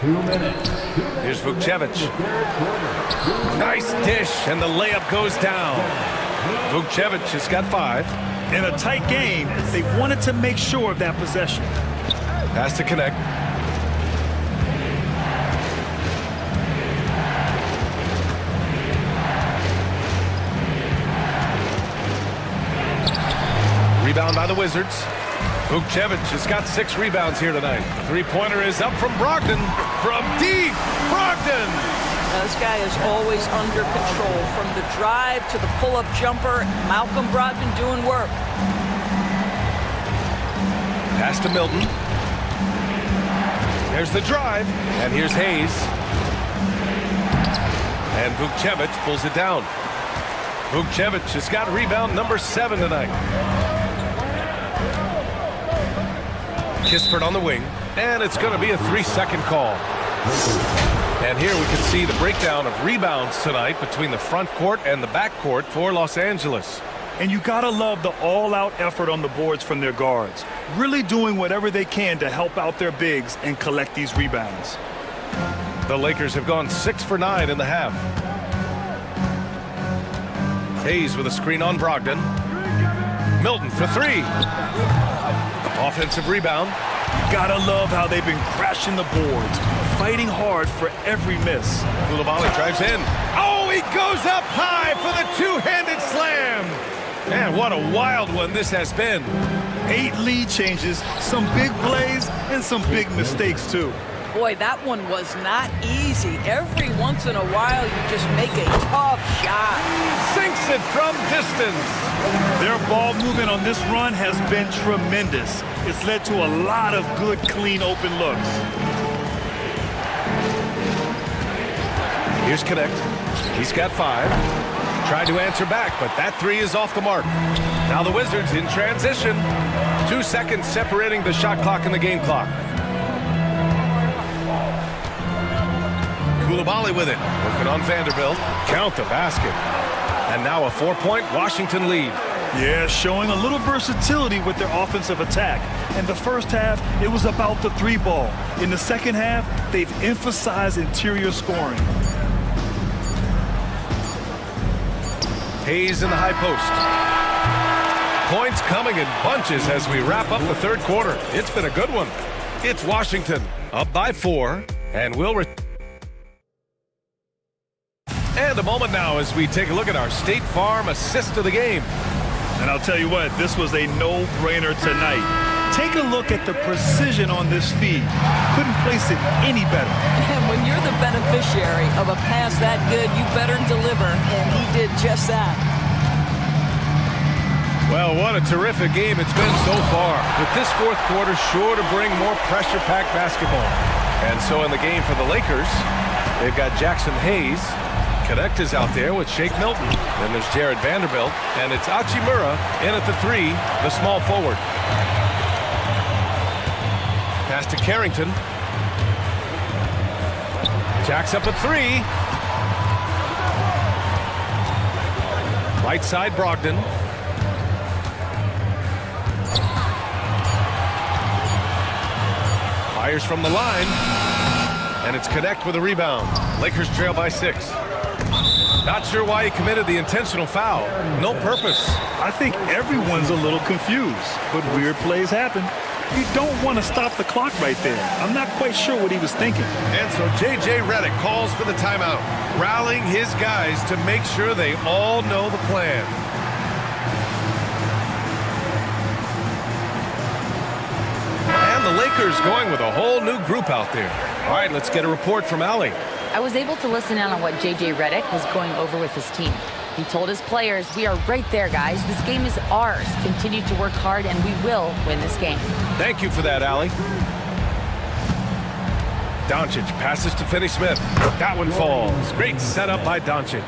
2 minutes. Here's Vukcevic. Nice dish, and the layup goes down. Vukcevic has got 5. In a tight game, they wanted to make sure of that possession. Pass to connect. Rebound by the Wizards. Vukcevic has got 6 rebounds here tonight. Three-pointer is up from Brogdon. From deep, Brogdon! Now, this guy is always under control. From the drive to the pull-up jumper, Malcolm Brogdon doing work. Pass to Milton. There's the drive, and here's Hayes. And Vukcevic pulls it down. Vukcevic has got rebound number 7 tonight. Kispert on the wing, and it's going to be a 3-second call. And here we can see the breakdown of rebounds tonight between the front court and the back court for Los Angeles. And you gotta love the all-out effort on the boards from their guards. Really doing whatever they can to help out their bigs and collect these rebounds. The Lakers have gone 6 for 9 in the half. Hayes with a screen on Brogdon. Milton for 3. Offensive rebound. Gotta love how they've been crashing the boards, fighting hard for every miss. Koulibaly drives in. Oh, he goes up high for the two-handed slam. Man, what a wild one this has been. 8 lead changes, some big plays, and some big mistakes, too. Boy, that one was not easy. Every once in a while, you just make a tough shot. Sinks it from distance. Their ball movement on this run has been tremendous. It's led to a lot of good, clean, open looks. Here's Connect. He's got 5. Tried to answer back, but that 3 is off the mark. Now the Wizards in transition. 2 seconds separating the shot clock and the game clock. Koulibaly with it. Working on Vanderbilt. Count the basket. And now a 4-point Washington lead. Yeah, showing a little versatility with their offensive attack. In the first half, it was about the 3-ball. In the second half, they've emphasized interior scoring. Hayes in the high post. Points coming in bunches as we wrap up the third quarter. It's been a good one. It's Washington up by 4, and we'll and a moment now as we take a look at our State Farm assist of the game. And I'll tell you what, this was a no-brainer tonight. Take a look at the precision on this feed. Couldn't place it any better. And when you're the beneficiary of a pass that good, you better deliver, and he did just that. Well, what a terrific game it's been so far. With this fourth quarter sure to bring more pressure-packed basketball. And so in the game for the Lakers, they've got Jackson Hayes. Connect is out there with Shake Milton. Then there's Jared Vanderbilt. And it's Hachimura in at the 3, the small forward. Pass to Carrington. Jack's up at 3. Right side, Brogdon. Fires from the line. And it's connect with a rebound. Lakers trail by 6. Not sure why he committed the intentional foul. No purpose. I think everyone's a little confused, but weird plays happen. You don't want to stop the clock right there. I'm not quite sure what he was thinking. And so J.J. Redick calls for the timeout, rallying his guys to make sure they all know the plan. And the Lakers going with a whole new group out there. All right, let's get a report from Allie. I was able to listen in on what J.J. Redick was going over with his team. He told his players, we are right there, guys. This game is ours. Continue to work hard, and we will win this game. Thank you for that, Allie. Doncic passes to Finney-Smith. That one falls. Great setup by Doncic.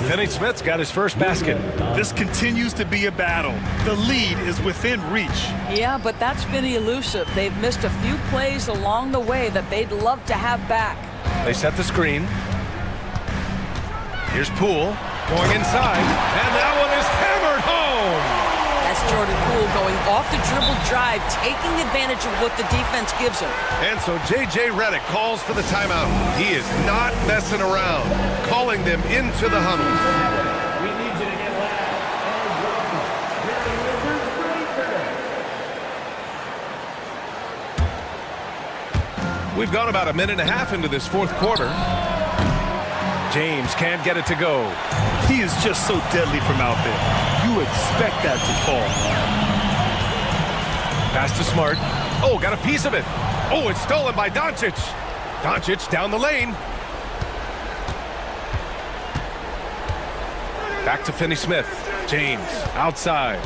Finney-Smith's got his first basket. This continues to be a battle. The lead is within reach. Yeah, but that's been elusive. They've missed a few plays along the way that they'd love to have back. They set the screen. Here's Poole going inside, and that one is hammered home. That's Jordan Poole going off the dribble drive, taking advantage of what the defense gives him. And so J.J. Redick calls for the timeout. He is not messing around, calling them into the huddle. We need you to get loud. We've gone about a minute and a half into this fourth quarter. James can't get it to go. He is just so deadly from out there. You expect that to fall. Pass to Smart. Oh, got a piece of it. Oh, it's stolen by Doncic. Doncic down the lane. Back to Finney-Smith. James outside.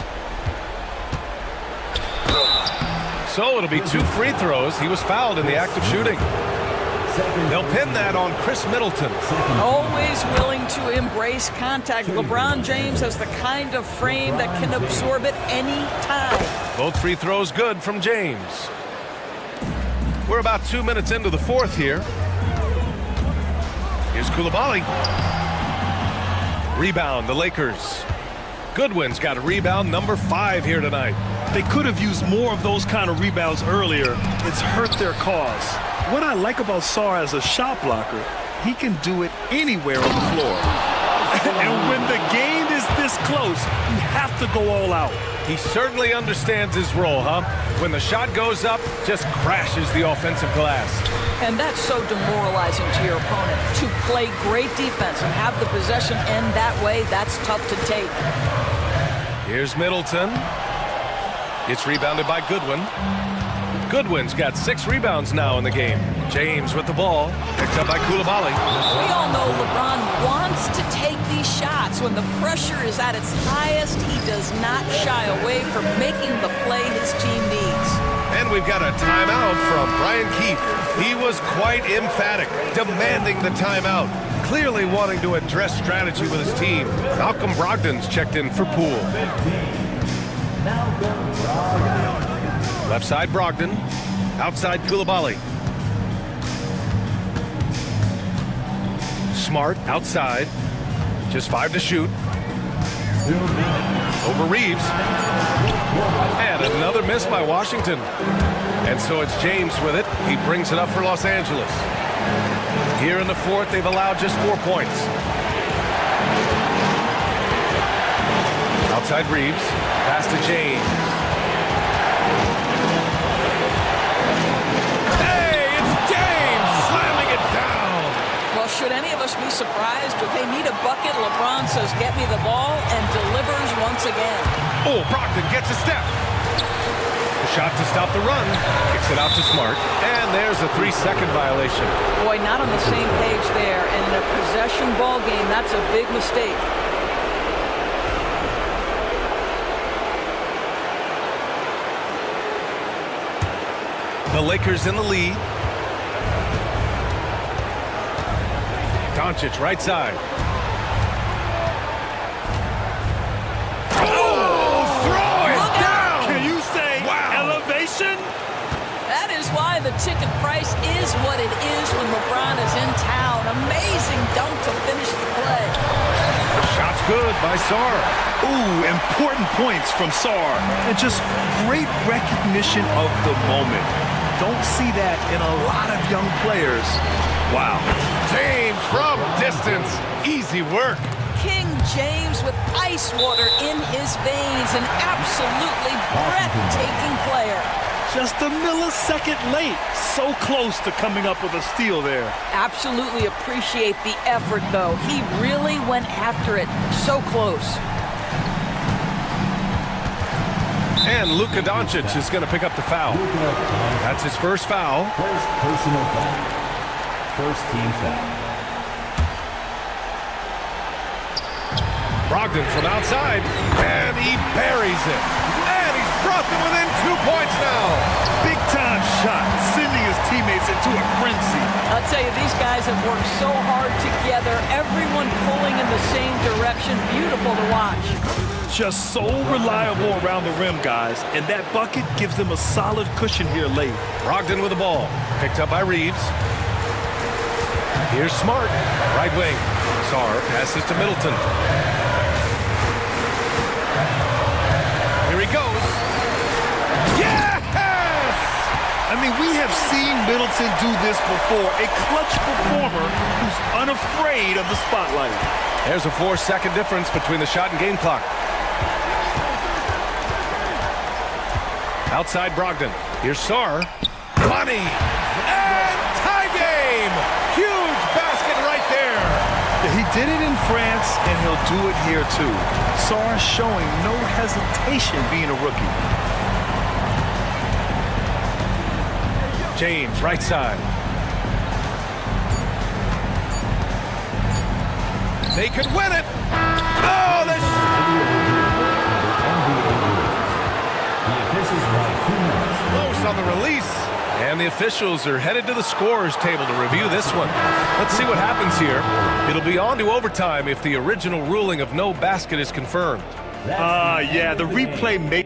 So it'll be 2 free throws. He was fouled in the act of shooting. They'll pin that on Chris Middleton. Always willing to embrace contact. LeBron James has the kind of frame that can absorb it any time. Both free throws good from James. We're about 2 minutes into the fourth here. Here's Coulibaly. Rebound, the Lakers. Goodwin's got a rebound, number 5 here tonight. They could have used more of those kind of rebounds earlier. It's hurt their cause. What I like about Sarr as a shot blocker, he can do it anywhere on the floor. And when the game is this close, you have to go all out. He certainly understands his role, huh? When the shot goes up, just crashes the offensive glass. And that's so demoralizing to your opponent. To play great defense and have the possession end that way, that's tough to take. Here's Middleton. It's rebounded by Goodwin. Goodwin's got 6 rebounds now in the game. James with the ball, picked up by Coulibaly. We all know LeBron wants to take these shots. When the pressure is at its highest, he does not shy away from making the play his team needs. And we've got a timeout from Brian Keefe. He was quite emphatic, demanding the timeout, clearly wanting to address strategy with his team. Malcolm Brogdon's checked in for Poole. Left side Brogdon, outside Coulibaly. Smart outside, just 5 to shoot. Over Reeves. And another miss by Washington. And so it's James with it. He brings it up for Los Angeles. Here in the fourth, they've allowed just 4 points. Outside Reeves, pass to James. Should any of us be surprised if they need a bucket? LeBron says, get me the ball, and delivers once again. Oh, Brogdon gets a step. The shot to stop the run. Kicks it out to Smart. And there's a 3-second violation. Boy, not on the same page there. And in a possession ball game, that's a big mistake. The Lakers in the lead. Doncic, right side. Oh, throw it down! Can you say elevation? That is why the ticket price is what it is when LeBron is in town. Amazing dunk to finish the play. Shot's good by Sarr. Ooh, important points from Sarr. And just great recognition of the moment. don't see that in a lot of young players. Wow. James from distance. Easy work. King James with ice water in his veins, an absolutely breathtaking player. Just a millisecond late. So close to coming up with a steal there. Absolutely appreciate the effort, though. He really went after it. So close. And Luka Doncic is going to pick up the foul. That's his first foul. First personal foul. First team foul. Brogdon from outside, and he buries it. And he's brought them within 2 points now. Big time shot, sending his teammates into a frenzy. I'll tell you, these guys have worked so hard together, everyone pulling in the same direction. Beautiful to watch. Just so reliable around the rim, guys, and that bucket gives them a solid cushion here late. Brogdon with the ball, picked up by Reeves. Here's Smart, right wing. Sarr passes to Middleton. Here he goes. Yes! I mean, we have seen Middleton do this before. A clutch performer who's unafraid of the spotlight. There's a 4-second difference between the shot and game clock. Outside Brogdon. Here's Sarr. Money! And tie game! Huge basket right there! He did it in France, and he'll do it here too. Sarr showing no hesitation being a rookie. James, right side. They could win it! Oh, close on the release. And the officials are headed to the scorer's table to review this one. Let's see what happens here. It'll be on to overtime if the original ruling of no basket is confirmed. Yeah, the replay may...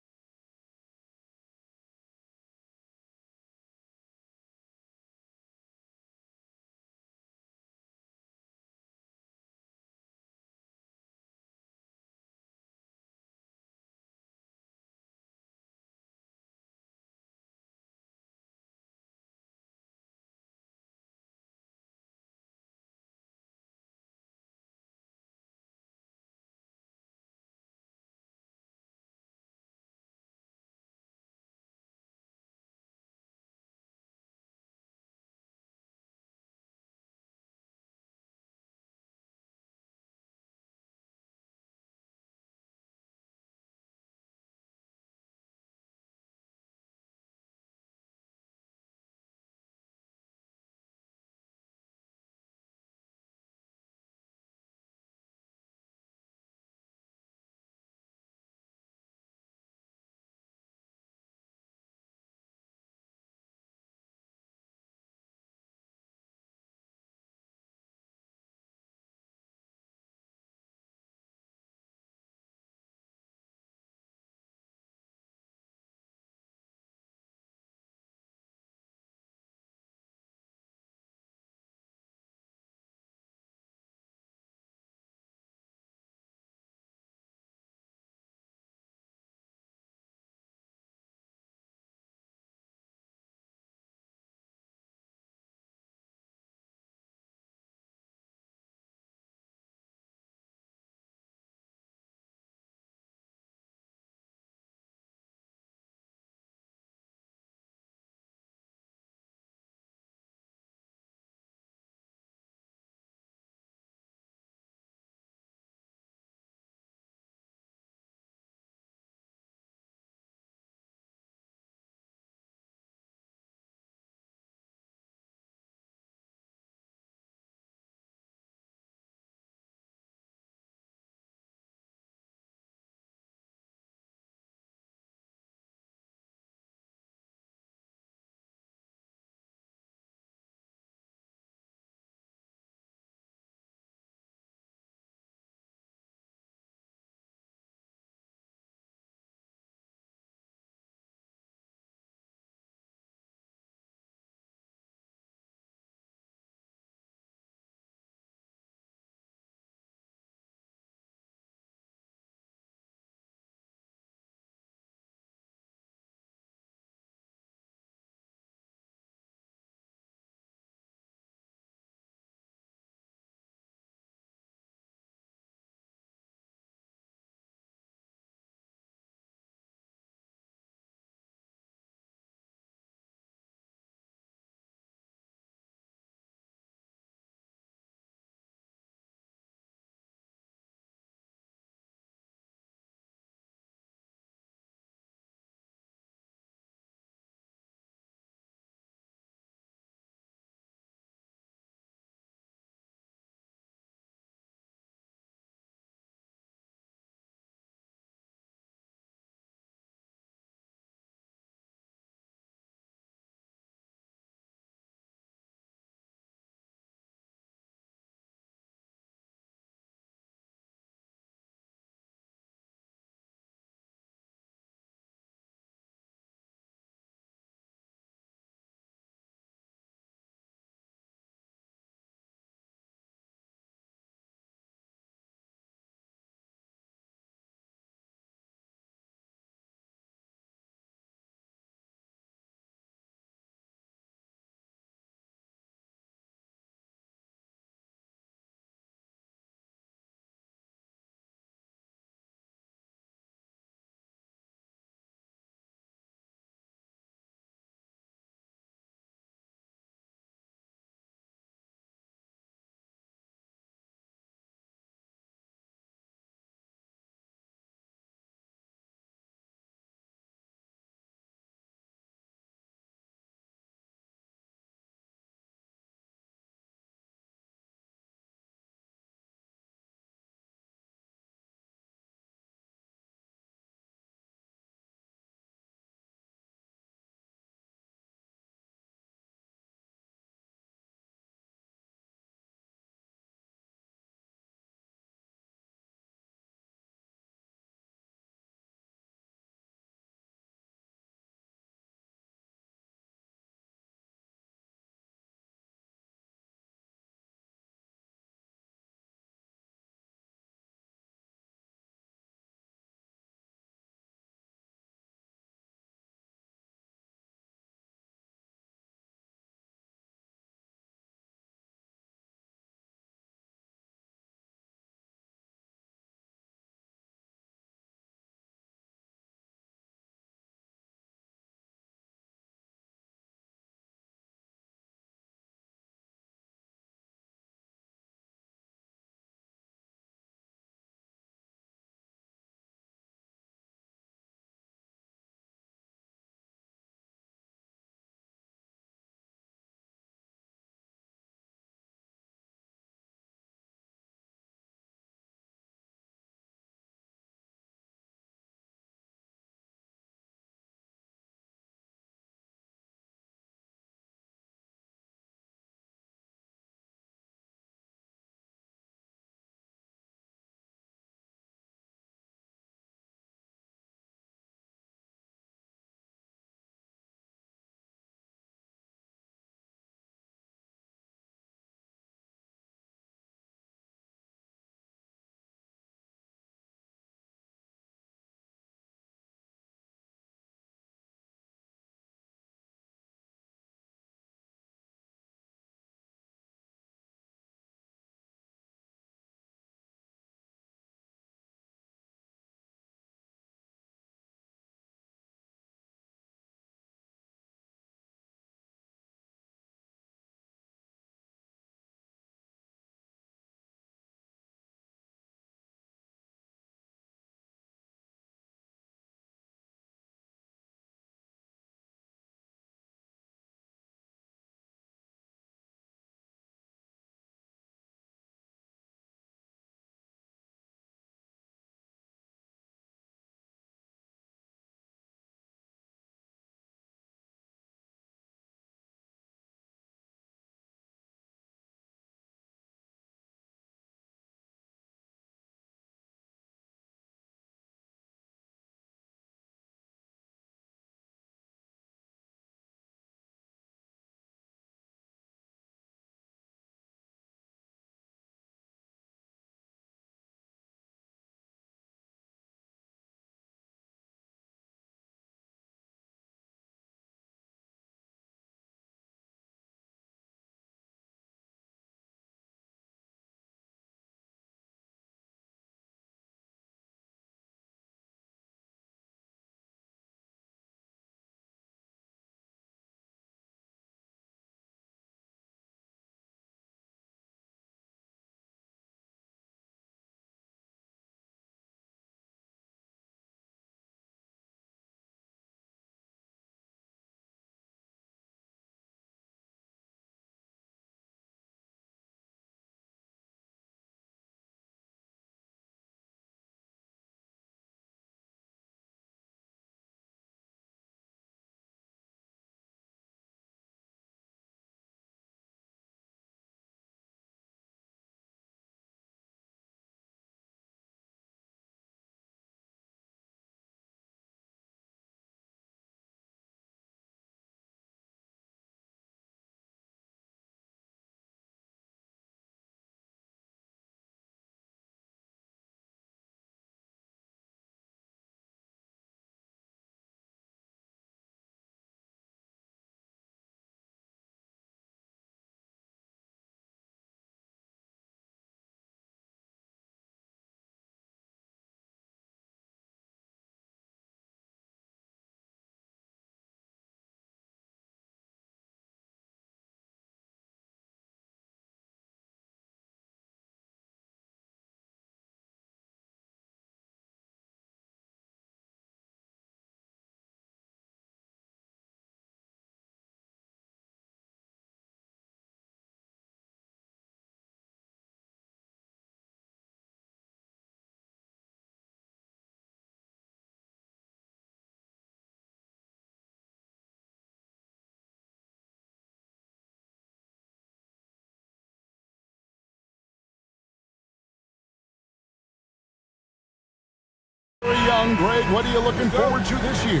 young. Greg, what are you looking forward to this year?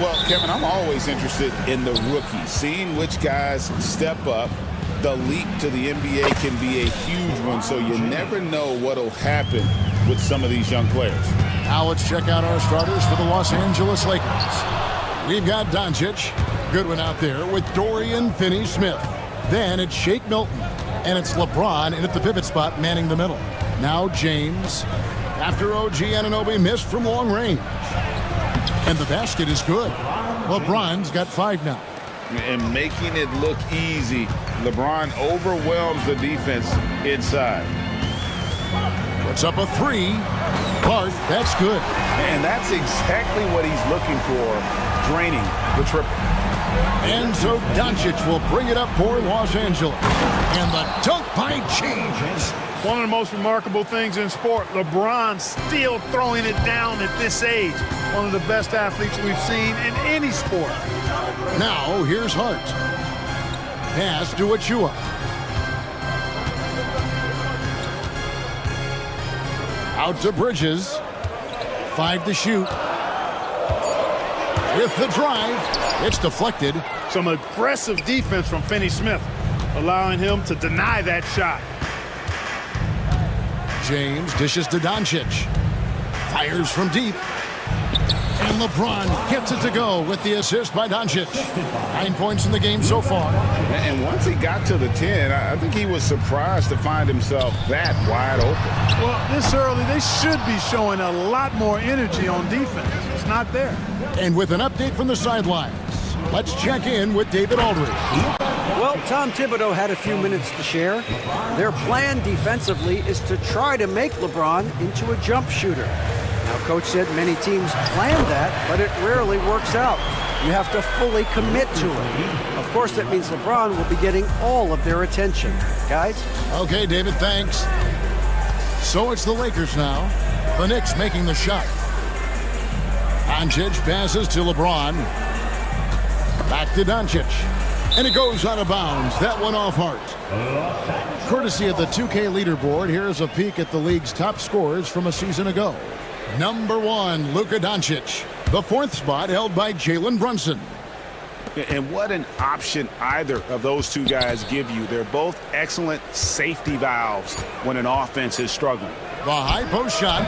Well, Kevin, I'm always interested in the rookies, seeing which guys step up. The leap to the NBA can be a huge one, so you never know what'll happen with some of these young players. Now let's check out our starters for the Los Angeles Lakers. We've got Doncic, good one out there, with Dorian Finney-Smith. Then it's Shake Milton, and it's LeBron in at the pivot spot manning the middle. Now James, after OG Anunoby missed from long range. And the basket is good. LeBron's got 5 now. And making it look easy, LeBron overwhelms the defense inside. Puts up a 3. Clark, that's good. And that's exactly what he's looking for, draining the triple. And so Doncic will bring it up for Los Angeles. And the dunk by James. One of the most remarkable things in sport, LeBron still throwing it down at this age. One of the best athletes we've seen in any sport. Now, here's Hart. Pass to Achua. Out to Bridges. 5 to shoot. With the drive, it's deflected. Some aggressive defense from Finney-Smith, allowing him to deny that shot. James dishes to Doncic. Fires from deep. And LeBron gets it to go with the assist by Doncic. 9 points in the game so far. And once he got to the 10, I think he was surprised to find himself that wide open. Well, this early, they should be showing a lot more energy on defense. It's not there. And with an update from the sidelines, let's check in with David Aldridge. Well, Tom Thibodeau had a few minutes to share. Their plan defensively is to try to make LeBron into a jump shooter. Now, Coach said many teams plan that, but it rarely works out. You have to fully commit to it. Of course, that means LeBron will be getting all of their attention. Guys? Okay, David, thanks. So it's the Lakers now. The Knicks making the shot. Doncic passes to LeBron. Back to Doncic. And it goes out of bounds. That one off Hart. Courtesy of the 2K leaderboard, here's a peek at the league's top scorers from a season ago. Number 1, Luka Doncic. The 4th spot held by Jalen Brunson. And what an option either of those two guys give you. They're both excellent safety valves when an offense is struggling. The high post shot.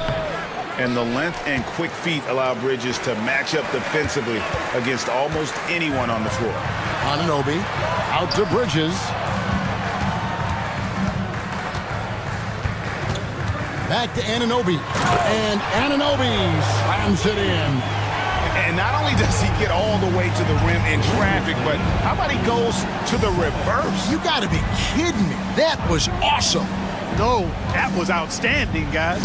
And the length and quick feet allow Bridges to match up defensively against almost anyone on the floor. Anunoby out to Bridges. Back to Anunoby. And Anunoby slams it in. And not only does he get all the way to the rim in traffic, but how about he goes to the reverse? You got to be kidding me. That was awesome. No, that was outstanding, guys.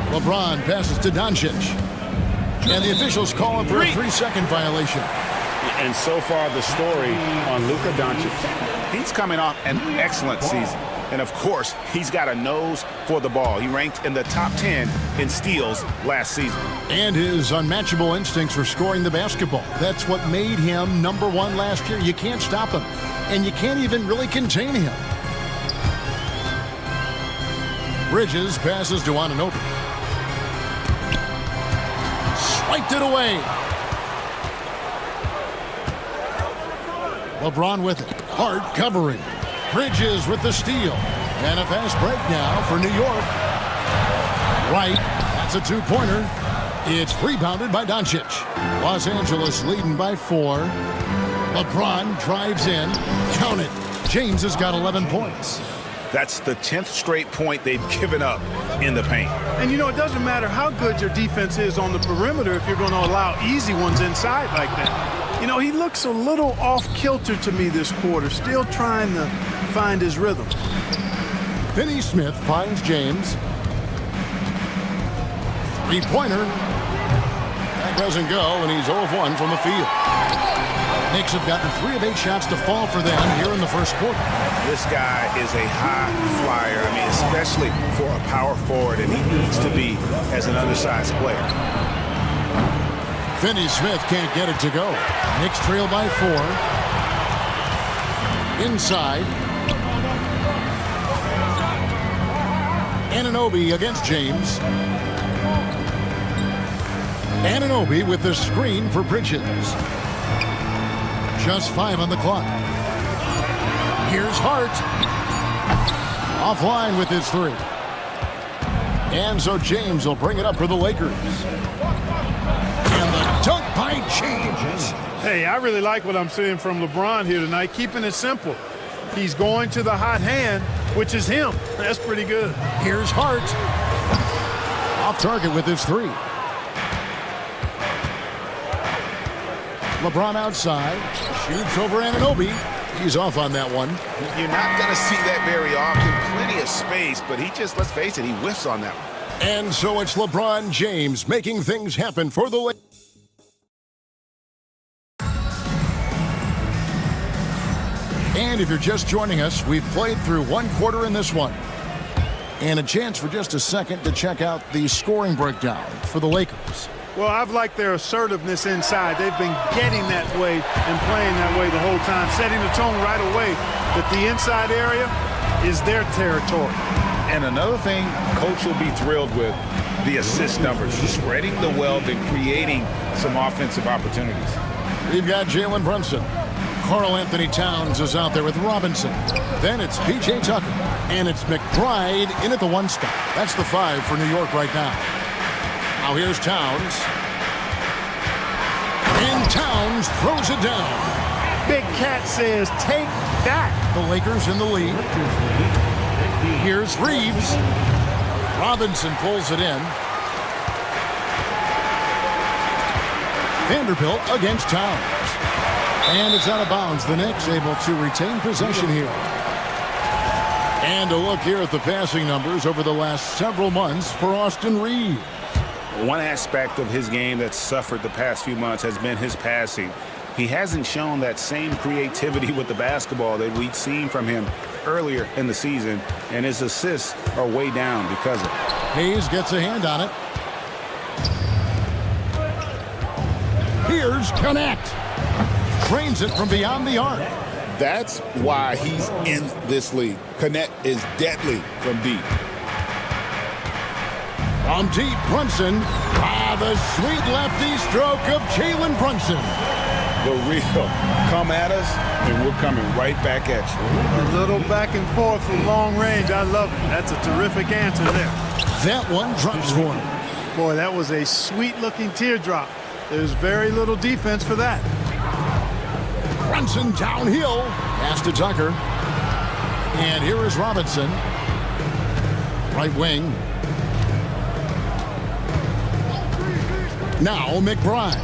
LeBron passes to Doncic. And the officials call him for a 3-second violation. And so far, the story on Luka Doncic, he's coming off an excellent season. And of course, he's got a nose for the ball. He ranked in the top 10 in steals last season. And his unmatchable instincts for scoring the basketball. That's what made him number 1 last year. You can't stop him. And you can't even really contain him. Bridges passes to Anunoby. Swiped it away. LeBron with it. Hart covering. Bridges with the steal. And a fast break now for New York. Right. That's a 2-pointer. It's rebounded by Doncic. Los Angeles leading by 4. LeBron drives in. Count it. James has got 11 points. That's the 10th straight point they've given up in the paint. And you know, it doesn't matter how good your defense is on the perimeter if you're going to allow easy ones inside like that. You know, he looks a little off-kilter to me this quarter, still trying to find his rhythm. Finney-Smith finds James. 3-pointer. That doesn't go, and he's 0 of 1 from the field. Knicks have gotten 3 of 8 shots to fall for them here in the first quarter. This guy is a high flyer. I mean, especially for a power forward, and he needs to be as an undersized player. Finney-Smith can't get it to go. Knicks trail by 4. Inside. Anunoby against James. Anunoby with the screen for Bridges. Just 5 on the clock. Here's Hart. Offline with his 3. And so James will bring it up for the Lakers. And the dunk by James. Hey, I really like what I'm seeing from LeBron here tonight, keeping it simple. He's going to the hot hand, which is him. That's pretty good. Here's Hart. Off target with his 3. LeBron outside. Shoots over Anunoby. He's off on that one. You're not going to see that very often. Plenty of space, but he just, let's face it, he whiffs on that one. And so it's LeBron James making things happen for the Lakers. And if you're just joining us, we've played through 1 quarter in this one. And a chance for just a second to check out the scoring breakdown for the Lakers. Well, I've liked their assertiveness inside. They've been getting that way and playing that way the whole time, setting the tone right away that the inside area is their territory. And another thing Coach will be thrilled with, the assist numbers, spreading the wealth and creating some offensive opportunities. We've got Jalen Brunson. Karl Anthony Towns is out there with Robinson. Then it's P.J. Tucker. And it's McBride in at the 1 spot. That's the 5 for New York right now. Now here's Towns. And Towns throws it down. Big Cat says, take that. The Lakers in the lead. Here's Reeves. Robinson pulls it in. Vanderbilt against Towns. And it's out of bounds. The Knicks able to retain possession here. And a look here at the passing numbers over the last several months for Austin Reeves. One aspect of his game that's suffered the past few months has been his passing. He hasn't shown that same creativity with the basketball that we'd seen from him earlier in the season, and his assists are way down because of it. Hayes gets a hand on it. Here's Connect. Trains it from beyond the arc. That's why he's in this league. Connect is deadly from deep. From deep, Brunson. The sweet lefty stroke of Jalen Brunson. The real come at us, and we're coming right back at you. A little back and forth from long range. I love it. That's a terrific answer there. That one drops for him. Boy, that was a sweet-looking teardrop. There's very little defense for that. Brunson downhill. Pass to Tucker. And here is Robinson. Right wing. Now McBride.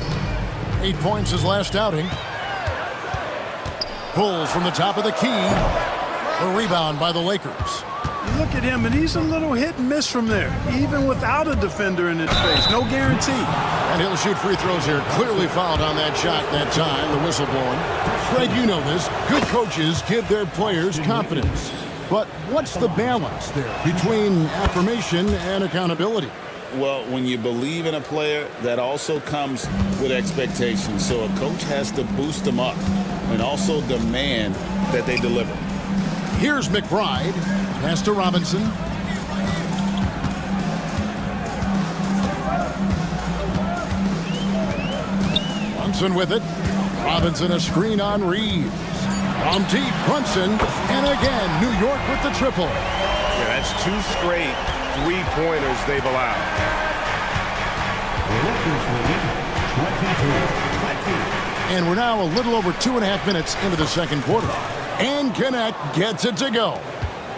8 points his last outing. Pulls from the top of the key. A rebound by the Lakers. You look at him, and he's a little hit and miss from there, even without a defender in his face. No guarantee. And he'll shoot free throws here. Clearly fouled on that shot that time. The whistle blowing. Greg, you know this. Good coaches give their players confidence. But what's the balance there between affirmation and accountability? Well, when you believe in a player, that also comes with expectations. So a coach has to boost them up and also demand that they deliver. Here's McBride. Pass to Robinson. Brunson with it. Robinson a screen on Reeves. From deep, Brunson. And again, New York with the triple. Yeah, that's 2 straight three-pointers they've allowed. And we're now a little over 2.5 minutes into the second quarter. And Connect gets it to go.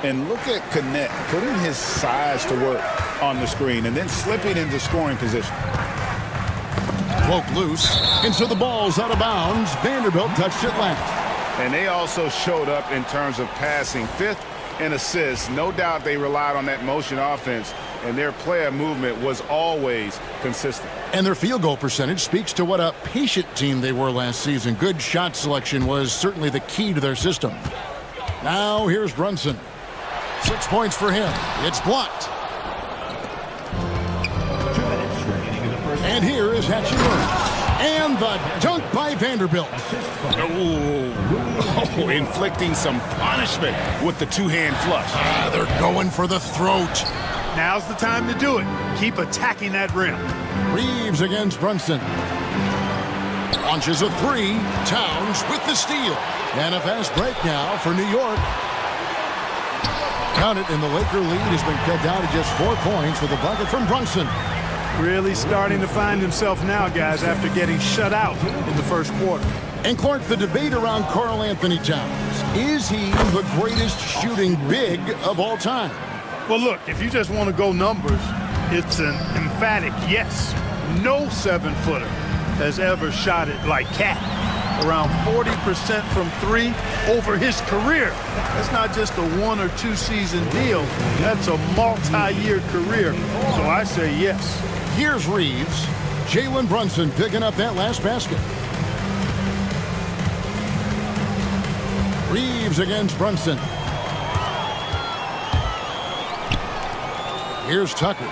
And look at Connect putting his size to work on the screen and then slipping into scoring position. Poke loose, and so the ball's out of bounds. Vanderbilt touched it last. And they also showed up in terms of passing. 5th in assists. No doubt they relied on that motion offense, and their player movement was always consistent. And their field goal percentage speaks to what a patient team they were last season. Good shot selection was certainly the key to their system. Now here's Brunson. 6 points for him. It's blocked. And here is Hachimura. And the dunk by Vanderbilt. Oh, inflicting some punishment with the 2-hand flush. They're going for the throat. Now's the time to do it. Keep attacking that rim. Reeves against Brunson. Launches a three. Towns with the steal. And a fast break now for New York. Count it, and the Laker lead has been cut down to just 4 points with a bucket from Brunson. Really starting to find himself now, guys, after getting shut out in the first quarter. And Clark, the debate around Karl Anthony Towns. Is he the greatest shooting big of all time? Well, look, if you just want to go numbers, it's an emphatic yes. No 7-footer has ever shot it like Cat. Around 40% from three over his career. That's not just a 1 or 2 season deal. That's a multi-year career. So I say yes. Here's Reeves. Jalen Brunson picking up that last basket. Reeves against Brunson. Here's Tucker.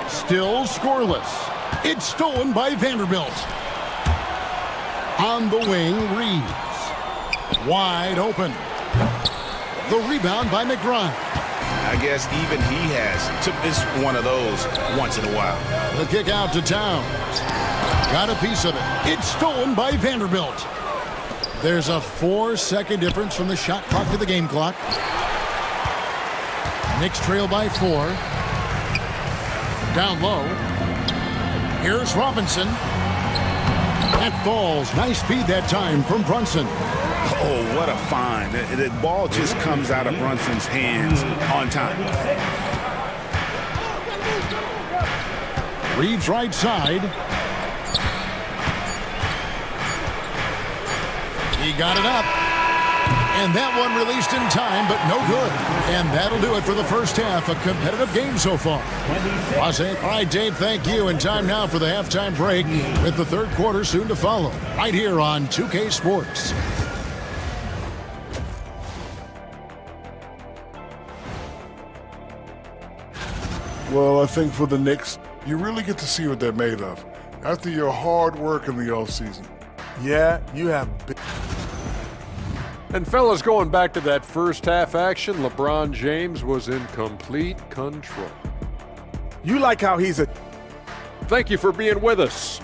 Still scoreless. It's stolen by Vanderbilt. On the wing, Reeves. Wide open. The rebound by McBride. I guess even he has to miss one of those once in a while. The kick out to Towns. Got a piece of it. It's stolen by Vanderbilt. There's a 4-second difference from the shot clock to the game clock. Knicks trail by 4. Down low. Here's Robinson. That falls. Nice speed that time from Brunson. Oh, what a find. The ball just comes out of Brunson's hands on time. Reeves right side. He got it up. And that one released in time, but no good. And that'll do it for the first half. A competitive game so far. All right, Dave, thank you. And time now for the halftime break with the third quarter soon to follow. Right here on 2K Sports. Well, I think for the Knicks, you really get to see what they're made of after your hard work in the offseason. Yeah, you have big... And fellas, going back to that first half action, LeBron James was in complete control. You like how he's a... Thank you for being with us.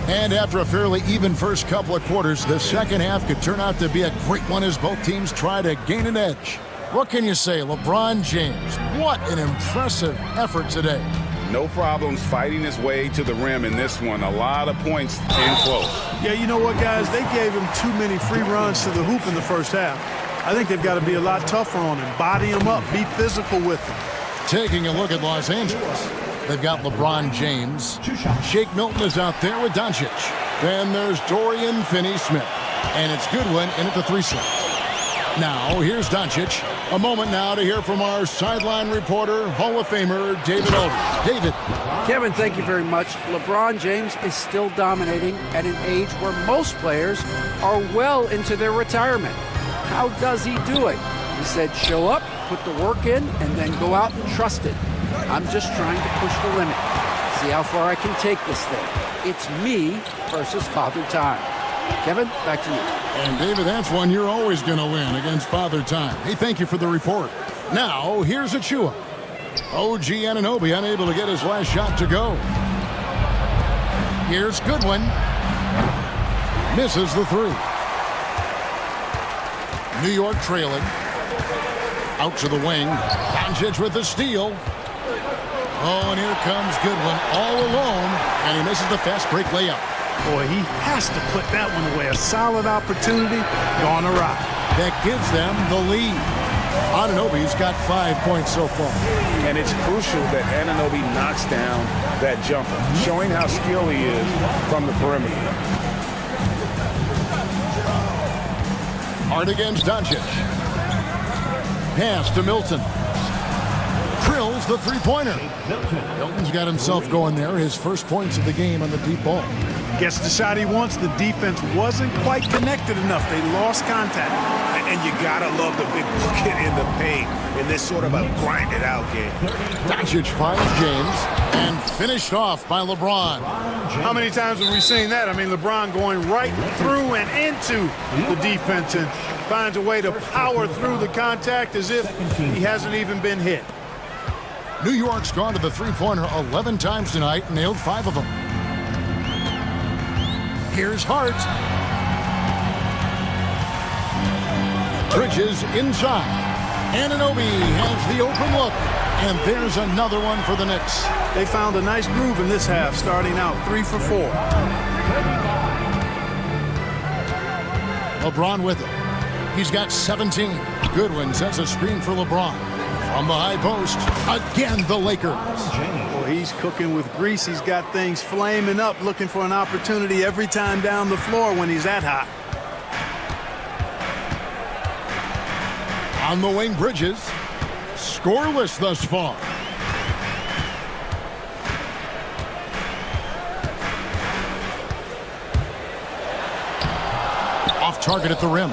And after a fairly even first couple of quarters, the second half could turn out to be a great one as both teams try to gain an edge. What can you say, LeBron James? What an impressive effort today. No problems fighting his way to the rim in this one. A lot of points in close. Yeah, you know what, guys? They gave him too many free runs to the hoop in the first half. I think they've got to be a lot tougher on him. Body him up. Be physical with him. Taking a look at Los Angeles. They've got LeBron James. Shake Milton is out there with Doncic. Then there's Dorian Finney-Smith. And it's Goodwin in at the 3 slot. Now, here's Doncic. A moment now to hear from our sideline reporter, Hall of Famer, David Aldridge. David. Kevin, thank you very much. LeBron James is still dominating at an age where most players are well into their retirement. How does he do it? He said, show up, put the work in, and then go out and trust it. I'm just trying to push the limit. See how far I can take this thing. It's me versus Father Time. Kevin, back to you. And David, that's one you're always going to win against Father Time. Hey, thank you for the report. Now, here's Achua. OG Anunoby unable to get his last shot to go. Here's Goodwin. Misses the 3. New York trailing. Out to the wing. Doncic with the steal. Oh, and here comes Goodwin all alone. And he misses the fast break layup. Boy, he has to put that one away. A solid opportunity gone awry. That gives them the lead. Anunoby's got 5 points so far. And it's crucial that Anunoby knocks down that jumper, showing how skilled he is from the perimeter. Hard against Doncic. Pass to Milton. Drills the three-pointer. Milton's got himself going there. His first points of the game on the deep ball. Gets the shot he wants. The defense wasn't quite connected enough. They lost contact. And you gotta love the big bucket in the paint in this sort of a grind-it-out game. Doncic finds James and finished off by LeBron. How many times have we seen that? I mean, LeBron going right through and into the defense and finds a way to power through the contact as if he hasn't even been hit. New York's gone to the three-pointer 11 times tonight, nailed 5 of them. Here's Hart. Bridges inside. Anunoby has the open look. And there's another one for the Knicks. They found a nice groove in this half, starting out 3 for 4. LeBron with it. He's got 17. Goodwin sets a screen for LeBron. From the high post, again the Lakers. Well, he's cooking with grease. He's got things flaming up, looking for an opportunity every time down the floor when he's that hot. On the wing, Bridges. Scoreless thus far. Off target at the rim.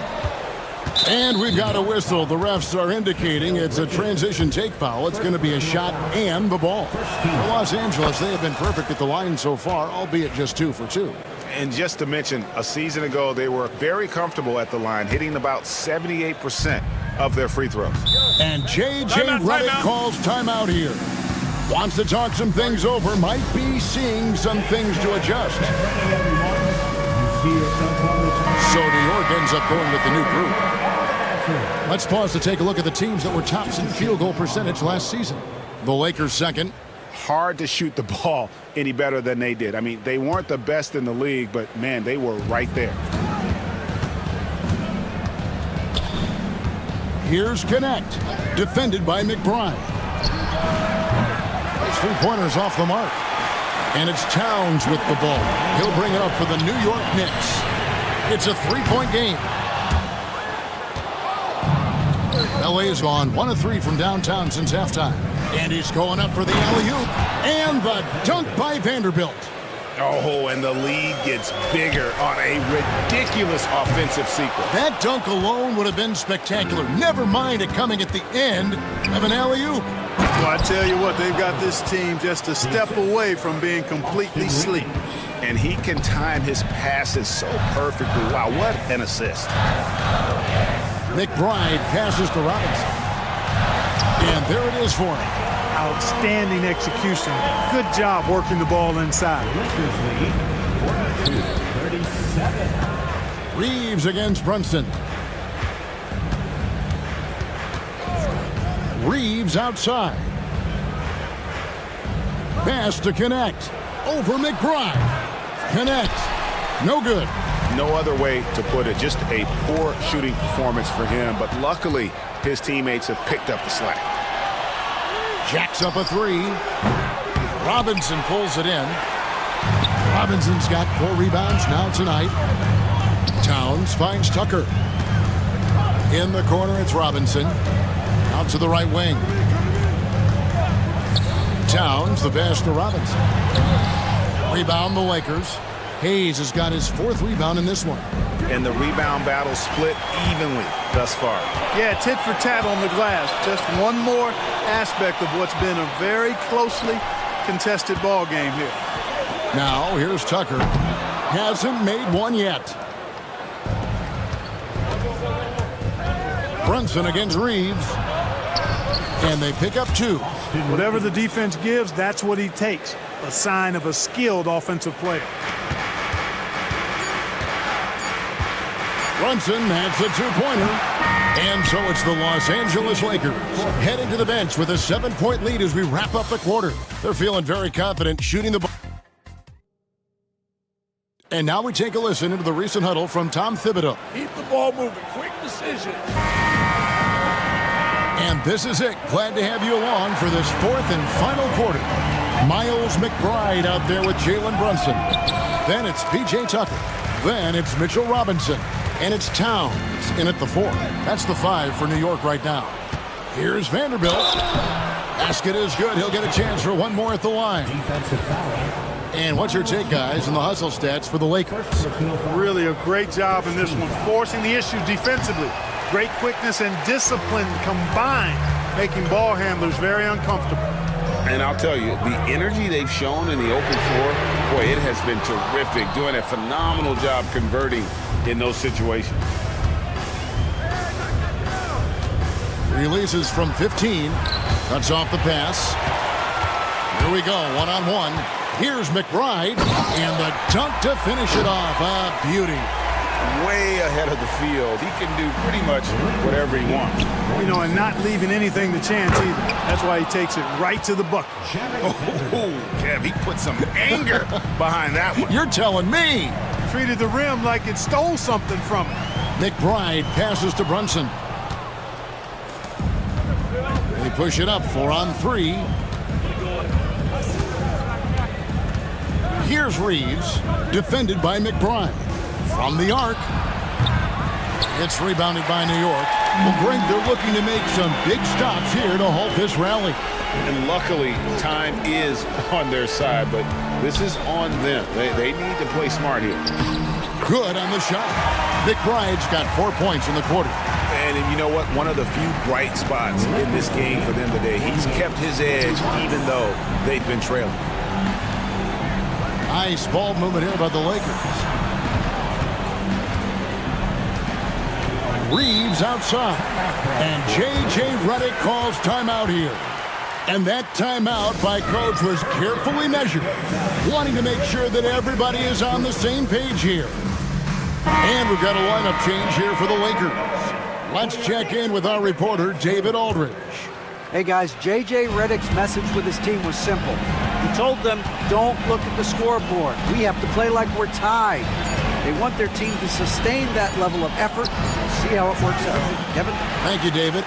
And we've got a whistle. The refs are indicating it's a transition take foul. It's going to be a shot and the ball. For Los Angeles, they have been perfect at the line so far, albeit just 2 for 2. And just to mention, a season ago, they were very comfortable at the line, hitting about 78% of their free throws. And J.J. Redick calls timeout here. Wants to talk some things over, might be seeing some things to adjust. So New York ends up going with the new group. Let's pause to take a look at the teams that were tops in field goal percentage last season. The Lakers second. Hard to shoot the ball any better than they did. I mean, they weren't the best in the league, but man, they were right there. Here's Connect, defended by McBride. Those three-pointers off the mark. And it's Towns with the ball. He'll bring it up for the New York Knicks. It's a three-point game. LA has gone 1 of 3 from downtown since halftime. And he's going up for the alley-oop. And the dunk by Vanderbilt. Oh, and the lead gets bigger on a ridiculous offensive sequence. That dunk alone would have been spectacular. Never mind it coming at the end of an alley-oop. Well, I tell you what, they've got this team just a step away from being completely asleep. And he can time his passes so perfectly. Wow, what an assist. McBride passes to Robinson. And there it is for him. Outstanding execution. Good job working the ball inside. Reeves against Brunson. Reeves outside. Pass to Connect. Over McBride. Connect. No good. No other way to put it. Just a poor shooting performance for him. But luckily, his teammates have picked up the slack. Jacks up a 3. Robinson pulls it in. Robinson's got 4 rebounds now tonight. Towns finds Tucker. In the corner, it's Robinson. Out to the right wing. Towns, the pass to Robinson. Rebound the Lakers. Hayes has got his 4th rebound in this one. And the rebound battle split evenly thus far. Yeah, tit for tat on the glass. Just one more aspect of what's been a very closely contested ball game here. Now, here's Tucker. Hasn't made one yet. Brunson against Reeves. And they pick up 2. Whatever the defense gives, that's what he takes. A sign of a skilled offensive player. Brunson has a 2-pointer. And so it's the Los Angeles Lakers heading to the bench with a 7-point lead as we wrap up the quarter. They're feeling very confident shooting the ball. And now we take a listen into the recent huddle from Tom Thibodeau. Keep the ball moving. Quick decision. And this is it. Glad to have you along for this 4th and final quarter. Miles McBride out there with Jalen Brunson. Then it's P.J. Tucker. Then it's Mitchell Robinson. And it's Towns in at the 4. That's the 5 for New York right now. Here's Vanderbilt. Basket is good. He'll get a chance for one more at the line. And what's your take, guys, on the hustle stats for the Lakers? Really a great job in this one, forcing the issue defensively. Great quickness and discipline combined, making ball handlers very uncomfortable. And I'll tell you, the energy they've shown in the open floor, boy, it has been terrific, doing a phenomenal job converting in those situations. Releases from 15, cuts off the pass. Here we go, one-on-one. Here's McBride, and the dunk to finish it off. A beauty. Way ahead of the field. He can do pretty much whatever he wants. You know, and not leaving anything to chance either. That's why he takes it right to the bucket. Oh, Kev, he put some anger behind that one. You're telling me. Treated the rim like it stole something from him. McBride passes to Brunson. They push it up 4-on-3. Here's Reeves, defended by McBride. From the arc. It's rebounded by New York. Well, Greg, they're looking to make some big stops here to halt this rally. And luckily, time is on their side, but this is on them. They need to play smart here. Good on the shot. McBride's got 4 points in the quarter. And you know what? One of the few bright spots in this game for them today. He's kept his edge even though they've been trailing. Nice ball movement here by the Lakers. Reeves outside. And J.J. Redick calls timeout here. And that timeout by coach was carefully measured, wanting to make sure that everybody is on the same page here. And we've got a lineup change here for the Lakers. Let's check in with our reporter, David Aldridge. Hey guys, J.J. Redick's message with his team was simple. He told them, don't look at the scoreboard. We have to play like we're tied. They want their team to sustain that level of effort. We'll see how it works out. Kevin? Thank you, David.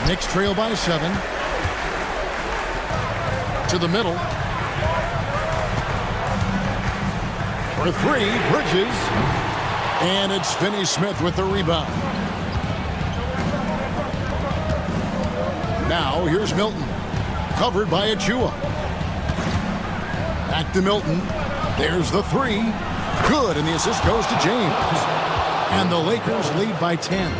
Knicks trail by 7. To the middle. For 3, Bridges. And it's Finney-Smith with the rebound. Now, here's Milton. Covered by Achua. Back to Milton. There's the 3. Good, and the assist goes to James. And the Lakers lead by 10.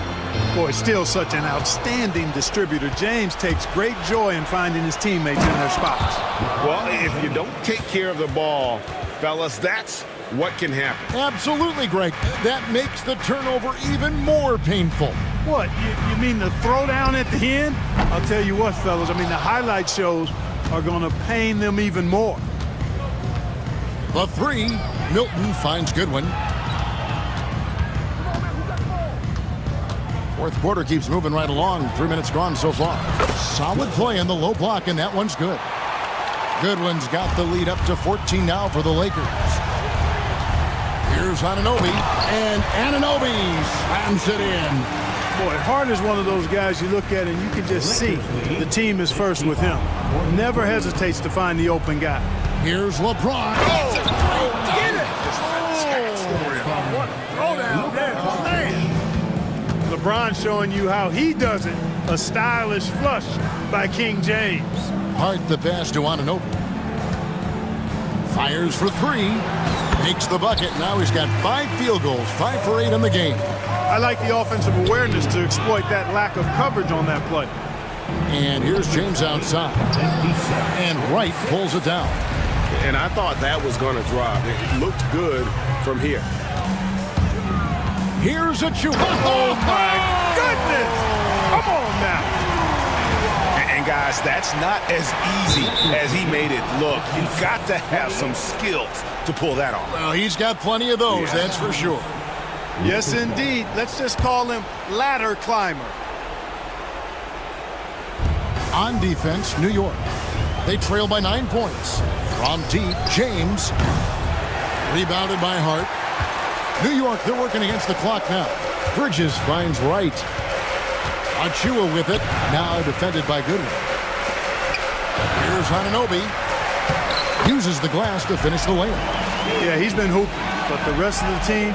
Boy, still such an outstanding distributor. James takes great joy in finding his teammates in their spots. Well, if you don't take care of the ball, fellas, that's what can happen. Absolutely, Greg. That makes the turnover even more painful. What, you mean the throwdown at the end? I'll tell you what, fellas, I mean, the highlight shows are going to pain them even more. The 3, Milton finds Goodwin. Fourth quarter keeps moving right along. 3 minutes gone so far. Solid play in the low block, and that one's good. Goodwin's got the lead up to 14 now for the Lakers. Here's Anunoby, and Anunoby slams it in. Boy, Hart is one of those guys you look at and you can just see the team is first with him. Never hesitates to find the open guy. Here's LeBron. Get it! Throw down there, man. LeBron showing you how he does it. A stylish flush by King James. Hart the pass to Anunoby. Fires for 3. Makes the bucket. Now he's got 5 field goals, 5 for 8 in the game. I like the offensive awareness to exploit that lack of coverage on that play. And here's James outside. And Wright pulls it down. And I thought that was going to drop. It looked good from here. Here's Achua. Oh, my goodness. Come on now. And guys, that's not as easy as he made it look. You've got to have some skills to pull that off. Well, he's got plenty of those, that's for sure. Yes, indeed. Let's just call him ladder climber. On defense, New York. They trail by 9 points. From deep, James. Rebounded by Hart. New York, they're working against the clock now. Bridges finds Wright. Achua with it. Now defended by Goodwin. Here's Anunoby. Uses the glass to finish the layup. Yeah, he's been hooping, but the rest of the team,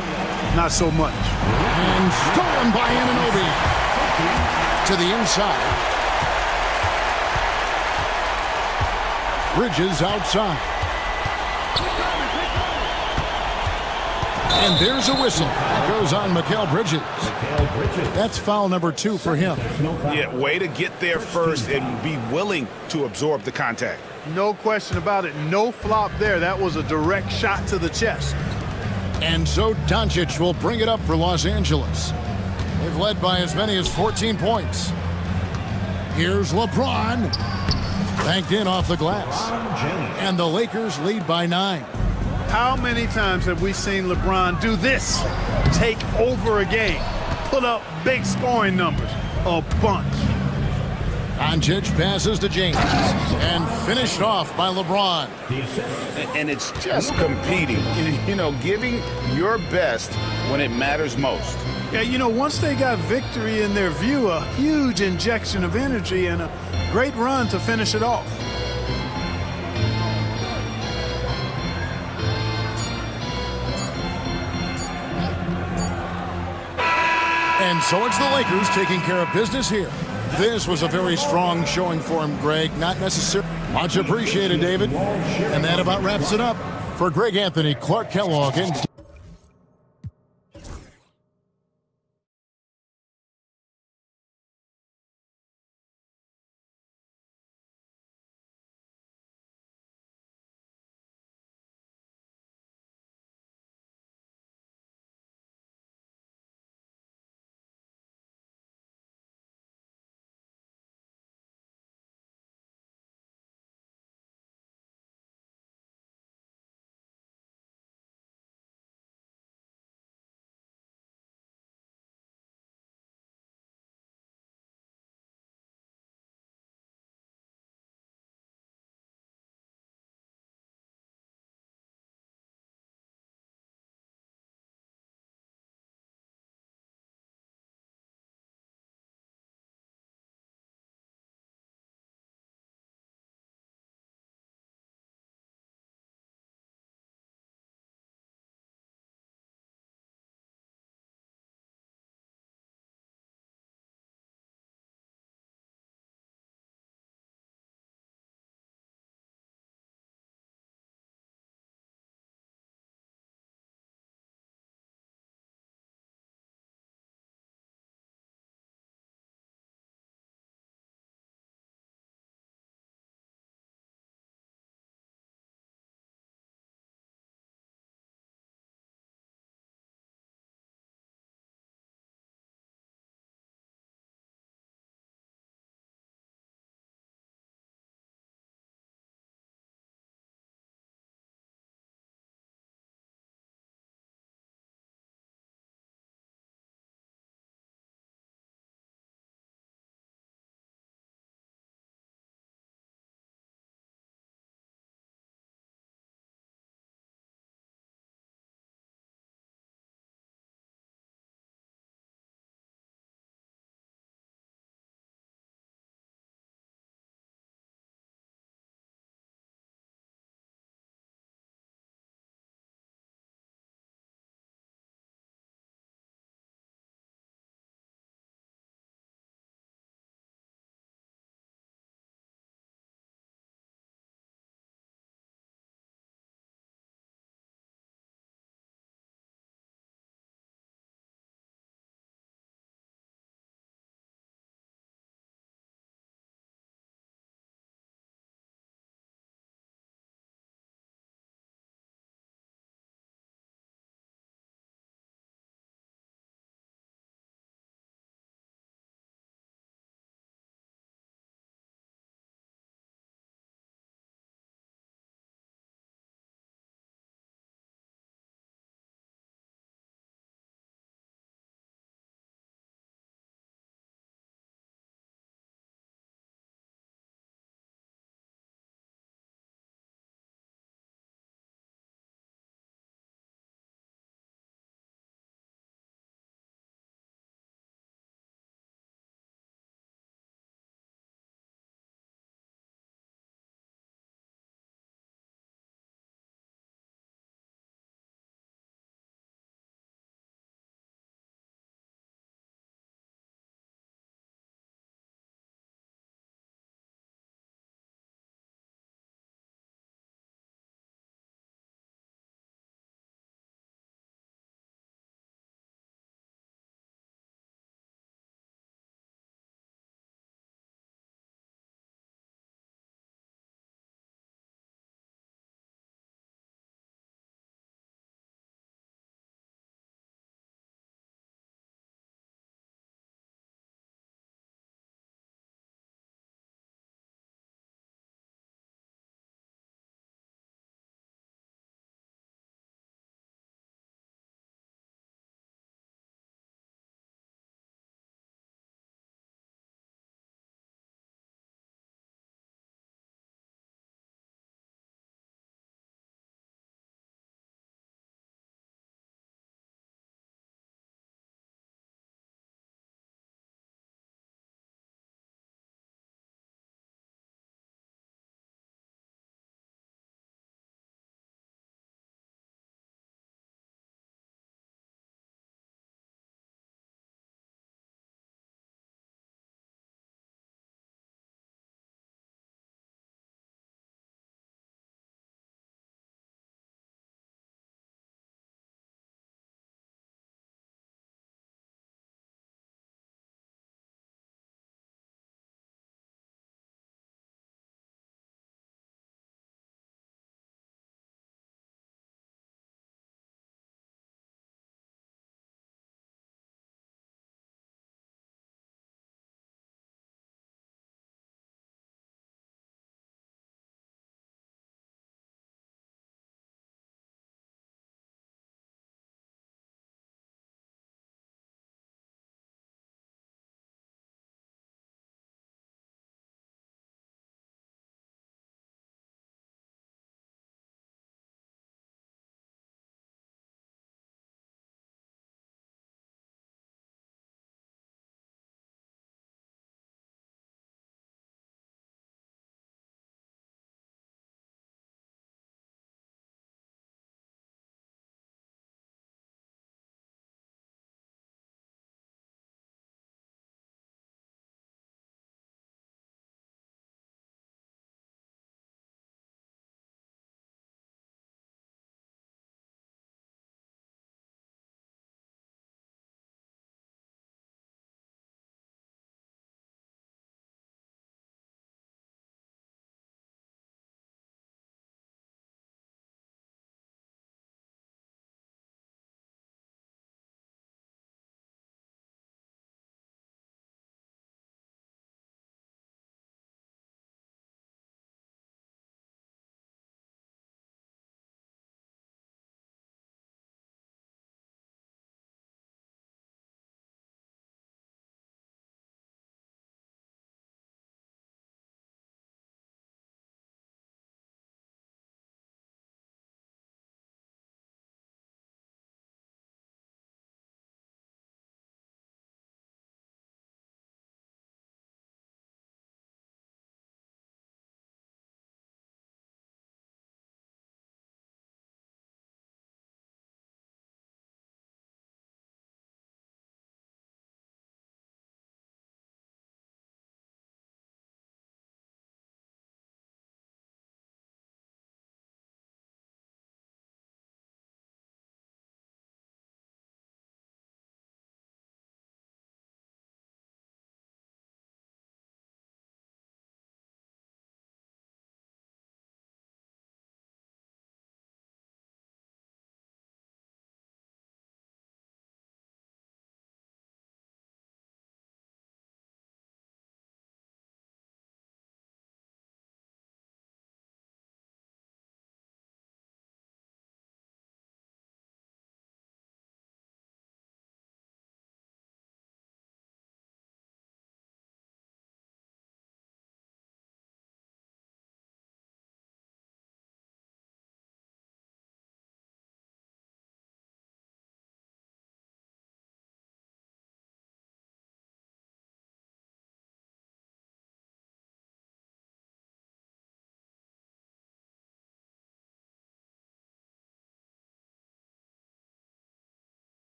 not so much. And stolen by Anunoby. To the inside. Bridges outside. And there's a whistle. It goes on Mikal Bridges. That's foul number 2 for him. Yeah, way to get there first and be willing to absorb the contact. No question about it. No flop there. That was a direct shot to the chest. And so Doncic will bring it up for Los Angeles. They've led by as many as 14 points. Here's LeBron. Banked in off the glass. And the Lakers lead by 9. How many times have we seen LeBron do this? Take over a game. Put up big scoring numbers. A bunch. Doncic passes to James. And finished off by LeBron. And it's just competing. You know, giving your best when it matters most. Yeah, you know, once they got victory in their view, a huge injection of energy and a great run to finish it off. And so it's the Lakers taking care of business here. This was a very strong showing for him, Greg. Not necessarily. Much appreciated, David. And that about wraps it up. For Greg Anthony, Clark Kellogg, and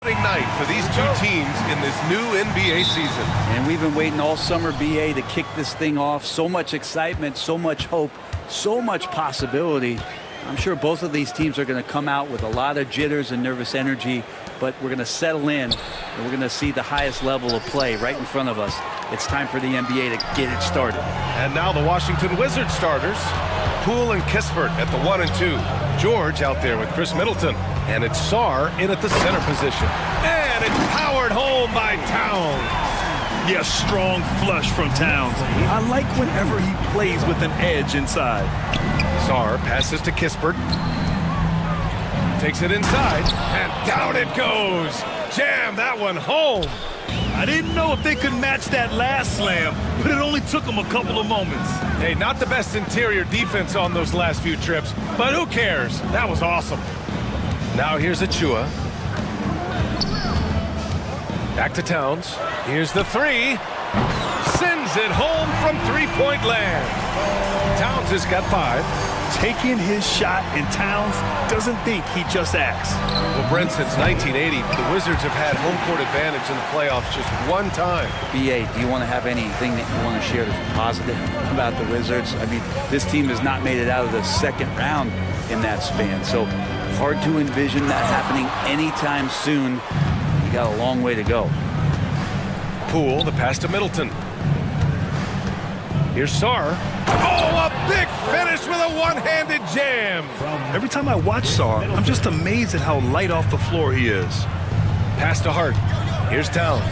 Night for these two teams in this new NBA season. And we've been waiting all summer, BA, to kick this thing off. So much excitement, so much hope, so much possibility. I'm sure both of these teams are going to come out with a lot of jitters and nervous energy, but we're going to settle in, and we're going to see the highest level of play right in front of us. It's time for the NBA to get it started. And now the Washington Wizards starters. Poole and Kispert at the 1 and 2. George out there with Chris Middleton. And it's Sarr in at the center position. And it's powered home by Towns. Yeah, strong flush from Towns. I like whenever he plays with an edge inside. Sarr passes to Kispert. Takes it inside. And down it goes. Jam that one home. I didn't know if they could match that last slam, but it only took them a couple of moments. Hey, not the best interior defense on those last few trips, but who cares? That was awesome. Now here's Achua. Back to Towns. Here's the three. Sends it home from three-point land. Towns has got 5. Taking his shot, and Towns doesn't think he just acts. Well, Brent, since 1980, the Wizards have had home court advantage in the playoffs just one time. BA, do you want to have anything that you want to share that's positive about the Wizards? I mean, this team has not made it out of the second round in that span, so hard to envision that happening anytime soon. You got a long way to go. Poole, the pass to Middleton. Here's Sarr. Oh, a big finish with a one-handed jam. Every time I watch Sarr, I'm just amazed at how light off the floor he is. Pass to Hart. Here's Towns.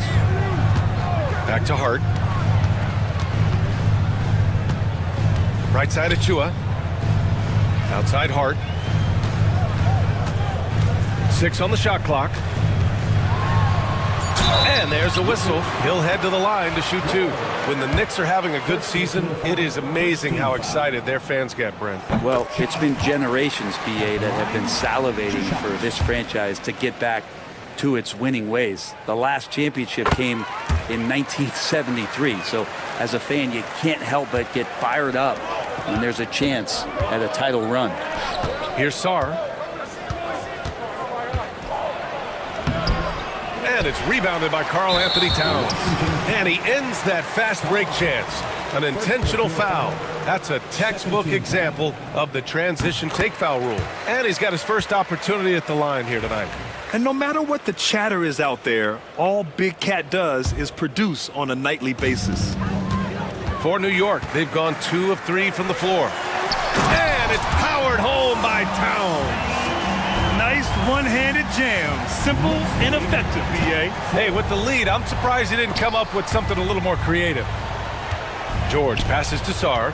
Back to Hart. Right side Achua. Outside Hart. 6 on the shot clock. And there's a whistle. He'll head to the line to shoot 2. When the Knicks are having a good season, it is amazing how excited their fans get, Brent. Well, it's been generations, BA, that have been salivating for this franchise to get back to its winning ways. The last championship came in 1973. So as a fan, you can't help but get fired up when there's a chance at a title run. Here's Sarr. And it's rebounded by Karl Anthony Towns. And he ends that fast break chance. An intentional foul. That's a textbook example of the transition take foul rule. And he's got his first opportunity at the line here tonight. And no matter what the chatter is out there, all Big Cat does is produce on a nightly basis. For New York, they've gone 2 of 3 from the floor. And it's powered home by Towns. Nice one-handed jam. Simple and effective, BA. Hey, with the lead, I'm surprised he didn't come up with something a little more creative. George passes to Sarr.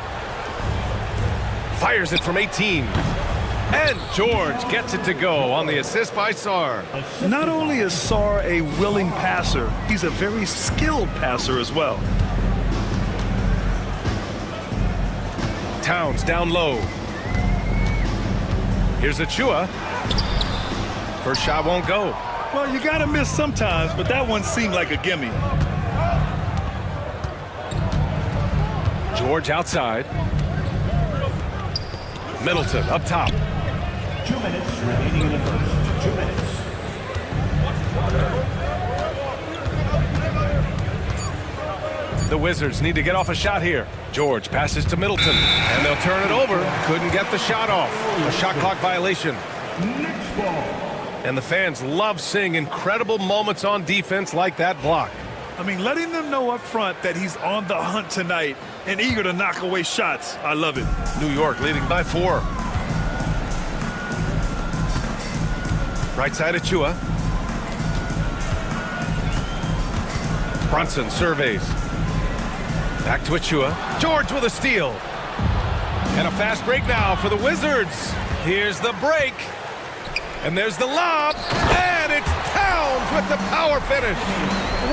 Fires it from 18. And George gets it to go on the assist by Sarr. Not only is Sarr a willing passer, he's a very skilled passer as well. Towns down low. Here's Achua. First shot won't go. Well, you gotta miss sometimes, but that one seemed like a gimme. George outside. Middleton up top. 2 minutes remaining in the first. 2 minutes. The Wizards need to get off a shot here. George passes to Middleton, and they'll turn it over. Couldn't get the shot off. A shot clock violation. Next ball. And the fans love seeing incredible moments on defense like that block. I mean, letting them know up front that he's on the hunt tonight and eager to knock away shots. I love it. New York leading by 4. Right side Achua. Brunson surveys. Back to Achua. George with a steal. And a fast break now for the Wizards. Here's the break. And there's the lob. And it's Towns with the power finish.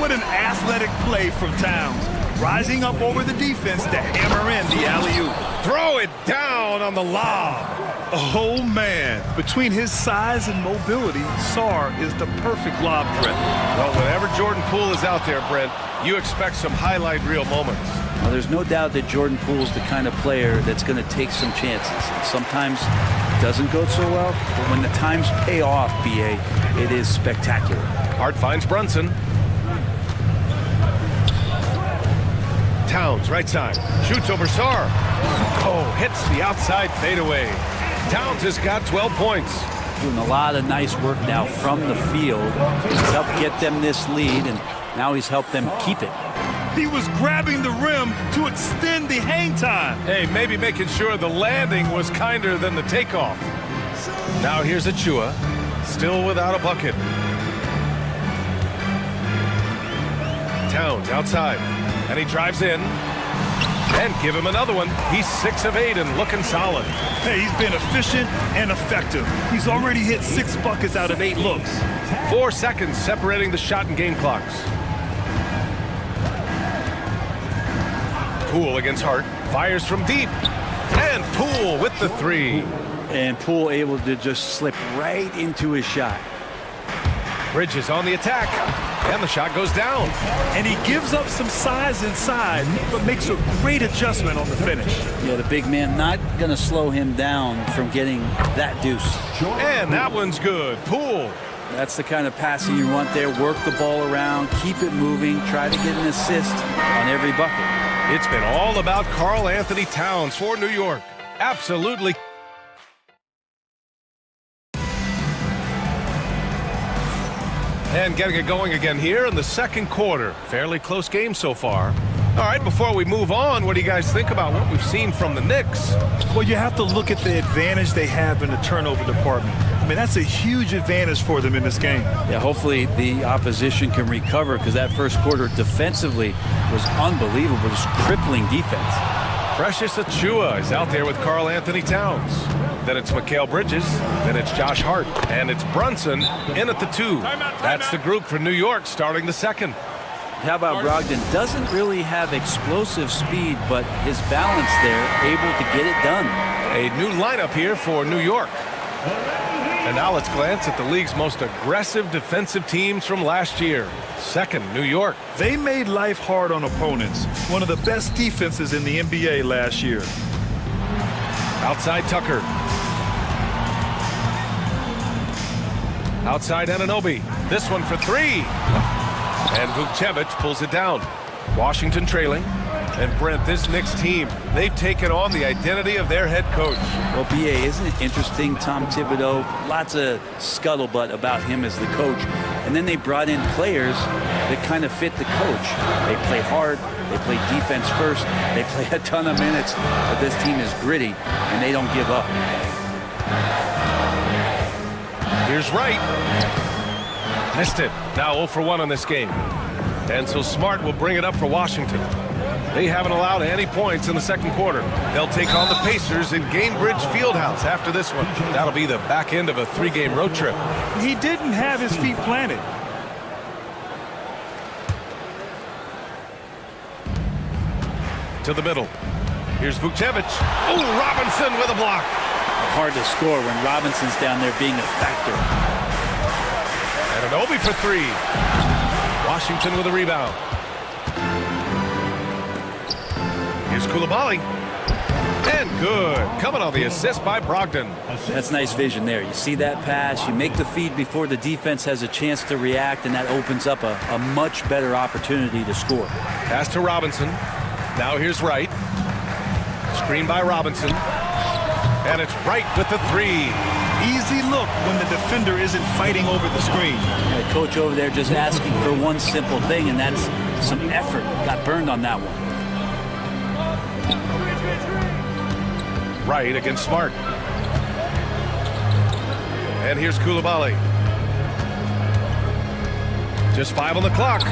What an athletic play from Towns. Rising up over the defense to hammer in the alley-oop. Throw it down on the lob. Oh, man. Between his size and mobility, Sarr is the perfect lob threat. Well, whenever Jordan Poole is out there, Brent, you expect some highlight reel moments. Well, there's no doubt that Jordan Poole's the kind of player that's going to take some chances. Sometimes it doesn't go so well, but when the times pay off, BA, it is spectacular. Hart finds Brunson. Towns, right side. Shoots over Sarr. Oh, hits the outside fadeaway. Towns has got 12 points. Doing a lot of nice work now from the field. He's helped get them this lead, and now he's helped them keep it. He was grabbing the rim to extend the hang time. Hey, maybe making sure the landing was kinder than the takeoff. Now here's Achua, still without a bucket. Towns outside, and he drives in. And give him another one. He's 6 of 8 and looking solid. Hey, he's been efficient and effective. He's already hit 6 buckets out of 8 looks. 4 seconds separating the shot and game clocks. Poole against Hart. Fires from deep. And Poole with the 3. And Poole able to just slip right into his shot. Bridges on the attack. And the shot goes down. And he gives up some size inside, but makes a great adjustment on the finish. Yeah, the big man not going to slow him down from getting that deuce. And that one's good. Poole. That's the kind of passing you want there. Work the ball around, keep it moving, try to get an assist on every bucket. It's been all about Karl Anthony Towns for New York. Absolutely. And getting it going again here in the second quarter. Fairly close game so far. All right, before we move on, what do you guys think about what we've seen from the Knicks? Well, you have to look at the advantage they have in the turnover department. I mean, that's a huge advantage for them in this game. Yeah, hopefully the opposition can recover, because that first quarter defensively was unbelievable, just crippling defense. Precious Achua is out there with Karl Anthony Towns. Then it's Mikal Bridges. Then it's Josh Hart. And it's Brunson in at the 2. That's the group for New York starting the second. How about Brogdon? Doesn't really have explosive speed, but his balance there, able to get it done. A new lineup here for New York. And now let's glance at the league's most aggressive defensive teams from last year. Second, New York. They made life hard on opponents. One of the best defenses in the NBA last year. Outside Tucker. Outside Anunoby. This one for 3. And Vukcevic pulls it down. Washington trailing. And Brent, this Knicks team, they've taken on the identity of their head coach. Well, B.A., isn't it interesting? Tom Thibodeau, lots of scuttlebutt about him as the coach. And then they brought in players that kind of fit the coach. They play hard. They play defense first. They play a ton of minutes. But this team is gritty, and they don't give up. Here's Wright. Missed it. Now 0 for 1 on this game. And so Smart will bring it up for Washington. They haven't allowed any points in the second quarter. They'll take on the Pacers in Gainbridge Fieldhouse after this one. That'll be the back end of a 3-game road trip. He didn't have his feet planted. To the middle. Here's Vukcevic. Oh, Robinson with a block. Hard to score when Robinson's down there being a factor. Anunoby for 3. Washington with a rebound. Here's Coulibaly. And good. Coming on the assist by Brogdon. That's nice vision there. You see that pass, you make the feed before the defense has a chance to react, and that opens up a much better opportunity to score. Pass to Robinson. Now here's Wright. Screen by Robinson. And it's Wright with the 3. Easy look when the defender isn't fighting over the screen. The coach over there just asking for one simple thing, and that's some effort. Got burned on that one. Wright against Smart. And here's Coulibaly. Just 5 on the clock.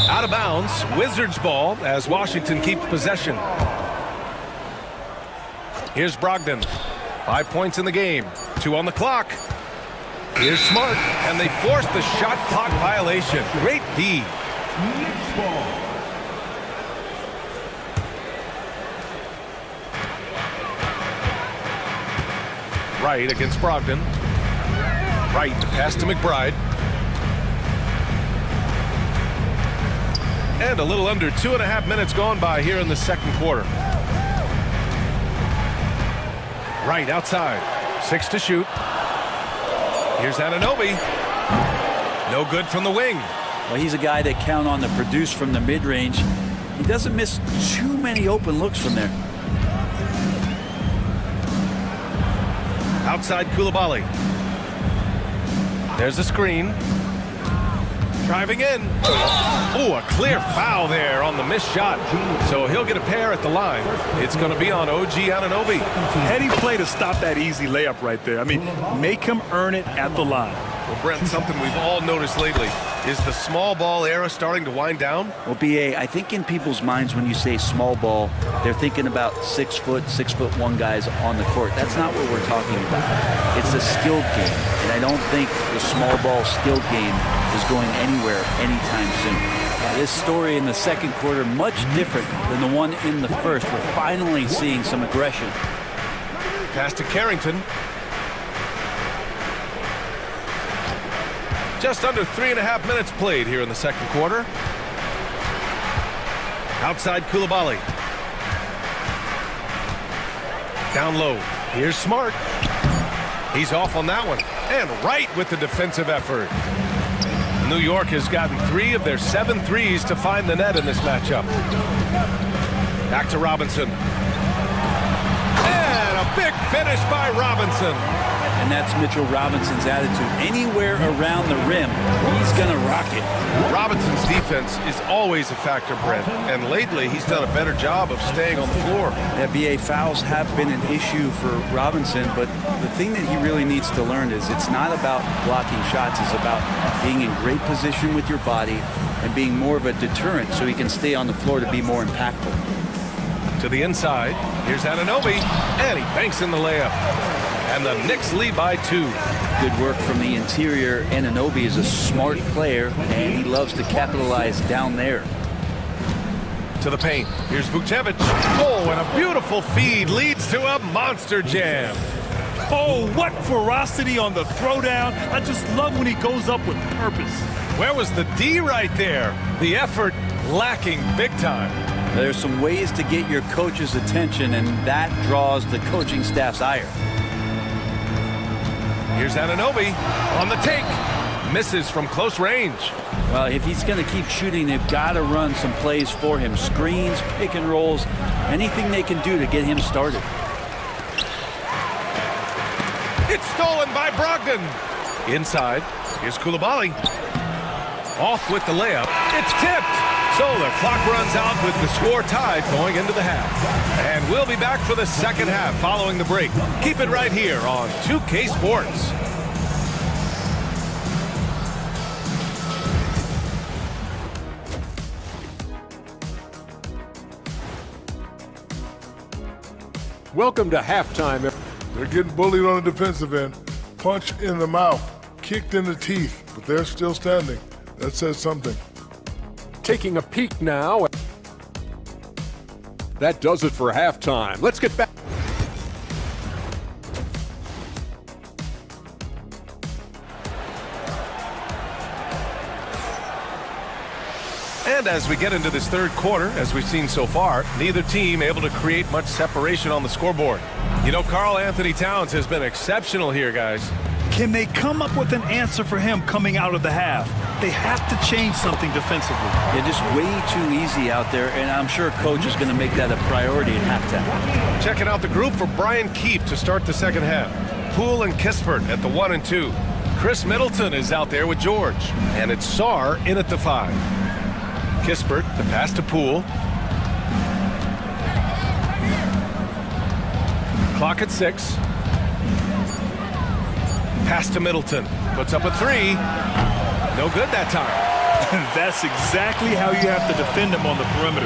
Out of bounds. Wizards ball as Washington keeps possession. Here's Brogdon. 5 points in the game. 2 on the clock. Here's Smart. And they force the shot clock violation. Great D. Wright against Brogdon. Wright, the pass to McBride. And a little under 2.5 minutes gone by here in the second quarter. Wright outside. 6 to shoot. Here's Anunoby. No good from the wing. Well, he's a guy that count on to produce from the mid-range. He doesn't miss too many open looks from there. Outside Koulibaly. There's the screen. Driving in. Oh, a clear foul there on the missed shot. So he'll get a pair at the line. It's going to be on OG Anunoby. Heady play to stop that easy layup right there. I mean, make him earn it at the line. Well, Brent, something we've all noticed lately. Is the small ball era starting to wind down? Well, BA, I think in people's minds when you say small ball, they're thinking about 6'1" guys on the court. That's not what we're talking about. It's a skilled game, and I don't think the small ball skilled game is going anywhere anytime soon. This story in the second quarter, much different than the one in the first. We're finally seeing some aggression. Pass to Carrington. Just under 3.5 minutes played here in the second quarter. Outside Koulibaly. Down low. Here's Smart. He's off on that one. And right with the defensive effort. New York has gotten 3 of their 7 threes to find the net in this matchup. Back to Robinson. And a big finish by Robinson. And that's Mitchell Robinson's attitude. Anywhere around the rim, he's going to rock it. Robinson's defense is always a factor, Brent. And lately, he's done a better job of staying on the floor. Yeah, BA, fouls have been an issue for Robinson, but the thing that he really needs to learn is it's not about blocking shots. It's about being in great position with your body and being more of a deterrent so he can stay on the floor to be more impactful. To the inside, here's Anunoby, and he banks in the layup. And the Knicks lead by 2. Good work from the interior. Anunoby is a smart player, and he loves to capitalize down there. To the paint. Here's Vucevic. Oh, and a beautiful feed leads to a monster jam. Oh, what ferocity on the throwdown. I just love when he goes up with purpose. Where was the D right there? The effort lacking big time. There's some ways to get your coach's attention, and that draws the coaching staff's ire. Here's Anunoby on the take. Misses from close range. Well, if he's going to keep shooting, they've got to run some plays for him. Screens, pick and rolls, anything they can do to get him started. It's stolen by Brogdon. Inside, here's Koulibaly. Off with the layup. It's tipped. So the clock runs out with the score tied going into the half. And we'll be back for the second half following the break. Keep it right here on 2K Sports. Welcome to halftime. They're getting bullied on the defensive end. Punch in the mouth, kicked in the teeth, but they're still standing. That says something. Taking a peek now. That does it for halftime. Let's get back. And as we get into this third quarter, as we've seen so far, neither team able to create much separation on the scoreboard. You know, Karl Anthony Towns has been exceptional here, guys. Can they come up with an answer for him coming out of the half? They have to change something defensively. They're just way too easy out there, and I'm sure coach is going to make that a priority at halftime. Checking out the group for Brian Keefe to start the second half. Poole and Kispert at the 1 and 2. Chris Middleton is out there with George. And it's Sarr in at the 5. Kispert, the pass to Poole. Clock at 6. Pass to Middleton. Puts up a 3. No good that time. That's exactly how you have to defend him on the perimeter.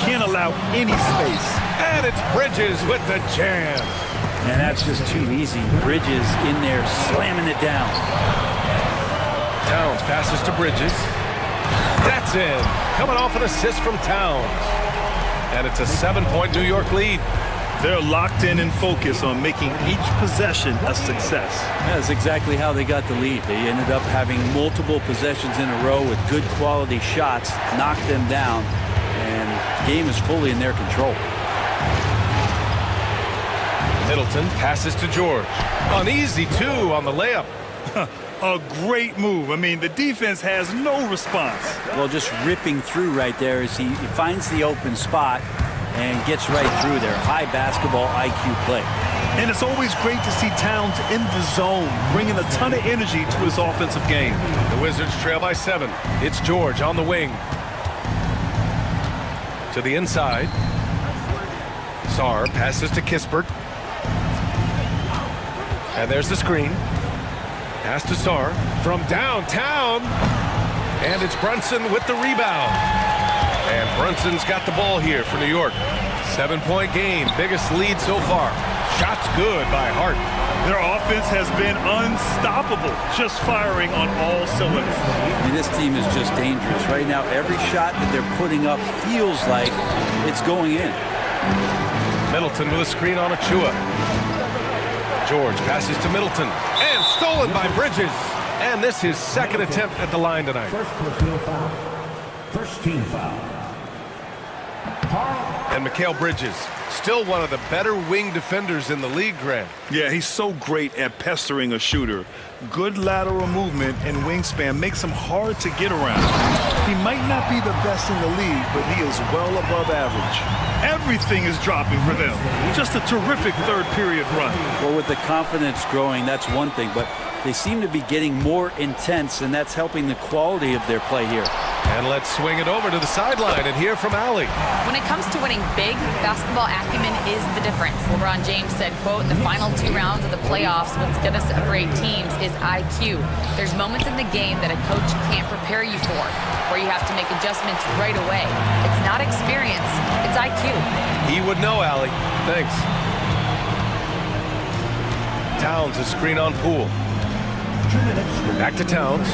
Can't allow any space. And it's Bridges with the jam. And that's just too easy. Bridges in there slamming it down. Towns passes to Bridges. That's in. Coming off an assist from Towns. And it's a 7-point New York lead. They're locked in and focused on making each possession a success. That's exactly how they got the lead. They ended up having multiple possessions in a row with good quality shots, knocked them down, and the game is fully in their control. Middleton passes to George. An easy 2 on the layup. A great move. I mean, the defense has no response. Well, just ripping through right there as he finds the open spot and gets right through there. High basketball IQ play. And it's always great to see Towns in the zone, bringing a ton of energy to his offensive game. The Wizards trail by 7. It's George on the wing. To the inside. Sarr passes to Kispert. And there's the screen. Pass to Sarr from downtown. And it's Brunson with the rebound. And Brunson's got the ball here for New York. 7-point game, biggest lead so far. Shots good by Hart. Their offense has been unstoppable, just firing on all cylinders. I mean, this team is just dangerous. Right now, every shot that they're putting up feels like it's going in. Middleton with a screen on Achua. George passes to Middleton. And stolen by Bridges. And this is his second attempt at the line tonight. First team foul. And Mikal Bridges, still one of the better wing defenders in the league, Grant. Yeah, he's so great at pestering a shooter. Good lateral movement and wingspan makes him hard to get around. He might not be the best in the league, but he is well above average. Everything is dropping for them. Just a terrific third period run. Well, with the confidence growing, that's one thing, but they seem to be getting more intense, and that's helping the quality of their play here. And let's swing it over to the sideline and hear from Allie. When it comes to winning big, basketball acumen is the difference. LeBron James said, quote, the final 2 rounds of the playoffs, what's going to separate teams is IQ. There's moments in the game that a coach can't prepare you for, where you have to make adjustments right away. It's not experience, it's IQ. He would know, Allie. Thanks. Towns a screen on Poole. Back to Towns.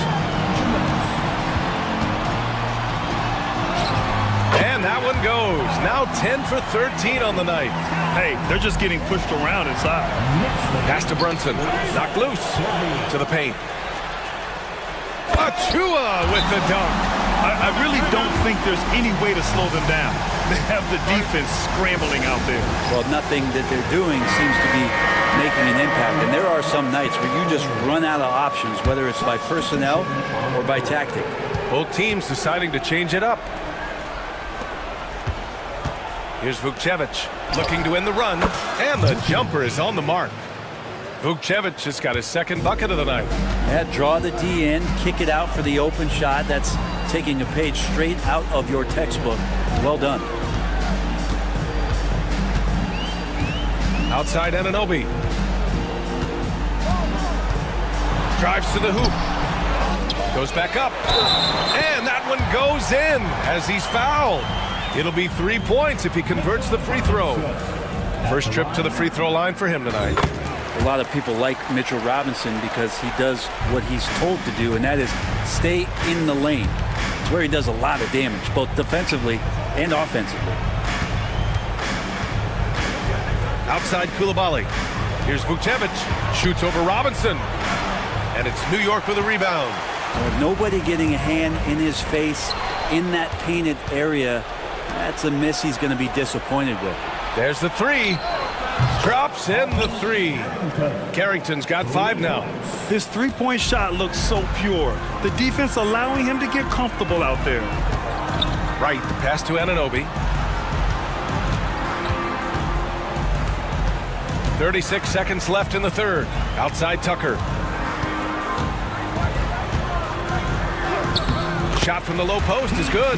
And that one goes. Now 10 for 13 on the night. Hey, they're just getting pushed around inside. Pass to Brunson. Knocked loose. To the paint. Achua with the dunk. I really don't think there's any way to slow them down. They have the defense scrambling out there. Well, nothing that they're doing seems to be making an impact. And there are some nights where you just run out of options, whether it's by personnel or by tactic. Both teams deciding to change it up. Here's Vukcevic looking to win the run, and the jumper is on the mark. Vukcevic has got his second bucket of the night. Yeah, draw the D in, kick it out for the open shot. That's taking a page straight out of your textbook. Well done. Outside Anunoby. Drives to the hoop. Goes back up. And that one goes in as he's fouled. It'll be 3 points if he converts the free throw. First trip to the free throw line for him tonight. A lot of people like Mitchell Robinson because he does what he's told to do, and that is stay in the lane. It's where he does a lot of damage, both defensively and offensively. Outside Koulibaly. Here's Vukcevic. Shoots over Robinson. And it's New York with a rebound. Well, nobody getting a hand in his face in that painted area. That's a miss he's going to be disappointed with. There's the three. Drops in the three. Carrington's got 5 now. His three-point shot looks so pure. The defense allowing him to get comfortable out there. Right, the pass to Anunoby. 36 seconds left in the third. Outside Tucker. Shot from the low post is good.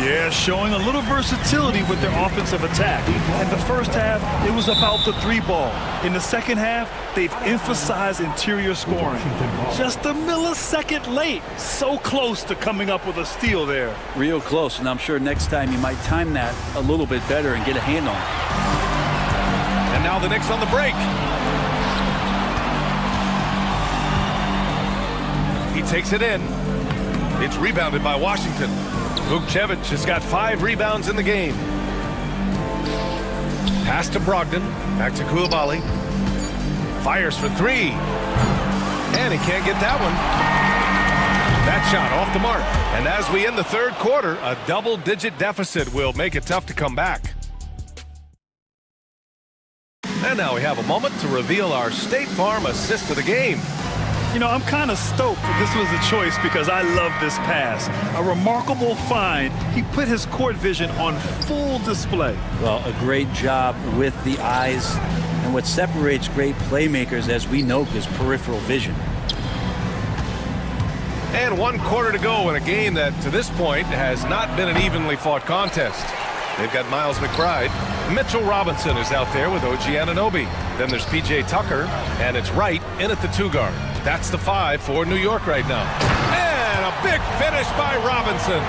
Yeah, showing a little versatility with their offensive attack. In the first half, it was about the 3-ball. In the second half, they've emphasized interior scoring. Just a millisecond late. So close to coming up with a steal there. Real close, and I'm sure next time you might time that a little bit better and get a hand on it. And now the Knicks on the break. He takes it in. It's rebounded by Washington. Vukcevic has got 5 rebounds in the game. Pass to Brogdon. Back to Koulibaly. Fires for 3. And he can't get that one. That shot off the mark. And as we end the third quarter, a double-digit deficit will make it tough to come back. And now we have a moment to reveal our State Farm assist of the game. You know, I'm kind of stoked that this was a choice because I love this pass. A remarkable find. He put his court vision on full display. Well, a great job with the eyes. And what separates great playmakers, as we know, is peripheral vision. And 1 quarter to go in a game that, to this point, has not been an evenly fought contest. They've got Miles McBride. Mitchell Robinson is out there with OG Anunoby. Then there's P.J. Tucker, and it's Wright in at the 2 guard. That's the 5 for New York right now. And a big finish by Robinson.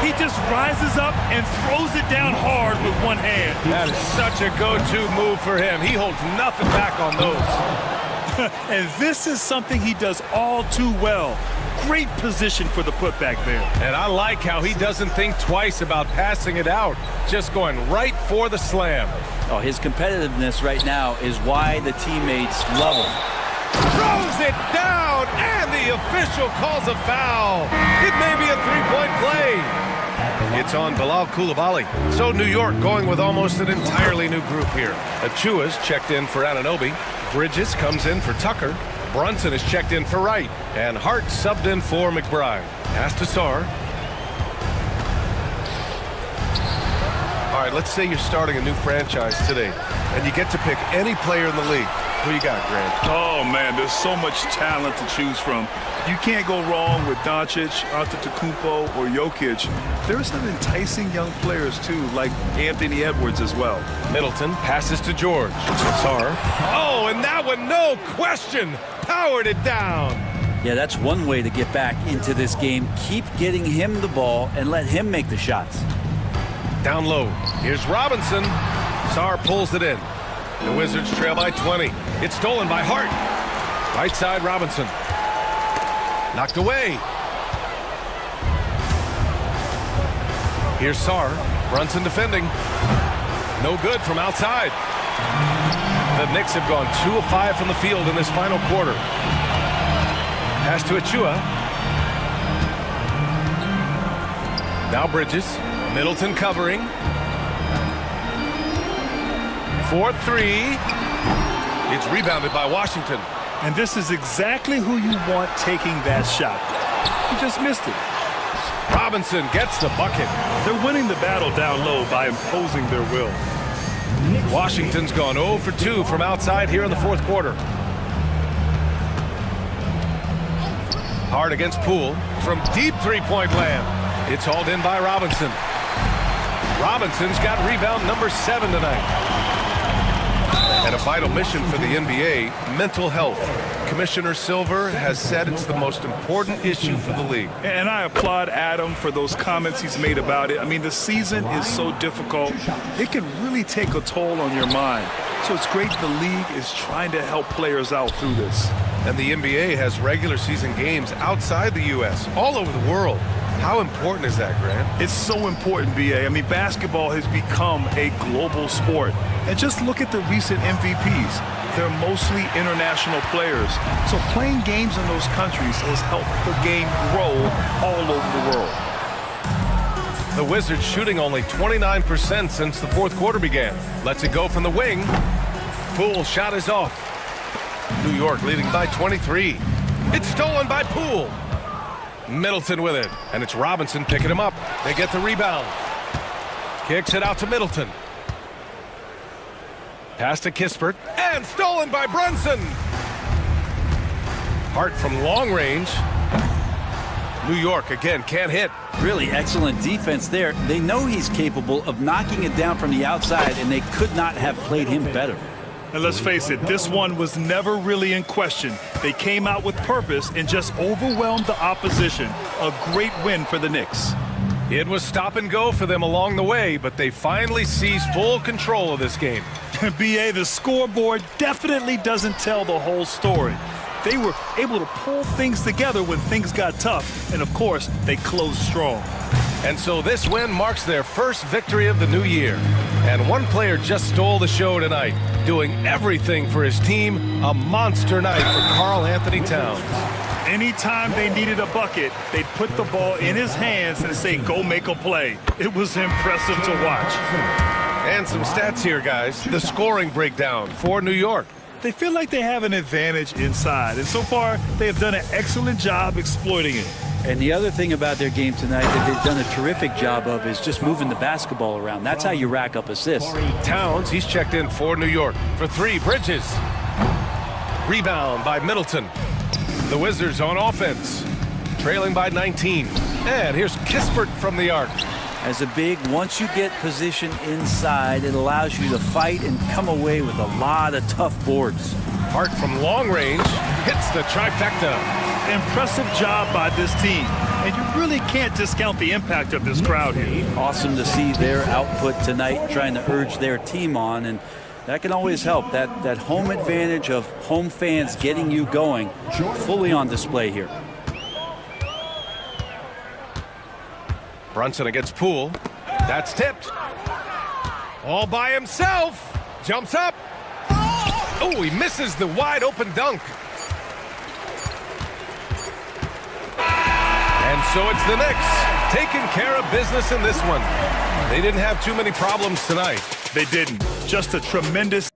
He just rises up and throws it down hard with one hand. That is such a go-to move for him. He holds nothing back on those. And this is something he does all too well. Great position for the putback there. And I like how he doesn't think twice about passing it out, just going right for the slam. Oh, his competitiveness right now is why the teammates love him. Throws it down, and the official calls a foul. It may be a 3-point play. It's on Bilal Coulibaly. So New York going with almost an entirely new group here. Achua's checked in for Anunoby. Bridges comes in for Tucker. Brunson is checked in for Wright. And Hart subbed in for McBride. Pass to Sarr. All right, let's say you're starting a new franchise today, and you get to pick any player in the league. Who you got, Grant? Oh, man, there's so much talent to choose from. You can't go wrong with Doncic, Antetokounmpo, or Jokic. There's some enticing young players, too, like Anthony Edwards as well. Middleton passes to George. Sarr. Oh, and that one, no question, powered it down. Yeah, that's one way to get back into this game. Keep getting him the ball and let him make the shots. Down low. Here's Robinson. Sarr pulls it in. The Wizards trail by 20. It's stolen by Hart. Right side, Robinson. Knocked away. Here's Sarr. Brunson defending. No good from outside. The Knicks have gone 2 of 5 from the field in this final quarter. Pass to Achua. Now Bridges. Middleton covering. 4-3. It's rebounded by Washington. And this is exactly who you want taking that shot. He just missed it. Robinson gets the bucket. They're winning the battle down low by imposing their will. Washington's gone 0 for 2 from outside here in the 4th quarter. Hard against Poole from deep 3-point land. It's hauled in by Robinson. Robinson's got rebound number 7 tonight. And a vital mission for the NBA, mental health. Commissioner Silver has said it's the most important issue for the league. And I applaud Adam for those comments he's made about it. I mean, the season is so difficult. It can really take a toll on your mind. So it's great the league is trying to help players out through this. And the NBA has regular season games outside the U.S., all over the world. How important is that, Grant? It's so important, B.A. I mean, basketball has become a global sport. And just look at the recent MVPs. They're mostly international players. So playing games in those countries has helped the game grow all over the world. The Wizards shooting only 29% since the 4th quarter began. Lets it go from the wing. Poole's shot is off. New York leading by 23. It's stolen by Poole. Middleton with it, and it's Robinson picking him up. They get the rebound. Kicks it out to Middleton. Pass to Kispert, and stolen by Brunson. Hart from long range. New York again can't hit. Really excellent defense there. They know he's capable of knocking it down from the outside, and they could not have played him better. And let's face it, this one was never really in question. They came out with purpose and just overwhelmed the opposition. A great win for the Knicks. It was stop and go for them along the way, but they finally seized full control of this game. B.A., the scoreboard definitely doesn't tell the whole story. They were able to pull things together when things got tough, and of course, they closed strong. And so this win marks their first victory of the new year. And one player just stole the show tonight, doing everything for his team. A monster night for Karl Anthony Towns. Anytime they needed a bucket, they'd put the ball in his hands and say, go make a play. It was impressive to watch. And some stats here, guys. The scoring breakdown for New York. they feel like they have an advantage inside. And so far, they have done an excellent job exploiting it. And the other thing about their game tonight that they've done a terrific job of is just moving the basketball around. That's how you rack up assists. Towns, he's checked in for New York. For three, Bridges. Rebound by Middleton. The Wizards on offense, trailing by 19. And here's Kispert from the arc. As a big, once you get position inside, it allows you to fight and come away with a lot of tough boards. Hart from long range hits the trifecta. Impressive job by this team. And you really can't discount the impact of this crowd here. Awesome to see their output tonight, trying to urge their team on, and that can always help. That home advantage of home fans getting you going, fully on display here. Brunson against Poole. That's tipped. All by himself. Jumps up. Oh, he misses the wide open dunk. And so it's the Knicks taking care of business in this one. They didn't have too many problems tonight. They didn't. Just a tremendous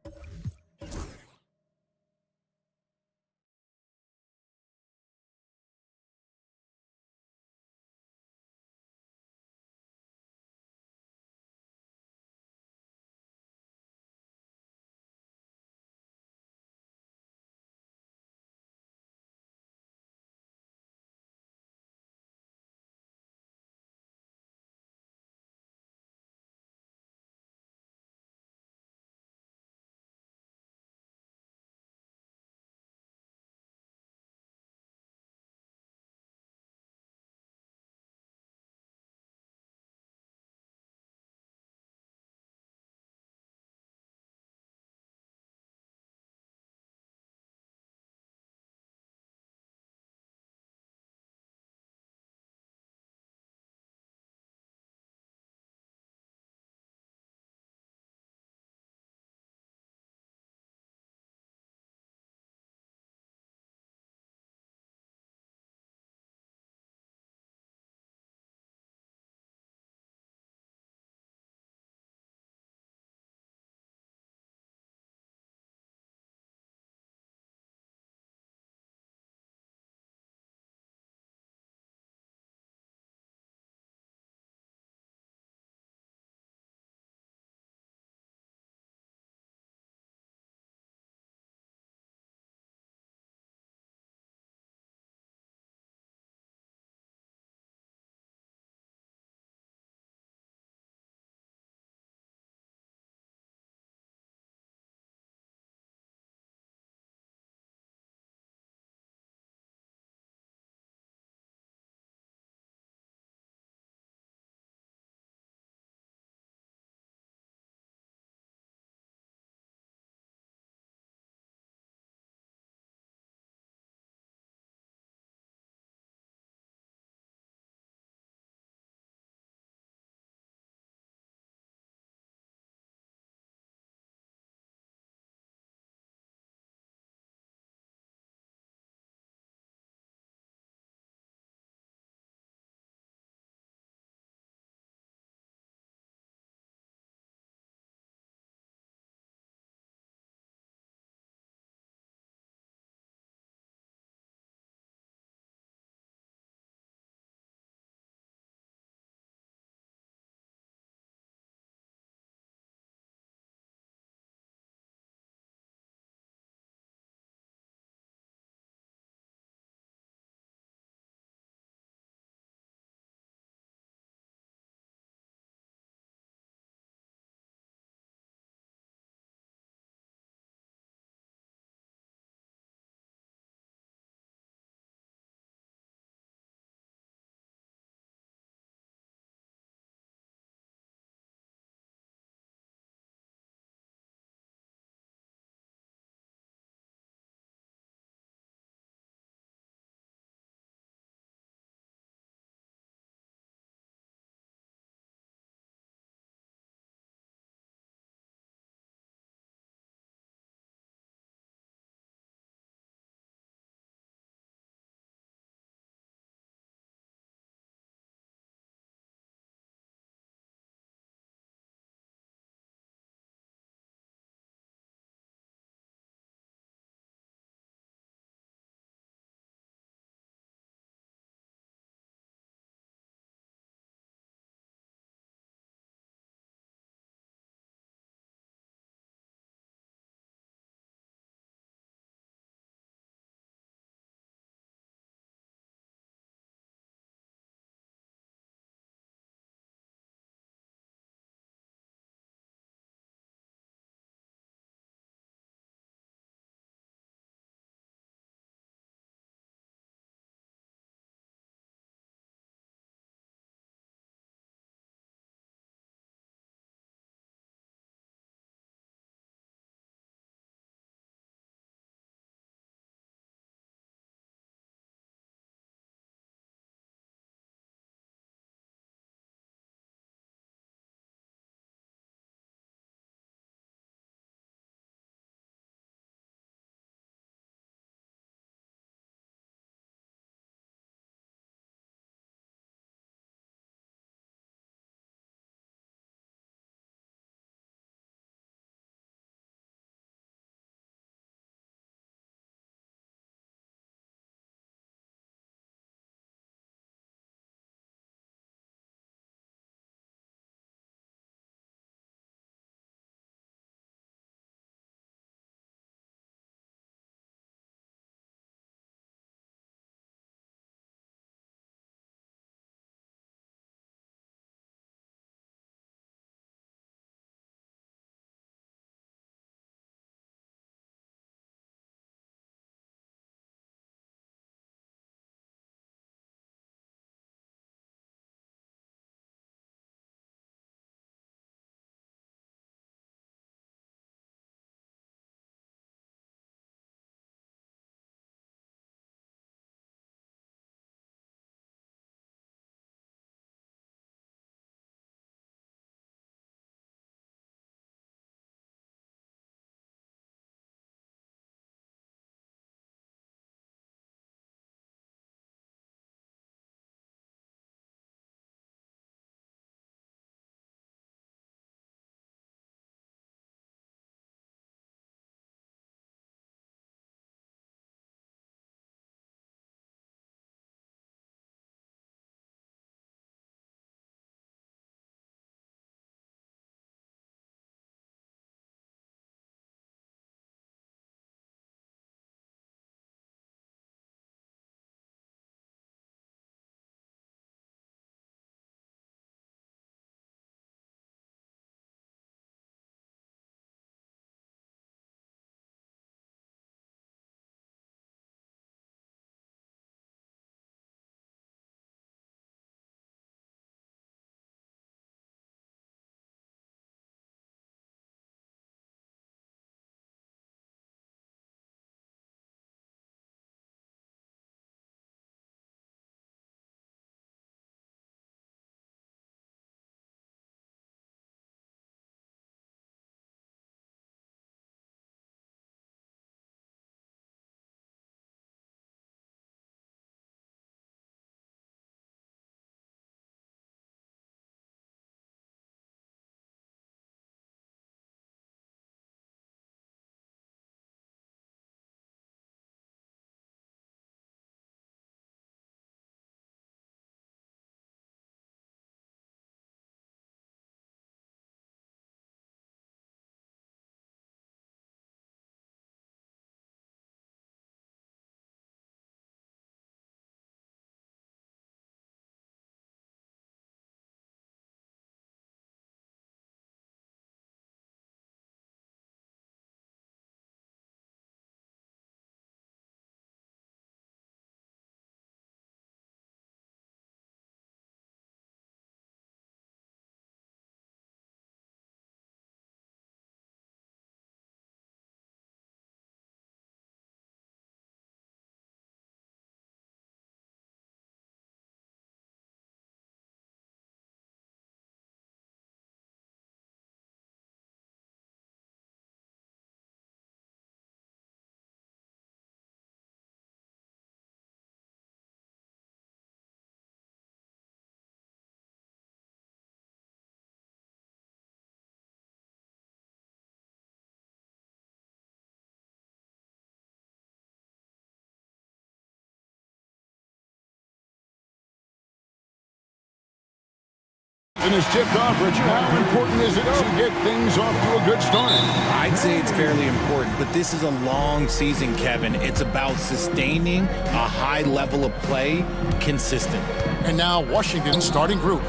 And is tipped off, Richard. How important is it to get things off to a good start? I'd say it's fairly important, but this is a long season, Kevin. It's about sustaining a high level of play consistent. And now Washington's starting group.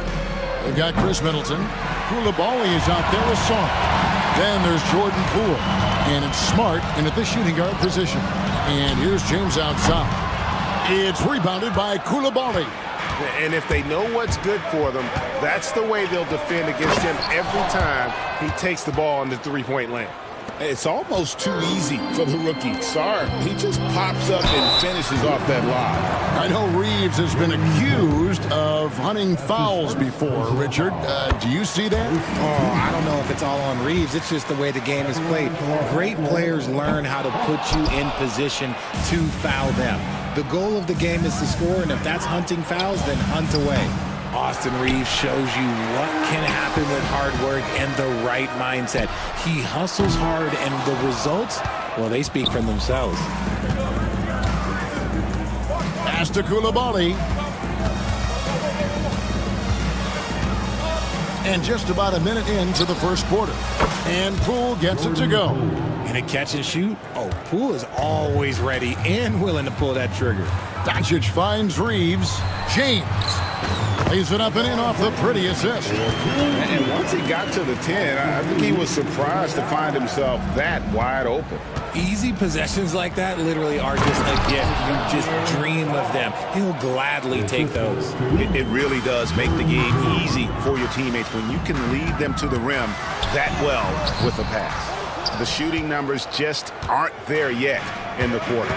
They've got Chris Middleton. Koulibaly is out there with Sarr. Then there's Jordan Poole. And it's Smart in at the shooting guard position. And here's James outside. It's rebounded by Koulibaly. And if they know what's good for them, that's the way they'll defend against him every time he takes the ball in the three-point lane. It's almost too easy for the rookie. Sarr, he just pops up and finishes off that lob. I know Reeves has been accused of hunting fouls before, Richard. Do you see that? Oh, I don't know if it's all on Reeves. It's just the way the game is played. Great players learn how to put you in position to foul them. The goal of the game is to score, and if that's hunting fouls, then hunt away. Austin Reeves shows you what can happen with hard work and the right mindset. He hustles hard, and the results, well, they speak for themselves. Pass to Koulibaly. And just about a minute into the first quarter. And Poole gets it to go. In a catch and shoot, oh, Poole is always ready and willing to pull that trigger. Doncic finds Reeves. James lays it up and in off the pretty assist. And once he got to the 10, I think he was surprised to find himself that wide open. Easy possessions like that literally are just a gift. You just dream of them. He'll gladly take those. It really does make the game easy for your teammates when you can lead them to the rim that well with a pass. The shooting numbers just aren't there yet in the quarter.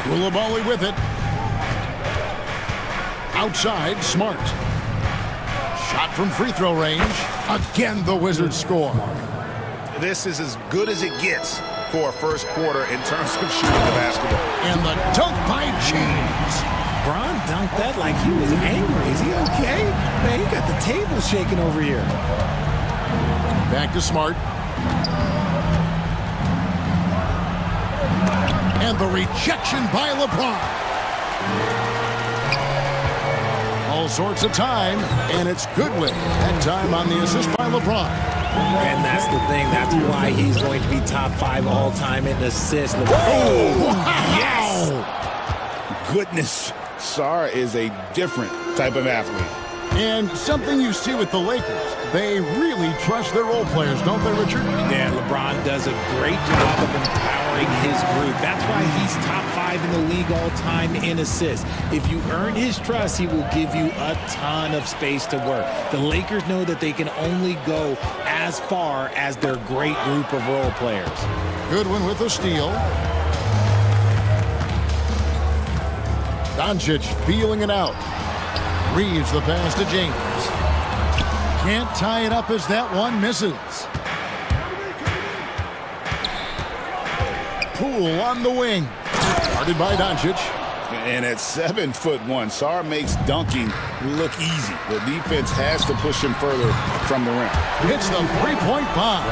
Koulibaly with it. Outside, Smart. Shot from free throw range. Again, the Wizards score. This is as good as it gets for a first quarter in terms of shooting the basketball. And the dunk by James. Bron dunked that like he was angry. Is he okay? Man, he got the table shaking over here. Back to Smart. And the rejection by LeBron. All sorts of time, and it's Goodwin. That time on the assist by LeBron. And that's the thing. That's why he's going to be top 5 all-time in assists. Oh, wow. Yes! Goodness. Sarr is a different type of athlete. And something you see with the Lakers, they really trust their role players, don't they, Richard? Yeah, LeBron does a great job of empowering his group. That's why he's top 5 in the league all time in assists. If you earn his trust, he will give you a ton of space to work. The Lakers know that they can only go as far as their great group of role players. Goodwin with the steal. Doncic feeling it out. Reeves the pass to James. Can't tie it up as that one misses. Poole on the wing. Guarded by Doncic. And at 7'1", Sarr makes dunking look easy. The defense has to push him further from the rim. Hits the three-point bomb.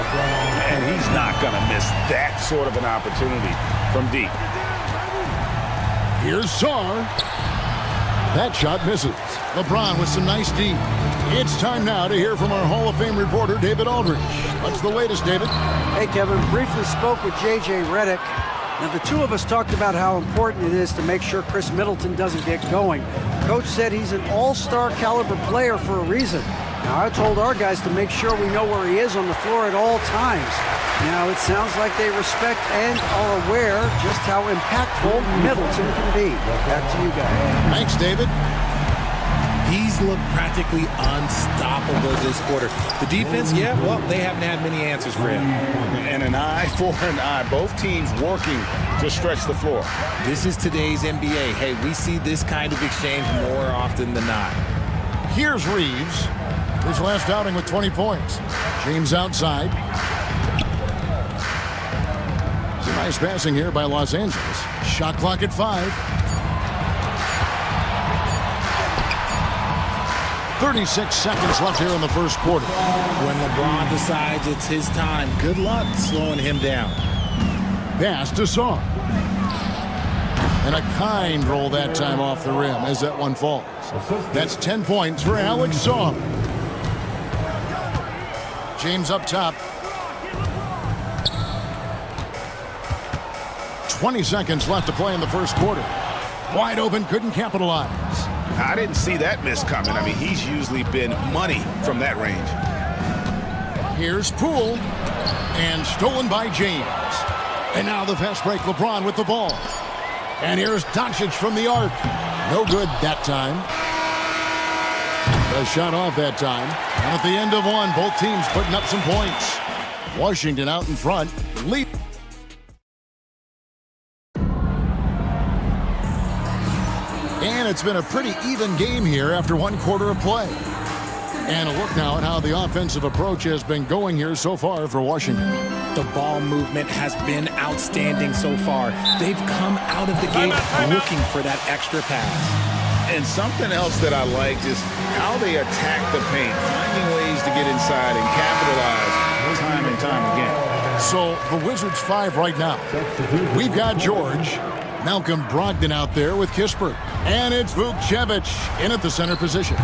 And he's not going to miss that sort of an opportunity from deep. Here's Sarr. That shot misses. LeBron with some nice D. It's time now to hear from our Hall of Fame reporter, David Aldridge. What's the latest, David? Hey, Kevin. Briefly spoke with J.J. Redick. Now, the two of us talked about how important it is to make sure Chris Middleton doesn't get going. Coach said he's an all-star caliber player for a reason. Now, I told our guys to make sure we know where he is on the floor at all times. Now, it sounds like they respect and are aware just how impactful Middleton can be. Back to you guys. Thanks, David. He's looked practically unstoppable this quarter. The defense, yeah, well, they haven't had many answers for him. And an eye for an eye. Both teams working to stretch the floor. This is today's NBA. Hey, we see this kind of exchange more often than not. Here's Reeves. His last outing with 20 points. James outside. Some nice passing here by Los Angeles. Shot clock at 5. 36 seconds left here in the first quarter. When LeBron decides it's his time, good luck slowing him down. Pass to Sarr. And a kind roll that time off the rim as that one falls. That's 10 points for Alex Saar. James up top. 20 seconds left to play in the first quarter. Wide open, couldn't capitalize. I didn't see that miss coming. I mean, he's usually been money from that range. Here's Poole. And stolen by James. And now the fast break, LeBron with the ball. And here's Doncic from the arc. No good that time. A shot off that time. And at the end of one, both teams putting up some points. Washington out in front. Lead. And it's been a pretty even game here after one quarter of play. And a look now at how the offensive approach has been going here so far for Washington. The ball movement has been outstanding so far. They've come out of the gate looking for that extra pass. And something else that I like is how they attack the paint, finding ways to get inside and capitalize time and time again. So the Wizards 5 right now. We've got George, Malcolm Brogdon out there with Kispert. And it's Vukcevic in at the center position.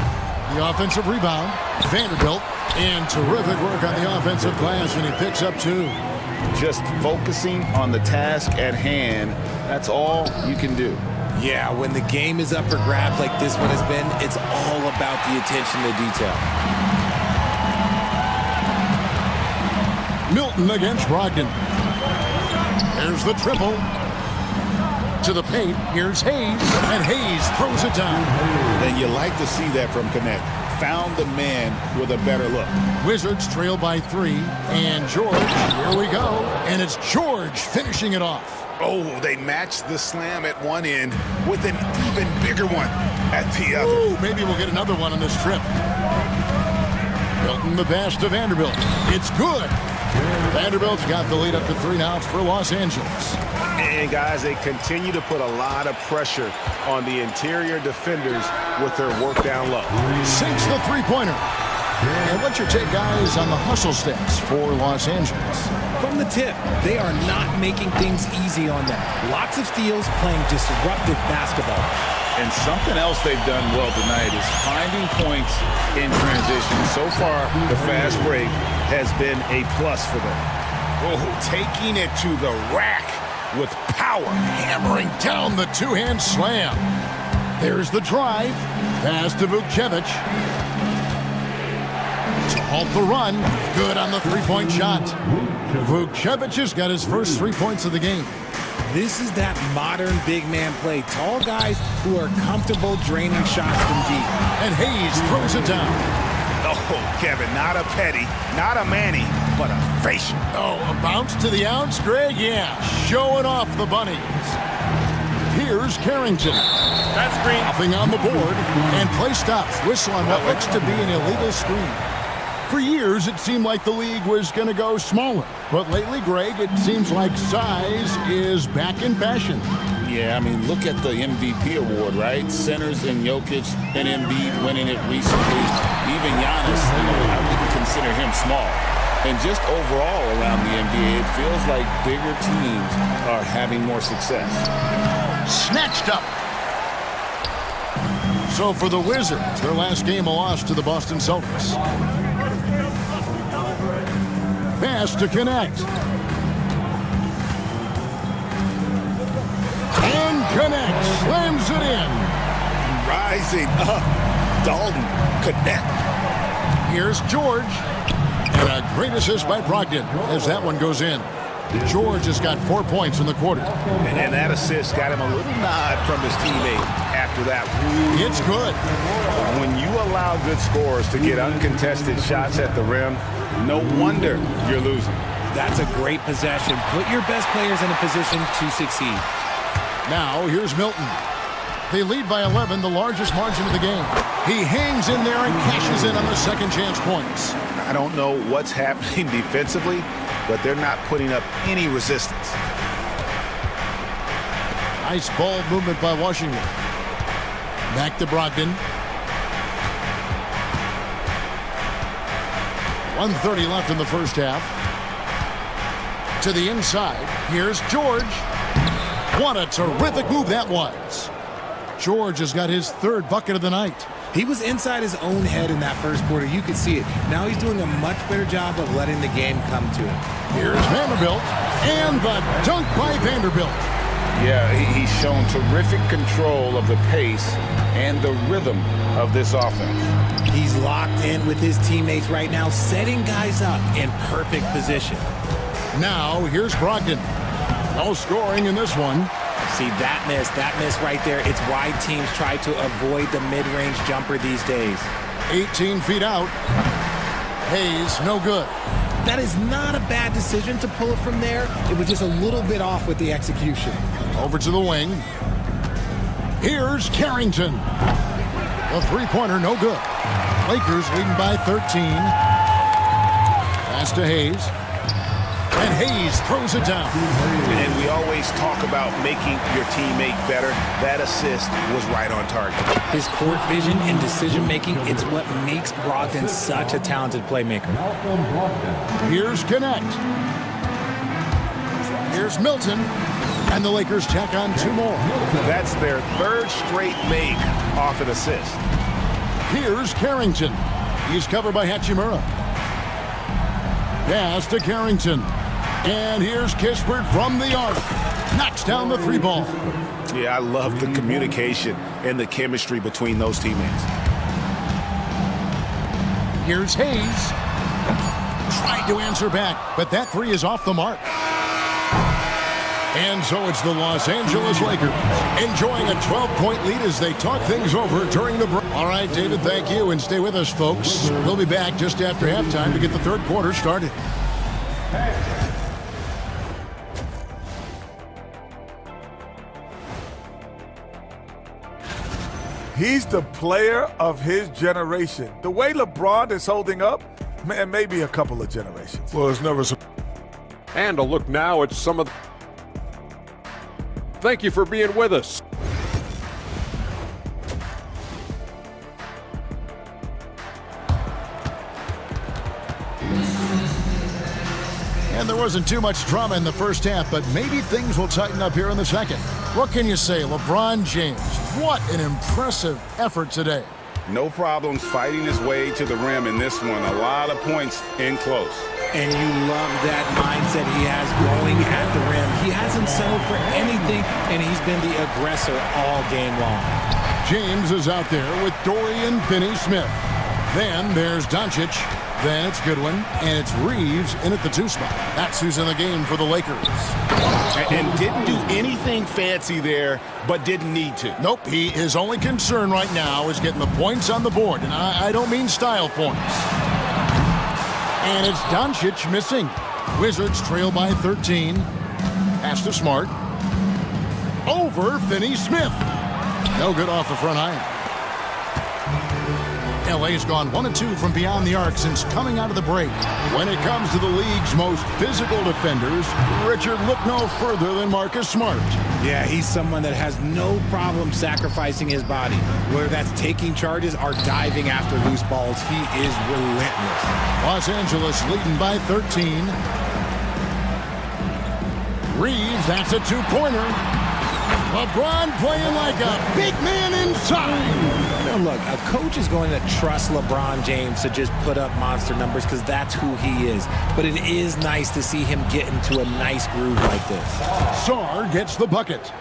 The offensive rebound, Vanderbilt, and terrific work on the offensive glass, and he picks up 2. Just focusing on the task at hand, that's all you can do. Yeah, when the game is up for grabs like this one has been, it's all about the attention to detail. Milton against Brogdon. There's the triple. To the paint, here's Hayes, and Hayes throws it down. And you like to see that from Connect. Found the man with a better look. Wizards trail by 3, and George, here we go, and it's George finishing it off. Oh, they matched the slam at one end with an even bigger one at the other. Ooh, maybe we'll get another one on this trip. Milton the pass to Vanderbilt. It's good. Vanderbilt's got the lead up to 3 now for Los Angeles. And guys, they continue to put a lot of pressure on the interior defenders with their work down low. Sinks the three-pointer. And what's your take, guys, on the hustle stats for Los Angeles? From the tip, they are not making things easy on them. Lots of steals, playing disruptive basketball. And something else they've done well tonight is finding points in transition. So far, the fast break has been a plus for them. Oh, taking it to the rack with power, hammering down the two-hand slam. There's the drive. Pass to Vukcevic. To halt the run. Good on the three-point shot. Vukcevic has got his first 3 points of the game. This is that modern big man play. Tall guys who are comfortable draining shots from deep. And Hayes throws it down. Oh, Kevin, not a petty, not a Manny, but a facial. Oh, a bounce to the ounce, Greg? Yeah, showing off the bunnies. Here's Carrington. That's green. Hopping on the board, and play stops. Whistle on what looks to be an illegal screen. For years, it seemed like the league was going to go smaller. But lately, Greg, it seems like size is back in fashion. Yeah, I mean, look at the MVP award, right? Centers and Jokic and Embiid winning it recently. Even Giannis, I wouldn't consider him small. And just overall around the NBA, it feels like bigger teams are having more success. Snatched up. So for the Wizards, their last game a loss to the Boston Celtics. Pass to connect. And connect. Slams it in. Rising up. Dalton, connect. Here's George. And a great assist by Brogdon as that one goes in. George has got 4 points in the quarter. And that assist got him a little nod from his teammate after that. It's good. When you allow good scorers to get uncontested shots at the rim, no wonder you're losing. That's a great possession. Put your best players in a position to succeed. Now, here's Milton. They lead by 11, the largest margin of the game. He hangs in there and cashes in on the second chance points. I don't know what's happening defensively, but they're not putting up any resistance. Nice ball movement by Washington. Back to Brogdon. 1:30 left in the first half. To the inside. Here's George. What a terrific move that was. George has got his third bucket of the night. He was inside his own head in that first quarter. You could see it. Now he's doing a much better job of letting the game come to him. Here's Vanderbilt, and the dunk by Vanderbilt. Yeah, he's shown terrific control of the pace and the rhythm of this offense. He's locked in with his teammates right now, setting guys up in perfect position. Now, here's Brogdon. No scoring in this one. See, that miss right there. It's why teams try to avoid the mid-range jumper these days. 18 feet out. Hayes, no good. That is not a bad decision to pull it from there. It was just a little bit off with the execution. Over to the wing. Here's Carrington. The three-pointer, no good. Lakers leading by 13. Pass to Hayes. And Hayes throws it down. And we always talk about making your teammate better. That assist was right on target. His court vision and decision-making, it's what makes Brogdon such a talented playmaker. Here's Connect. Here's Milton. And the Lakers tack on two more. That's their third straight make off an assist. Here's Carrington. He's covered by Hachimura. Pass to Carrington. And here's Kispert from the arc. Knocks down the three ball. Yeah, I love the communication and the chemistry between those teammates. Here's Hayes. Tried to answer back, but that three is off the mark. And so it's the Los Angeles Lakers enjoying a 12-point lead as they talk things over during the break. All right, David, thank you, and stay with us, folks. We'll be back just after halftime to get the third quarter started. He's the player of his generation. The way LeBron is holding up, man, maybe a couple of generations. Well, it's never so. And a look now at some of the... Thank you for being with us. And there wasn't too much drama in the first half, but maybe things will tighten up here in the second. What can you say, LeBron James? What an impressive effort today. No problems fighting his way to the rim in this one. A lot of points in close. And you love that mindset he has going at the rim. He hasn't settled for anything, and he's been the aggressor all game long. James is out there with Dorian Finney-Smith. Then there's Doncic. Then it's Goodwin, and it's Reeves in at the two spot. That's who's in the game for the Lakers. And didn't do anything fancy there, but didn't need to. Nope, his only concern right now is getting the points on the board, and I don't mean style points. And it's Doncic missing. Wizards trail by 13. Pass to Smart. Over Finney-Smith. No good off the front iron. LA's gone 1-2 from beyond the arc since coming out of the break. When it comes to the league's most physical defenders, Richard, look no further than Marcus Smart. Yeah, he's someone that has no problem sacrificing his body. Whether that's taking charges or diving after loose balls, he is relentless. Los Angeles leading by 13. Reeves, that's a two-pointer. LeBron playing like a big man inside. Now look, a coach is going to trust LeBron James to just put up monster numbers because that's who he is. But it is nice to see him get into a nice groove like this. Sarr gets the bucket.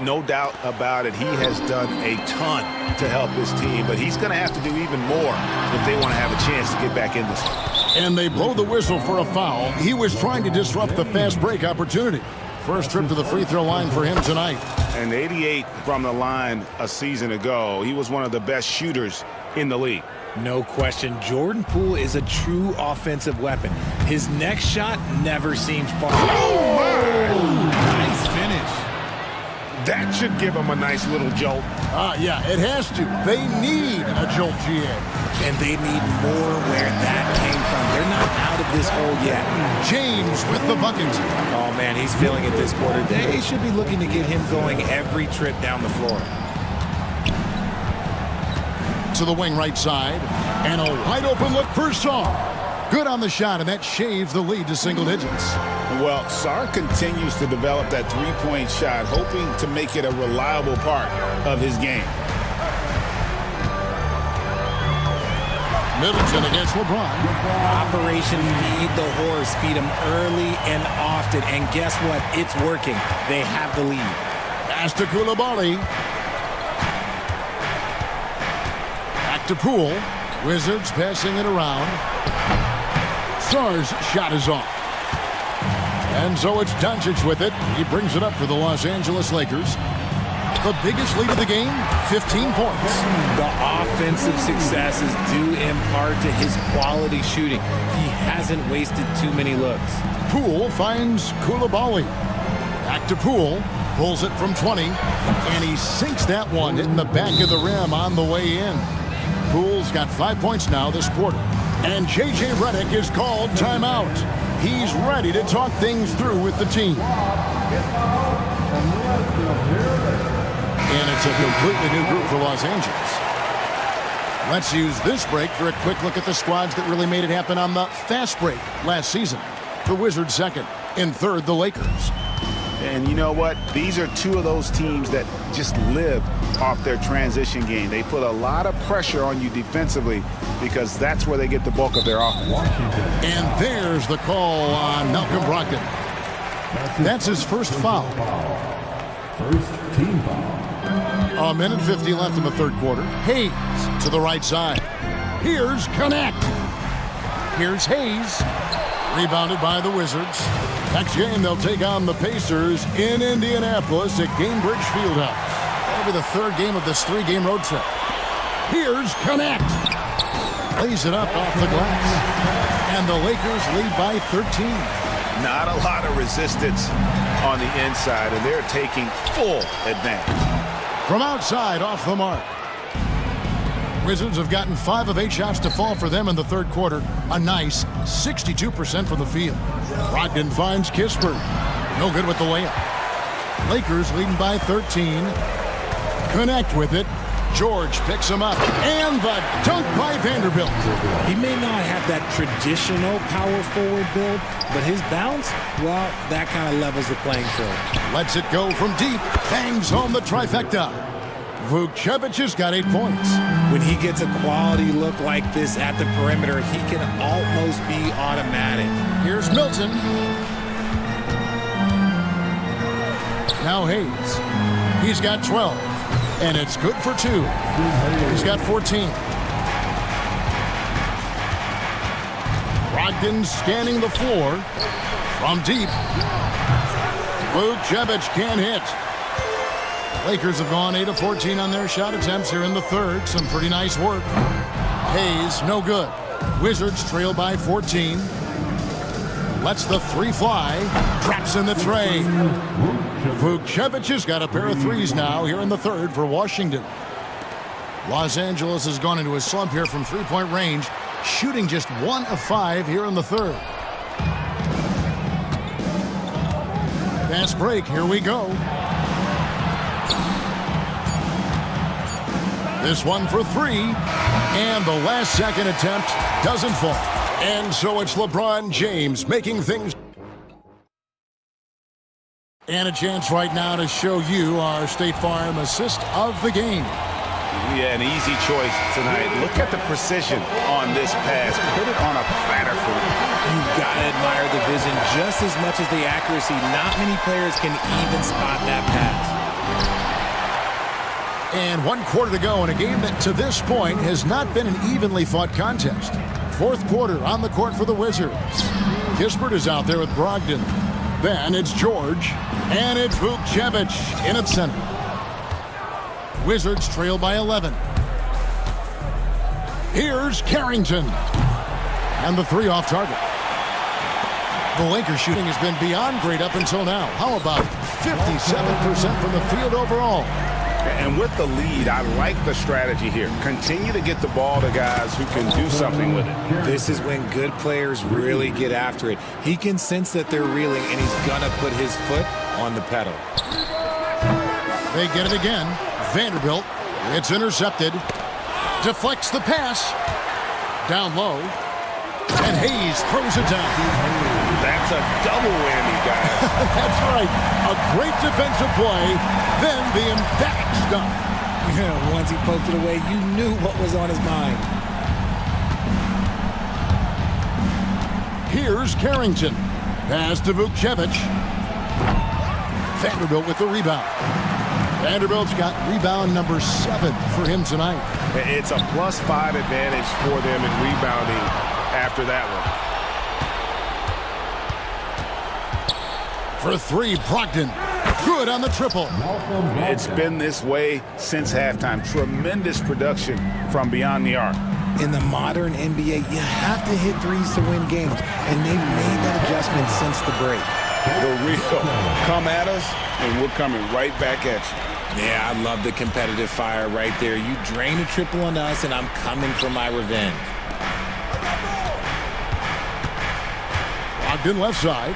No doubt about it. He has done a ton to help his team, but he's going to have to do even more if they want to have a chance to get back in this one. And they blow the whistle for a foul. He was trying to disrupt the fast break opportunity. First trip to the free throw line for him tonight. And 88 from the line a season ago. He was one of the best shooters in the league. No question. Jordan Poole is a true offensive weapon. His next shot never seems far. Oh, my! Nice finish. That should give him a nice little jolt. Yeah, it has to. They need a jolt, GA. And they need more where that came from. They're not out of this hole yet. James with the bucket. Oh, man, he's feeling it this quarter. They should be looking to get him going every trip down the floor. To the wing right side. And a wide open look for Sarr. Good on the shot, and that shaves the lead to single digits. Well, Sarr continues to develop that three-point shot, hoping to make it a reliable part of his game. Middleton against LeBron. Operation Feed the Horse. Feed him early and often. And guess what? It's working. They have the lead. Pass to Coulibaly. Back to Poole. Wizards passing it around. Sarr's shot is off. And so it's Doncic with it. He brings it up for the Los Angeles Lakers. The biggest lead of the game, 15 points. The offensive success is due in part to his quality shooting. He hasn't wasted too many looks. Poole finds Coulibaly. Back to Poole. Pulls it from 20. And he sinks that one, hitting the back of the rim on the way in. Poole's got 5 points now this quarter. And J.J. Redick is called timeout. He's ready to talk things through with the team. And it's a completely new group for Los Angeles. Let's use this break for a quick look at the squads that really made it happen on the fast break last season. The Wizards second. In third, the Lakers. And you know what? These are two of those teams that just live off their transition game. They put a lot of pressure on you defensively because that's where they get the bulk of their offense. And there's the call on Malcolm Brogdon. That's his first foul. First team foul. A minute 50 left in the third quarter. Hayes to the right side. Here's Connect. Here's Hayes. Rebounded by the Wizards. Next game, they'll take on the Pacers in Indianapolis at Gainbridge Fieldhouse. That'll be the third game of this three-game road trip. Here's Connect. Lays it up off the glass. And the Lakers lead by 13. Not a lot of resistance on the inside, and they're taking full advantage. From outside, off the mark. Wizards have gotten 5 of 8 shots to fall for them in the third quarter. A nice 62% from the field. Brogdon finds Kispert. No good with the layup. Lakers leading by 13. Connect with it. George picks him up. And the dunk by Vanderbilt. He may not have that traditional power forward build, but his bounce, well, that kind of levels the playing field. Lets it go from deep. Bangs home the trifecta. Vukcevic has got 8 points. When he gets a quality look like this at the perimeter, he can almost be automatic. Here's Milton. Now Hayes. He's got 12. And it's good for 2. He's got 14. Brogdon scanning the floor. From deep. Vukcevic can't hit. Lakers have gone 8 of 14 on their shot attempts here in the third. Some pretty nice work. Hayes, no good. Wizards trail by 14. Lets the three fly. Drops in the tray. Vukcevic has got a pair of threes now here in the third for Washington. Los Angeles has gone into a slump here from three-point range, shooting just 1 of 5 here in the third. Fast break, here we go. This one for 3, and the last second attempt doesn't fall. And so it's LeBron James making things. And a chance right now to show you our State Farm assist of the game. Yeah, an easy choice tonight. Look at the precision on this pass. Put it on a platter for him. You've got to admire the vision just as much as the accuracy. Not many players can even spot that pass. And 1 quarter to go in a game that to this point has not been an evenly fought contest. Fourth quarter on the court for the Wizards. Kispert is out there with Brogdon. Then it's George. And it's Vukcevic in at center. Wizards trail by 11. Here's Carrington. And the 3 off target. The Lakers shooting has been beyond great up until now. How about 57% from the field overall? And with the lead, I like the strategy here. Continue to get the ball to guys who can do something with it. This is when good players really get after it. He can sense that they're reeling, and he's going to put his foot on the pedal. They get it again. Vanderbilt. It's intercepted. Deflects the pass. Down low. And Hayes throws it down. That's a double whammy, guys. That's right. A great defensive play, then the emphatic stuff. Yeah, once he poked it away, you knew what was on his mind. Here's Carrington. Pass to Vukcevic. Vanderbilt with the rebound. Vanderbilt's got rebound number 7 for him tonight. It's a +5 advantage for them in rebounding after that one. For 3, Brogdon. Good on the triple. It's been this way since halftime. Tremendous production from beyond the arc. In the modern NBA, you have to hit threes to win games, and they've made that adjustment since the break. The real come at us, and we're coming right back at you. Yeah, I love the competitive fire right there. You drain a triple on us, and I'm coming for my revenge. Brogdon left side.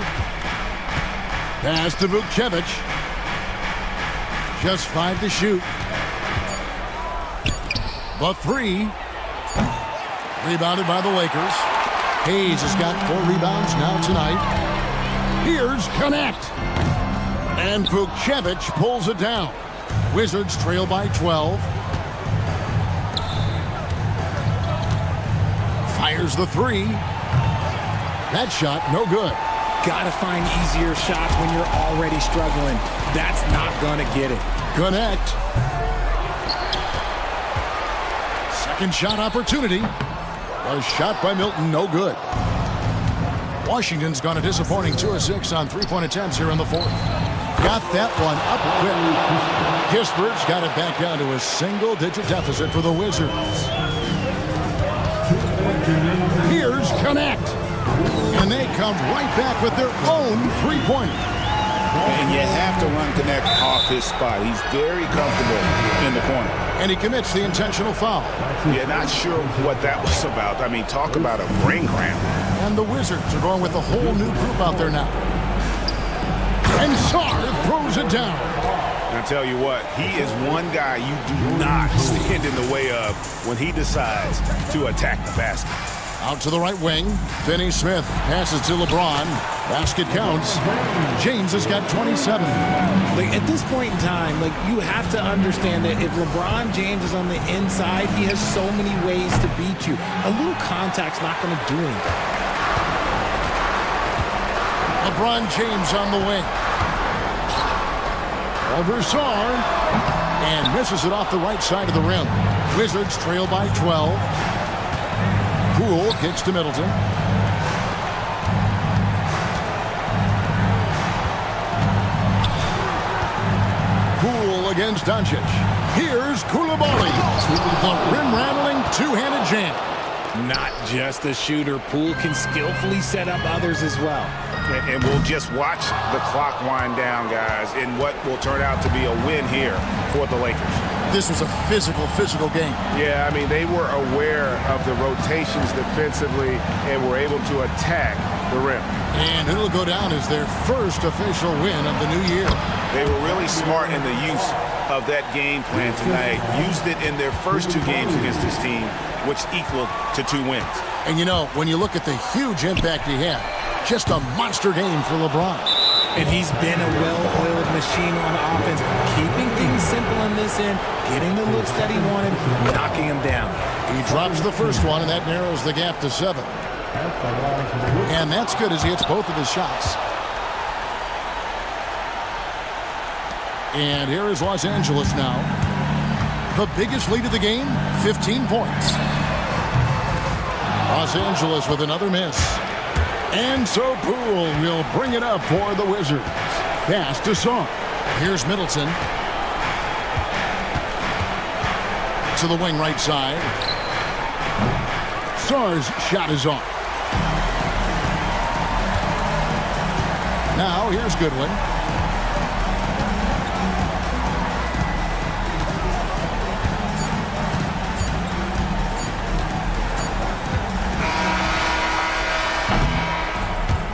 Pass to Vukcevic. Just 5 to shoot. The 3. Rebounded by the Lakers. Hayes has got 4 rebounds now tonight. Here's Connect. And Vukcevic pulls it down. Wizards trail by 12. Fires the 3. That shot, no good. Gotta find easier shots when you're already struggling. That's not gonna get it. Connect. Second shot opportunity. A shot by Milton, no good. Washington's gone a disappointing 2 of 6 on 3-point attempts here in the 4th. Got that one up quick. Kispert's got it back down to a single-digit deficit for the Wizards. Here's Connect. And they come right back with their own 3-pointer. And you have to run Connect off his spot. He's very comfortable in the corner. And he commits the intentional foul. Yeah, not sure what that was about. I mean, talk about a brain cramp. And the Wizards are going with a whole new group out there now. And Sarr throws it down. And I tell you what, he is one guy you do not stand in the way of when he decides to attack the basket. Out to the right wing. Finney Smith passes to LeBron. Basket counts. James has got 27. At this point in time, you have to understand that if LeBron James is on the inside, he has so many ways to beat you. A little contact's not going to do anything. LeBron James on the wing. Over Sarr. And misses it off the right side of the rim. Wizards trail by 12. Poole kicks to Middleton. Poole against Doncic. Here's Koulibaly. The rim-rattling two-handed jam. Not just a shooter. Poole can skillfully set up others as well. And we'll just watch the clock wind down, guys, in what will turn out to be a win here for the Lakers. This was a physical game. Yeah, I mean, they were aware of the rotations defensively and were able to attack the rim. And it'll go down as their first official win of the new year. They were really smart in the use of that game plan tonight. Used it in their first 2 games against this team, which equaled to 2 wins. And you know, when you look at the huge impact he had, just a monster game for LeBron. And he's been a well-oiled machine on offense, keeping things simple on this end, getting the looks that he wanted, knocking him down. He drops the first one, and that narrows the gap to 7. And that's good as he hits both of his shots. And here is Los Angeles now. The biggest lead of the game, 15 points. Los Angeles with another miss. And so Poole will bring it up for the Wizards. Pass to Sarr. Here's Middleton. To the wing right side. Sarr's shot is off. Now here's Goodwin.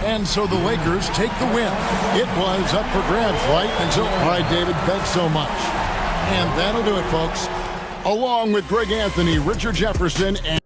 And so the Lakers take the win. It was up for grabs, right? Until, all right, David, thanks so much. And that'll do it, folks. Along with Greg Anthony, Richard Jefferson, and